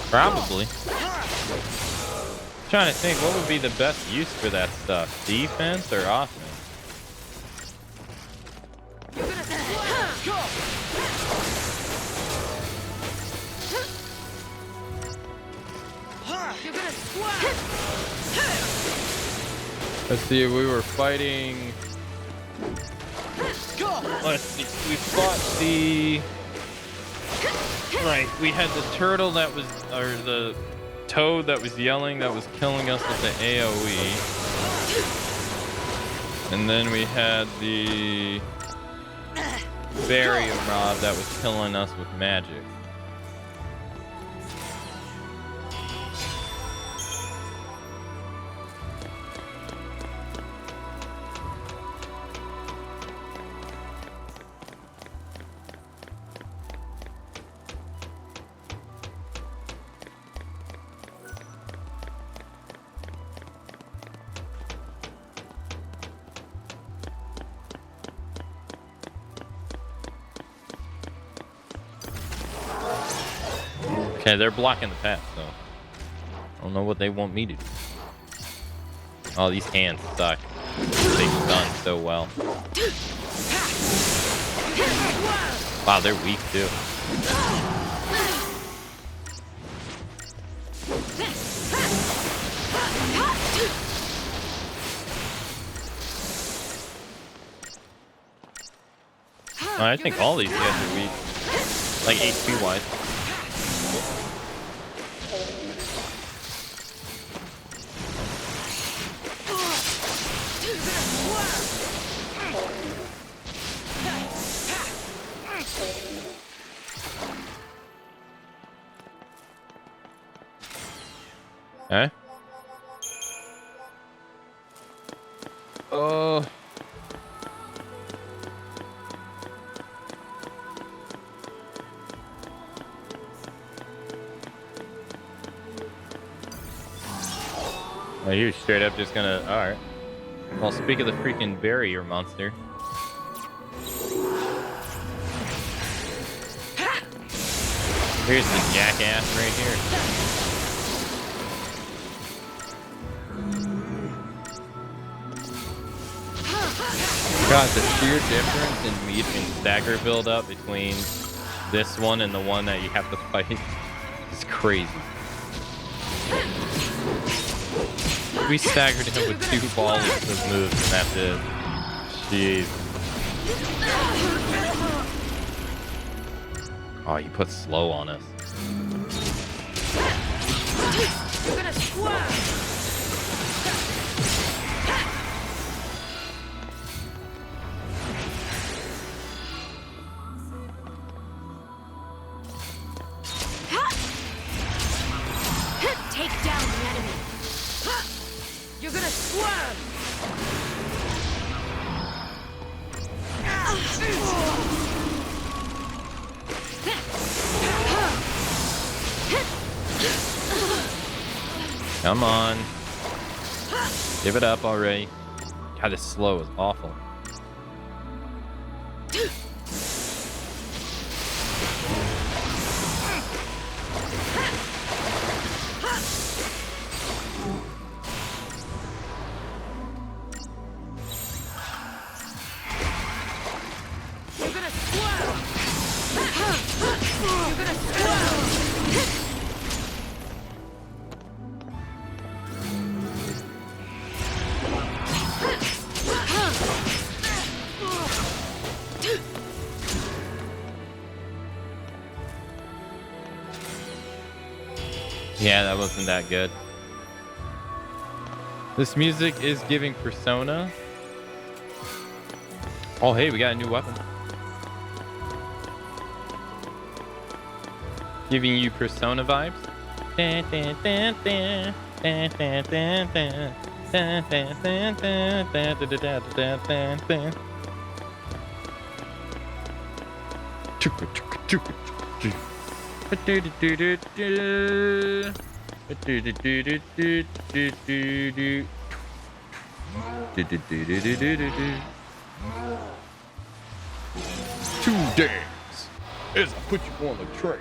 Probably. Trying to think what would be the best use for that stuff, defense or offense? Let's see, we were fighting. Let's see, we fought the. Right, we had the turtle that was, or the toad that was yelling, that was killing us with the AoE. And then we had the barrier mob that was killing us with magic. Okay, they're blocking the path, so I don't know what they want me to do. Oh, these hands suck. They stun so well. Wow, they're weak too. I think all these guys are weak. Like HP wise. Eh? Oh. Oh, you're straight up just gonna... Alright. Well, speak of the freaking barrier monster. Here's the jackass right here. God, the sheer difference in meat and stagger build up between this one and the one that you have to fight is crazy. We staggered him with 2 balls of moves and that's it. Jeez. Oh, you put slow on us. You're gonna squirm. Take down the enemy. You're gonna squirm. Come on. Give it up already. God, this slow is awful. You're gonna squirm. You're gonna squirm. Yeah, that wasn't that good. This music is giving Persona. Oh, hey, we got a new weapon. Giving you Persona vibes. Dun, dun, dun, dun. Dun, dun, dun, dun. Dun, dun, dun, dun. Dun, dun, dun, dun, dun, dun. Chuka, chuka, chuka, chuka. Do-do-do-do-do. Do-do-do-do-do-do-do. Do-do-do-do-do-do-do. 2 days as I put you on the train.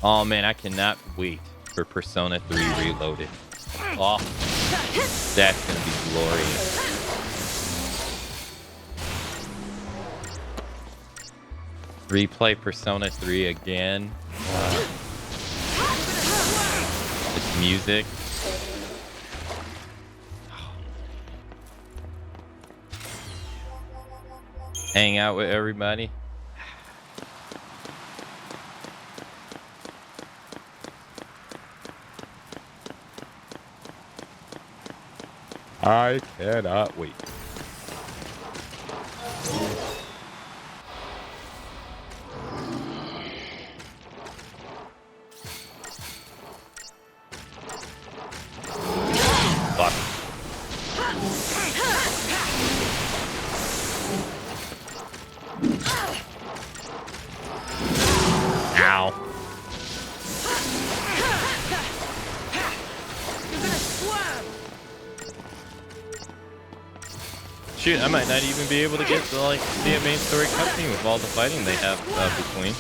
Oh man, I cannot wait for Persona 3 Reloaded. Oh, that's gonna be glorious. Replay Persona 3 again. This music. Hang out with everybody. I cannot wait. Fuck. Ow. You're gonna squirm. Shoot, I might not even be able to get to like see a main story cutscene with all the fighting they have between.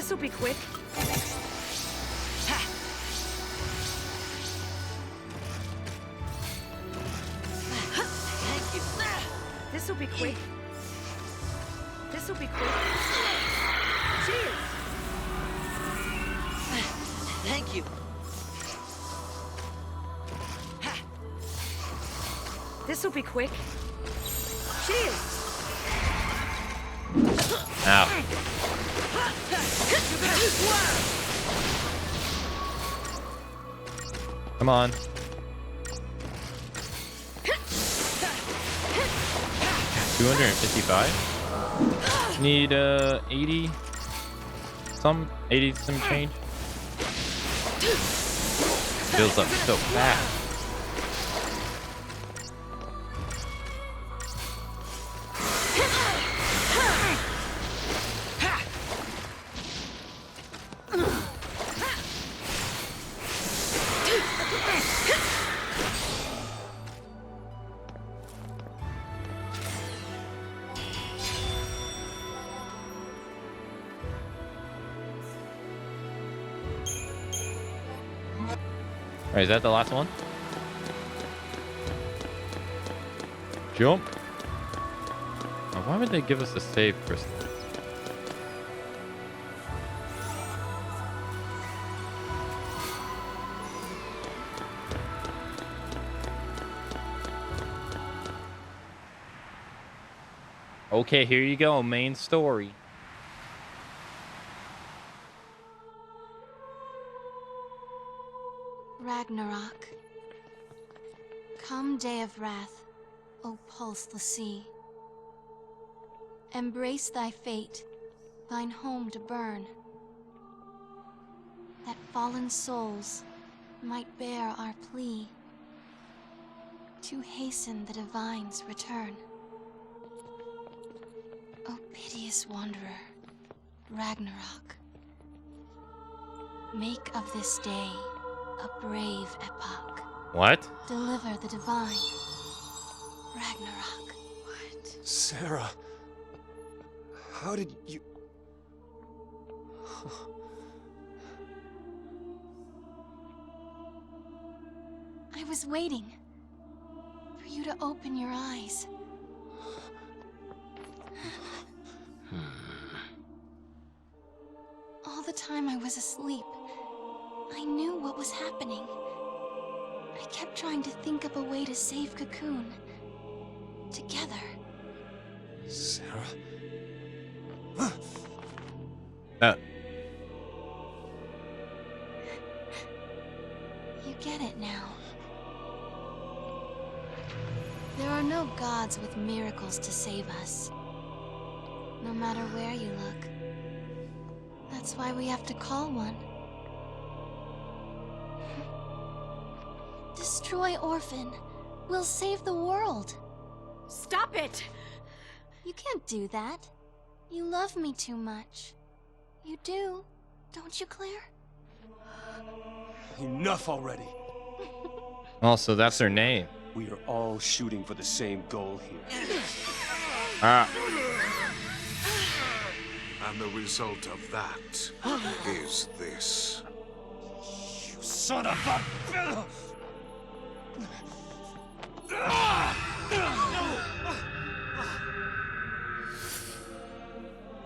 This'll be quick. Thank you. This'll be quick. This'll be quick. Cheers! Thank you. This'll be quick. Cheers! Ow. Come on. $255. Need 80 some change. Builds up so fast. Alright, is that the last one? Jump. Oh, why would they give us a save crystal? Okay, here you go, main story. Ragnarok. Come, day of wrath, O pulse the sea. Embrace thy fate, thine home to burn, that fallen souls might bear our plea to hasten the divine's return. O piteous wanderer, Ragnarok, make of this day a brave epoch. What? Deliver the divine. Ragnarok. What? Sarah, how did you... I was waiting for you to open your eyes. All the time I was asleep, I knew what was happening. I kept trying to think up a way to save Cocoon. Together. Sarah? You get it now. There are no gods with miracles to save us. No matter where you look. That's why we have to call one. Destroy Orphan. We'll save the world. Stop it! You can't do that. You love me too much. You do, don't you, Claire? Enough already. Also, that's her name. We are all shooting for the same goal here. Ah. And the result of that is this. You son of a...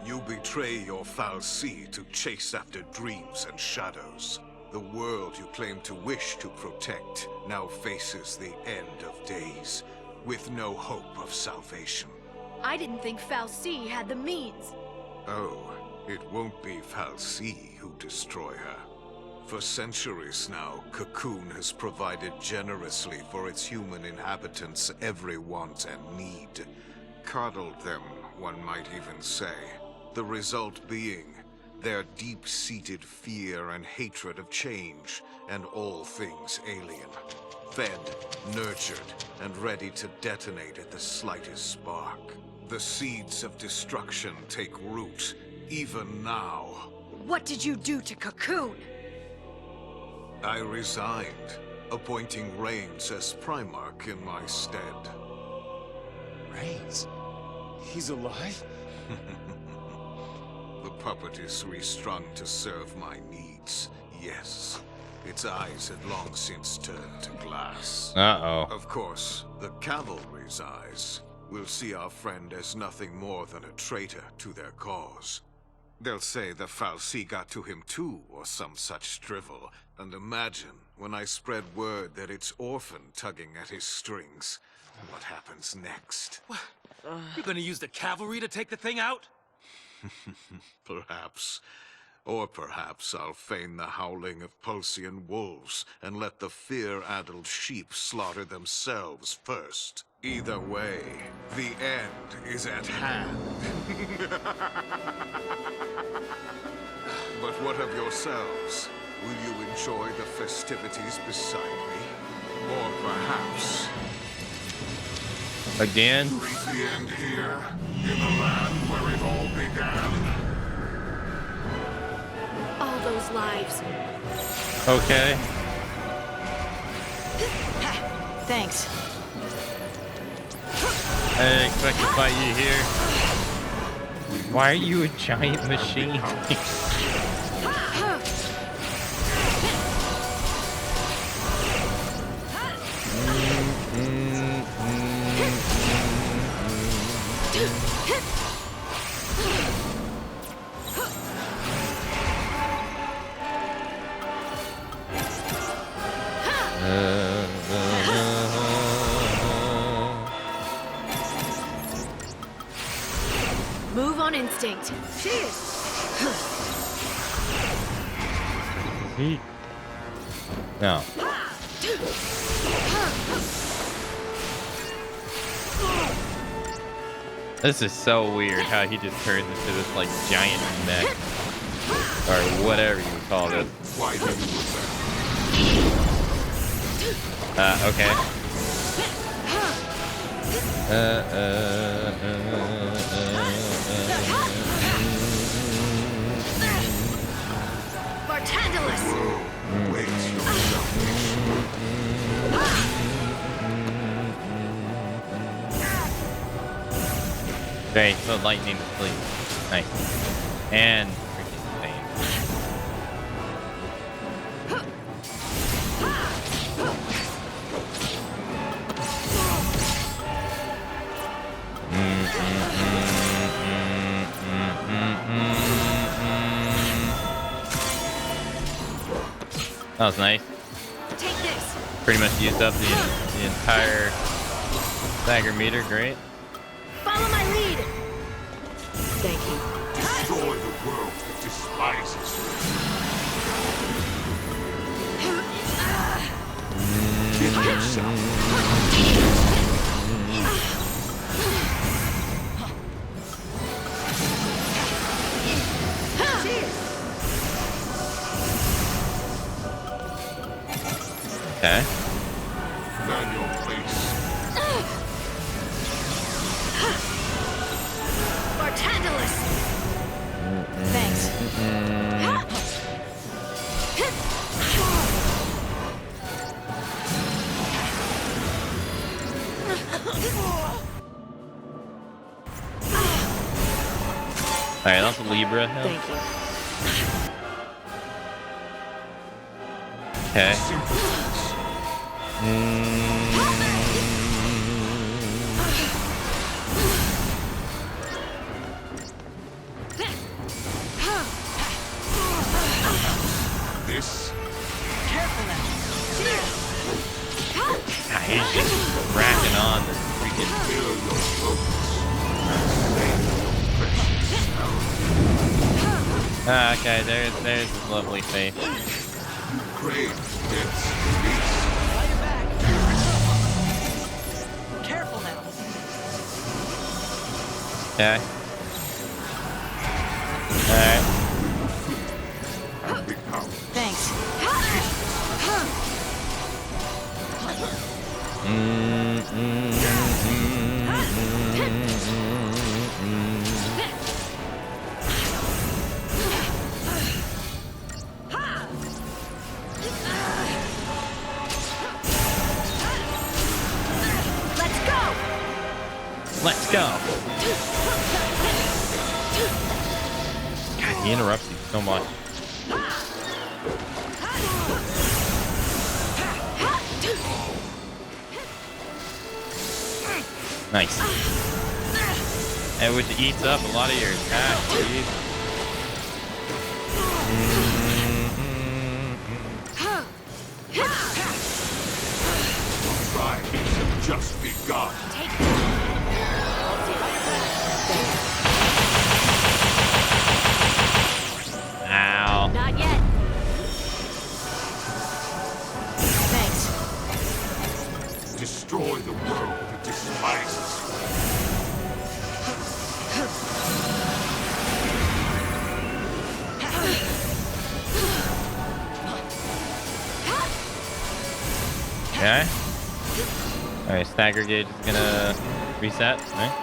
You betray your ffxiii to chase after dreams and shadows. The world you claim to wish to protect now faces the end of days, with no hope of salvation. I didn't think ffxiii had the means. Oh, it won't be ffxiii who destroy her. For centuries now, Cocoon has provided generously for its human inhabitants every want and need. Coddled them, one might even say. The result being their deep-seated fear and hatred of change and all things alien. Fed, nurtured, and ready to detonate at the slightest spark. The seeds of destruction take root, even now. What did you do to Cocoon? I resigned, appointing Reigns as Primarch in my stead. Reigns? He's alive? The puppet is restrung to serve my needs. Yes. Its eyes had long since turned to glass. Uh-oh. Of course, the cavalry's eyes will see our friend as nothing more than a traitor to their cause. They'll say the ffxiii got to him too, or some such drivel. And imagine, when I spread word that it's Orphan tugging at his strings, what happens next? What? You're gonna use the cavalry to take the thing out? Perhaps. Or perhaps I'll feign the howling of Pulsian wolves and let the fear-addled sheep slaughter themselves first. Either way, the end is at hand. But what of yourselves? Will you enjoy the festivities beside me? Or perhaps... Again? Reach the end here, in the land where it all began. All those lives. Okay. Thanks. I didn't expect to fight you here. Why are you a giant machine? Move on instinct. Cheers. No. This is so weird how he just turns into this like giant mech or whatever you would call it. Okay. Okay, so lightning asleep. Nice. And freaking pain. That was nice. Take this. Pretty much used up the entire stagger meter. Great. Follow my lead. Thank you. Destroy the world that despises you. Give yourself. Okay. Manual place. Bartandalus. Thanks. Alright, that's Libra. Thank you. Okay. This. Careful now. God, he's just racking on the freaking. Okay, there's his lovely face. Great. Careful now. Okay. Alright. Thanks. Let's go. He interrupts you so much. Nice. And which eats up a lot of your attack, dude. Try have just begun. Ow. Not yet. Thanks. Destroy the world that despises Okay. Alright, stagger gauge is gonna reset. Right?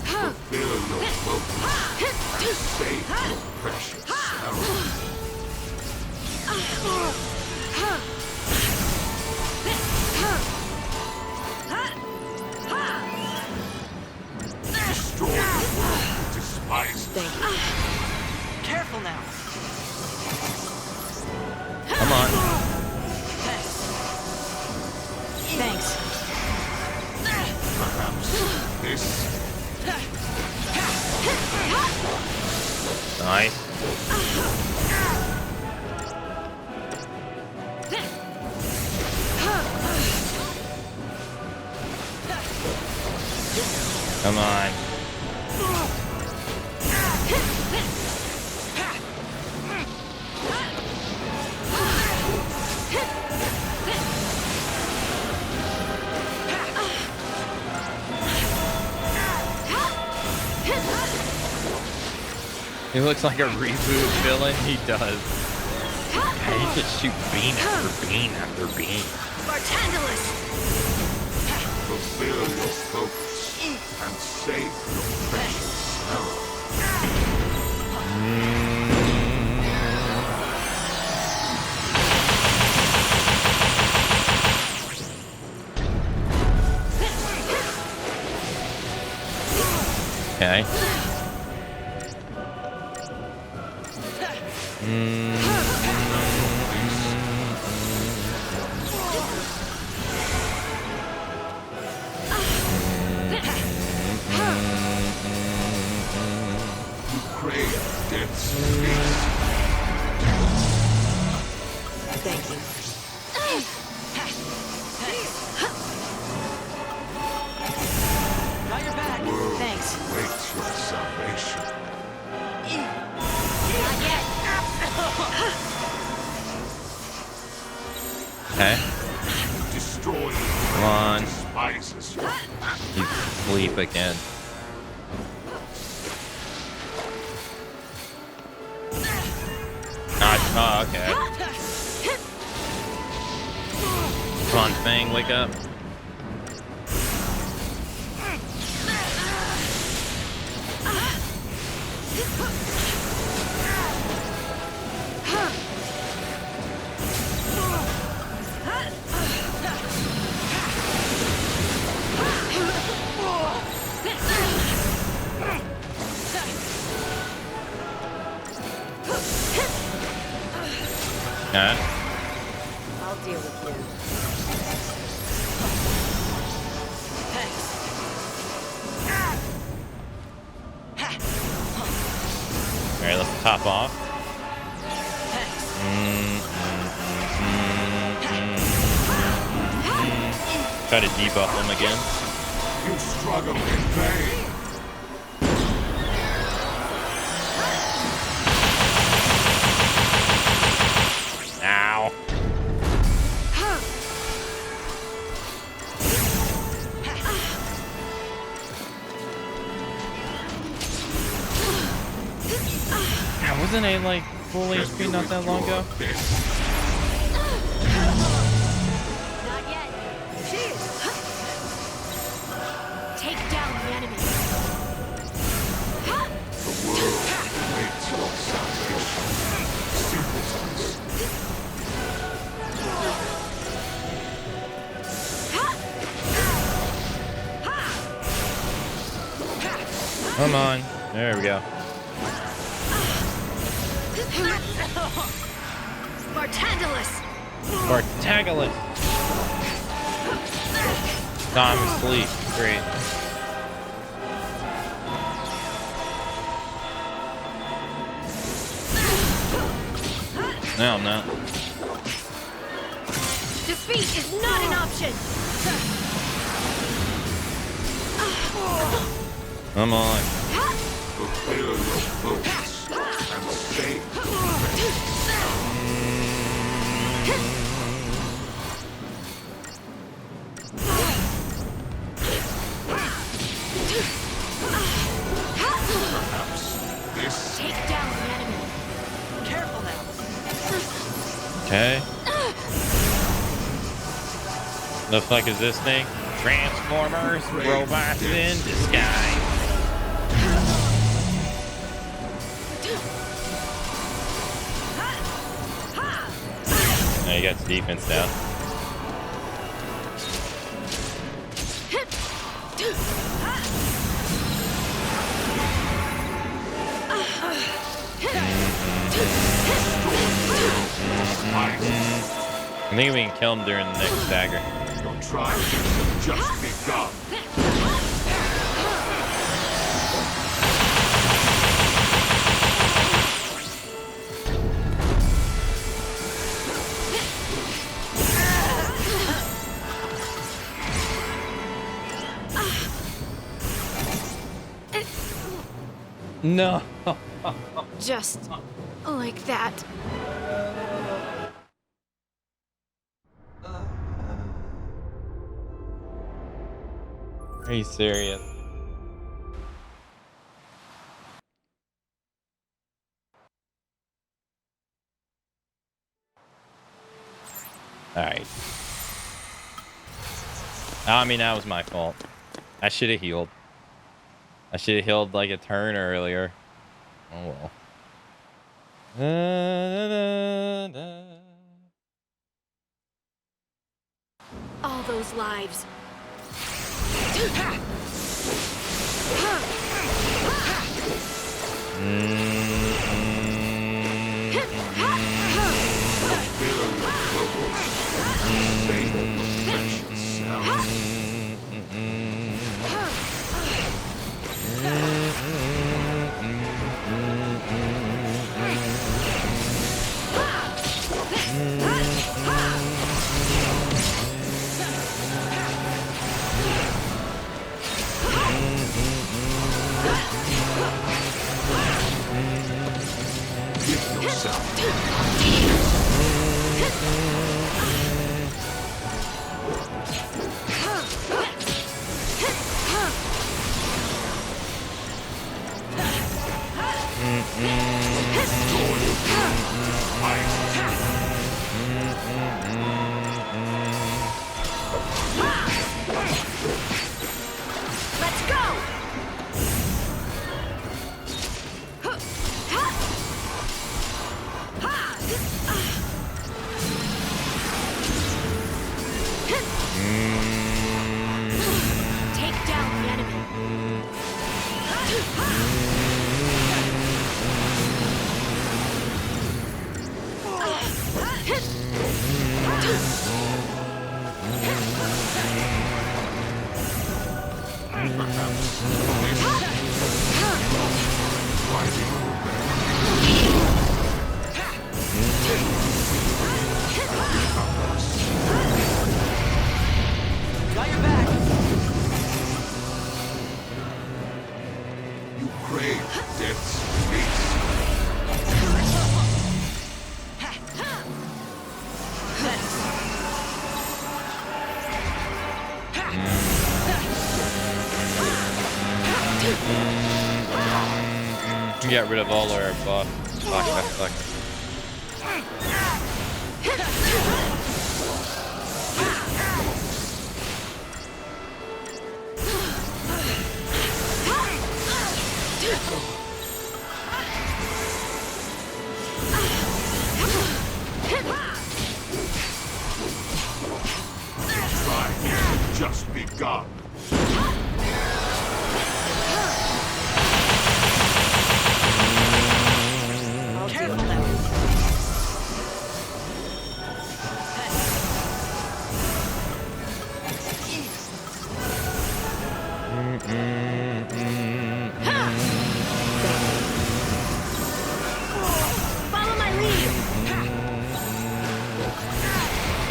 Fulfill your focus. Save your precious arrow. Destroy the world that despises. Thank you. Careful now. Come on. Thanks. Perhaps this Nice. Come on. He looks like a reboot villain. He does. Yeah, he should shoot beam after beam after beam. Bartandalus! fulfill your focus and save your precious arrow. Okay. You crave death's space. Thank you. Got your back. World Thanks. awaits your salvation. Not yet. Okay. Destroy the Come on. despises you. He's asleep again. Oh, okay. Come on, Fang, wake up. Yeah. I'll deal with you. Thanks. Alright, let's top off. Thanks. Try to debuff him again. You struggle in vain. Ow. Yeah, wasn't it like full HP not that long ago? Not yet. Take down the enemy. The world awaits your salvation. Come on. There we go. Martandalus! Martagulus. I'm asleep. Great. No, I'm not. Defeat is not an option! Come on. Fulfill your focus and stay. Take down the enemy. Careful now. Okay. The fuck is this thing? Transformers, robots in disguise. Now you got defense down. I think we can kill him during the next stagger. Your trial has just begun. No. Just like that. Are you serious? Alright. I mean, that was my fault. I should have healed. I should have healed like a turn earlier. Oh well. All those lives. Let's go! Take down the enemy. Got your back. You crave death's feast. Get rid of all our buff. Fuck. Try just begun.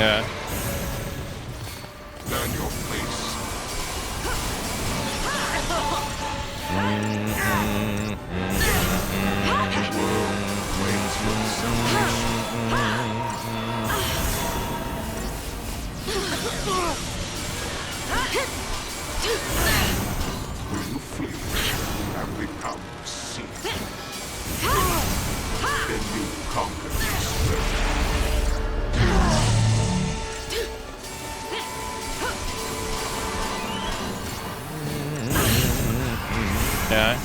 Yeah. Learn your place. Will you flee and become a seed? Then you conquer this world. Yeah.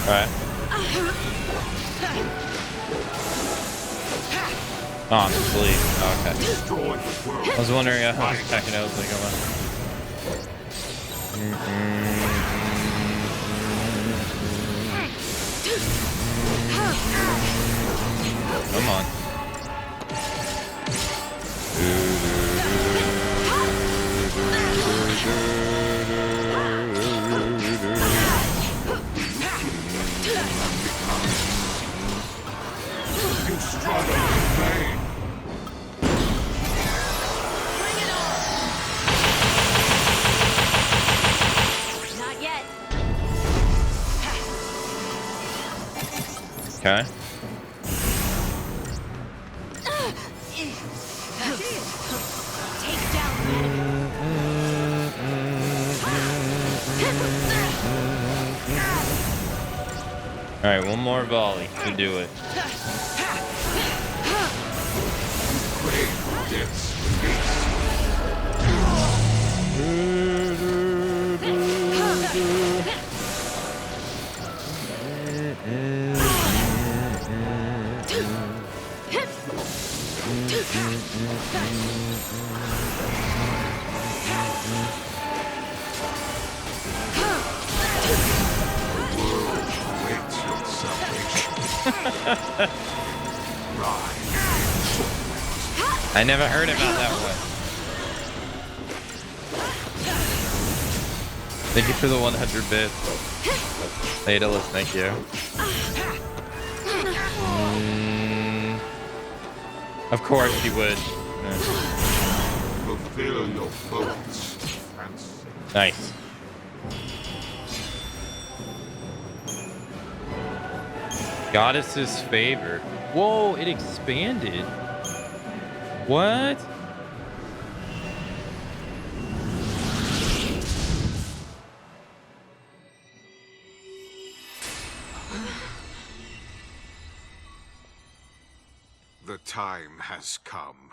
Alright. Oh, I'm asleep. Okay. I was wondering how I was checking out. I was like, come on. You struggle in vain. Not yet. Okay. Take down the Alright, one more volley to do it. I never heard about that one. Thank you for the 100 bits. Daedalus, thank you. Of course he would. Fulfill your bones. Nice. Goddess's favor. Whoa, it expanded. What? The time has come.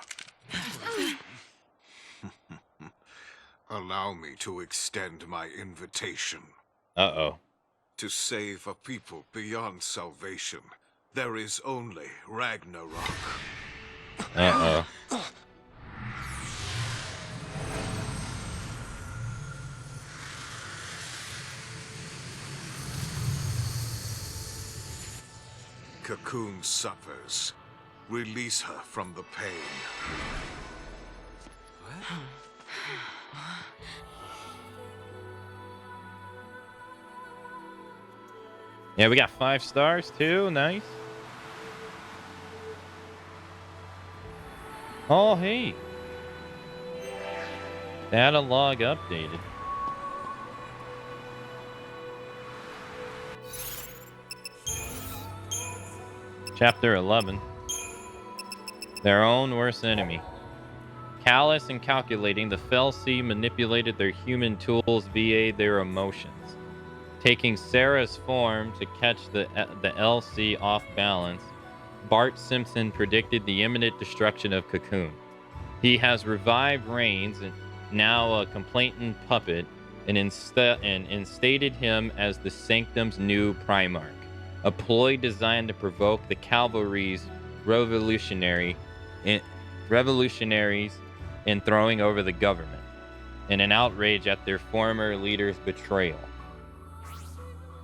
Allow me to extend my invitation. Uh-oh. To save a people beyond salvation, there is only Ragnarok. Uh-oh. Cocoon suffers. Release her from the pain. Yeah, we got 5 stars too. Nice. Oh, hey. Data log updated. Chapter 11. Their own worst enemy. Callous and calculating, the ffxiii manipulated their human tools via their emotions. Taking Sarah's form to catch the LC off balance, Bart Simpson predicted the imminent destruction of Cocoon. He has revived Reigns, now a complainant puppet, and instated him as the Sanctum's new Primarch, a ploy designed to provoke the Cavalry's revolutionaries in throwing over the government, in an outrage at their former leader's betrayal.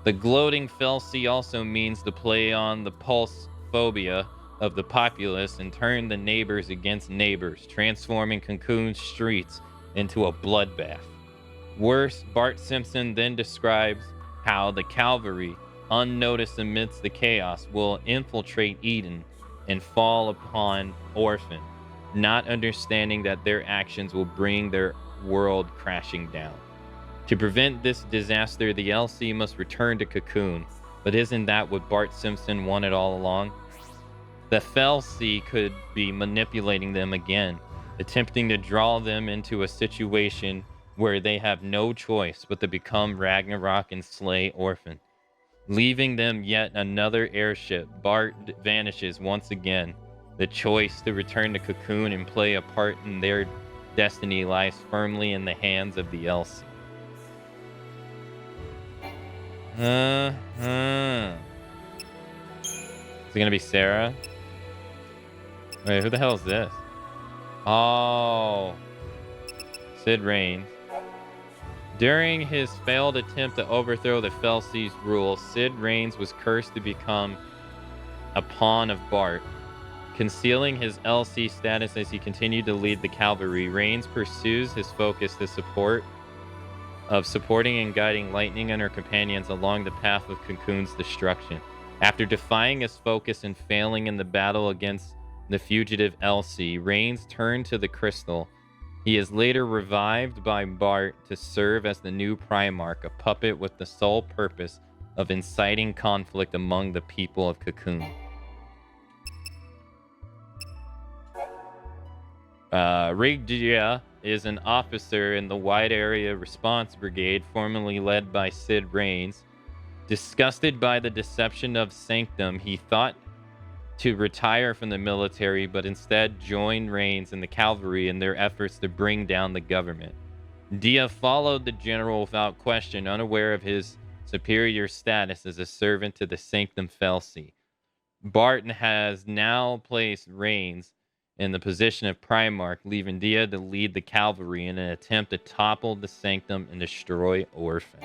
The gloating ffxiii also means to play on the pulse phobia of the populace and turned the neighbors against neighbors, transforming Cocoon's streets into a bloodbath. Worse, Bart Simpson then describes how the cavalry, unnoticed amidst the chaos, will infiltrate Eden and fall upon Orphan, not understanding that their actions will bring their world crashing down. To prevent this disaster, the LC must return to Cocoon. But isn't that what Bart Simpson wanted all along? The ffxiii could be manipulating them again, attempting to draw them into a situation where they have no choice but to become Ragnarok and slay Orphan. Leaving them yet another airship, Bart vanishes once again. The choice to return to Cocoon and play a part in their destiny lies firmly in the hands of the LC. Is it gonna be Sarah? Wait, who the hell is this? Oh, Sid Raines. During his failed attempt to overthrow the ffxii's rule, Sid Raines was cursed to become a pawn of Bart. Concealing his LC status as he continued to lead the cavalry, Raines pursues his focus to supporting and guiding Lightning and her companions along the path of Cocoon's destruction. After defying his focus and failing in the battle against the fugitive LC, Raines turned to the crystal. He is later revived by Bart to serve as the new Primarch, a puppet with the sole purpose of inciting conflict among the people of Cocoon. Rigdia is an officer in the Wide Area Response Brigade, formerly led by Sid Raines. Disgusted by the deception of Sanctum, he thought to retire from the military, but instead joined Raines and the cavalry in their efforts to bring down the government. Dia followed the general without question, unaware of his superior status as a servant to the Sanctum ffxiii. Barton has now placed Raines in the position of Primarch, leaving Dia to lead the cavalry in an attempt to topple the Sanctum and destroy Orphan.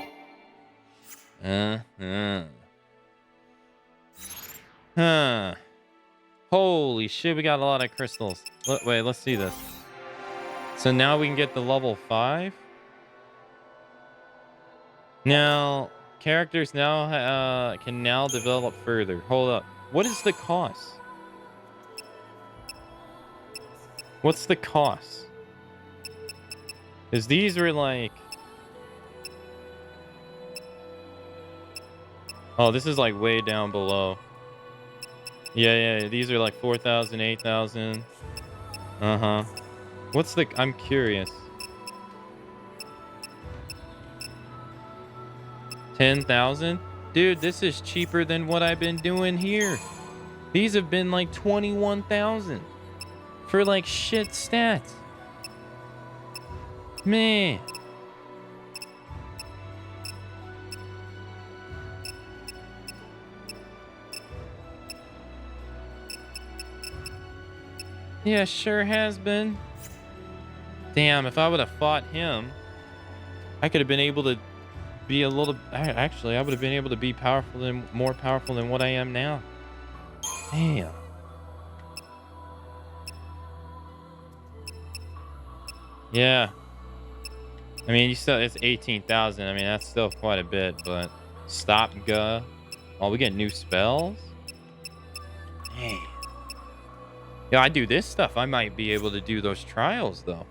Holy shit, we got a lot of crystals. Wait, let's see this. So now we can get the level 5. Now, characters now can now develop further. Hold up. What is the cost? What's the cost? Because these were like... Oh, this is like way down below. Yeah, these are like 4,000, 8,000. Uh-huh. What's the... I'm curious. 10,000? Dude, this is cheaper than what I've been doing here. These have been like 21,000. For like shit stats. Man. Yeah, sure has been. Damn, if I would have fought him, I could have been able to be a little... Actually, I would have been able to be more powerful than what I am now. Damn. Yeah. I mean, you still... It's 18,000. I mean, that's still quite a bit, but... Stop Ga. Oh, we get new spells? Damn. Yeah, I do this stuff. I might be able to do those trials, though.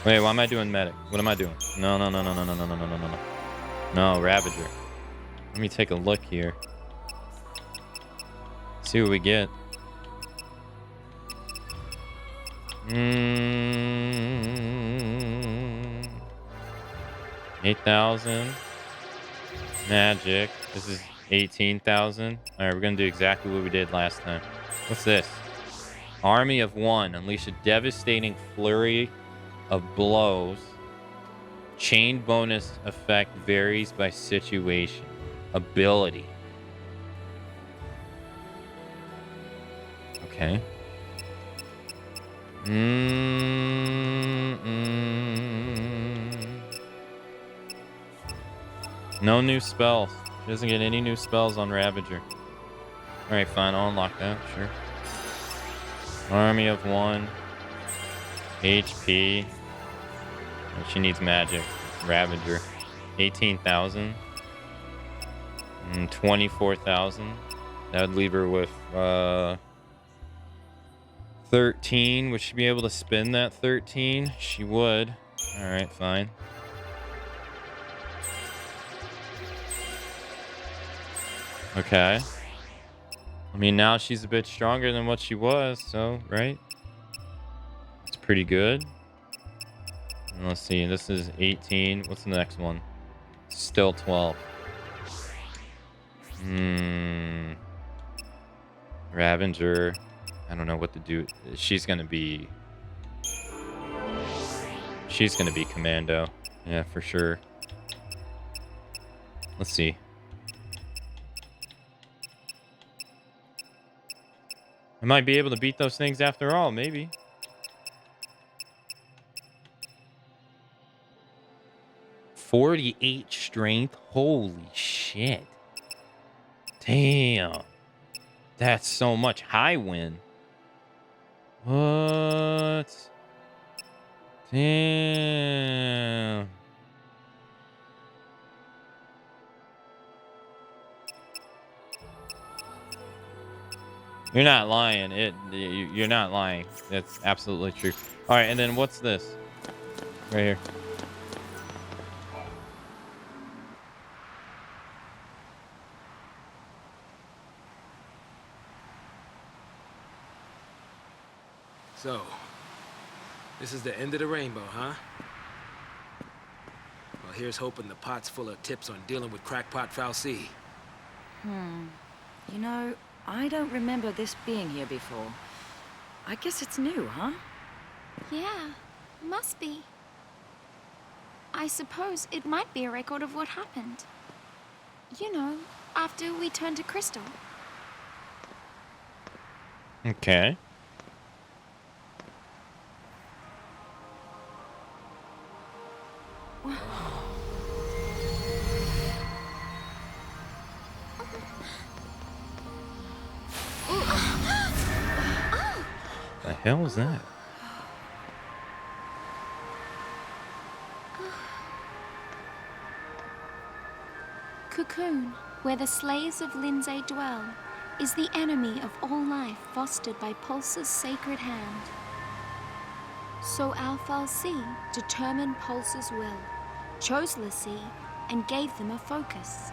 Wait, why am I doing medic? What am I doing? No. No, Ravager. Let me take a look here. See what we get. 8,000. Magic. This is 18,000. All right, we're gonna do exactly what we did last time. What's this? Army of One. Unleash a devastating flurry of blows. Chain bonus effect varies by situation. Ability. Okay. No new spells. She doesn't get any new spells on Ravager. Alright, fine. I'll unlock that. Sure. Army of 1. HP. And she needs magic. Ravager. 18,000. 24,000. That would leave her with 13. Would she be able to spend that 13? She would. Alright, fine. Okay. I mean, now she's a bit stronger than what she was, so, right? It's pretty good. And let's see, this is 18. What's the next one? Still 12. Ravager. I don't know what to do. She's gonna be commando. Yeah, for sure. Let's see. I might be able to beat those things after all, maybe. .48 strength. Holy shit. Damn. That's so much. High win. What? Damn. You're not lying. You're not lying. That's absolutely true. All right, and then what's this? Right here. So, this is the end of the rainbow, huh? Well, here's hoping the pot's full of tips on dealing with crackpot ffxiii. You know, I don't remember this being here before. I guess it's new, huh? Yeah, must be. I suppose it might be a record of what happened. You know, after we turned to Crystal. Okay. The hell is that? Cocoon, where the slaves of Lindsay dwell, is the enemy of all life fostered by Pulse's sacred hand. So our ffxiii determined Pulse's will, chose l'Cie, and gave them a focus.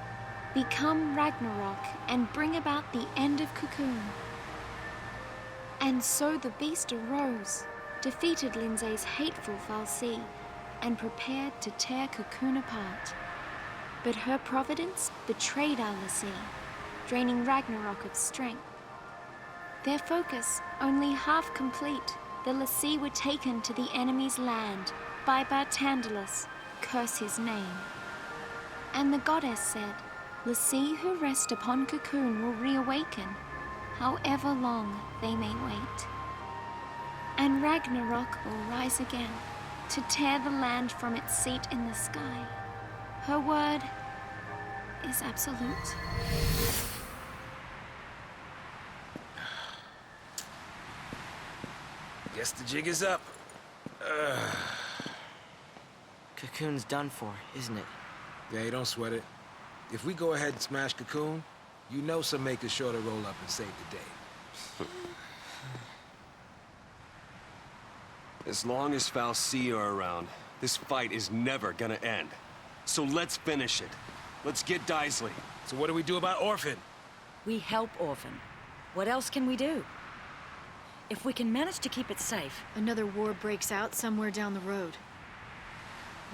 Become Ragnarok and bring about the end of Cocoon. And so the beast arose, defeated Lindsay's hateful ffxiii, and prepared to tear Cocoon apart. But her providence betrayed our l'Cie, draining Ragnarok of strength. Their focus only half complete, the l'Cie were taken to the enemy's land by Bartandalus, curse his name. And the goddess said, l'Cie who rest upon Cocoon will reawaken, however long they may wait. And Ragnarok will rise again, to tear the land from its seat in the sky. Her word is absolute. Guess the jig is up. Cocoon's done for, isn't it? Yeah, don't sweat it. If we go ahead and smash Cocoon, you know some makers sure to roll up and save the day. As long as ffxiii are around, this fight is never gonna end. So let's finish it. Let's get Daisley. So what do we do about Orphan? We help Orphan. What else can we do? If we can manage to keep it safe. Another war breaks out somewhere down the road.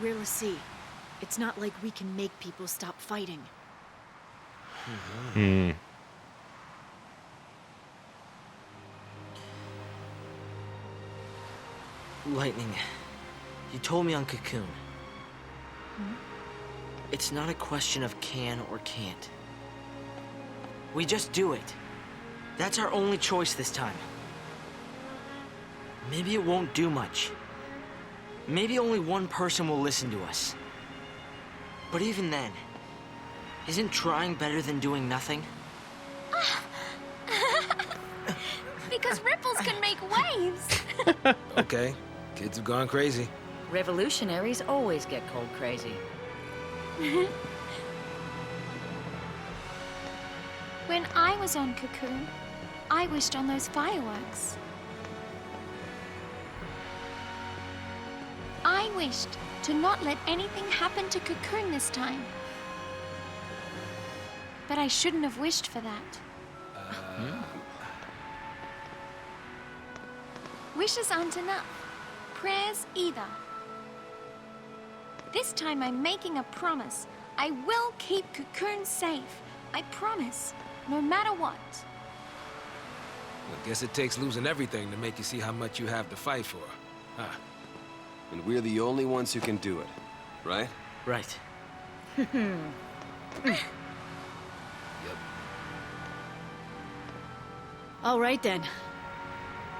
We're l'Cie. It's not like we can make people stop fighting. Lightning, you told me on Cocoon. It's not a question of can or can't. We just do it. That's our only choice this time. Maybe it won't do much. Maybe only one person will listen to us. But even then, Isn't trying better than doing nothing? Because ripples can make waves. Okay, kids have gone crazy. Revolutionaries always get cold crazy. When I was on Cocoon, I wished on those fireworks. I wished to not let anything happen to Cocoon this time. But I shouldn't have wished for that. Wishes aren't enough. Prayers either. This time I'm making a promise. I will keep Cocoon safe. I promise, no matter what. I guess it takes losing everything to make you see how much you have to fight for. Huh. And we're the only ones who can do it, right? Right. All right then.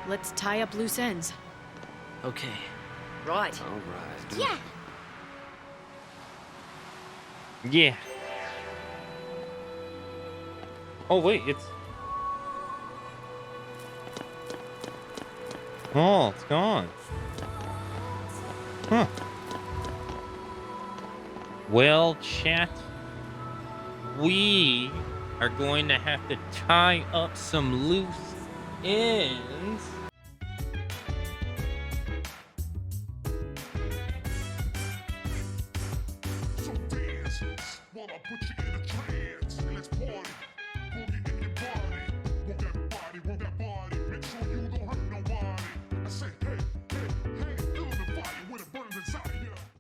Let's tie up loose ends. Okay. Right. All right. Yeah. Yeah. Oh, wait, it's... Oh, it's gone. Huh. Well, chat, we are going to have to tie up some loose ends